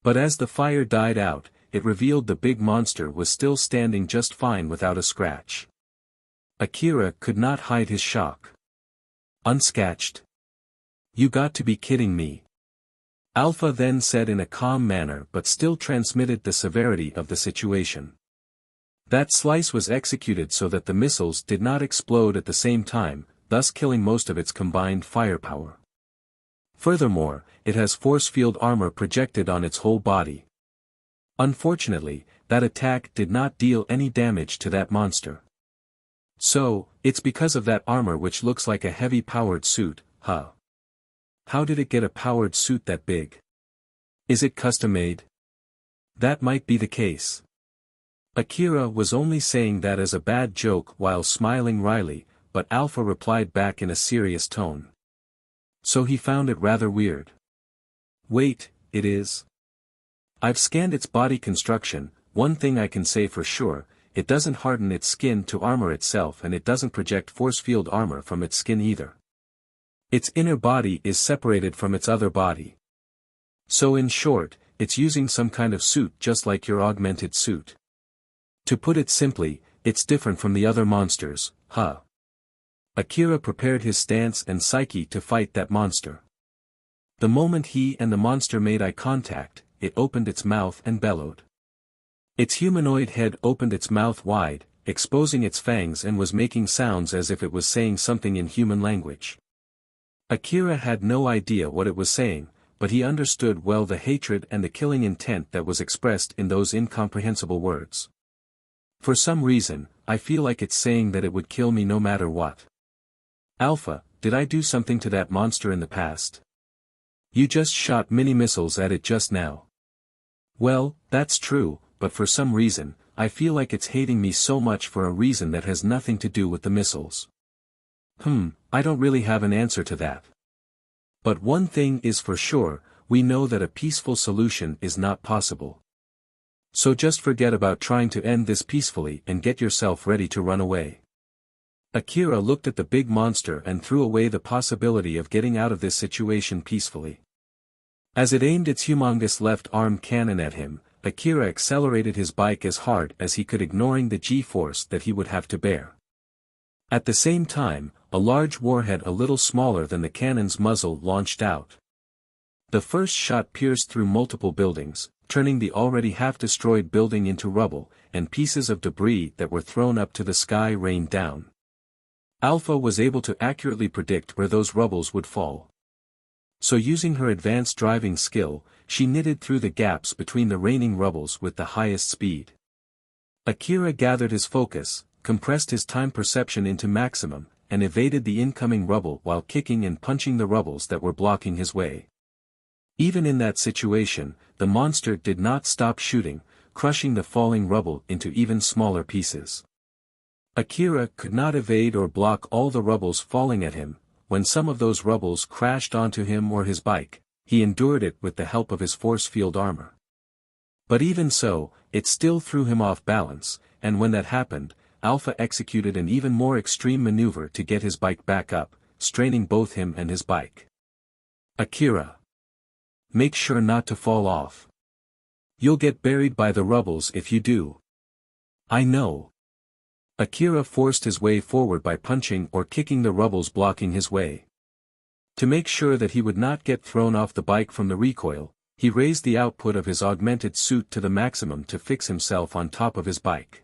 But as the fire died out, it revealed the big monster was still standing just fine without a scratch. Akira could not hide his shock. Unscatched? You got to be kidding me. Alpha then said in a calm manner but still transmitted the severity of the situation. That slice was executed so that the missiles did not explode at the same time, thus killing most of its combined firepower. Furthermore, it has force field armor projected on its whole body. Unfortunately, that attack did not deal any damage to that monster. So, it's because of that armor which looks like a heavy powered suit, huh? How did it get a powered suit that big? Is it custom made? That might be the case. Akira was only saying that as a bad joke while smiling wryly, but Alpha replied back in a serious tone. So he found it rather weird. Wait, it is? I've scanned its body construction. One thing I can say for sure, it doesn't harden its skin to armor itself and it doesn't project force field armor from its skin either. Its inner body is separated from its other body. So in short, it's using some kind of suit just like your augmented suit. To put it simply, it's different from the other monsters, huh? Akira prepared his stance and psyche to fight that monster. The moment he and the monster made eye contact, it opened its mouth and bellowed. Its humanoid head opened its mouth wide, exposing its fangs and was making sounds as if it was saying something in human language. Akira had no idea what it was saying, but he understood well the hatred and the killing intent that was expressed in those incomprehensible words. For some reason, I feel like it's saying that it would kill me no matter what. Alpha, did I do something to that monster in the past? You just shot mini missiles at it just now. Well, that's true, but for some reason, I feel like it's hating me so much for a reason that has nothing to do with the missiles. I don't really have an answer to that. But one thing is for sure, we know that a peaceful solution is not possible. So just forget about trying to end this peacefully and get yourself ready to run away. Akira looked at the big monster and threw away the possibility of getting out of this situation peacefully. As it aimed its humongous left-arm cannon at him, Akira accelerated his bike as hard as he could, ignoring the G-force that he would have to bear. At the same time, a large warhead a little smaller than the cannon's muzzle launched out. The first shot pierced through multiple buildings, turning the already half-destroyed building into rubble, and pieces of debris that were thrown up to the sky rained down. Alpha was able to accurately predict where those rubbles would fall. So using her advanced driving skill, she knitted through the gaps between the raining rubbles with the highest speed. Akira gathered his focus, compressed his time perception into maximum, and evaded the incoming rubble while kicking and punching the rubbles that were blocking his way. Even in that situation, the monster did not stop shooting, crushing the falling rubble into even smaller pieces. Akira could not evade or block all the rubbles falling at him. When some of those rubbles crashed onto him or his bike, he endured it with the help of his force field armor. But even so, it still threw him off balance, and when that happened, Alpha executed an even more extreme maneuver to get his bike back up, straining both him and his bike. Akira, make sure not to fall off. You'll get buried by the rubbles if you do. I know. Akira forced his way forward by punching or kicking the rubbles blocking his way. To make sure that he would not get thrown off the bike from the recoil, he raised the output of his augmented suit to the maximum to fix himself on top of his bike.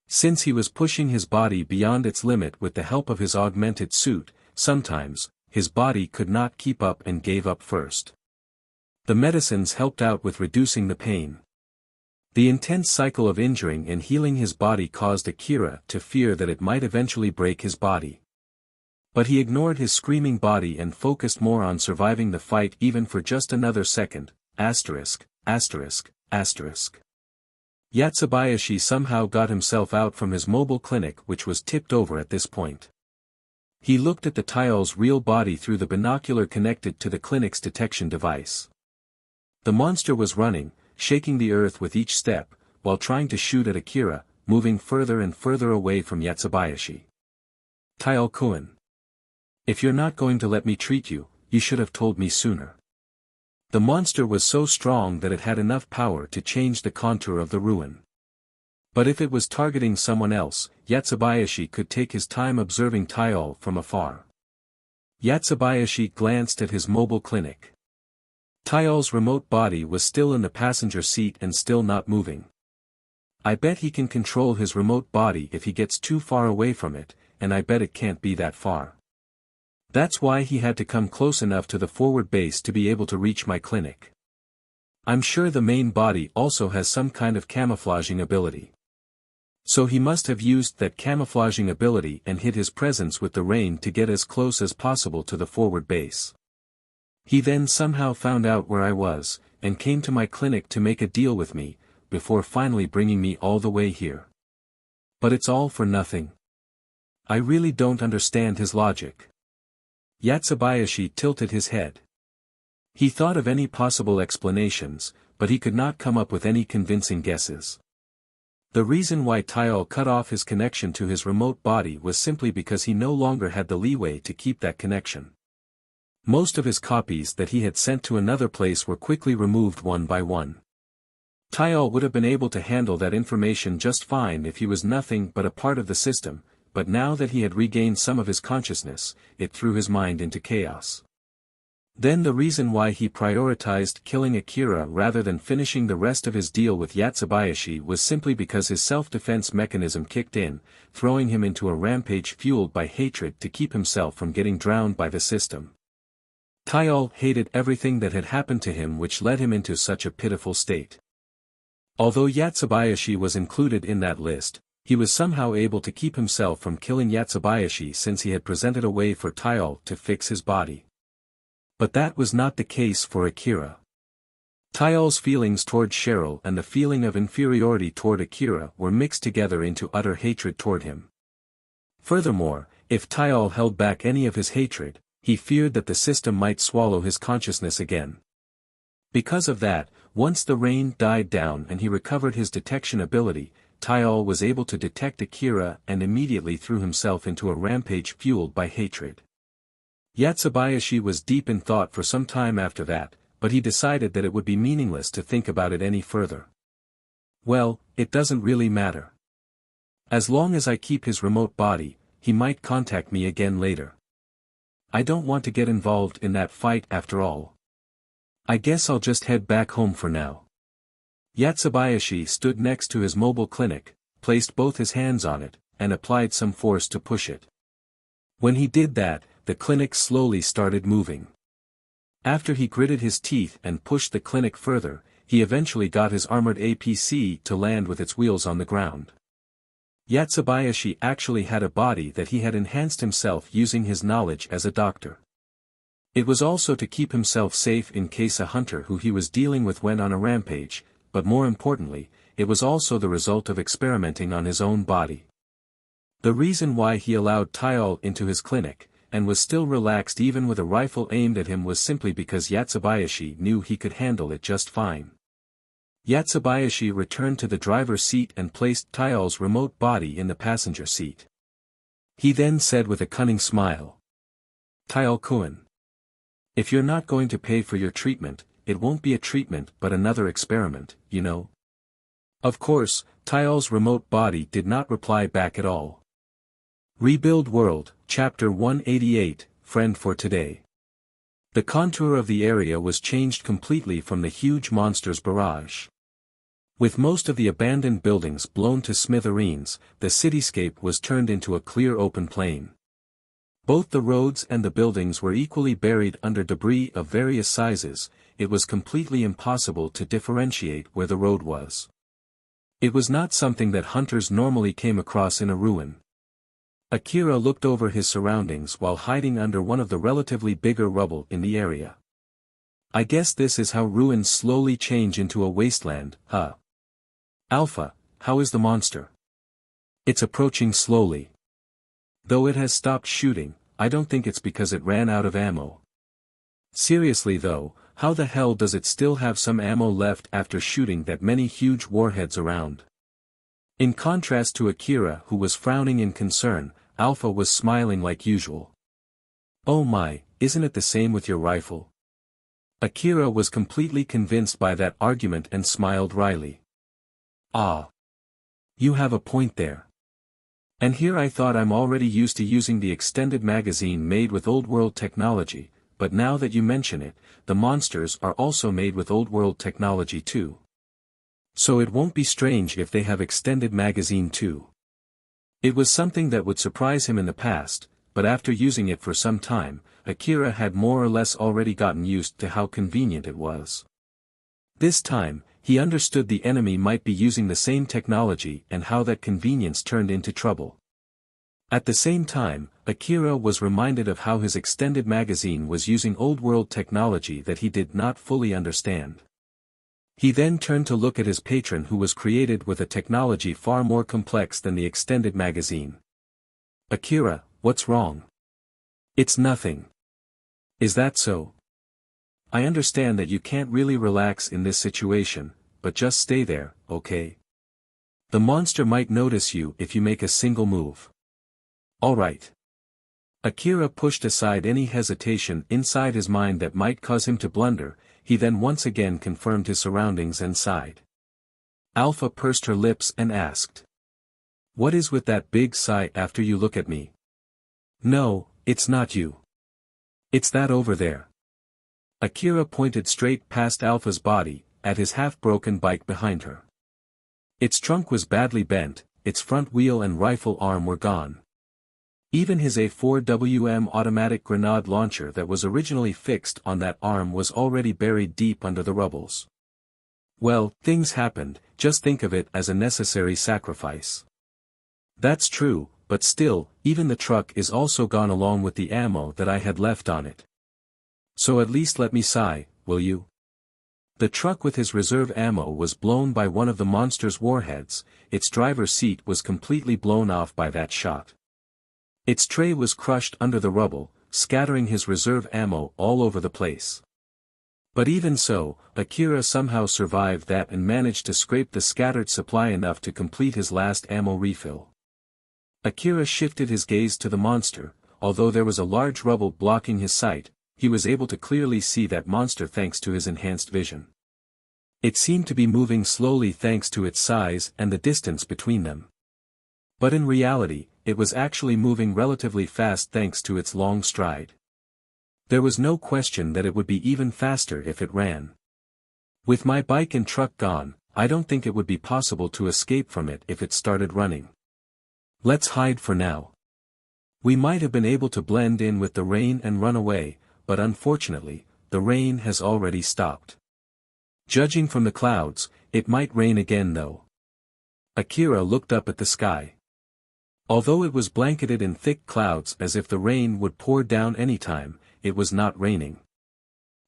Since he was pushing his body beyond its limit with the help of his augmented suit, sometimes, his body could not keep up and gave up first. The medicines helped out with reducing the pain. The intense cycle of injuring and healing his body caused Akira to fear that it might eventually break his body. But he ignored his screaming body and focused more on surviving the fight even for just another second. Asterisk, asterisk, asterisk. Yatsubayashi somehow got himself out from his mobile clinic, which was tipped over at this point. He looked at the Tail's real body through the binocular connected to the clinic's detection device. The monster was running, shaking the earth with each step, while trying to shoot at Akira, moving further and further away from Yatsubayashi. Tail-kun. If you're not going to let me treat you, you should have told me sooner. The monster was so strong that it had enough power to change the contour of the ruin. But if it was targeting someone else, Yatsubayashi could take his time observing Tail from afar. Yatsubayashi glanced at his mobile clinic. Tail's remote body was still in the passenger seat and still not moving. I bet he can control his remote body if he gets too far away from it, and I bet it can't be that far. That's why he had to come close enough to the forward base to be able to reach my clinic. I'm sure the main body also has some kind of camouflaging ability. So he must have used that camouflaging ability and hid his presence with the rain to get as close as possible to the forward base. He then somehow found out where I was, and came to my clinic to make a deal with me, before finally bringing me all the way here. But it's all for nothing. I really don't understand his logic. Yatsubayashi tilted his head. He thought of any possible explanations, but he could not come up with any convincing guesses. The reason why Tail cut off his connection to his remote body was simply because he no longer had the leeway to keep that connection. Most of his copies that he had sent to another place were quickly removed one by one. Tail would have been able to handle that information just fine if he was nothing but a part of the system, but now that he had regained some of his consciousness, it threw his mind into chaos. Then the reason why he prioritized killing Akira rather than finishing the rest of his deal with Yatsubayashi was simply because his self-defense mechanism kicked in, throwing him into a rampage fueled by hatred to keep himself from getting drowned by the system. Tail hated everything that had happened to him, which led him into such a pitiful state. Although Yatsubayashi was included in that list, he was somehow able to keep himself from killing Yatsubayashi since he had presented a way for Tail to fix his body. But that was not the case for Akira. Tail's feelings toward Cheryl and the feeling of inferiority toward Akira were mixed together into utter hatred toward him. Furthermore, if Tail held back any of his hatred, he feared that the system might swallow his consciousness again. Because of that, once the rain died down and he recovered his detection ability, Tail was able to detect Akira and immediately threw himself into a rampage fueled by hatred. Yatsubayashi was deep in thought for some time after that, but he decided that it would be meaningless to think about it any further. Well, it doesn't really matter. As long as I keep his remote body, he might contact me again later. I don't want to get involved in that fight after all. I guess I'll just head back home for now. Yatsubayashi stood next to his mobile clinic, placed both his hands on it, and applied some force to push it. When he did that, the clinic slowly started moving. After he gritted his teeth and pushed the clinic further, he eventually got his armored APC to land with its wheels on the ground. Yatsubayashi actually had a body that he had enhanced himself using his knowledge as a doctor. It was also to keep himself safe in case a hunter who he was dealing with went on a rampage, but more importantly, it was also the result of experimenting on his own body. The reason why he allowed Tail into his clinic, and was still relaxed even with a rifle aimed at him, was simply because Yatsubayashi knew he could handle it just fine. Yatsubayashi returned to the driver's seat and placed Tail's remote body in the passenger seat. He then said with a cunning smile, "Tail-kun. If you're not going to pay for your treatment, it won't be a treatment but another experiment, you know." Of course, Tail's remote body did not reply back at all. Rebuild World, Chapter 188, Friend for Today. The contour of the area was changed completely from the huge monster's barrage. With most of the abandoned buildings blown to smithereens, the cityscape was turned into a clear open plain. Both the roads and the buildings were equally buried under debris of various sizes. It was completely impossible to differentiate where the road was. It was not something that hunters normally came across in a ruin. Akira looked over his surroundings while hiding under one of the relatively bigger rubble in the area. I guess this is how ruins slowly change into a wasteland, huh? Alpha, how is the monster? It's approaching slowly. Though it has stopped shooting, I don't think it's because it ran out of ammo. Seriously though, how the hell does it still have some ammo left after shooting that many huge warheads around? In contrast to Akira, who was frowning in concern, Alpha was smiling like usual. Oh my, isn't it the same with your rifle? Akira was completely convinced by that argument and smiled wryly. Ah. You have a point there. And here I thought I'm already used to using the extended magazine made with old world technology, but now that you mention it, the monsters are also made with old world technology too. So it won't be strange if they have extended magazine too. It was something that would surprise him in the past, but after using it for some time, Akira had more or less already gotten used to how convenient it was. This time, he understood the enemy might be using the same technology and how that convenience turned into trouble. At the same time, Akira was reminded of how his extended magazine was using old-world technology that he did not fully understand. He then turned to look at his patron, who was created with a technology far more complex than the extended magazine. Akira, what's wrong? It's nothing. Is that so? I understand that you can't really relax in this situation, but just stay there, okay? The monster might notice you if you make a single move. Alright. Akira pushed aside any hesitation inside his mind that might cause him to blunder. He then once again confirmed his surroundings and sighed. Alpha pursed her lips and asked. What is with that big sigh after you look at me? No, it's not you. It's that over there. Akira pointed straight past Alpha's body, at his half-broken bike behind her. Its trunk was badly bent, its front wheel and rifle arm were gone. Even his A4WM automatic grenade launcher that was originally fixed on that arm was already buried deep under the rubbles. Well, things happened, just think of it as a necessary sacrifice. That's true, but still, even the truck is also gone along with the ammo that I had left on it. So at least let me sigh, will you? The truck with his reserve ammo was blown by one of the monster's warheads. Its driver's seat was completely blown off by that shot. Its tray was crushed under the rubble, scattering his reserve ammo all over the place. But even so, Akira somehow survived that and managed to scrape the scattered supply enough to complete his last ammo refill. Akira shifted his gaze to the monster. Although there was a large rubble blocking his sight, he was able to clearly see that monster thanks to his enhanced vision. It seemed to be moving slowly thanks to its size and the distance between them. But in reality, it was actually moving relatively fast thanks to its long stride. There was no question that it would be even faster if it ran. With my bike and truck gone, I don't think it would be possible to escape from it if it started running. Let's hide for now. We might have been able to blend in with the rain and run away, but unfortunately, the rain has already stopped. Judging from the clouds, it might rain again though. Akira looked up at the sky. Although it was blanketed in thick clouds as if the rain would pour down any time, it was not raining.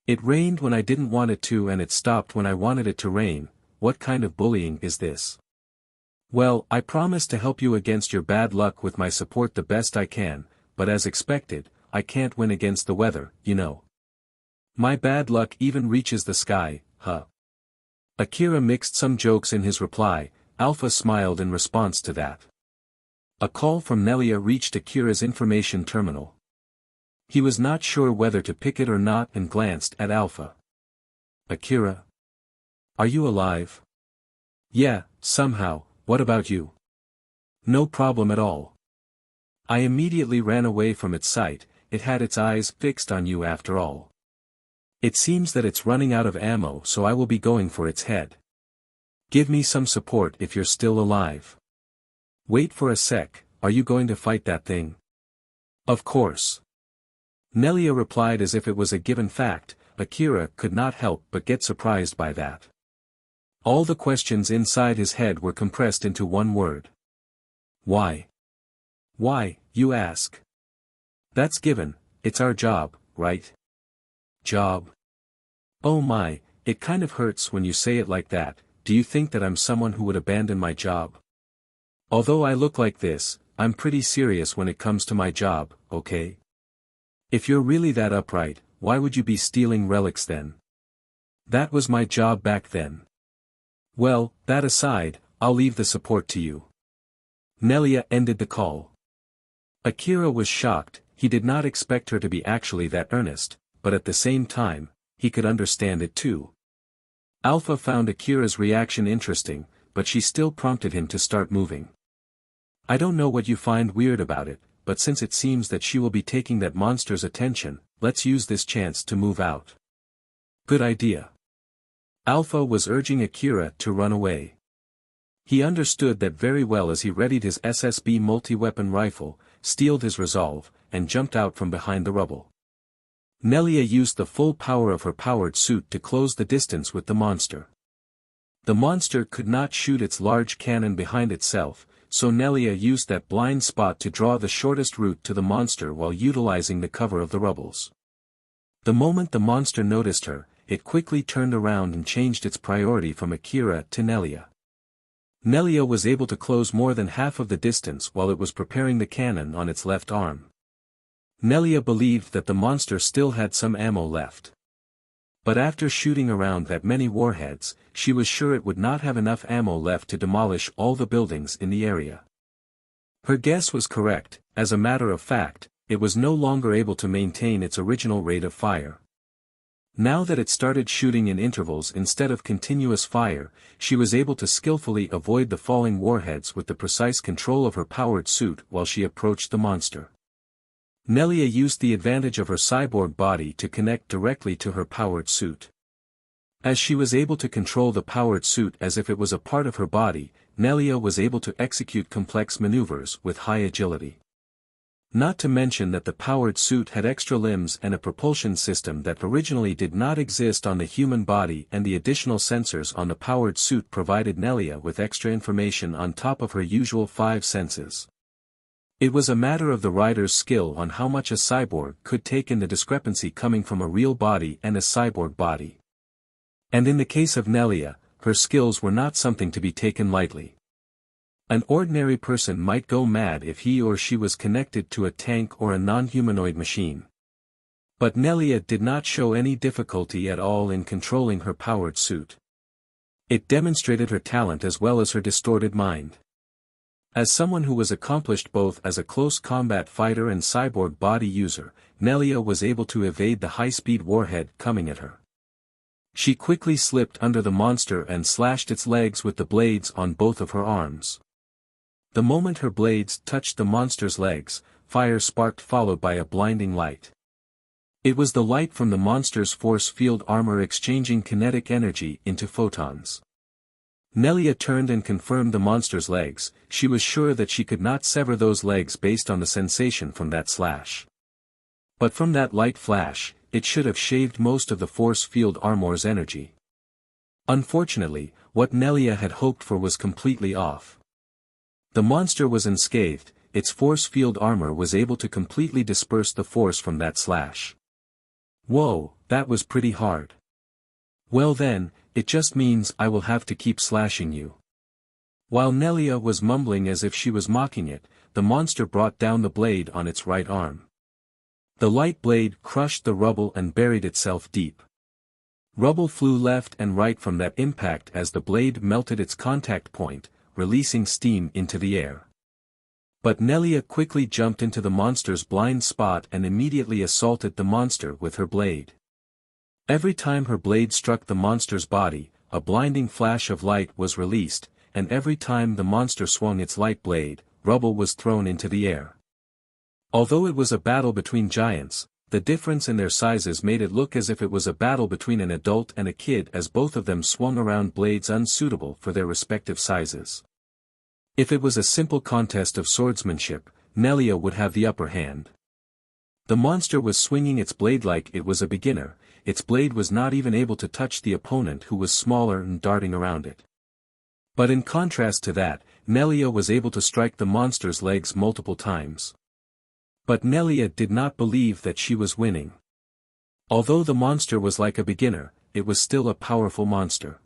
It rained when I didn't want it to and it stopped when I wanted it to rain. What kind of bullying is this? Well, I promise to help you against your bad luck with my support the best I can, but as expected, I can't win against the weather, you know. My bad luck even reaches the sky, huh? Akira mixed some jokes in his reply. Alpha smiled in response to that. A call from Nelia reached Akira's information terminal. He was not sure whether to pick it or not and glanced at Alpha. Akira? Are you alive? Yeah, somehow. What about you? No problem at all. I immediately ran away from its sight. It had its eyes fixed on you after all. It seems that it's running out of ammo, so I will be going for its head. Give me some support if you're still alive. Wait for a sec, are you going to fight that thing? Of course. Nelia replied as if it was a given fact. Akira could not help but get surprised by that. All the questions inside his head were compressed into one word. Why? Why, you ask? That's given, it's our job, right? Job? Oh my, it kind of hurts when you say it like that. Do you think that I'm someone who would abandon my job? Although I look like this, I'm pretty serious when it comes to my job, okay? If you're really that upright, why would you be stealing relics then? That was my job back then. Well, that aside, I'll leave the support to you. Nelia ended the call. Akira was shocked. He did not expect her to be actually that earnest, but at the same time, he could understand it too. Alpha found Akira's reaction interesting, but she still prompted him to start moving. I don't know what you find weird about it, but since it seems that she will be taking that monster's attention, let's use this chance to move out. Good idea. Alpha was urging Akira to run away. He understood that very well as he readied his SSB multi-weapon rifle, steeled his resolve, and jumped out from behind the rubble. Nelia used the full power of her powered suit to close the distance with the monster. The monster could not shoot its large cannon behind itself, so Nelia used that blind spot to draw the shortest route to the monster while utilizing the cover of the rubbles. The moment the monster noticed her, it quickly turned around and changed its priority from Akira to Nelia. Nelia was able to close more than half of the distance while it was preparing the cannon on its left arm. Nelia believed that the monster still had some ammo left. But after shooting around that many warheads, she was sure it would not have enough ammo left to demolish all the buildings in the area. Her guess was correct. As a matter of fact, it was no longer able to maintain its original rate of fire. Now that it started shooting in intervals instead of continuous fire, she was able to skillfully avoid the falling warheads with the precise control of her powered suit while she approached the monster. Nelia used the advantage of her cyborg body to connect directly to her powered suit. As she was able to control the powered suit as if it was a part of her body, Nelia was able to execute complex maneuvers with high agility. Not to mention that the powered suit had extra limbs and a propulsion system that originally did not exist on the human body, and the additional sensors on the powered suit provided Nelia with extra information on top of her usual 5 senses. It was a matter of the rider's skill on how much a cyborg could take in the discrepancy coming from a real body and a cyborg body. And in the case of Nelia, her skills were not something to be taken lightly. An ordinary person might go mad if he or she was connected to a tank or a non-humanoid machine. But Nelia did not show any difficulty at all in controlling her powered suit. It demonstrated her talent as well as her distorted mind. As someone who was accomplished both as a close combat fighter and cyborg body user, Nelia was able to evade the high-speed warhead coming at her. She quickly slipped under the monster and slashed its legs with the blades on both of her arms. The moment her blades touched the monster's legs, fire sparked followed by a blinding light. It was the light from the monster's force field armor exchanging kinetic energy into photons. Nelia turned and confirmed the monster's legs. She was sure that she could not sever those legs based on the sensation from that slash. But from that light flash, it should have shaved most of the force field armor's energy. Unfortunately, what Nelia had hoped for was completely off. The monster was unscathed, its force field armor was able to completely disperse the force from that slash. Whoa, that was pretty hard. Well then, it just means I will have to keep slashing you. While Nelia was mumbling as if she was mocking it, the monster brought down the blade on its right arm. The light blade crushed the rubble and buried itself deep. Rubble flew left and right from that impact as the blade melted its contact point, releasing steam into the air. But Nelia quickly jumped into the monster's blind spot and immediately assaulted the monster with her blade. Every time her blade struck the monster's body, a blinding flash of light was released, and every time the monster swung its light blade, rubble was thrown into the air. Although it was a battle between giants, the difference in their sizes made it look as if it was a battle between an adult and a kid, as both of them swung around blades unsuitable for their respective sizes. If it was a simple contest of swordsmanship, Nelia would have the upper hand. The monster was swinging its blade like it was a beginner. Its blade was not even able to touch the opponent, who was smaller and darting around it. But in contrast to that, Nelia was able to strike the monster's legs multiple times. But Nelia did not believe that she was winning. Although the monster was like a beginner, it was still a powerful monster.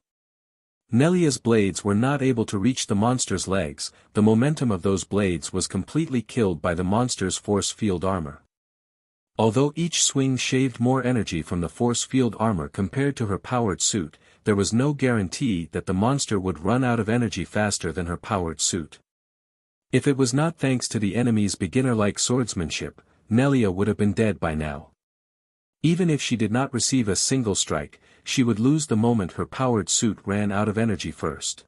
Nelia's blades were not able to reach the monster's legs. The momentum of those blades was completely killed by the monster's force field armor. Although each swing shaved more energy from the force field armor compared to her powered suit, there was no guarantee that the monster would run out of energy faster than her powered suit. If it was not thanks to the enemy's beginner-like swordsmanship, Nelia would have been dead by now. Even if she did not receive a single strike, she would lose the moment her powered suit ran out of energy first.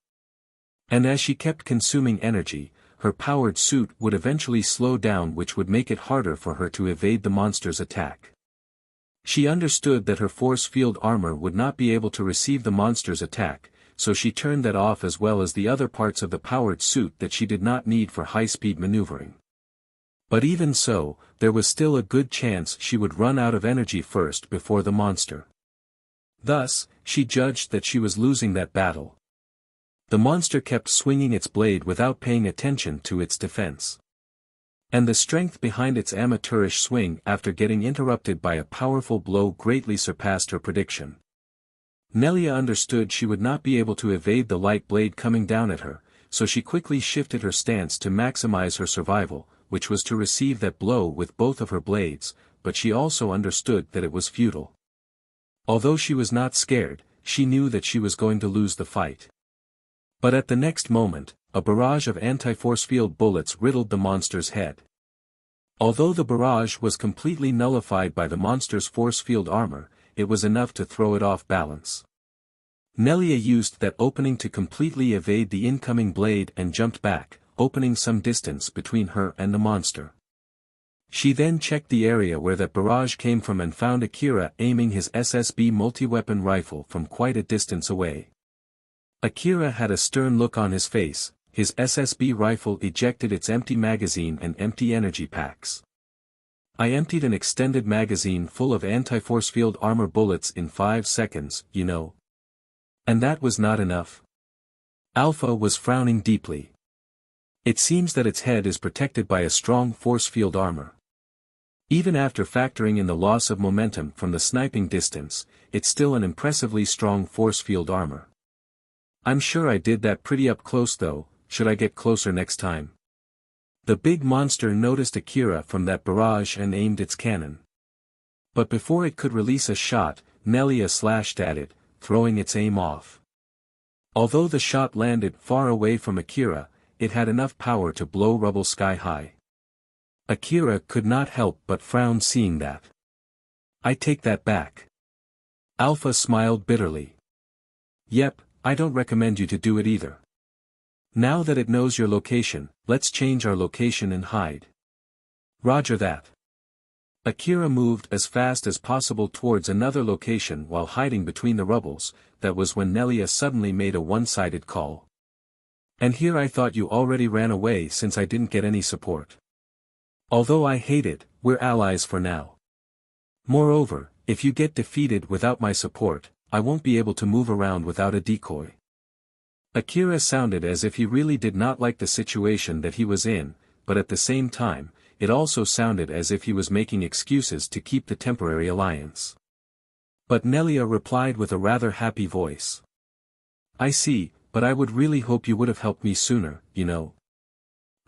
And as she kept consuming energy, her powered suit would eventually slow down, which would make it harder for her to evade the monster's attack. She understood that her force field armor would not be able to receive the monster's attack, so she turned that off as well as the other parts of the powered suit that she did not need for high-speed maneuvering. But even so, there was still a good chance she would run out of energy first before the monster. Thus, she judged that she was losing that battle. The monster kept swinging its blade without paying attention to its defense. And the strength behind its amateurish swing after getting interrupted by a powerful blow greatly surpassed her prediction. Nelia understood she would not be able to evade the light blade coming down at her, so she quickly shifted her stance to maximize her survival, which was to receive that blow with both of her blades, but she also understood that it was futile. Although she was not scared, she knew that she was going to lose the fight. But at the next moment, a barrage of anti-force field bullets riddled the monster's head. Although the barrage was completely nullified by the monster's force field armor, it was enough to throw it off balance. Nelia used that opening to completely evade the incoming blade and jumped back, opening some distance between her and the monster. She then checked the area where that barrage came from and found Akira aiming his SSB multi-weapon rifle from quite a distance away. Akira had a stern look on his face. His SSB rifle ejected its empty magazine and empty energy packs. I emptied an extended magazine full of anti-force field armor bullets in 5 seconds, you know. And that was not enough. Alpha was frowning deeply. It seems that its head is protected by a strong force field armor. Even after factoring in the loss of momentum from the sniping distance, it's still an impressively strong force field armor. I'm sure I did that pretty up close though. Should I get closer next time? The big monster noticed Akira from that barrage and aimed its cannon. But before it could release a shot, Nelia slashed at it, throwing its aim off. Although the shot landed far away from Akira, it had enough power to blow rubble sky high. Akira could not help but frown seeing that. I take that back. Alpha smiled bitterly. Yep, I don't recommend you to do it either. Now that it knows your location, let's change our location and hide. Roger that. Akira moved as fast as possible towards another location while hiding between the rubbles. That was when Nelia suddenly made a one-sided call. And here I thought you already ran away since I didn't get any support. Although I hate it, we're allies for now. Moreover, if you get defeated without my support, I won't be able to move around without a decoy. Akira sounded as if he really did not like the situation that he was in, but at the same time, it also sounded as if he was making excuses to keep the temporary alliance. But Nelia replied with a rather happy voice. I see, but I would really hope you would have helped me sooner, you know.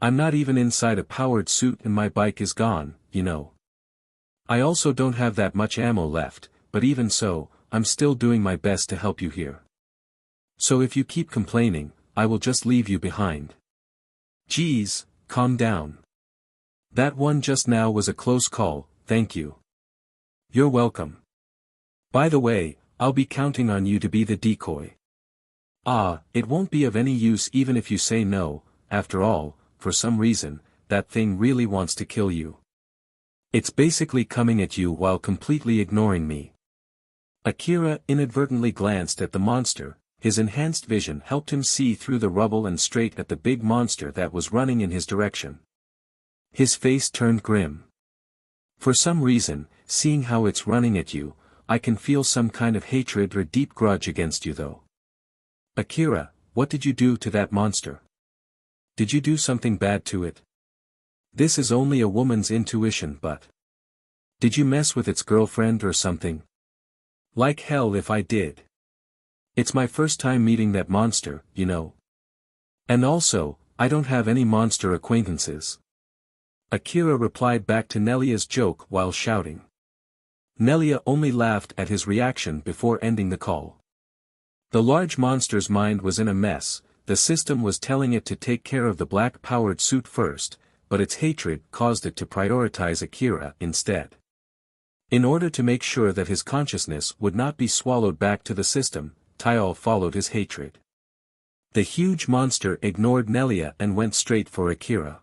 I'm not even inside a powered suit and my bike is gone, you know. I also don't have that much ammo left, but even so, I'm still doing my best to help you here. So if you keep complaining, I will just leave you behind. Geez, calm down. That one just now was a close call, thank you. You're welcome. By the way, I'll be counting on you to be the decoy. It won't be of any use even if you say no. After all, for some reason, that thing really wants to kill you. It's basically coming at you while completely ignoring me. Akira inadvertently glanced at the monster. His enhanced vision helped him see through the rubble and straight at the big monster that was running in his direction. His face turned grim. For some reason, seeing how it's running at you, I can feel some kind of hatred or deep grudge against you though. Akira, what did you do to that monster? Did you do something bad to it? This is only a woman's intuition, but... Did you mess with its girlfriend or something? Like hell if I did. It's my first time meeting that monster, you know. And also, I don't have any monster acquaintances. Akira replied back to Nelia's joke while shouting. Nelia only laughed at his reaction before ending the call. The large monster's mind was in a mess. The system was telling it to take care of the black-powered suit first, but its hatred caused it to prioritize Akira instead. In order to make sure that his consciousness would not be swallowed back to the system, Tyal followed his hatred. The huge monster ignored Nelia and went straight for Akira.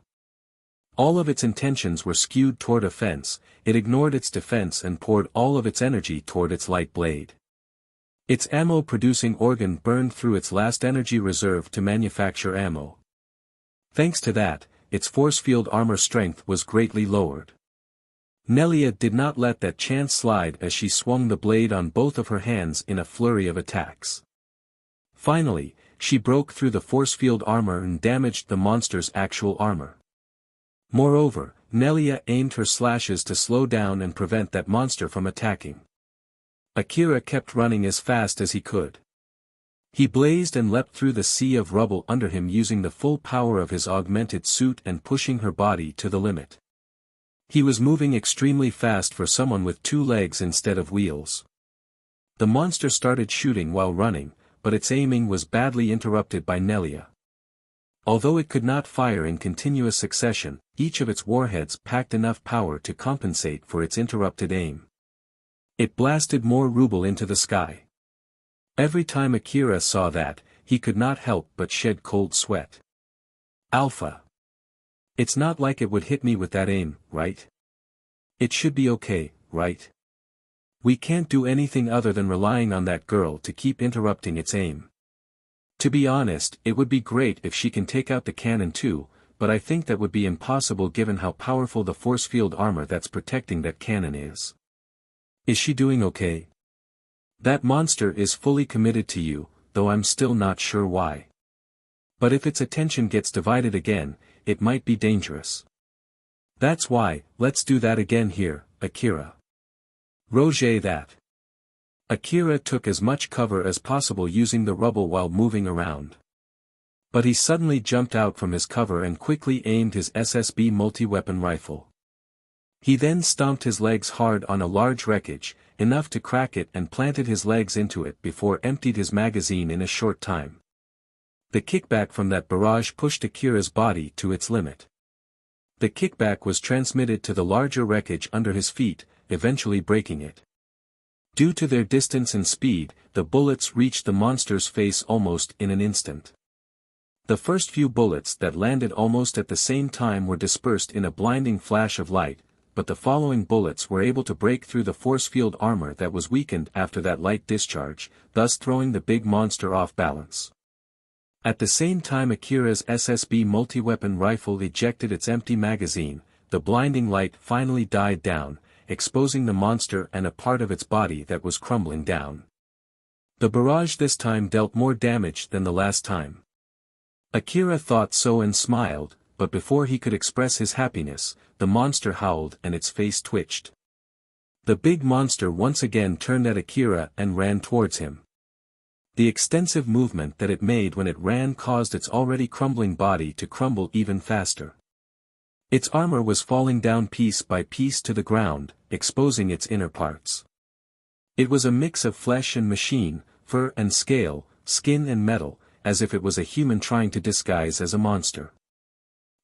All of its intentions were skewed toward offense. It ignored its defense and poured all of its energy toward its light blade. Its ammo-producing organ burned through its last energy reserve to manufacture ammo. Thanks to that, its force field armor strength was greatly lowered. Nelia did not let that chance slide as she swung the blade on both of her hands in a flurry of attacks. Finally, she broke through the force field armor and damaged the monster's actual armor. Moreover, Nelia aimed her slashes to slow down and prevent that monster from attacking. Akira kept running as fast as he could. He blazed and leapt through the sea of rubble under him using the full power of his augmented suit and pushing her body to the limit. He was moving extremely fast for someone with 2 legs instead of wheels. The monster started shooting while running, but its aiming was badly interrupted by Nelia. Although it could not fire in continuous succession, each of its warheads packed enough power to compensate for its interrupted aim. It blasted more rubble into the sky. Every time Akira saw that, he could not help but shed cold sweat. Alpha. It's not like it would hit me with that aim, right? It should be okay, right? We can't do anything other than relying on that girl to keep interrupting its aim. To be honest, it would be great if she can take out the cannon too, but I think that would be impossible given how powerful the force field armor that's protecting that cannon is. Is she doing okay? That monster is fully committed to you, though I'm still not sure why. But if its attention gets divided again, it might be dangerous. That's why, let's do that again here, Akira. Roger that. Akira took as much cover as possible using the rubble while moving around. But he suddenly jumped out from his cover and quickly aimed his SSB multi-weapon rifle. He then stomped his legs hard on a large wreckage, enough to crack it, and planted his legs into it before emptied his magazine in a short time. The kickback from that barrage pushed Akira's body to its limit. The kickback was transmitted to the larger wreckage under his feet, eventually breaking it. Due to their distance and speed, the bullets reached the monster's face almost in an instant. The first few bullets that landed almost at the same time were dispersed in a blinding flash of light, but the following bullets were able to break through the force field armor that was weakened after that light discharge, thus throwing the big monster off balance. At the same time Akira's SSB multi-weapon rifle ejected its empty magazine, the blinding light finally died down, exposing the monster and a part of its body that was crumbling down. The barrage this time dealt more damage than the last time. Akira thought so and smiled, but before he could express his happiness, the monster howled and its face twitched. The big monster once again turned at Akira and ran towards him. The extensive movement that it made when it ran caused its already crumbling body to crumble even faster. Its armor was falling down piece by piece to the ground, exposing its inner parts. It was a mix of flesh and machine, fur and scale, skin and metal, as if it was a human trying to disguise as a monster.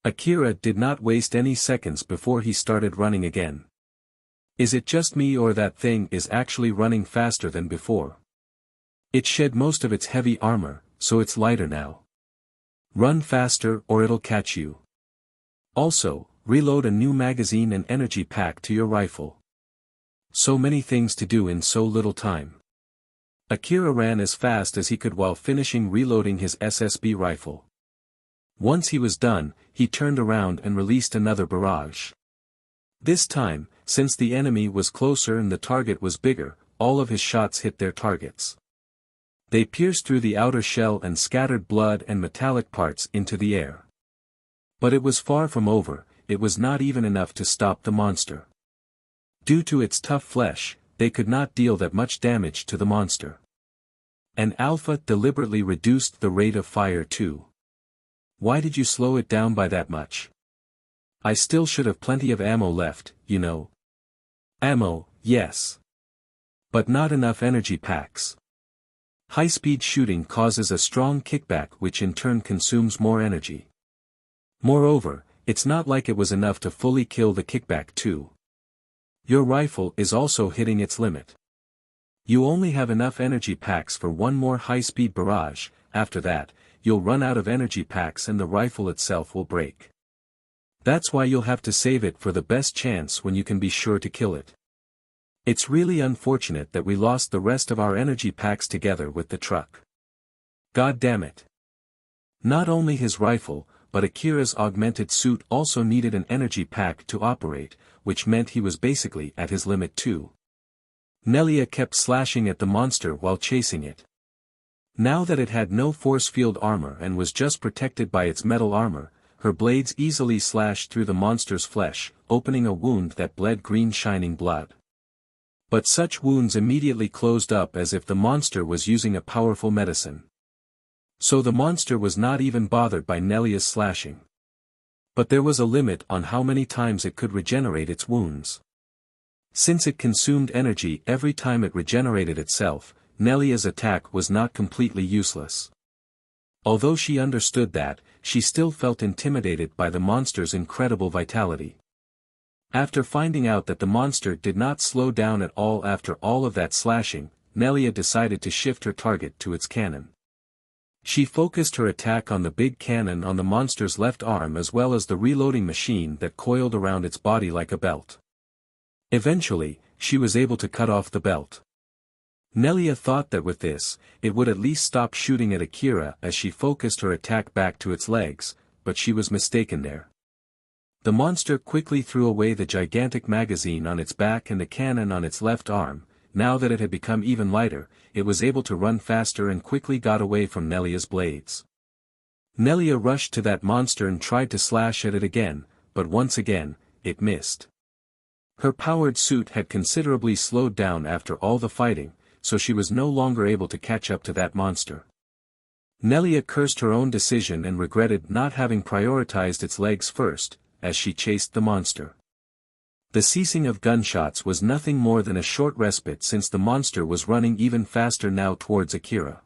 Akira did not waste any seconds before he started running again. Is it just me or that thing is actually running faster than before? It shed most of its heavy armor, so it's lighter now. Run faster or it'll catch you. Also, reload a new magazine and energy pack to your rifle. So many things to do in so little time. Akira ran as fast as he could while finishing reloading his SSB rifle. Once he was done, he turned around and released another barrage. This time, since the enemy was closer and the target was bigger, all of his shots hit their targets. They pierced through the outer shell and scattered blood and metallic parts into the air. But it was far from over. it was not even enough to stop the monster. Due to its tough flesh, they could not deal that much damage to the monster. And Alpha deliberately reduced the rate of fire too. Why did you slow it down by that much? I still should have plenty of ammo left, you know. Ammo, yes. But not enough energy packs. High-speed shooting causes a strong kickback which in turn consumes more energy. Moreover, it's not like it was enough to fully kill the kickback too. Your rifle is also hitting its limit. You only have enough energy packs for one more high-speed barrage. After that, you'll run out of energy packs and the rifle itself will break. That's why you'll have to save it for the best chance when you can be sure to kill it. It's really unfortunate that we lost the rest of our energy packs together with the truck. God damn it. Not only his rifle, but Akira's augmented suit also needed an energy pack to operate, which meant he was basically at his limit too. Nelia kept slashing at the monster while chasing it. Now that it had no force field armor and was just protected by its metal armor, her blades easily slashed through the monster's flesh, opening a wound that bled green shining blood. But such wounds immediately closed up as if the monster was using a powerful medicine. So the monster was not even bothered by Nelia's slashing. But there was a limit on how many times it could regenerate its wounds. Since it consumed energy every time it regenerated itself, Nelia's attack was not completely useless. Although she understood that, she still felt intimidated by the monster's incredible vitality. After finding out that the monster did not slow down at all after all of that slashing, Nelia decided to shift her target to its cannon. She focused her attack on the big cannon on the monster's left arm as well as the reloading machine that coiled around its body like a belt. Eventually, she was able to cut off the belt. Nelia thought that with this, it would at least stop shooting at Akira as she focused her attack back to its legs, but she was mistaken there. The monster quickly threw away the gigantic magazine on its back and the cannon on its left arm. Now that it had become even lighter, it was able to run faster and quickly got away from Nelia's blades. Nelia rushed to that monster and tried to slash at it again, but once again, it missed. Her powered suit had considerably slowed down after all the fighting, so she was no longer able to catch up to that monster. Nelia cursed her own decision and regretted not having prioritized its legs first, as she chased the monster. The ceasing of gunshots was nothing more than a short respite since the monster was running even faster now towards Akira.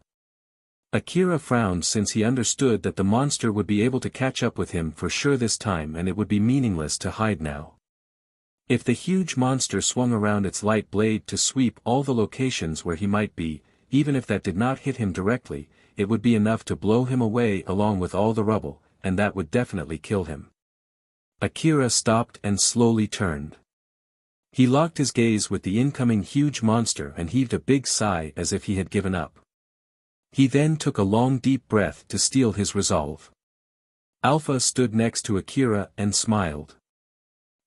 Akira frowned since he understood that the monster would be able to catch up with him for sure this time and it would be meaningless to hide now. If the huge monster swung around its light blade to sweep all the locations where he might be, even if that did not hit him directly, it would be enough to blow him away along with all the rubble, and that would definitely kill him. Akira stopped and slowly turned. He locked his gaze with the incoming huge monster and heaved a big sigh as if he had given up. He then took a long deep breath to steel his resolve. Alpha stood next to Akira and smiled.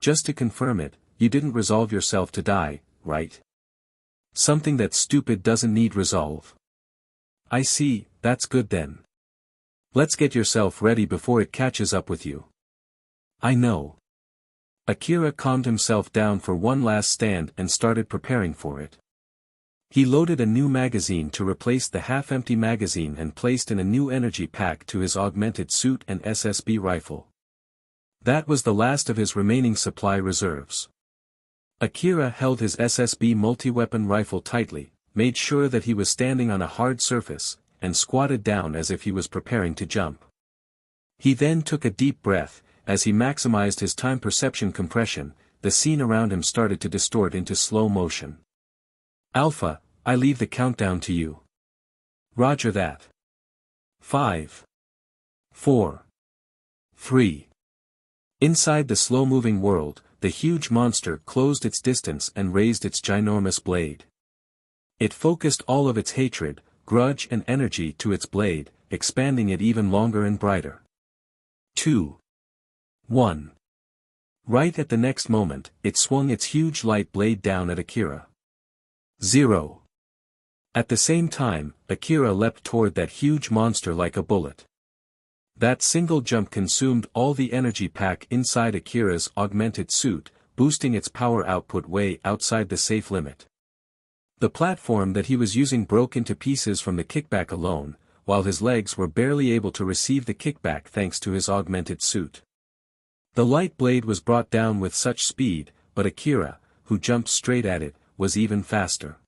Just to confirm it, you didn't resolve yourself to die, right? Something that stupid doesn't need resolve. I see, that's good then. Let's get yourself ready before it catches up with you. I know. Akira calmed himself down for one last stand and started preparing for it. He loaded a new magazine to replace the half-empty magazine and placed in a new energy pack to his augmented suit and SSB rifle. That was the last of his remaining supply reserves. Akira held his SSB multi-weapon rifle tightly, made sure that he was standing on a hard surface, and squatted down as if he was preparing to jump. He then took a deep breath. As he maximized his time perception compression, the scene around him started to distort into slow motion. Alpha, I leave the countdown to you. Roger that. 5. 4. 3. Inside the slow-moving world, the huge monster closed its distance and raised its ginormous blade. It focused all of its hatred, grudge and energy to its blade, expanding it even longer and brighter. 2. 1. Right at the next moment, it swung its huge light blade down at Akira. 0. At the same time, Akira leapt toward that huge monster like a bullet. That single jump consumed all the energy pack inside Akira's augmented suit, boosting its power output way outside the safe limit. The platform that he was using broke into pieces from the kickback alone, while his legs were barely able to receive the kickback thanks to his augmented suit. The light blade was brought down with such speed, but Akira, who jumped straight at it, was even faster.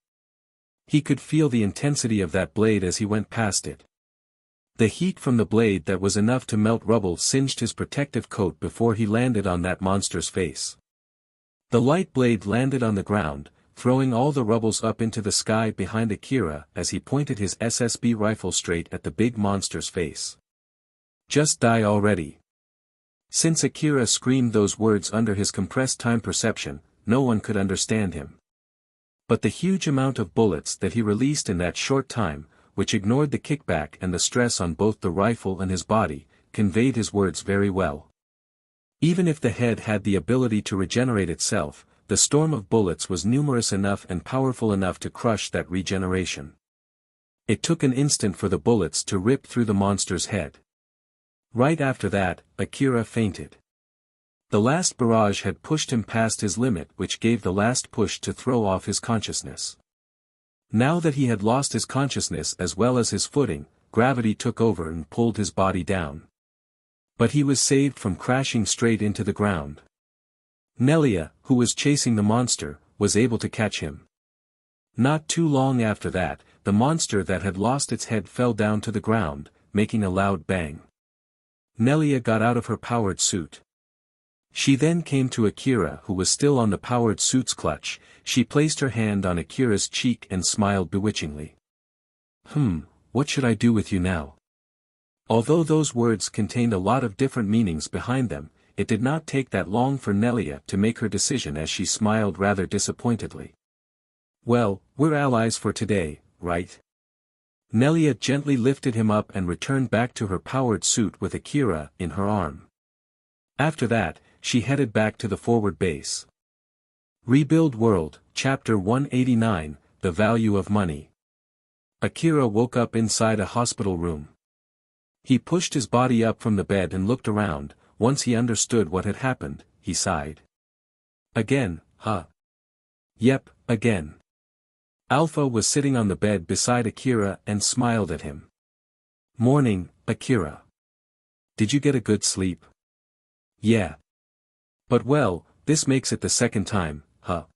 He could feel the intensity of that blade as he went past it. The heat from the blade that was enough to melt rubble singed his protective coat before he landed on that monster's face. The light blade landed on the ground, throwing all the rubbles up into the sky behind Akira as he pointed his SSB rifle straight at the big monster's face. "Just die already." Since Akira screamed those words under his compressed time perception, no one could understand him. But the huge amount of bullets that he released in that short time, which ignored the kickback and the stress on both the rifle and his body, conveyed his words very well. Even if the head had the ability to regenerate itself, the storm of bullets was numerous enough and powerful enough to crush that regeneration. It took an instant for the bullets to rip through the monster's head. Right after that, Akira fainted. The last barrage had pushed him past his limit, which gave the last push to throw off his consciousness. Now that he had lost his consciousness as well as his footing, gravity took over and pulled his body down. But he was saved from crashing straight into the ground. Nelia, who was chasing the monster, was able to catch him. Not too long after that, the monster that had lost its head fell down to the ground, making a loud bang. Nelia got out of her powered suit. She then came to Akira, who was still on the powered suit's clutch. She placed her hand on Akira's cheek and smiled bewitchingly. What should I do with you now?" Although those words contained a lot of different meanings behind them, it did not take that long for Nelia to make her decision as she smiled rather disappointedly. "Well, we're allies for today, right?" Nelia gently lifted him up and returned back to her powered suit with Akira in her arm. After that, she headed back to the forward base. Rebuild World, Chapter 189, The Value of Money. Akira woke up inside a hospital room. He pushed his body up from the bed and looked around. Once he understood what had happened, he sighed. "Again, huh?" "Yep, again." Alpha was sitting on the bed beside Akira and smiled at him. "Morning, Akira. Did you get a good sleep?" "Yeah. But well, this makes it the second time, huh?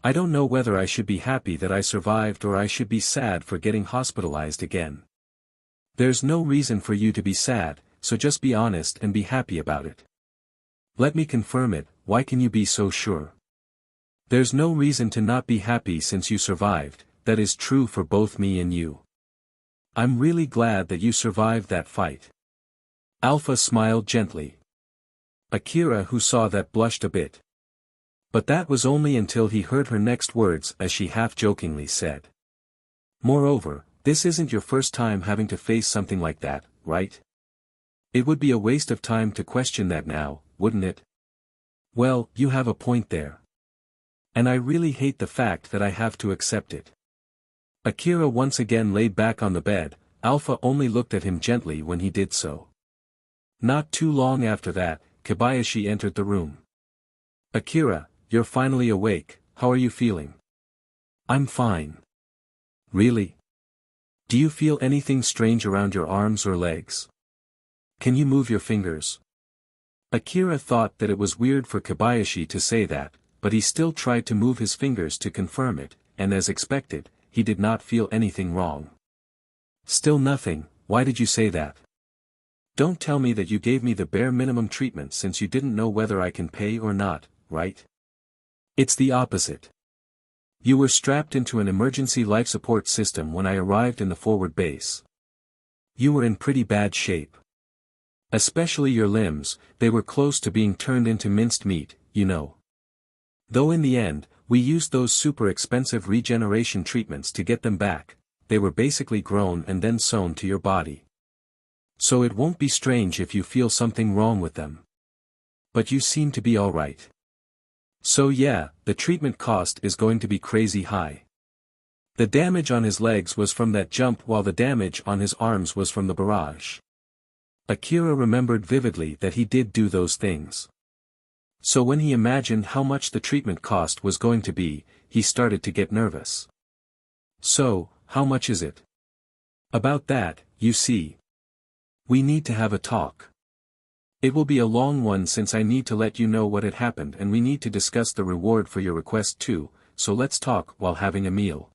I don't know whether I should be happy that I survived or I should be sad for getting hospitalized again." "There's no reason for you to be sad, so just be honest and be happy about it." "Let me confirm it, why can you be so sure?" "There's no reason to not be happy since you survived, that is true for both me and you. I'm really glad that you survived that fight." Alpha smiled gently. Akira, who saw that, blushed a bit. But that was only until he heard her next words as she half-jokingly said. "Moreover, this isn't your first time having to face something like that, right? It would be a waste of time to question that now, wouldn't it?" "Well, you have a point there. And I really hate the fact that I have to accept it." Akira once again laid back on the bed. Alpha only looked at him gently when he did so. Not too long after that, Kobayashi entered the room. "Akira, you're finally awake, how are you feeling?" "I'm fine." "Really? Do you feel anything strange around your arms or legs? Can you move your fingers?" Akira thought that it was weird for Kobayashi to say that, but he still tried to move his fingers to confirm it, and as expected, he did not feel anything wrong. "Still nothing, why did you say that? Don't tell me that you gave me the bare minimum treatment since you didn't know whether I can pay or not, right? It's the opposite. You were strapped into an emergency life support system when I arrived in the forward base. You were in pretty bad shape. Especially your limbs, they were close to being turned into minced meat, you know. Though in the end, we used those super expensive regeneration treatments to get them back, they were basically grown and then sewn to your body. So it won't be strange if you feel something wrong with them. But you seem to be alright. So yeah, the treatment cost is going to be crazy high. The damage on his legs was from that jump while the damage on his arms was from the barrage. Akira remembered vividly that he did do those things. So when he imagined how much the treatment cost was going to be, he started to get nervous. So, how much is it? About that, you see. We need to have a talk. It will be a long one since I need to let you know what had happened and we need to discuss the reward for your request too, so let's talk while having a meal.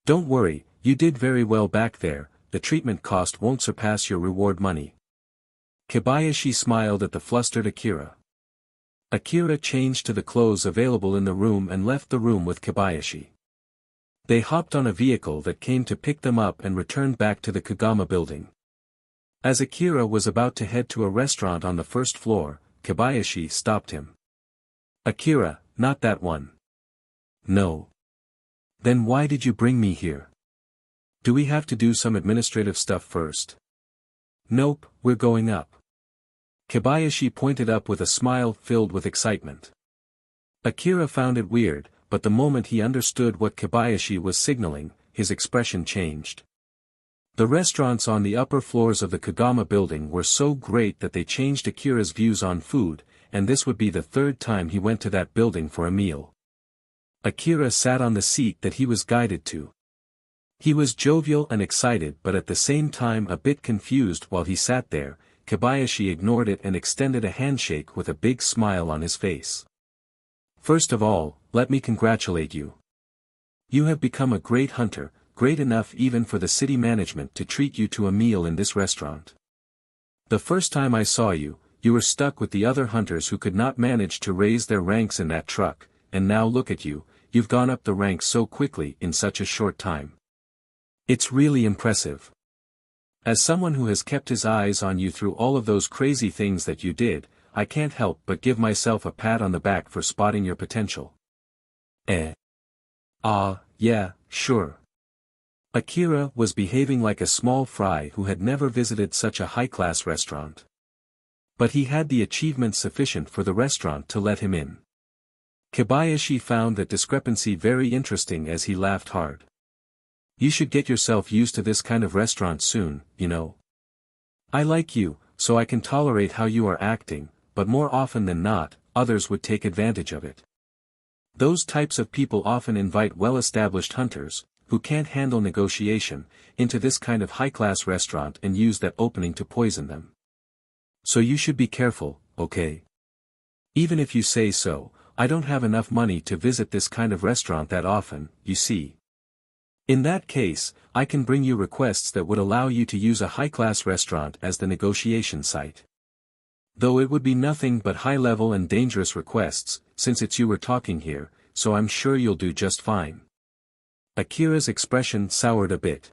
Don't worry, you did very well back there, the treatment cost won't surpass your reward money. Kobayashi smiled at the flustered Akira. Akira changed to the clothes available in the room and left the room with Kobayashi. They hopped on a vehicle that came to pick them up and returned back to the Kagama building. As Akira was about to head to a restaurant on the first floor, Kobayashi stopped him. Akira, not that one. No. Then why did you bring me here? Do we have to do some administrative stuff first? Nope, we're going up. Kobayashi pointed up with a smile filled with excitement. Akira found it weird, but the moment he understood what Kobayashi was signaling, his expression changed. The restaurants on the upper floors of the Kagama building were so great that they changed Akira's views on food, and this would be the third time he went to that building for a meal. Akira sat on the seat that he was guided to. He was jovial and excited but at the same time a bit confused while he sat there. Kobayashi ignored it and extended a handshake with a big smile on his face. First of all, let me congratulate you. You have become a great hunter, great enough even for the city management to treat you to a meal in this restaurant. The first time I saw you, you were stuck with the other hunters who could not manage to raise their ranks in that truck, and now look at you, you've gone up the ranks so quickly in such a short time. It's really impressive. As someone who has kept his eyes on you through all of those crazy things that you did, I can't help but give myself a pat on the back for spotting your potential. Yeah, sure. Akira was behaving like a small fry who had never visited such a high-class restaurant. But he had the achievement sufficient for the restaurant to let him in. Kobayashi found that discrepancy very interesting as he laughed hard. You should get yourself used to this kind of restaurant soon, you know. I like you, so I can tolerate how you are acting, but more often than not, others would take advantage of it. Those types of people often invite well-established hunters, who can't handle negotiation, into this kind of high-class restaurant and use that opening to poison them. So you should be careful, okay? Even if you say so, I don't have enough money to visit this kind of restaurant that often, you see. In that case, I can bring you requests that would allow you to use a high-class restaurant as the negotiation site. Though it would be nothing but high-level and dangerous requests, since it's you we're talking here, so I'm sure you'll do just fine. Akira's expression soured a bit.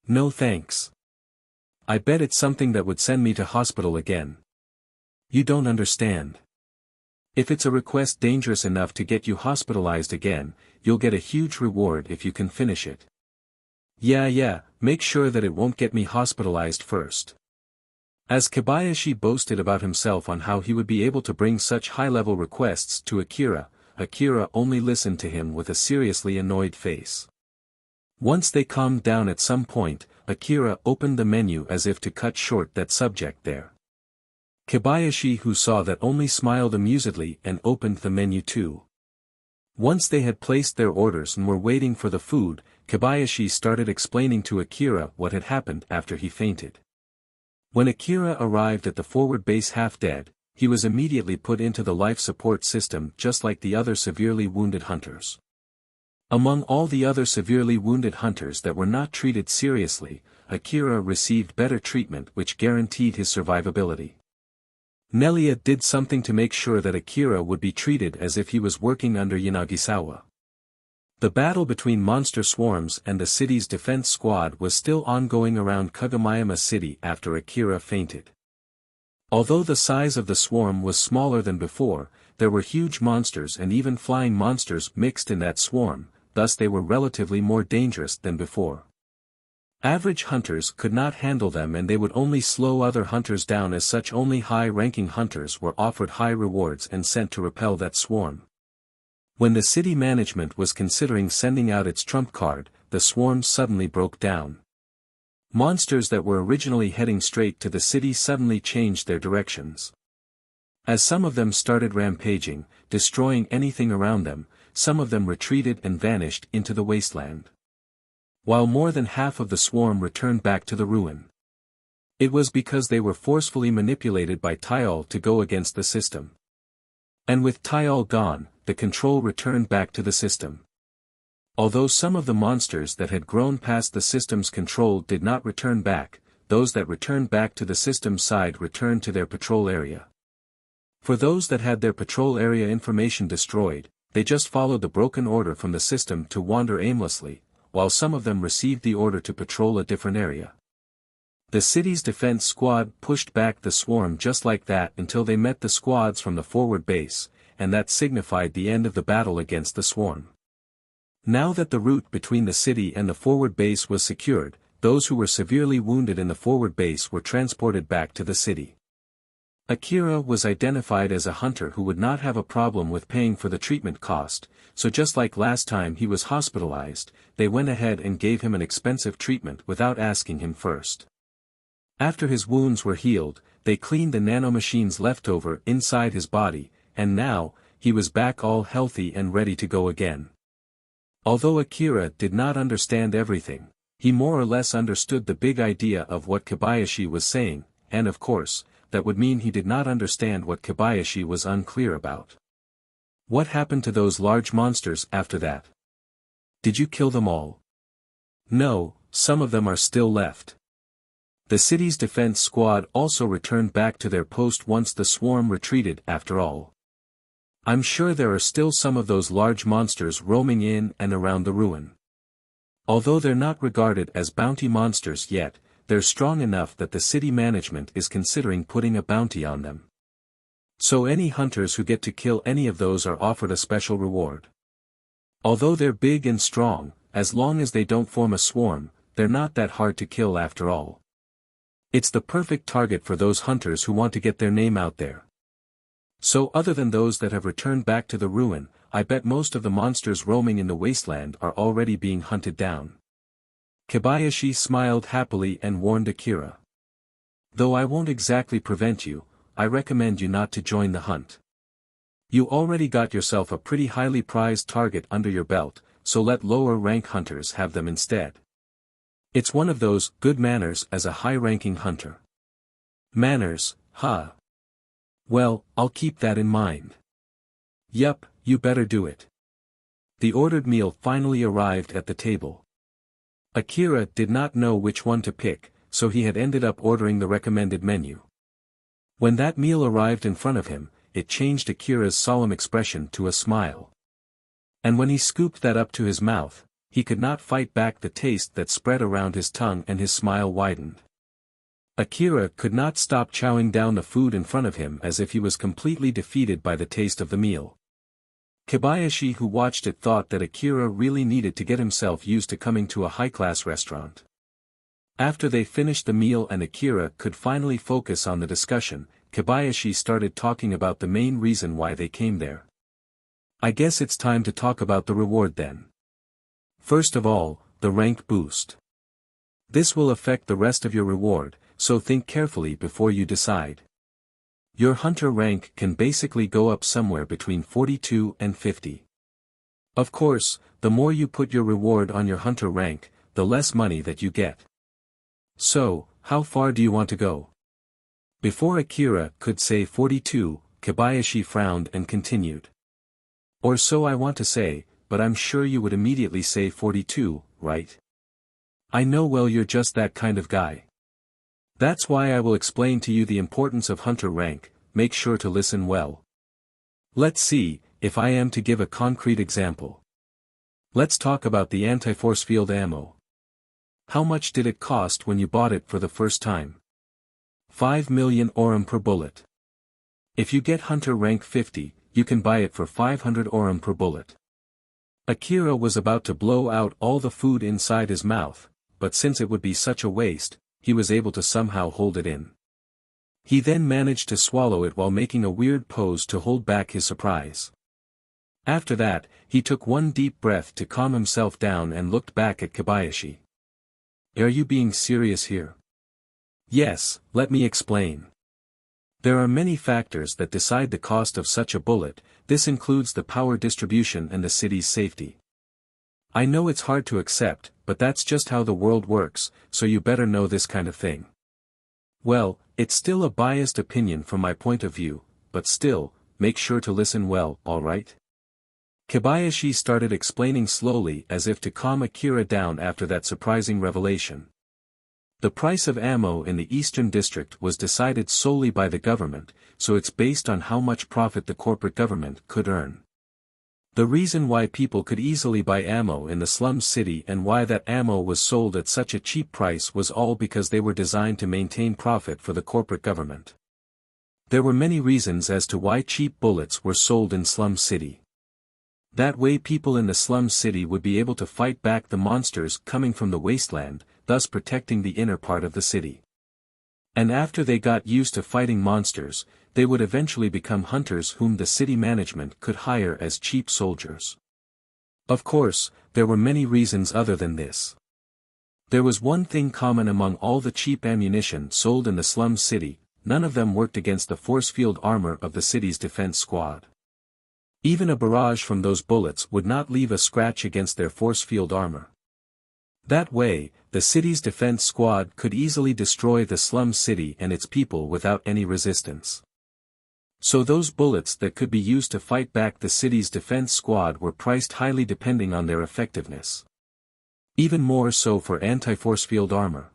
No thanks. I bet it's something that would send me to hospital again. You don't understand. If it's a request dangerous enough to get you hospitalized again, you'll get a huge reward if you can finish it. Yeah, make sure that it won't get me hospitalized first. As Kobayashi boasted about himself on how he would be able to bring such high-level requests to Akira, Akira only listened to him with a seriously annoyed face. Once they calmed down at some point, Akira opened the menu as if to cut short that subject there. Kobayashi, who saw that, only smiled amusedly and opened the menu too. Once they had placed their orders and were waiting for the food, Kobayashi started explaining to Akira what had happened after he fainted. When Akira arrived at the forward base half dead, he was immediately put into the life support system just like the other severely wounded hunters. Among all the other severely wounded hunters that were not treated seriously, Akira received better treatment which guaranteed his survivability. Nelia did something to make sure that Akira would be treated as if he was working under Yanagisawa. The battle between monster swarms and the city's defense squad was still ongoing around Kagamayama City after Akira fainted. Although the size of the swarm was smaller than before, there were huge monsters and even flying monsters mixed in that swarm, thus they were relatively more dangerous than before. Average hunters could not handle them and they would only slow other hunters down, as such only high-ranking hunters were offered high rewards and sent to repel that swarm. When the city management was considering sending out its trump card, the swarm suddenly broke down. Monsters that were originally heading straight to the city suddenly changed their directions. As some of them started rampaging, destroying anything around them, some of them retreated and vanished into the wasteland. While more than half of the swarm returned back to the ruin. It was because they were forcefully manipulated by Tyal to go against the system. And with Tyal gone, the control returned back to the system. Although some of the monsters that had grown past the system's control did not return back, those that returned back to the system's side returned to their patrol area. For those that had their patrol area information destroyed, they just followed the broken order from the system to wander aimlessly, while some of them received the order to patrol a different area. The city's defense squad pushed back the swarm just like that until they met the squads from the forward base, and that signified the end of the battle against the swarm. Now that the route between the city and the forward base was secured, those who were severely wounded in the forward base were transported back to the city. Akira was identified as a hunter who would not have a problem with paying for the treatment cost, so just like last time he was hospitalized, they went ahead and gave him an expensive treatment without asking him first. After his wounds were healed, they cleaned the nanomachines left over inside his body, and now, he was back all healthy and ready to go again. Although Akira did not understand everything, he more or less understood the big idea of what Kobayashi was saying, and of course, that would mean he did not understand what Kobayashi was unclear about. What happened to those large monsters after that? Did you kill them all? No, some of them are still left. The city's defense squad also returned back to their post once the swarm retreated after all. I'm sure there are still some of those large monsters roaming in and around the ruin. Although they're not regarded as bounty monsters yet, they're strong enough that the city management is considering putting a bounty on them. So any hunters who get to kill any of those are offered a special reward. Although they're big and strong, as long as they don't form a swarm, they're not that hard to kill after all. It's the perfect target for those hunters who want to get their name out there. So other than those that have returned back to the ruin, I bet most of the monsters roaming in the wasteland are already being hunted down. Kobayashi smiled happily and warned Akira. Though I won't exactly prevent you, I recommend you not to join the hunt. You already got yourself a pretty highly prized target under your belt, so let lower rank hunters have them instead. It's one of those good manners as a high-ranking hunter. Manners, huh? Well, I'll keep that in mind. Yup, you better do it. The ordered meal finally arrived at the table. Akira did not know which one to pick, so he had ended up ordering the recommended menu. When that meal arrived in front of him, it changed Akira's solemn expression to a smile. And when he scooped that up to his mouth, he could not fight back the taste that spread around his tongue and his smile widened. Akira could not stop chowing down the food in front of him as if he was completely defeated by the taste of the meal. Kobayashi, who watched it, thought that Akira really needed to get himself used to coming to a high-class restaurant. After they finished the meal and Akira could finally focus on the discussion, Kobayashi started talking about the main reason why they came there. I guess it's time to talk about the reward then. First of all, the rank boost. This will affect the rest of your reward, so think carefully before you decide. Your hunter rank can basically go up somewhere between 42 and 50. Of course, the more you put your reward on your hunter rank, the less money that you get. So, how far do you want to go? Before Akira could say 42, Kobayashi frowned and continued. Or so I want to say, but I'm sure you would immediately say 42, right? I know, well, you're just that kind of guy. That's why I will explain to you the importance of hunter rank. Make sure to listen well. Let's see, if I am to give a concrete example. Let's talk about the anti-force field ammo. How much did it cost when you bought it for the first time? 5 million orum per bullet. If you get hunter rank 50, you can buy it for 500 orum per bullet. Akira was about to blow out all the food inside his mouth, but since it would be such a waste, he was able to somehow hold it in. He then managed to swallow it while making a weird pose to hold back his surprise. After that, he took one deep breath to calm himself down and looked back at Kobayashi. Are you being serious here? Yes, let me explain. There are many factors that decide the cost of such a bullet. This includes the power distribution and the city's safety. I know it's hard to accept, but that's just how the world works, so you better know this kind of thing. Well, it's still a biased opinion from my point of view, but still, make sure to listen well, alright? Kobayashi started explaining slowly as if to calm Akira down after that surprising revelation. The price of ammo in the Eastern District was decided solely by the government, so it's based on how much profit the corporate government could earn. The reason why people could easily buy ammo in the slum city and why that ammo was sold at such a cheap price was all because they were designed to maintain profit for the corporate government. There were many reasons as to why cheap bullets were sold in slum city. That way people in the slum city would be able to fight back the monsters coming from the wasteland, thus protecting the inner part of the city. And after they got used to fighting monsters, they would eventually become hunters whom the city management could hire as cheap soldiers. Of course, there were many reasons other than this. There was one thing common among all the cheap ammunition sold in the slum city: none of them worked against the force field armor of the city's defense squad. Even a barrage from those bullets would not leave a scratch against their force field armor. That way, the city's defense squad could easily destroy the slum city and its people without any resistance. So those bullets that could be used to fight back the city's defense squad were priced highly depending on their effectiveness. Even more so for anti-force field armor.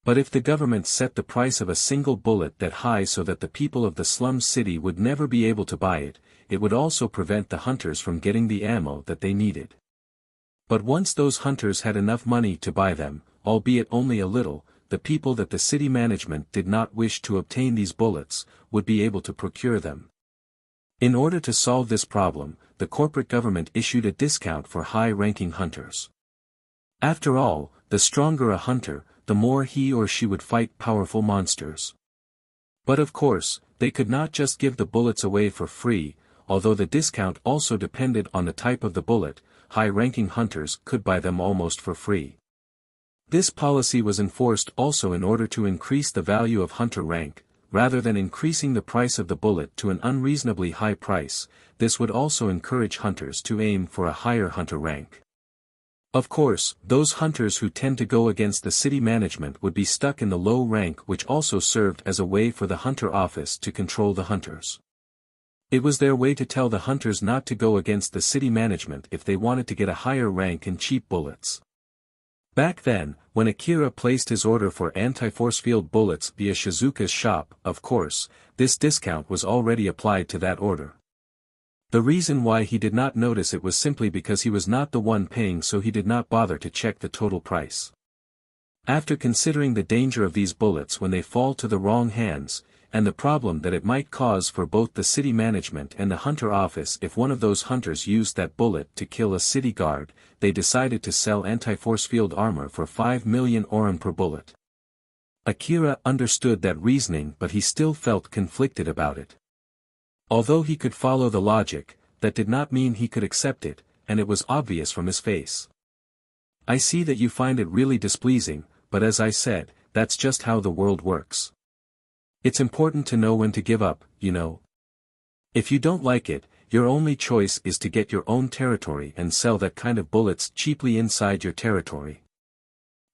But if the government set the price of a single bullet that high so that the people of the slum city would never be able to buy it, it would also prevent the hunters from getting the ammo that they needed. But once those hunters had enough money to buy them, albeit only a little, the people that the city management did not wish to obtain these bullets, would be able to procure them. In order to solve this problem, the corporate government issued a discount for high-ranking hunters. After all, the stronger a hunter, the more he or she would fight powerful monsters. But of course, they could not just give the bullets away for free, although the discount also depended on the type of the bullet. High-ranking hunters could buy them almost for free. This policy was enforced also in order to increase the value of hunter rank, rather than increasing the price of the bullet to an unreasonably high price. This would also encourage hunters to aim for a higher hunter rank. Of course, those hunters who tend to go against the city management would be stuck in the low rank, which also served as a way for the hunter office to control the hunters. It was their way to tell the hunters not to go against the city management if they wanted to get a higher rank in cheap bullets. Back then, when Akira placed his order for anti-force field bullets via Shizuka's shop, of course, this discount was already applied to that order. The reason why he did not notice it was simply because he was not the one paying, so he did not bother to check the total price. After considering the danger of these bullets when they fall to the wrong hands, and the problem that it might cause for both the city management and the hunter office if one of those hunters used that bullet to kill a city guard, they decided to sell anti-force field armor for 5 million oren per bullet. Akira understood that reasoning, but he still felt conflicted about it. Although he could follow the logic, that did not mean he could accept it, and it was obvious from his face. I see that you find it really displeasing, but as I said, that's just how the world works. It's important to know when to give up, you know. If you don't like it, your only choice is to get your own territory and sell that kind of bullets cheaply inside your territory.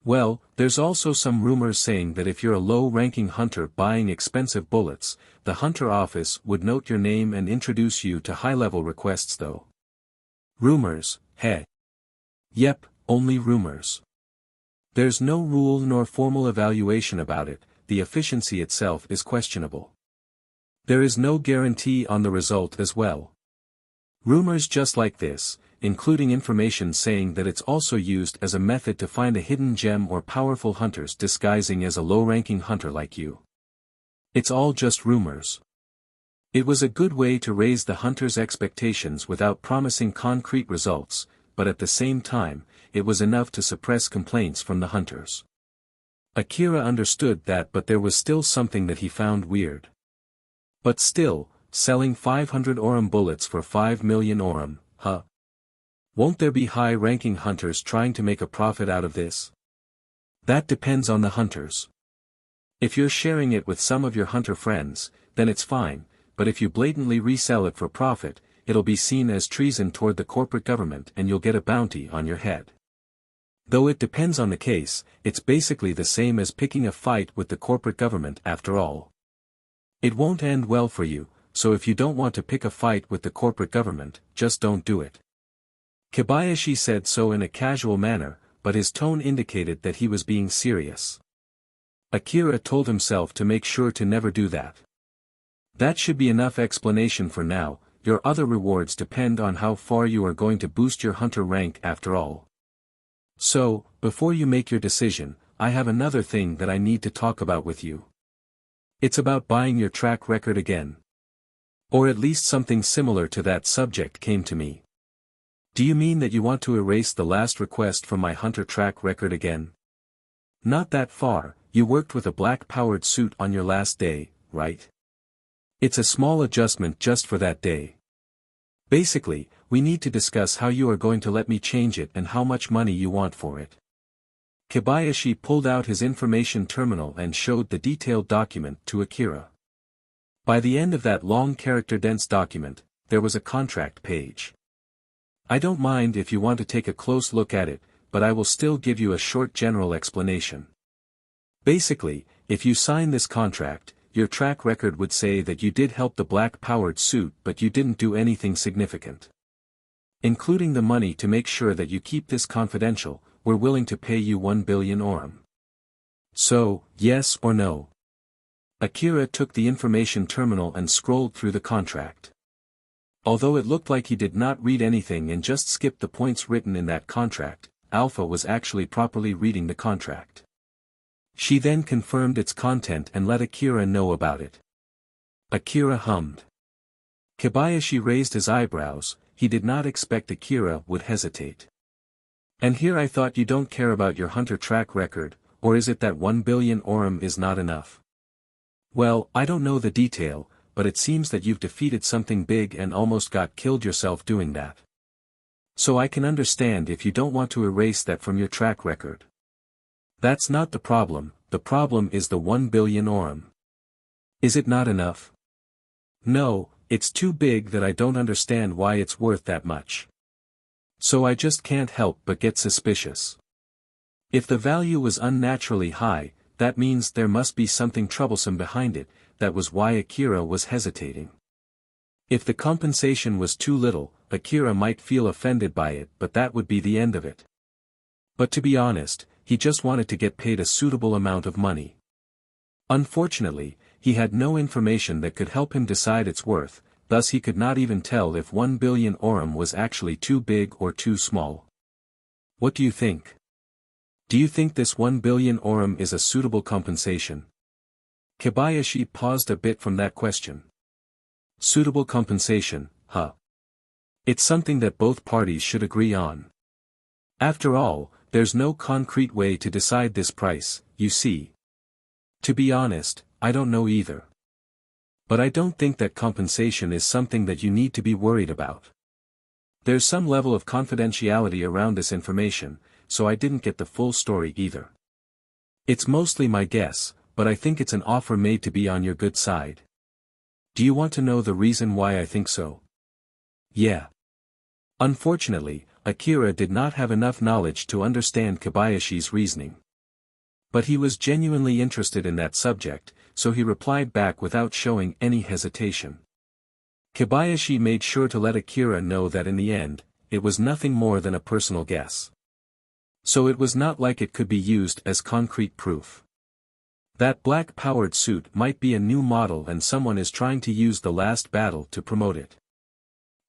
Well, there's also some rumors saying that if you're a low-ranking hunter buying expensive bullets, the hunter office would note your name and introduce you to high-level requests though. Rumors, heh? Yep, only rumors. There's no rule nor formal evaluation about it. The efficiency itself is questionable. There is no guarantee on the result as well. Rumors just like this, including information saying that it's also used as a method to find a hidden gem or powerful hunters disguising as a low-ranking hunter like you. It's all just rumors. It was a good way to raise the hunter's expectations without promising concrete results, but at the same time, it was enough to suppress complaints from the hunters. Akira understood that, but there was still something that he found weird. But still, selling 500 orum bullets for 5 million orum, huh? Won't there be high-ranking hunters trying to make a profit out of this? That depends on the hunters. If you're sharing it with some of your hunter friends, then it's fine, but if you blatantly resell it for profit, it'll be seen as treason toward the corporate government and you'll get a bounty on your head. Though it depends on the case, it's basically the same as picking a fight with the corporate government after all. It won't end well for you, so if you don't want to pick a fight with the corporate government, just don't do it. Kobayashi said so in a casual manner, but his tone indicated that he was being serious. Akira told himself to make sure to never do that. That should be enough explanation for now. Your other rewards depend on how far you are going to boost your hunter rank after all. So, before you make your decision, I have another thing that I need to talk about with you. It's about buying your track record again. Or at least something similar to that subject came to me. Do you mean that you want to erase the last request from my hunter track record again? Not that far, you worked with a black-powered suit on your last day, right? It's a small adjustment just for that day. Basically, we need to discuss how you are going to let me change it and how much money you want for it. Kobayashi pulled out his information terminal and showed the detailed document to Akira. By the end of that long character-dense document, there was a contract page. I don't mind if you want to take a close look at it, but I will still give you a short general explanation. Basically, if you sign this contract, your track record would say that you did help the black-powered suit but you didn't do anything significant. Including the money to make sure that you keep this confidential, we're willing to pay you 1 billion orum. So, yes or no? Akira took the information terminal and scrolled through the contract. Although it looked like he did not read anything and just skipped the points written in that contract, Alpha was actually properly reading the contract. She then confirmed its content and let Akira know about it. Akira hummed. Kobayashi raised his eyebrows. He did not expect Akira would hesitate. And here I thought you don't care about your hunter track record, or is it that 1 billion orum is not enough? Well, I don't know the detail, but it seems that you've defeated something big and almost got killed yourself doing that. So I can understand if you don't want to erase that from your track record. That's not the problem is the 1 billion orum. Is it not enough? No, it's too big that I don't understand why it's worth that much. So I just can't help but get suspicious. If the value was unnaturally high, that means there must be something troublesome behind it. That was why Akira was hesitating. If the compensation was too little, Akira might feel offended by it, but that would be the end of it. But to be honest, he just wanted to get paid a suitable amount of money. Unfortunately, he had no information that could help him decide its worth, thus he could not even tell if 1 billion orum was actually too big or too small. What do you think? Do you think this 1 billion orum is a suitable compensation? Kobayashi paused a bit from that question. Suitable compensation, huh? It's something that both parties should agree on. After all, there's no concrete way to decide this price, you see. To be honest, I don't know either. But I don't think that compensation is something that you need to be worried about. There's some level of confidentiality around this information, so I didn't get the full story either. It's mostly my guess, but I think it's an offer made to be on your good side. Do you want to know the reason why I think so? Yeah. Unfortunately, Akira did not have enough knowledge to understand Kobayashi's reasoning. But he was genuinely interested in that subject, so he replied back without showing any hesitation. Kobayashi made sure to let Akira know that in the end, it was nothing more than a personal guess. So it was not like it could be used as concrete proof. That black-powered suit might be a new model and someone is trying to use the last battle to promote it.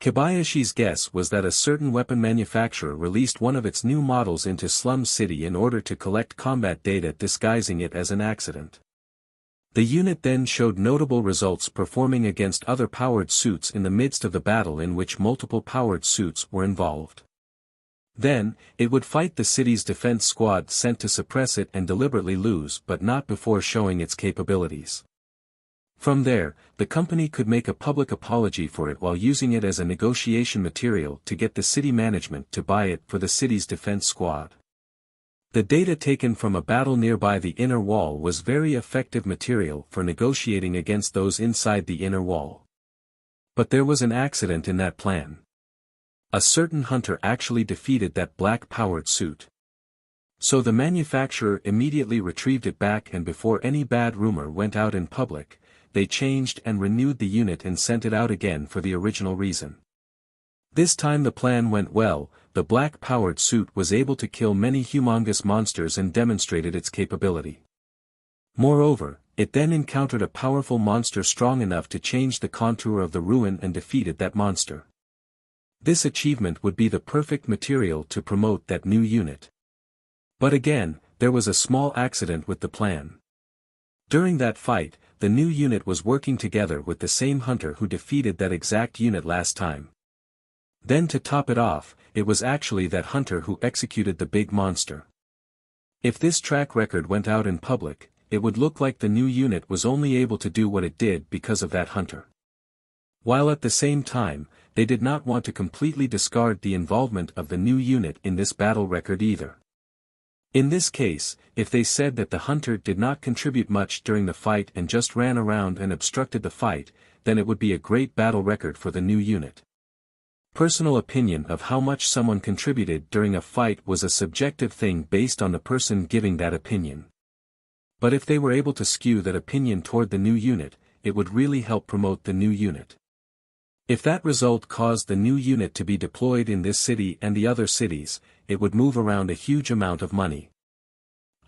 Kobayashi's guess was that a certain weapon manufacturer released one of its new models into Slum City in order to collect combat data disguising it as an accident. The unit then showed notable results performing against other powered suits in the midst of the battle in which multiple powered suits were involved. Then, it would fight the city's defense squad sent to suppress it and deliberately lose but not before showing its capabilities. From there, the company could make a public apology for it while using it as a negotiation material to get the city management to buy it for the city's defense squad. The data taken from a battle nearby the inner wall was very effective material for negotiating against those inside the inner wall. But there was an accident in that plan. A certain hunter actually defeated that black-powered suit. So the manufacturer immediately retrieved it back, and before any bad rumor went out in public, they changed and renewed the unit and sent it out again for the original reason. This time the plan went well. The black-powered suit was able to kill many humongous monsters and demonstrated its capability. Moreover, it then encountered a powerful monster strong enough to change the contour of the ruin and defeated that monster. This achievement would be the perfect material to promote that new unit. But again, there was a small accident with the plan. During that fight, the new unit was working together with the same hunter who defeated that exact unit last time. Then to top it off, it was actually that hunter who executed the big monster. If this track record went out in public, it would look like the new unit was only able to do what it did because of that hunter. While at the same time, they did not want to completely discard the involvement of the new unit in this battle record either. In this case, if they said that the hunter did not contribute much during the fight and just ran around and obstructed the fight, then it would be a great battle record for the new unit. Personal opinion of how much someone contributed during a fight was a subjective thing based on the person giving that opinion. But if they were able to skew that opinion toward the new unit, it would really help promote the new unit. If that result caused the new unit to be deployed in this city and the other cities, it would move around a huge amount of money.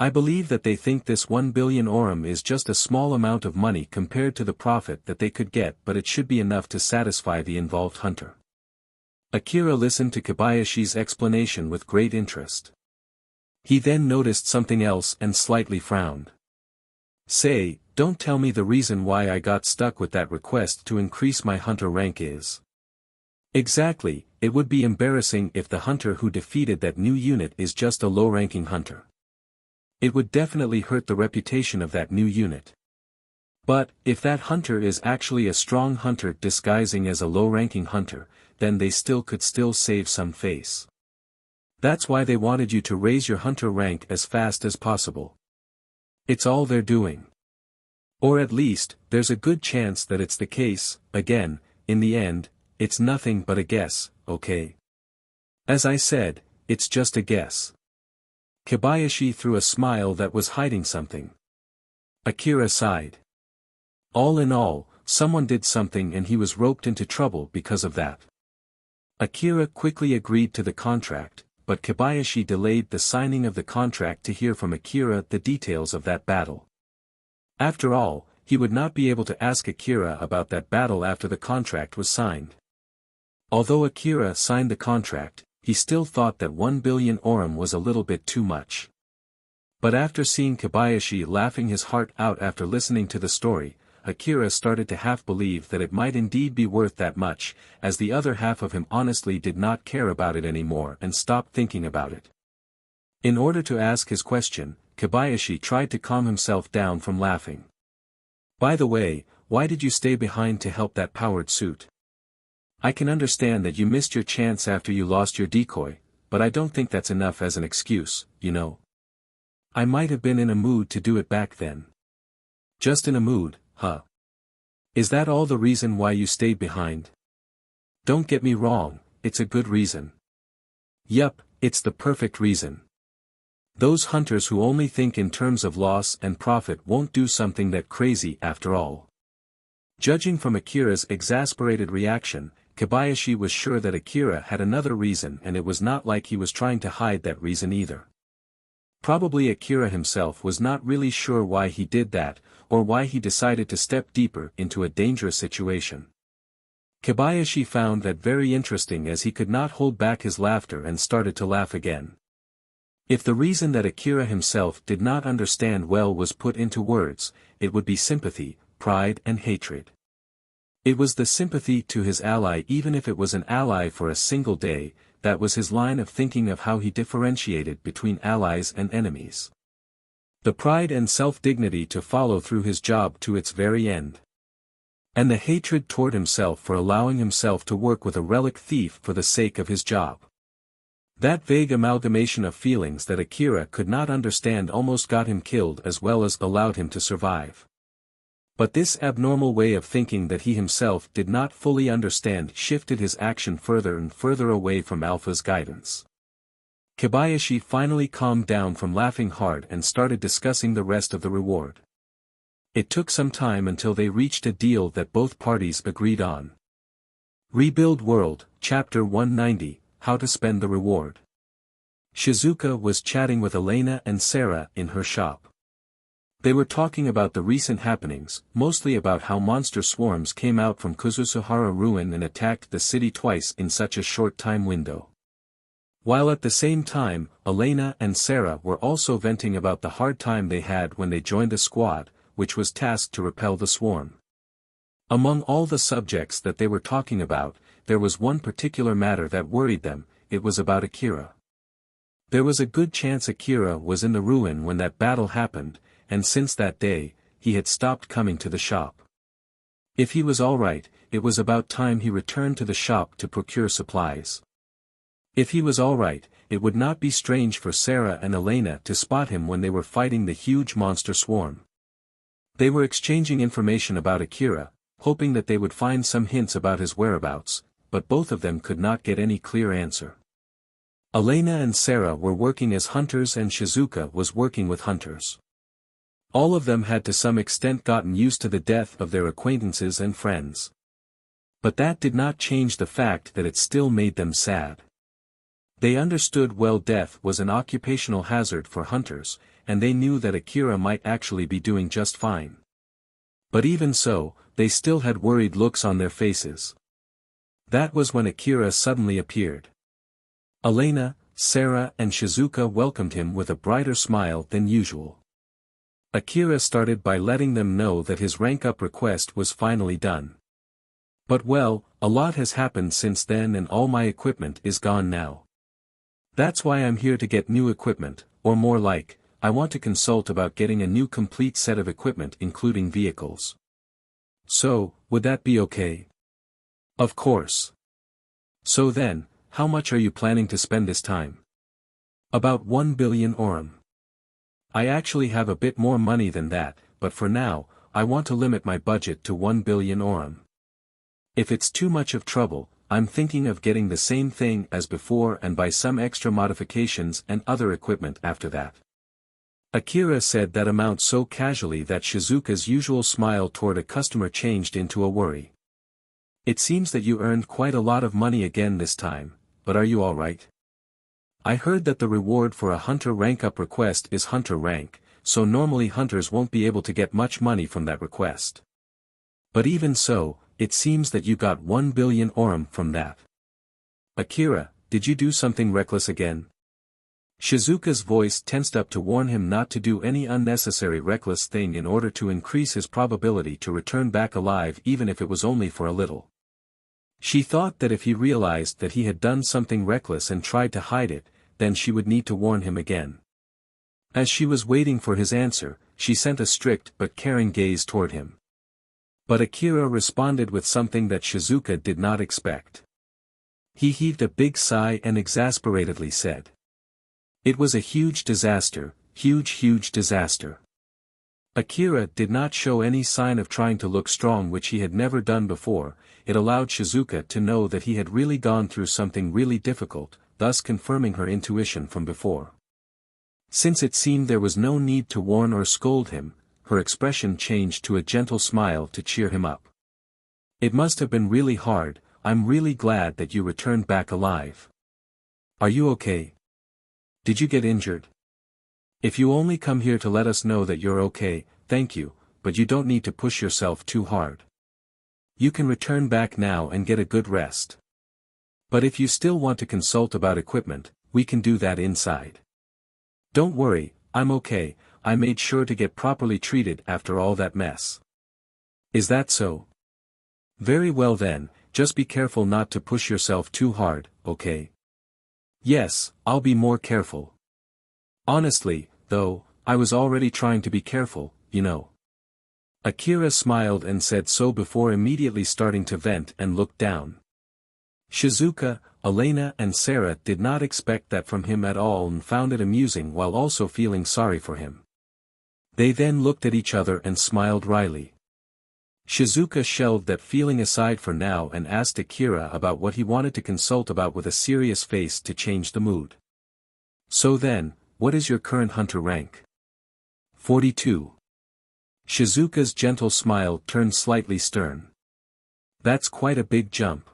I believe that they think this 1 billion orum is just a small amount of money compared to the profit that they could get, but it should be enough to satisfy the involved hunter. Akira listened to Kobayashi's explanation with great interest. He then noticed something else and slightly frowned. Say, don't tell me the reason why I got stuck with that request to increase my hunter rank is. Exactly, it would be embarrassing if the hunter who defeated that new unit is just a low-ranking hunter. It would definitely hurt the reputation of that new unit. But, if that hunter is actually a strong hunter disguising as a low-ranking hunter, then they could still save some face. That's why they wanted you to raise your hunter rank as fast as possible. It's all they're doing. Or at least, there's a good chance that it's the case. Again, in the end, it's nothing but a guess, okay? As I said, it's just a guess. Kobayashi threw a smile that was hiding something. Akira sighed. All in all, someone did something and he was roped into trouble because of that. Akira quickly agreed to the contract, but Kobayashi delayed the signing of the contract to hear from Akira the details of that battle. After all, he would not be able to ask Akira about that battle after the contract was signed. Although Akira signed the contract, he still thought that 1 billion orum was a little bit too much. But after seeing Kobayashi laughing his heart out after listening to the story, Akira started to half believe that it might indeed be worth that much, as the other half of him honestly did not care about it anymore and stopped thinking about it. In order to ask his question, Kobayashi tried to calm himself down from laughing. By the way, why did you stay behind to help that powered suit? I can understand that you missed your chance after you lost your decoy, but I don't think that's enough as an excuse, you know. I might have been in a mood to do it back then. Just in a mood, huh? Is that all the reason why you stayed behind? Don't get me wrong, it's a good reason. Yup, it's the perfect reason. Those hunters who only think in terms of loss and profit won't do something that crazy after all. Judging from Akira's exasperated reaction, Kobayashi was sure that Akira had another reason, and it was not like he was trying to hide that reason either. Probably Akira himself was not really sure why he did that, or why he decided to step deeper into a dangerous situation. Kobayashi found that very interesting, as he could not hold back his laughter and started to laugh again. If the reason that Akira himself did not understand well was put into words, it would be sympathy, pride and hatred. It was the sympathy to his ally, even if it was an ally for a single day. That was his line of thinking of how he differentiated between allies and enemies. The pride and self-dignity to follow through his job to its very end. And the hatred toward himself for allowing himself to work with a relic thief for the sake of his job. That vague amalgamation of feelings that Akira could not understand almost got him killed as well as allowed him to survive. But this abnormal way of thinking that he himself did not fully understand shifted his action further and further away from Alpha's guidance. Kobayashi finally calmed down from laughing hard and started discussing the rest of the reward. It took some time until they reached a deal that both parties agreed on. Rebuild World, Chapter 190, How to Spend the Reward. Shizuka was chatting with Elena and Sarah in her shop. They were talking about the recent happenings, mostly about how monster swarms came out from Kuzusuhara ruin and attacked the city twice in such a short time window. While at the same time, Elena and Sarah were also venting about the hard time they had when they joined a squad, which was tasked to repel the swarm. Among all the subjects that they were talking about, there was one particular matter that worried them. It was about Akira. There was a good chance Akira was in the ruin when that battle happened, and since that day, he had stopped coming to the shop. If he was alright, it was about time he returned to the shop to procure supplies. If he was alright, it would not be strange for Sarah and Elena to spot him when they were fighting the huge monster swarm. They were exchanging information about Akira, hoping that they would find some hints about his whereabouts, but both of them could not get any clear answer. Elena and Sarah were working as hunters and Shizuka was working with hunters. All of them had to some extent gotten used to the death of their acquaintances and friends. But that did not change the fact that it still made them sad. They understood well death was an occupational hazard for hunters, and they knew that Akira might actually be doing just fine. But even so, they still had worried looks on their faces. That was when Akira suddenly appeared. Elena, Sarah and Shizuka welcomed him with a brighter smile than usual. Akira started by letting them know that his rank-up request was finally done. But well, a lot has happened since then and all my equipment is gone now. That's why I'm here to get new equipment, or more like, I want to consult about getting a new complete set of equipment including vehicles. So, would that be okay? Of course. So then, how much are you planning to spend this time? About 1 billion orum. I actually have a bit more money than that, but for now, I want to limit my budget to 1 billion orum. If it's too much of trouble, I'm thinking of getting the same thing as before and buy some extra modifications and other equipment after that. Akira said that amount so casually that Shizuka's usual smile toward a customer changed into a worry. It seems that you earned quite a lot of money again this time, but are you alright? I heard that the reward for a hunter rank-up request is hunter rank, so normally hunters won't be able to get much money from that request. But even so, it seems that you got 1 billion orum from that. Akira, did you do something reckless again? Shizuka's voice tensed up to warn him not to do any unnecessary reckless thing in order to increase his probability to return back alive even if it was only for a little. She thought that if he realized that he had done something reckless and tried to hide it, then she would need to warn him again. As she was waiting for his answer, she sent a strict but caring gaze toward him. But Akira responded with something that Shizuka did not expect. He heaved a big sigh and exasperatedly said, "It was a huge disaster, huge disaster." Akira did not show any sign of trying to look strong, which he had never done before. It allowed Shizuka to know that he had really gone through something really difficult, thus confirming her intuition from before. Since it seemed there was no need to warn or scold him, her expression changed to a gentle smile to cheer him up. "It must have been really hard. I'm really glad that you returned back alive. Are you okay? Did you get injured? If you only come here to let us know that you're okay, thank you, but you don't need to push yourself too hard. You can return back now and get a good rest. But if you still want to consult about equipment, we can do that inside. Don't worry, I'm okay. I made sure to get properly treated after all that mess." "Is that so? Very well then, just be careful not to push yourself too hard, okay?" "Yes, I'll be more careful. Honestly, though, I was already trying to be careful, you know." Akira smiled and said so before immediately starting to vent and looked down. Shizuka, Elena and Sarah did not expect that from him at all and found it amusing while also feeling sorry for him. They then looked at each other and smiled wryly. Shizuka shelved that feeling aside for now and asked Akira about what he wanted to consult about with a serious face to change the mood. So then, what is your current hunter rank? 42. Shizuka's gentle smile turned slightly stern. That's quite a big jump.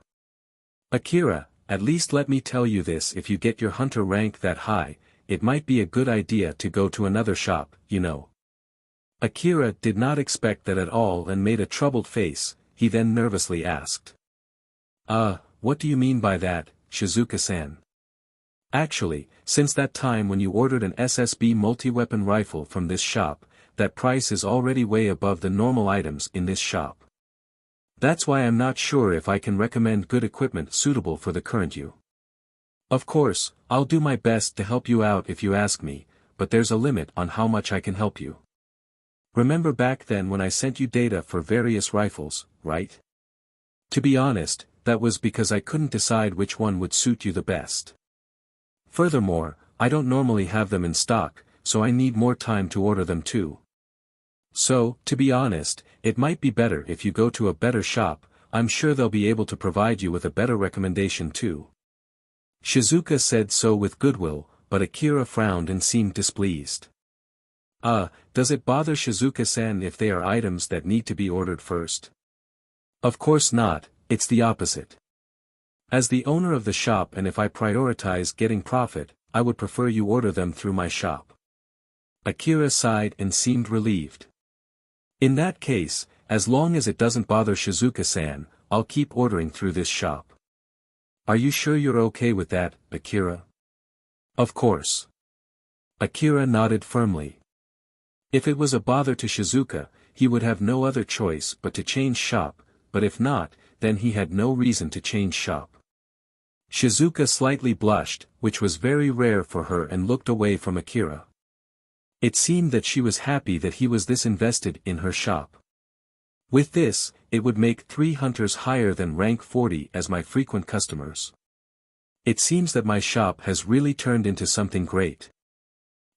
Akira, at least let me tell you this, if you get your hunter rank that high, it might be a good idea to go to another shop, you know. Akira did not expect that at all and made a troubled face. He then nervously asked. What do you mean by that, Shizuka-san? Actually, since that time when you ordered an SSB multi-weapon rifle from this shop, that price is already way above the normal items in this shop. That's why I'm not sure if I can recommend good equipment suitable for the current you. Of course, I'll do my best to help you out if you ask me, but there's a limit on how much I can help you. Remember back then when I sent you data for various rifles, right? To be honest, that was because I couldn't decide which one would suit you the best. Furthermore, I don't normally have them in stock, so I need more time to order them too. So, to be honest, it might be better if you go to a better shop. I'm sure they'll be able to provide you with a better recommendation too. Shizuka said so with goodwill, but Akira frowned and seemed displeased. Does it bother Shizuka-san if they are items that need to be ordered first? Of course not, it's the opposite. As the owner of the shop, and if I prioritize getting profit, I would prefer you order them through my shop. Akira sighed and seemed relieved. In that case, as long as it doesn't bother Shizuka-san, I'll keep ordering through this shop. Are you sure you're okay with that, Akira? Of course. Akira nodded firmly. If it was a bother to Shizuka, he would have no other choice but to change shop, but if not, then he had no reason to change shop. Shizuka slightly blushed, which was very rare for her, and looked away from Akira. It seemed that she was happy that he was this invested in her shop. With this, it would make 3 hunters higher than rank 40 as my frequent customers. It seems that my shop has really turned into something great.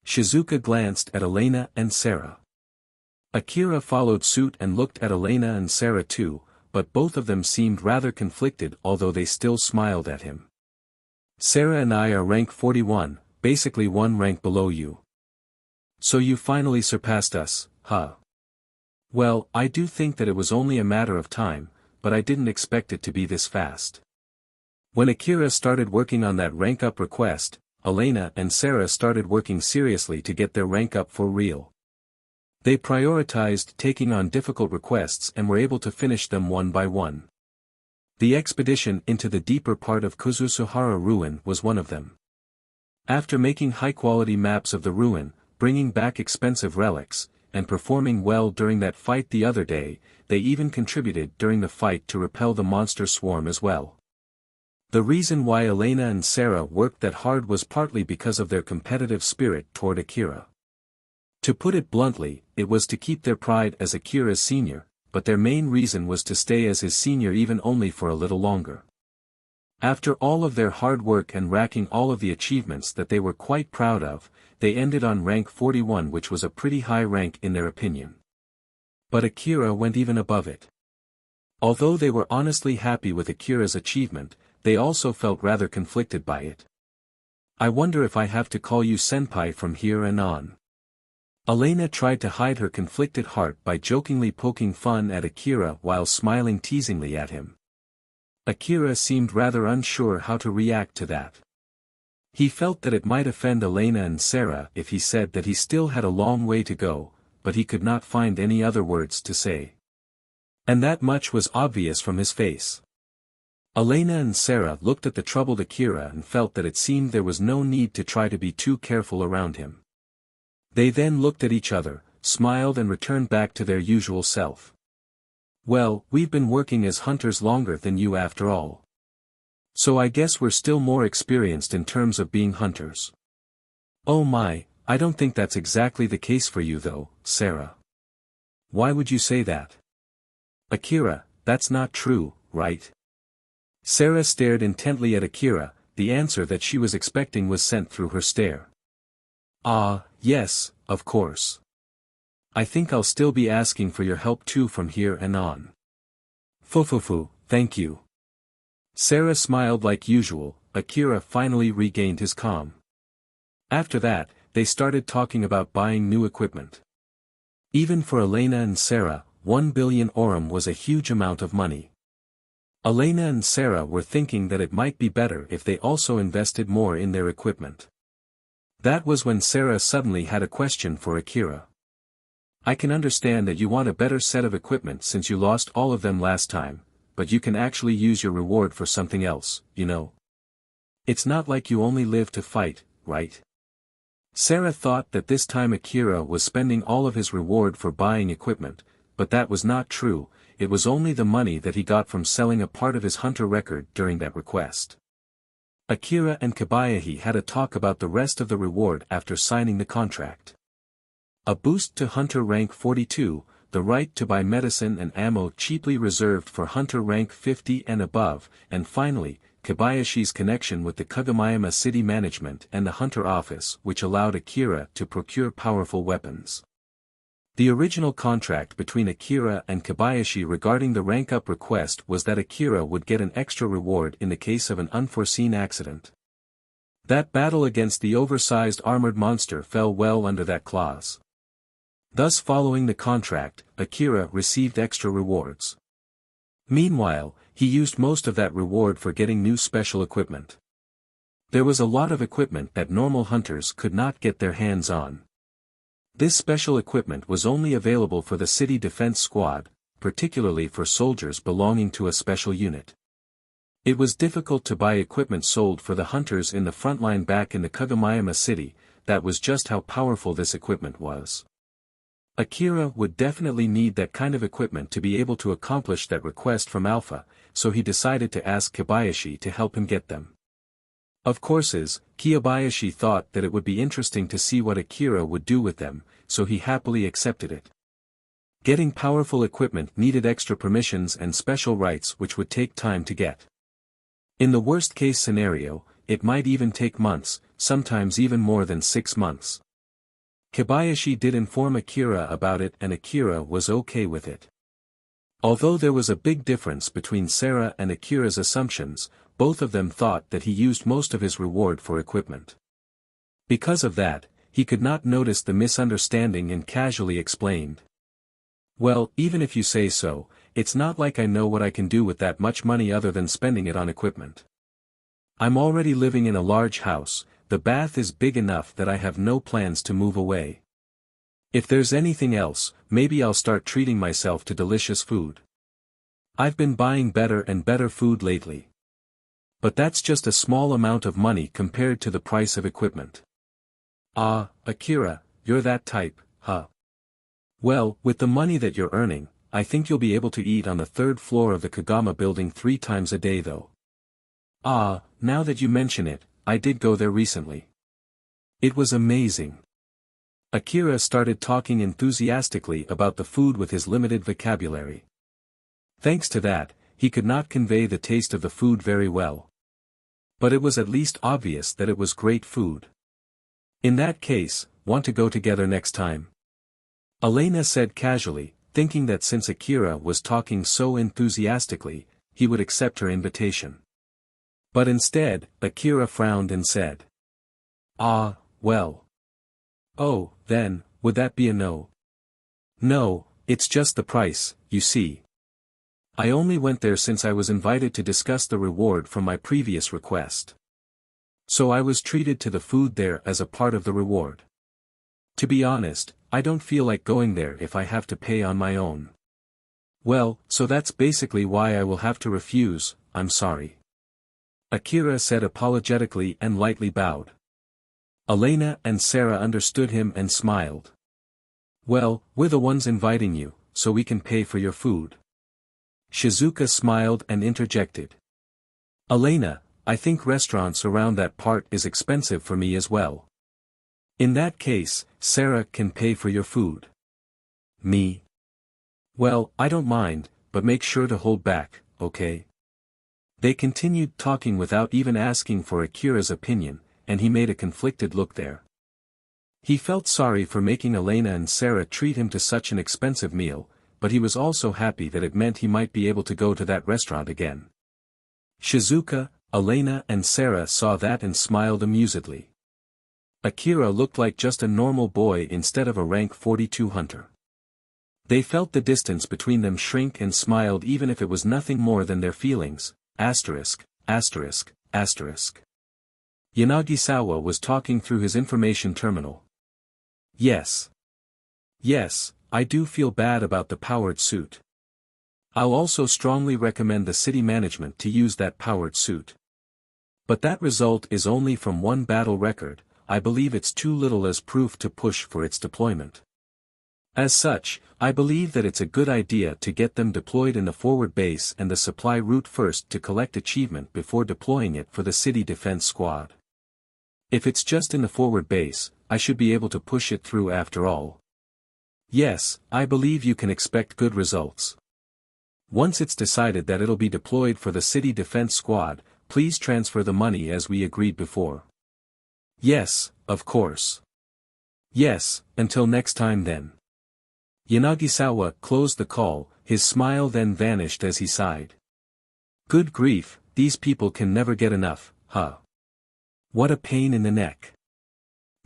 Shizuka glanced at Elena and Sarah. Akira followed suit and looked at Elena and Sarah too, but both of them seemed rather conflicted, although they still smiled at him. Sarah and I are rank 41, basically 1 rank below you. So you finally surpassed us, huh? Well, I do think that it was only a matter of time, but I didn't expect it to be this fast. When Akira started working on that rank up request, Elena and Sarah started working seriously to get their rank up for real. They prioritized taking on difficult requests and were able to finish them one by one. The expedition into the deeper part of Kuzusuhara ruin was one of them. After making high-quality maps of the ruin, bringing back expensive relics, and performing well during that fight the other day, they even contributed during the fight to repel the monster swarm as well. The reason why Elena and Sarah worked that hard was partly because of their competitive spirit toward Akira. To put it bluntly, it was to keep their pride as Akira's senior, but their main reason was to stay as his senior even only for a little longer. After all of their hard work and racking all of the achievements that they were quite proud of, they ended on rank 41, which was a pretty high rank in their opinion. But Akira went even above it. Although they were honestly happy with Akira's achievement, they also felt rather conflicted by it. I wonder if I have to call you senpai from here and on. Elena tried to hide her conflicted heart by jokingly poking fun at Akira while smiling teasingly at him. Akira seemed rather unsure how to react to that. He felt that it might offend Elena and Sarah if he said that he still had a long way to go, but he could not find any other words to say. And that much was obvious from his face. Elena and Sarah looked at the troubled Akira and felt that it seemed there was no need to try to be too careful around him. They then looked at each other, smiled and returned back to their usual self. Well, we've been working as hunters longer than you after all. So I guess we're still more experienced in terms of being hunters. Oh my, I don't think that's exactly the case for you though, Sarah. Why would you say that? Akira, that's not true, right? Sarah stared intently at Akira. The answer that she was expecting was sent through her stare. Ah, yes, of course. I think I'll still be asking for your help too from here and on. Fufufu, thank you. Sarah smiled like usual. Akira finally regained his calm. After that, they started talking about buying new equipment. Even for Elena and Sarah, 1 billion orum was a huge amount of money. Elena and Sarah were thinking that it might be better if they also invested more in their equipment. That was when Sarah suddenly had a question for Akira. I can understand that you want a better set of equipment since you lost all of them last time, but you can actually use your reward for something else, you know. It's not like you only live to fight, right? Sarah thought that this time Akira was spending all of his reward for buying equipment, but that was not true. It was only the money that he got from selling a part of his hunter record during that request. Akira and Kobayashi had a talk about the rest of the reward after signing the contract. A boost to hunter rank 42, the right to buy medicine and ammo cheaply reserved for hunter rank 50 and above, and finally, Kobayashi's connection with the Kagamayama city management and the hunter office which allowed Akira to procure powerful weapons. The original contract between Akira and Kobayashi regarding the rank-up request was that Akira would get an extra reward in the case of an unforeseen accident. That battle against the oversized armored monster fell well under that clause. Thus following the contract, Akira received extra rewards. Meanwhile, he used most of that reward for getting new special equipment. There was a lot of equipment that normal hunters could not get their hands on. This special equipment was only available for the city defense squad, particularly for soldiers belonging to a special unit. It was difficult to buy equipment sold for the hunters in the front line back in the Kagamayama city. That was just how powerful this equipment was. Akira would definitely need that kind of equipment to be able to accomplish that request from Alpha, so he decided to ask Kobayashi to help him get them. Of course, Kobayashi thought that it would be interesting to see what Akira would do with them, so he happily accepted it. Getting powerful equipment needed extra permissions and special rights which would take time to get. In the worst-case scenario, it might even take months, sometimes even more than 6 months. Kobayashi did inform Akira about it and Akira was okay with it. Although there was a big difference between Sarah and Akira's assumptions, both of them thought that he used most of his reward for equipment. Because of that, he could not notice the misunderstanding and casually explained. Well, even if you say so, it's not like I know what I can do with that much money other than spending it on equipment. I'm already living in a large house, the bath is big enough that I have no plans to move away. If there's anything else, maybe I'll start treating myself to delicious food. I've been buying better and better food lately. But that's just a small amount of money compared to the price of equipment. Ah, Akira, you're that type, huh? Well, with the money that you're earning, I think you'll be able to eat on the 3rd floor of the Kagama building 3 times a day though. Ah, now that you mention it, I did go there recently. It was amazing. Akira started talking enthusiastically about the food with his limited vocabulary. Thanks to that, he could not convey the taste of the food very well. But it was at least obvious that it was great food. In that case, want to go together next time? Elena said casually, thinking that since Akira was talking so enthusiastically, he would accept her invitation. But instead, Akira frowned and said, "Ah, well. Oh, then, would that be a no?" "No, it's just the price, you see. I only went there since I was invited to discuss the reward from my previous request. So I was treated to the food there as a part of the reward. To be honest, I don't feel like going there if I have to pay on my own." "Well, so that's basically why I will have to refuse, I'm sorry." Akira said apologetically and lightly bowed. Elena and Sarah understood him and smiled. "Well, we're the ones inviting you, so we can pay for your food." Shizuka smiled and interjected. "Elena, I think restaurants around that part is expensive for me as well." "In that case, Sarah can pay for your food." "Me? Well, I don't mind, but make sure to hold back, okay?" They continued talking without even asking for Akira's opinion, and he made a conflicted look there. He felt sorry for making Elena and Sarah treat him to such an expensive meal, but he was also happy that it meant he might be able to go to that restaurant again. Shizuka, Elena and Sarah saw that and smiled amusedly. Akira looked like just a normal boy instead of a rank 42 hunter. They felt the distance between them shrink and smiled even if it was nothing more than their feelings. Yanagisawa was talking through his information terminal. Yes, I do feel bad about the powered suit. I'll also strongly recommend the city management to use that powered suit. But that result is only from one battle record. I believe it's too little as proof to push for its deployment. As such, I believe that it's a good idea to get them deployed in the forward base and the supply route first to collect achievement before deploying it for the city defense squad. If it's just in the forward base, I should be able to push it through after all. Yes, I believe you can expect good results. Once it's decided that it'll be deployed for the city defense squad, please transfer the money as we agreed before. Yes, of course. Yes, until next time then. Yanagisawa closed the call, his smile then vanished as he sighed. Good grief, these people can never get enough, huh? What a pain in the neck.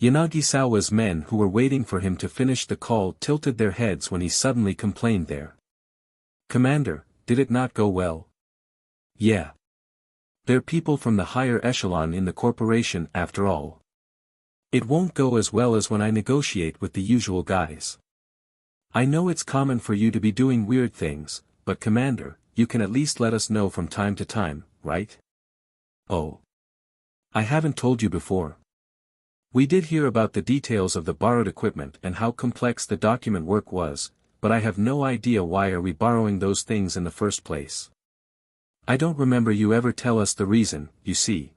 Yanagisawa's men who were waiting for him to finish the call tilted their heads when he suddenly complained there. Commander, did it not go well? Yeah. They're people from the higher echelon in the corporation after all. It won't go as well as when I negotiate with the usual guys. I know it's common for you to be doing weird things, but Commander, you can at least let us know from time to time, right? Oh. I haven't told you before. We did hear about the details of the borrowed equipment and how complex the document work was, but I have no idea why are we borrowing those things in the first place. I don't remember you ever tell us the reason, you see.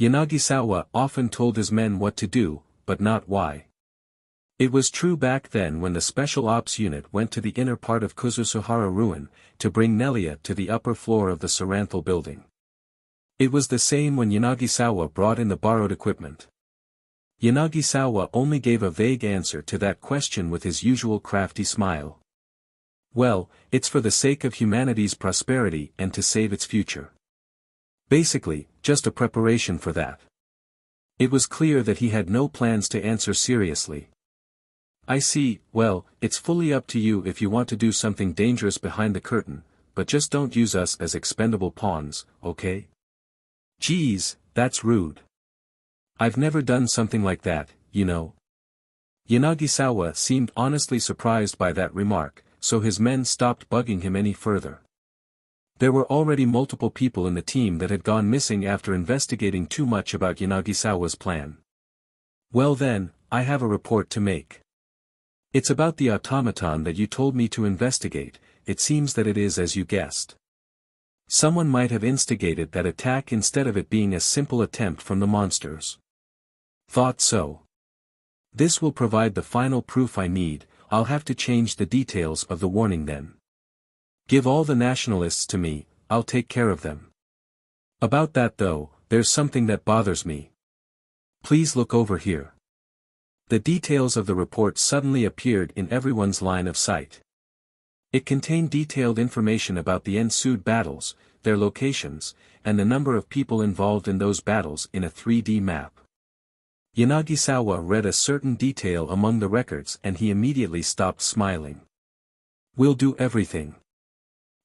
Yanagisawa often told his men what to do, but not why. It was true back then when the Special Ops unit went to the inner part of Kuzusuhara ruin, to bring Nelia to the upper floor of the Saranthal building. It was the same when Yanagisawa brought in the borrowed equipment. Yanagisawa only gave a vague answer to that question with his usual crafty smile. Well, it's for the sake of humanity's prosperity and to save its future. Basically, just a preparation for that. It was clear that he had no plans to answer seriously. I see, well, it's fully up to you if you want to do something dangerous behind the curtain, but just don't use us as expendable pawns, okay? Geez, that's rude. I've never done something like that, you know. Yanagisawa seemed honestly surprised by that remark, so his men stopped bugging him any further. There were already multiple people in the team that had gone missing after investigating too much about Yanagisawa's plan. Well then, I have a report to make. It's about the automaton that you told me to investigate. It seems that it is as you guessed. Someone might have instigated that attack instead of it being a simple attempt from the monsters. Thought so. This will provide the final proof I need. I'll have to change the details of the warning then. Give all the nationalists to me, I'll take care of them. About that though, there's something that bothers me. Please look over here. The details of the report suddenly appeared in everyone's line of sight. It contained detailed information about the ensued battles, their locations, and the number of people involved in those battles in a 3D map. Yanagisawa read a certain detail among the records and he immediately stopped smiling. We'll do everything.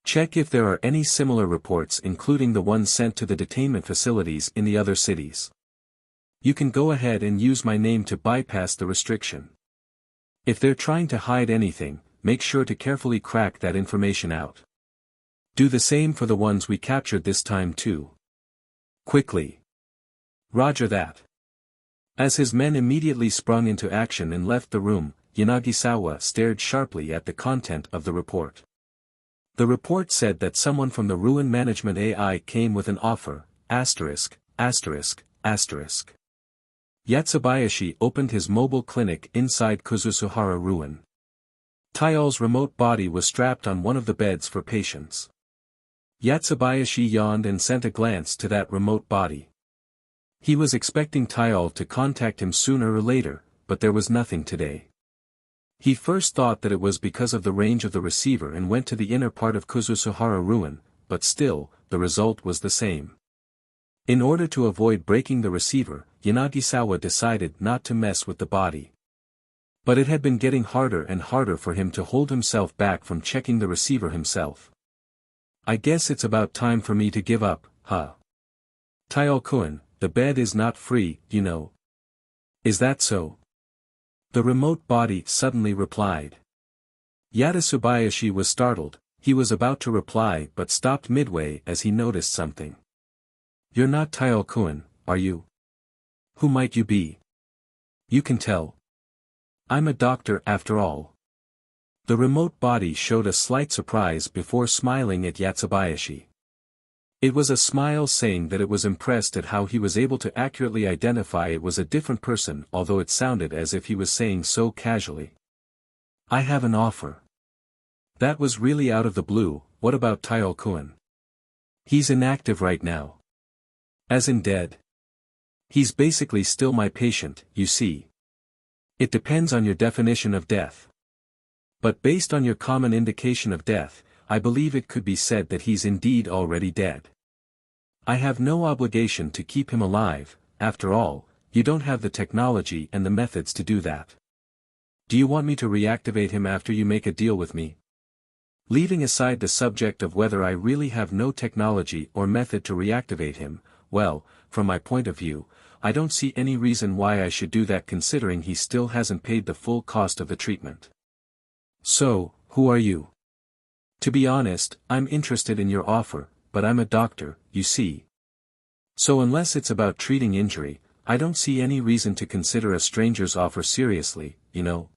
Check if there are any similar reports including the ones sent to the detainment facilities in the other cities. You can go ahead and use my name to bypass the restriction. If they're trying to hide anything, make sure to carefully crack that information out. Do the same for the ones we captured this time too. Quickly. Roger that. As his men immediately sprung into action and left the room, Yanagisawa stared sharply at the content of the report. The report said that someone from the Ruin Management AI came with an offer, *******. Yatsubayashi opened his mobile clinic inside Kuzusuhara ruin. Tayal's remote body was strapped on one of the beds for patients. Yatsubayashi yawned and sent a glance to that remote body. He was expecting Taial to contact him sooner or later, but there was nothing today. He first thought that it was because of the range of the receiver and went to the inner part of Kuzusuhara ruin, but still, the result was the same. In order to avoid breaking the receiver, Yanagisawa decided not to mess with the body. But it had been getting harder and harder for him to hold himself back from checking the receiver himself. I guess it's about time for me to give up, huh? Taial-kun, the bed is not free, you know. Is that so? The remote body suddenly replied. Yatsubayashi was startled. He was about to reply but stopped midway as he noticed something. You're not Taial-kun, are you? Who might you be? You can tell. I'm a doctor after all. The remote body showed a slight surprise before smiling at Yatsubayashi. It was a smile saying that it was impressed at how he was able to accurately identify it was a different person, although it sounded as if he was saying so casually. I have an offer. That was really out of the blue. What about Taial-kun? He's inactive right now. As in dead? He's basically still my patient, you see. It depends on your definition of death. But based on your common indication of death, I believe it could be said that he's indeed already dead. I have no obligation to keep him alive. After all, you don't have the technology and the methods to do that. Do you want me to reactivate him after you make a deal with me? Leaving aside the subject of whether I really have no technology or method to reactivate him, well, from my point of view, I don't see any reason why I should do that considering he still hasn't paid the full cost of the treatment. So, who are you? To be honest, I'm interested in your offer, but I'm a doctor, you see. So unless it's about treating injury, I don't see any reason to consider a stranger's offer seriously, you know.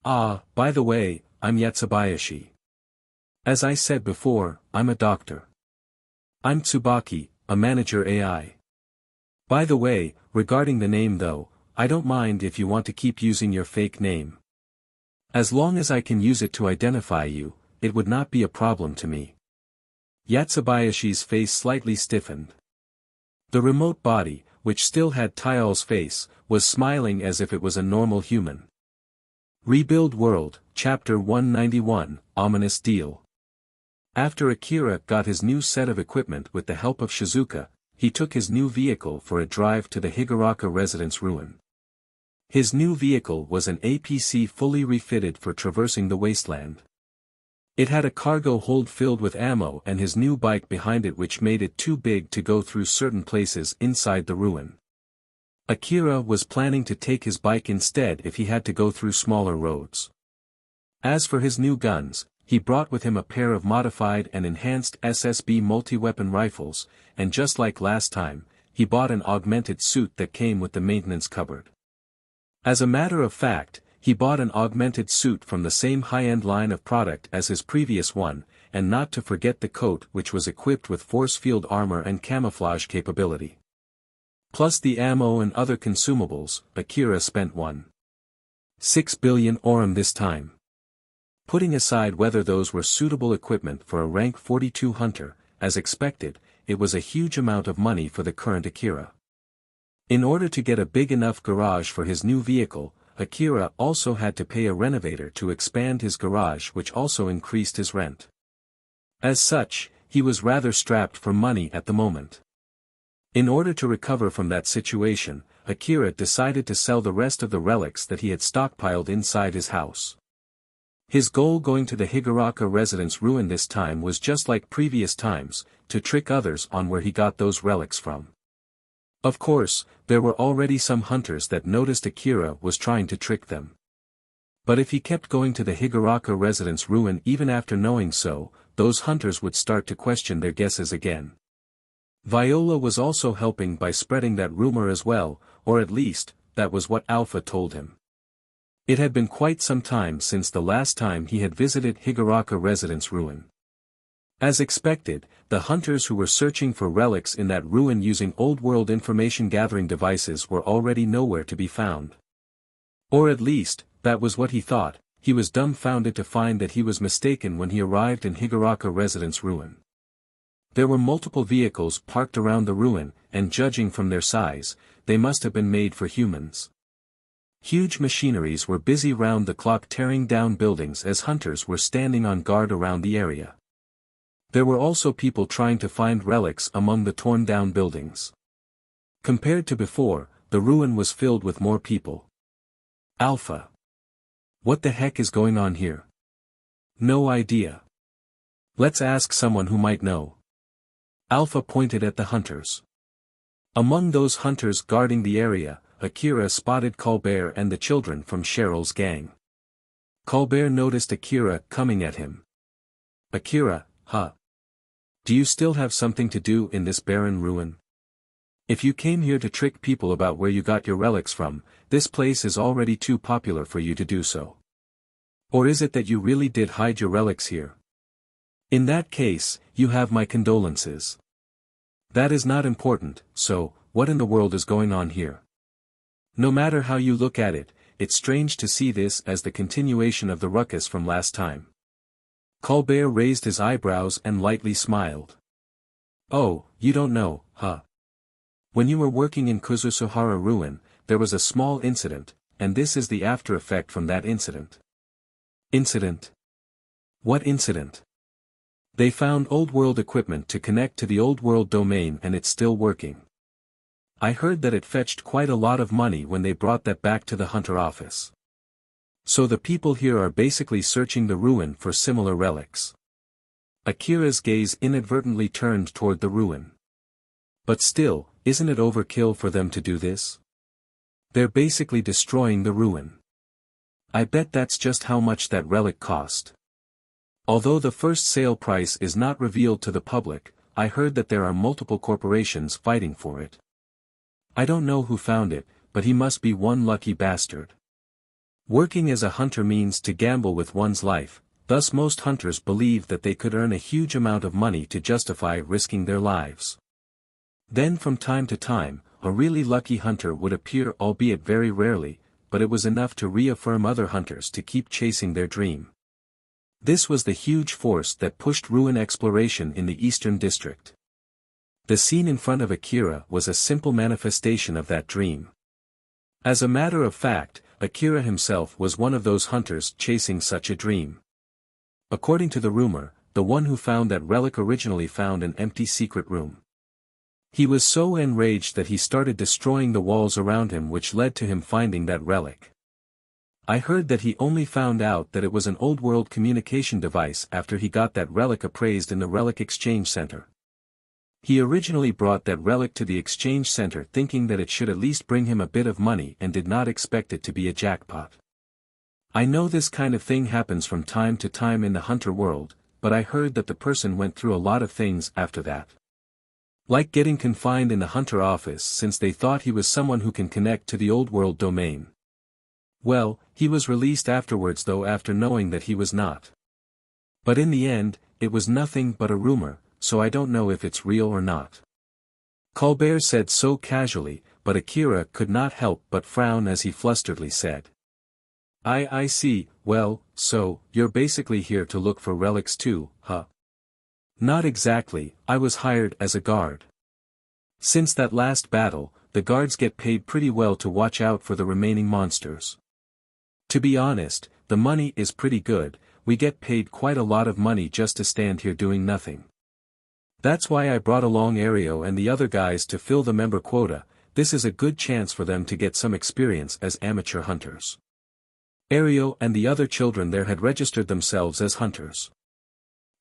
Ah, by the way, I'm Yatsubayashi. As I said before, I'm a doctor. I'm Tsubaki, a manager AI. By the way, regarding the name though, I don't mind if you want to keep using your fake name. As long as I can use it to identify you, it would not be a problem to me. Yatsubayashi's face slightly stiffened. The remote body, which still had Taial's face, was smiling as if it was a normal human. Rebuild World, Chapter 191, Ominous Deal. After Akira got his new set of equipment with the help of Shizuka, he took his new vehicle for a drive to the Higuraka residence ruin. His new vehicle was an APC fully refitted for traversing the wasteland. It had a cargo hold filled with ammo and his new bike behind it which made it too big to go through certain places inside the ruin. Akira was planning to take his bike instead if he had to go through smaller roads. As for his new guns, he brought with him a pair of modified and enhanced SSB multi-weapon rifles, and just like last time, he bought an augmented suit that came with the maintenance cupboard. As a matter of fact, he bought an augmented suit from the same high-end line of product as his previous one, and not to forget the coat which was equipped with force field armor and camouflage capability. Plus the ammo and other consumables, Akira spent 1.6 billion orum this time. Putting aside whether those were suitable equipment for a rank 42 hunter, as expected, it was a huge amount of money for the current Akira. In order to get a big enough garage for his new vehicle, Akira also had to pay a renovator to expand his garage which also increased his rent. As such, he was rather strapped for money at the moment. In order to recover from that situation, Akira decided to sell the rest of the relics that he had stockpiled inside his house. His goal going to the Higuraka residence ruin this time was just like previous times, to trick others on where he got those relics from. Of course, there were already some hunters that noticed Akira was trying to trick them. But if he kept going to the Higuraka residence ruin even after knowing so, those hunters would start to question their guesses again. Viola was also helping by spreading that rumor as well, or at least, that was what Alpha told him. It had been quite some time since the last time he had visited Higuraka residence ruin. As expected, the hunters who were searching for relics in that ruin using old-world information-gathering devices were already nowhere to be found. Or at least, that was what he thought. He was dumbfounded to find that he was mistaken when he arrived in Higuraka residence ruin. There were multiple vehicles parked around the ruin, and judging from their size, they must have been made for humans. Huge machineries were busy round the clock tearing down buildings as hunters were standing on guard around the area. There were also people trying to find relics among the torn-down buildings. Compared to before, the ruin was filled with more people. Alpha. What the heck is going on here? No idea. Let's ask someone who might know. Alpha pointed at the hunters. Among those hunters guarding the area, Akira spotted Colbert and the children from Cheryl's gang. Colbert noticed Akira coming at him. Akira, huh? Do you still have something to do in this barren ruin? If you came here to trick people about where you got your relics from, this place is already too popular for you to do so. Or is it that you really did hide your relics here? In that case, you have my condolences. That is not important, so, what in the world is going on here? No matter how you look at it, it's strange to see this as the continuation of the ruckus from last time. Colbert raised his eyebrows and lightly smiled. Oh, you don't know, huh? When you were working in Kuzusuhara ruin, there was a small incident, and this is the after effect from that incident. Incident? What incident? They found old world equipment to connect to the old world domain and it's still working. I heard that it fetched quite a lot of money when they brought that back to the hunter office. So the people here are basically searching the ruin for similar relics. Akira's gaze inadvertently turned toward the ruin. But still, isn't it overkill for them to do this? They're basically destroying the ruin. I bet that's just how much that relic cost. Although the first sale price is not revealed to the public, I heard that there are multiple corporations fighting for it. I don't know who found it, but he must be one lucky bastard. Working as a hunter means to gamble with one's life, thus most hunters believe that they could earn a huge amount of money to justify risking their lives. Then from time to time, a really lucky hunter would appear, albeit very rarely, but it was enough to reaffirm other hunters to keep chasing their dream. This was the huge force that pushed ruin exploration in the Eastern District. The scene in front of Akira was a simple manifestation of that dream. As a matter of fact, Akira himself was one of those hunters chasing such a dream. According to the rumor, the one who found that relic originally found an empty secret room. He was so enraged that he started destroying the walls around him, which led to him finding that relic. I heard that he only found out that it was an old world communication device after he got that relic appraised in the Relic Exchange Center. He originally brought that relic to the exchange center thinking that it should at least bring him a bit of money and did not expect it to be a jackpot. I know this kind of thing happens from time to time in the hunter world, but I heard that the person went through a lot of things after that. Like getting confined in the hunter office since they thought he was someone who can connect to the old world domain. Well, he was released afterwards though after knowing that he was not. But in the end, it was nothing but a rumor, so I don't know if it's real or not. Colbert said so casually, but Akira could not help but frown as he flusteredly said. I see, well, so, you're basically here to look for relics too, huh? Not exactly, I was hired as a guard. Since that last battle, the guards get paid pretty well to watch out for the remaining monsters. To be honest, the money is pretty good, we get paid quite a lot of money just to stand here doing nothing. That's why I brought along Ario and the other guys to fill the member quota. This is a good chance for them to get some experience as amateur hunters. Ario and the other children there had registered themselves as hunters.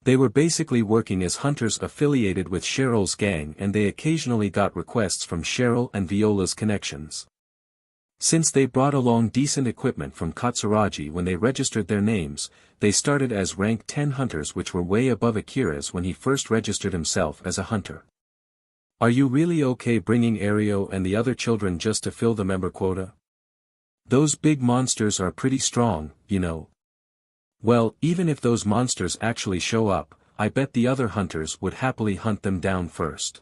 They were basically working as hunters affiliated with Cheryl's gang, and they occasionally got requests from Cheryl and Viola's connections. Since they brought along decent equipment from Katsuragi when they registered their names, they started as rank 10 hunters, which were way above Akira's when he first registered himself as a hunter. Are you really okay bringing Ario and the other children just to fill the member quota? Those big monsters are pretty strong, you know. Well, even if those monsters actually show up, I bet the other hunters would happily hunt them down first.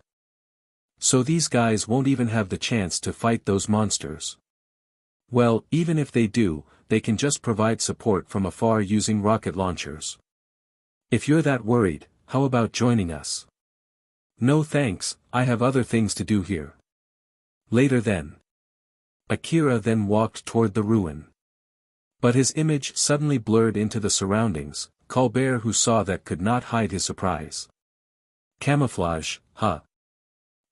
So these guys won't even have the chance to fight those monsters. Well, even if they do, they can just provide support from afar using rocket launchers. If you're that worried, how about joining us? No thanks, I have other things to do here. Later then. Akira then walked toward the ruin. But his image suddenly blurred into the surroundings. Colbert, who saw that, could not hide his surprise. Camouflage, huh?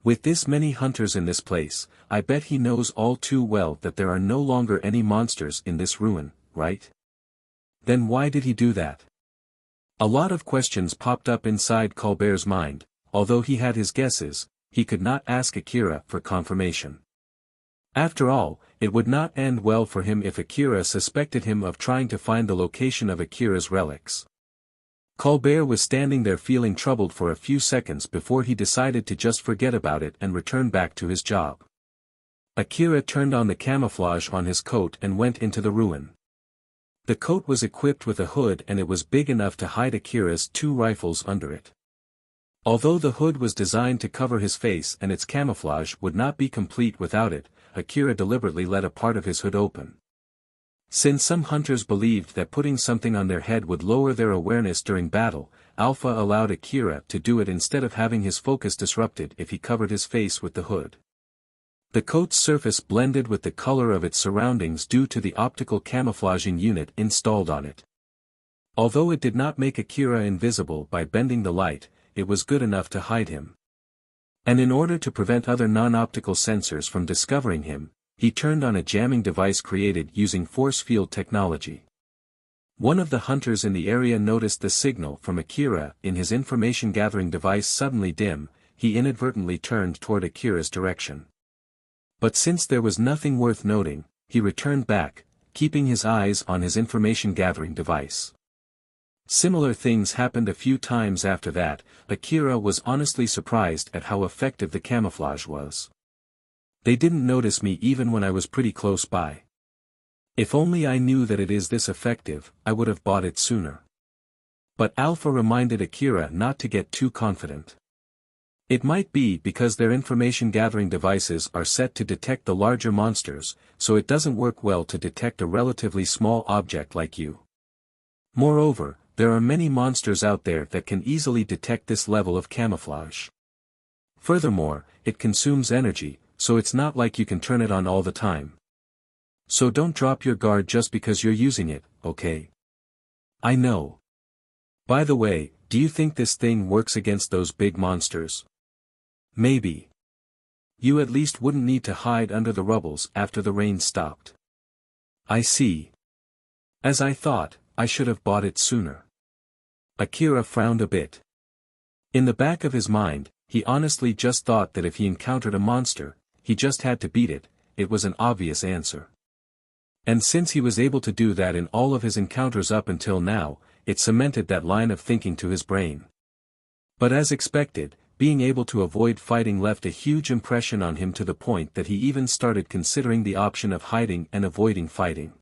With this many hunters in this place, I bet he knows all too well that there are no longer any monsters in this ruin, right? Then why did he do that? A lot of questions popped up inside Colbert's mind. Although he had his guesses, he could not ask Akira for confirmation. After all, it would not end well for him if Akira suspected him of trying to find the location of Akira's relics. Colbert was standing there feeling troubled for a few seconds before he decided to just forget about it and return back to his job. Akira turned on the camouflage on his coat and went into the ruin. The coat was equipped with a hood and it was big enough to hide Akira's 2 rifles under it. Although the hood was designed to cover his face and its camouflage would not be complete without it, Akira deliberately let a part of his hood open. Since some hunters believed that putting something on their head would lower their awareness during battle, Alpha allowed Akira to do it instead of having his focus disrupted if he covered his face with the hood. The coat's surface blended with the color of its surroundings due to the optical camouflaging unit installed on it. Although it did not make Akira invisible by bending the light, it was good enough to hide him. And in order to prevent other non-optical sensors from discovering him, he turned on a jamming device created using force field technology. One of the hunters in the area noticed the signal from Akira in his information-gathering device suddenly dim. He inadvertently turned toward Akira's direction. But since there was nothing worth noting, he returned back, keeping his eyes on his information-gathering device. Similar things happened a few times after that. Akira was honestly surprised at how effective the camouflage was. They didn't notice me even when I was pretty close by. If only I knew that it is this effective, I would have bought it sooner. But Alpha reminded Akira not to get too confident. It might be because their information-gathering devices are set to detect the larger monsters, so it doesn't work well to detect a relatively small object like you. Moreover, there are many monsters out there that can easily detect this level of camouflage. Furthermore, it consumes energy, so it's not like you can turn it on all the time. So don't drop your guard just because you're using it, okay? I know. By the way, do you think this thing works against those big monsters? Maybe. You at least wouldn't need to hide under the rubbles after the rain stopped. I see. As I thought, I should have bought it sooner. Akira frowned a bit. In the back of his mind, he honestly just thought that if he encountered a monster, he just had to beat it. It was an obvious answer. And since he was able to do that in all of his encounters up until now, it cemented that line of thinking to his brain. But as expected, being able to avoid fighting left a huge impression on him to the point that he even started considering the option of hiding and avoiding fighting.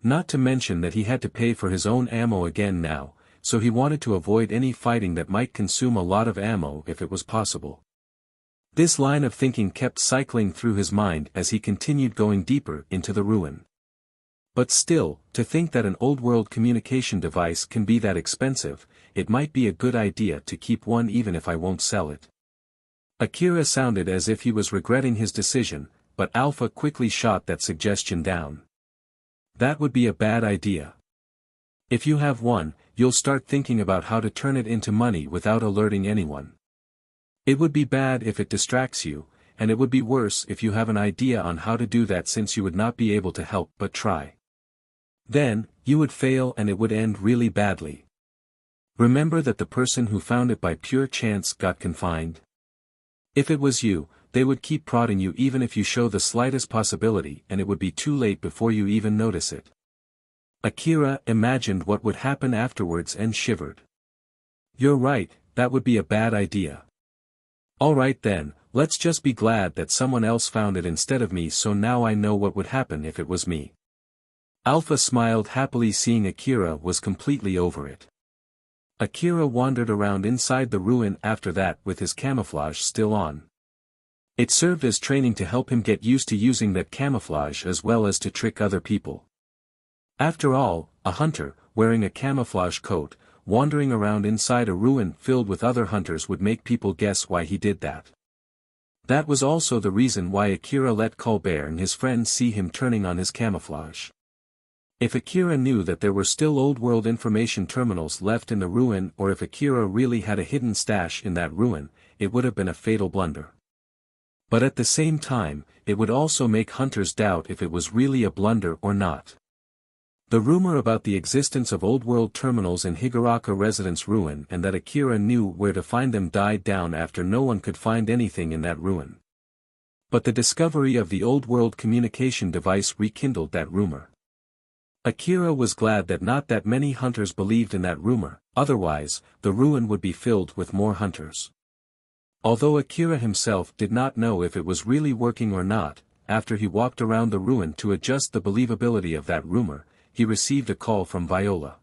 Not to mention that he had to pay for his own ammo again now, so he wanted to avoid any fighting that might consume a lot of ammo if it was possible. This line of thinking kept cycling through his mind as he continued going deeper into the ruin. But still, to think that an old-world communication device can be that expensive, it might be a good idea to keep one even if I won't sell it. Akira sounded as if he was regretting his decision, but Alpha quickly shot that suggestion down. That would be a bad idea. If you have one, you'll start thinking about how to turn it into money without alerting anyone. It would be bad if it distracts you, and it would be worse if you have an idea on how to do that since you would not be able to help but try. Then, you would fail and it would end really badly. Remember that the person who found it by pure chance got confined? If it was you, they would keep prodding you even if you show the slightest possibility and it would be too late before you even notice it. Akira imagined what would happen afterwards and shivered. You're right, that would be a bad idea. Alright then, let's just be glad that someone else found it instead of me, so now I know what would happen if it was me. Alpha smiled happily seeing Akira was completely over it. Akira wandered around inside the ruin after that with his camouflage still on. It served as training to help him get used to using that camouflage as well as to trick other people. After all, a hunter, wearing a camouflage coat, wandering around inside a ruin filled with other hunters would make people guess why he did that. That was also the reason why Akira let Colbert and his friends see him turning on his camouflage. If Akira knew that there were still old-world information terminals left in the ruin, or if Akira really had a hidden stash in that ruin, it would have been a fatal blunder. But at the same time, it would also make hunters doubt if it was really a blunder or not. The rumor about the existence of old-world terminals in Higuraku Residence ruin and that Akira knew where to find them died down after no one could find anything in that ruin. But the discovery of the old-world communication device rekindled that rumor. Akira was glad that not that many hunters believed in that rumor, otherwise, the ruin would be filled with more hunters. Although Akira himself did not know if it was really working or not, after he walked around the ruin to adjust the believability of that rumor, he received a call from Viola.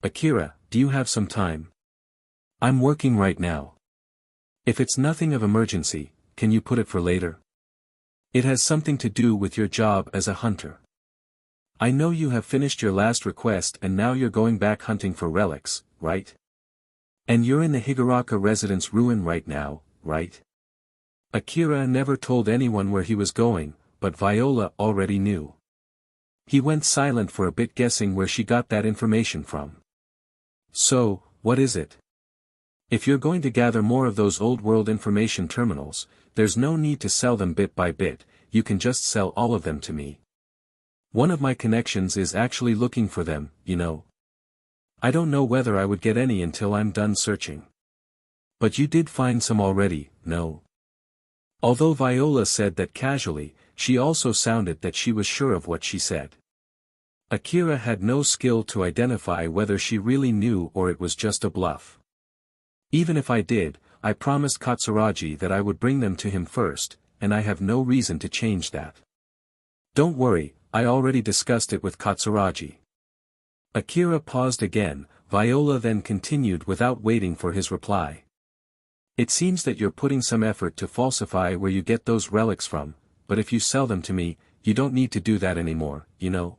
"Akira, do you have some time? I'm working right now. If it's nothing of emergency, can you put it for later? It has something to do with your job as a hunter. I know you have finished your last request and now you're going back hunting for relics, right? And you're in the Higuraku Residence ruin right now, right?" Akira never told anyone where he was going, but Viola already knew. He went silent for a bit, guessing where she got that information from. "So, what is it? If you're going to gather more of those old-world information terminals, there's no need to sell them bit by bit, you can just sell all of them to me. One of my connections is actually looking for them, you know. I don't know whether I would get any until I'm done searching. But you did find some already, no?" Although Viola said that casually, she also sounded that she was sure of what she said. Akira had no skill to identify whether she really knew or it was just a bluff. "Even if I did, I promised Katsuragi that I would bring them to him first, and I have no reason to change that. Don't worry, I already discussed it with Katsuragi." Akira paused again, Viola then continued without waiting for his reply. "It seems that you're putting some effort to falsify where you get those relics from, but if you sell them to me, you don't need to do that anymore, you know.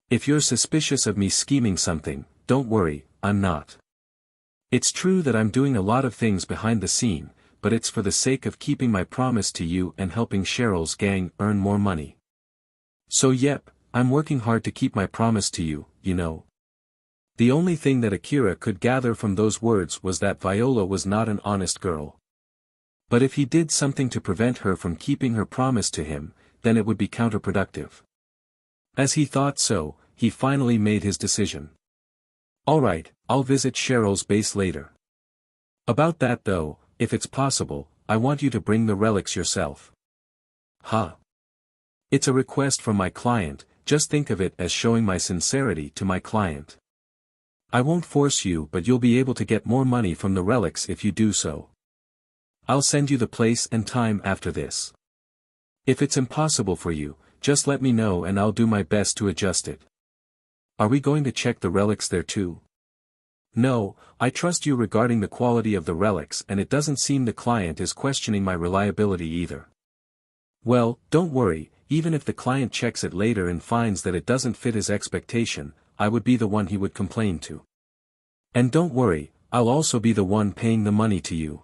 If you're suspicious of me scheming something, don't worry, I'm not. It's true that I'm doing a lot of things behind the scene, but it's for the sake of keeping my promise to you and helping Cheryl's gang earn more money. So yep, I'm working hard to keep my promise to you, you know." The only thing that Akira could gather from those words was that Viola was not an honest girl. But if he did something to prevent her from keeping her promise to him, then it would be counterproductive. As he thought so, he finally made his decision. "Alright, I'll visit Cheryl's base later. About that though, if it's possible, I want you to bring the relics yourself." "Huh? It's a request from my client, just think of it as showing my sincerity to my client. I won't force you, but you'll be able to get more money from the relics if you do so. I'll send you the place and time after this. If it's impossible for you, just let me know and I'll do my best to adjust it. Are we going to check the relics there too?" "No, I trust you regarding the quality of the relics and it doesn't seem the client is questioning my reliability either." "Well, don't worry, even if the client checks it later and finds that it doesn't fit his expectation, I would be the one he would complain to. And don't worry, I'll also be the one paying the money to you.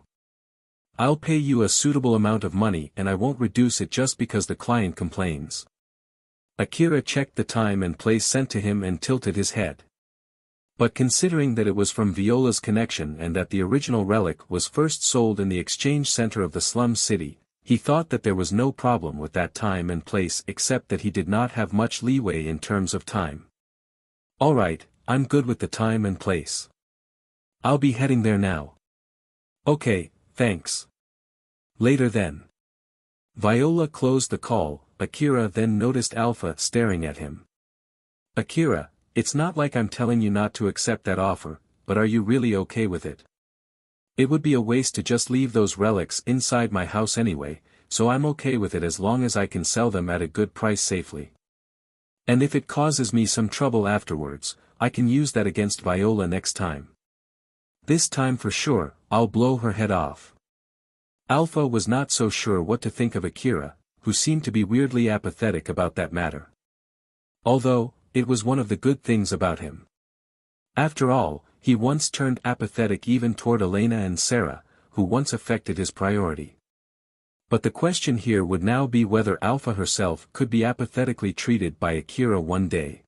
I'll pay you a suitable amount of money and I won't reduce it just because the client complains." Akira checked the time and place sent to him and tilted his head. But considering that it was from Viola's connection and that the original relic was first sold in the exchange center of the slum city, he thought that there was no problem with that time and place except that he did not have much leeway in terms of time. "Alright, I'm good with the time and place. I'll be heading there now." "Okay, thanks. Later then." Viola closed the call. Akira then noticed Alpha staring at him. "Akira, it's not like I'm telling you not to accept that offer, but are you really okay with it? It would be a waste to just leave those relics inside my house anyway, so I'm okay with it as long as I can sell them at a good price safely. And if it causes me some trouble afterwards, I can use that against Viola next time. This time for sure, I'll blow her head off." Alpha was not so sure what to think of Akira, who seemed to be weirdly apathetic about that matter. Although, it was one of the good things about him. After all, he once turned apathetic even toward Elena and Sarah, who once affected his priority. But the question here would now be whether Alpha herself could be apathetically treated by Akira one day.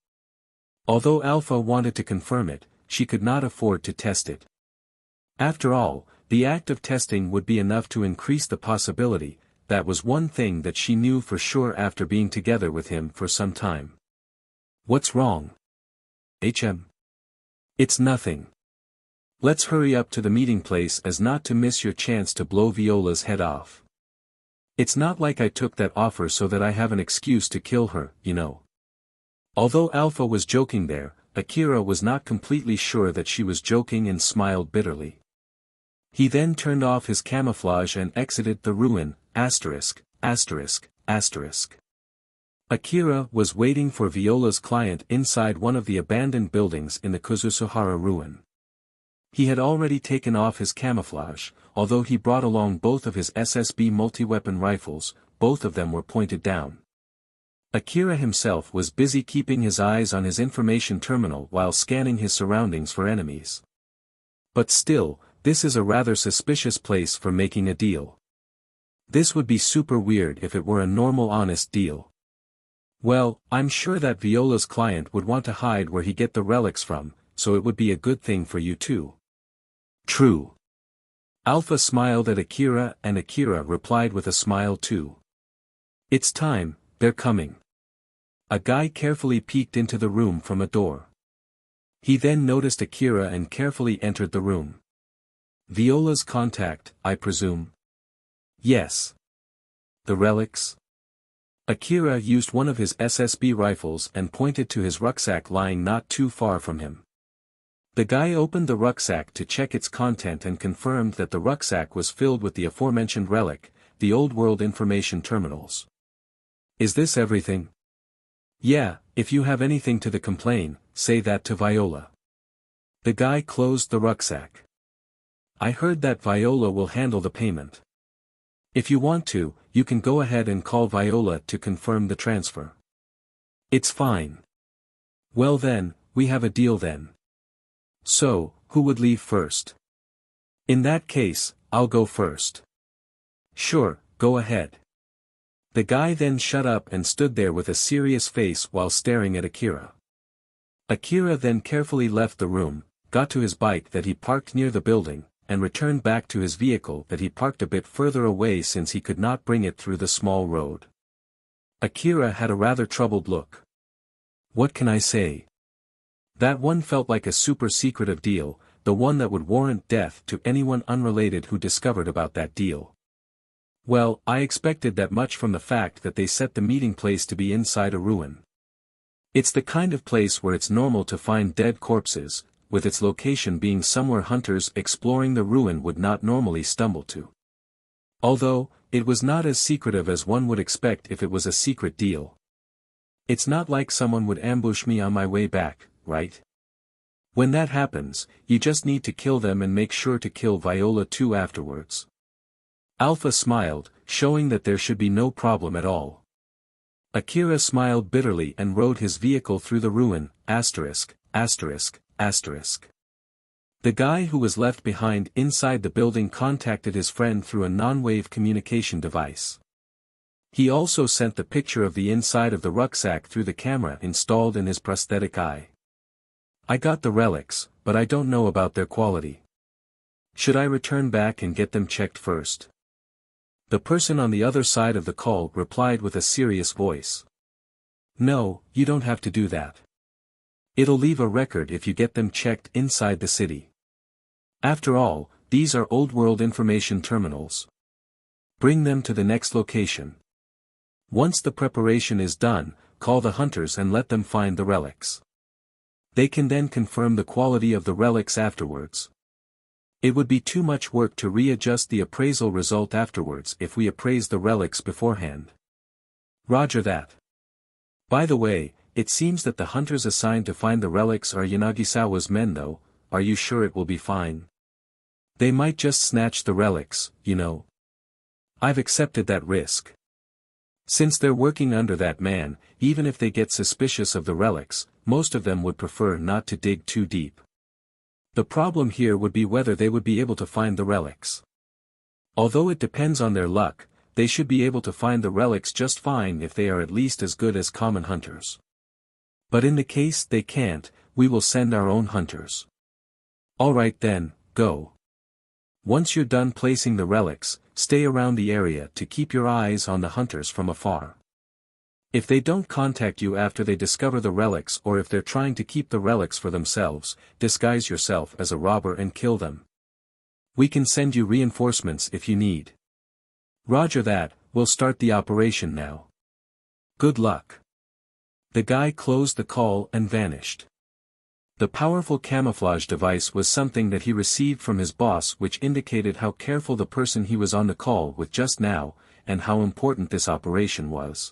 Although Alpha wanted to confirm it, she could not afford to test it. After all, the act of testing would be enough to increase the possibility. That was one thing that she knew for sure after being together with him for some time. What's wrong? It's nothing. Let's hurry up to the meeting place as not to miss your chance to blow Viola's head off. It's not like I took that offer so that I have an excuse to kill her, you know. Although Alpha was joking there, Akira was not completely sure that she was joking and smiled bitterly. He then turned off his camouflage and exited the ruin, Akira was waiting for Viola's client inside one of the abandoned buildings in the Kuzusuhara ruin. He had already taken off his camouflage, although he brought along both of his SSB multi-weapon rifles, both of them were pointed down. Akira himself was busy keeping his eyes on his information terminal while scanning his surroundings for enemies. But still, this is a rather suspicious place for making a deal. This would be super weird if it were a normal honest deal. Well, I'm sure that Viola's client would want to hide where he get the relics from, so it would be a good thing for you too. True. Alpha smiled at Akira and Akira replied with a smile too. It's time, they're coming. A guy carefully peeked into the room from a door. He then noticed Akira and carefully entered the room. Viola's contact, I presume? Yes. The relics? Akira used one of his SSB rifles and pointed to his rucksack lying not too far from him. The guy opened the rucksack to check its content and confirmed that the rucksack was filled with the aforementioned relic, the old world information terminals. Is this everything? Yeah, if you have anything to complain, say that to Viola. The guy closed the rucksack. I heard that Viola will handle the payment. If you want to, you can go ahead and call Viola to confirm the transfer. It's fine. Well then, we have a deal then. So, who would leave first? In that case, I'll go first. Sure, go ahead. The guy then shut up and stood there with a serious face while staring at Akira. Akira then carefully left the room, got to his bike that he parked near the building, and returned back to his vehicle that he parked a bit further away since he could not bring it through the small road. Akira had a rather troubled look. What can I say? That one felt like a super secretive deal, the one that would warrant death to anyone unrelated who discovered about that deal. Well, I expected that much from the fact that they set the meeting place to be inside a ruin. It's the kind of place where it's normal to find dead corpses, with its location being somewhere hunters exploring the ruin would not normally stumble to. Although, it was not as secretive as one would expect if it was a secret deal. It's not like someone would ambush me on my way back, right? When that happens, you just need to kill them and make sure to kill Viola too afterwards. Alpha smiled, showing that there should be no problem at all. Akira smiled bitterly and rode his vehicle through the ruin, The guy who was left behind inside the building contacted his friend through a non-wave communication device. He also sent the picture of the inside of the rucksack through the camera installed in his prosthetic eye. I got the relics, but I don't know about their quality. Should I return back and get them checked first? The person on the other side of the call replied with a serious voice. No, you don't have to do that. It'll leave a record if you get them checked inside the city. After all, these are old-world information terminals. Bring them to the next location. Once the preparation is done, call the hunters and let them find the relics. They can then confirm the quality of the relics afterwards. It would be too much work to readjust the appraisal result afterwards if we appraise the relics beforehand. Roger that. By the way, it seems that the hunters assigned to find the relics are Yanagisawa's men though, are you sure it will be fine? They might just snatch the relics, you know. I've accepted that risk. Since they're working under that man, even if they get suspicious of the relics, most of them would prefer not to dig too deep. The problem here would be whether they would be able to find the relics. Although it depends on their luck, they should be able to find the relics just fine if they are at least as good as common hunters. But in the case they can't, we will send our own hunters. Alright then, go. Once you're done placing the relics, stay around the area to keep your eyes on the hunters from afar. If they don't contact you after they discover the relics or if they're trying to keep the relics for themselves, disguise yourself as a robber and kill them. We can send you reinforcements if you need. Roger that, we'll start the operation now. Good luck. The guy closed the call and vanished. The powerful camouflage device was something that he received from his boss, which indicated how careful the person he was on the call with just now, and how important this operation was.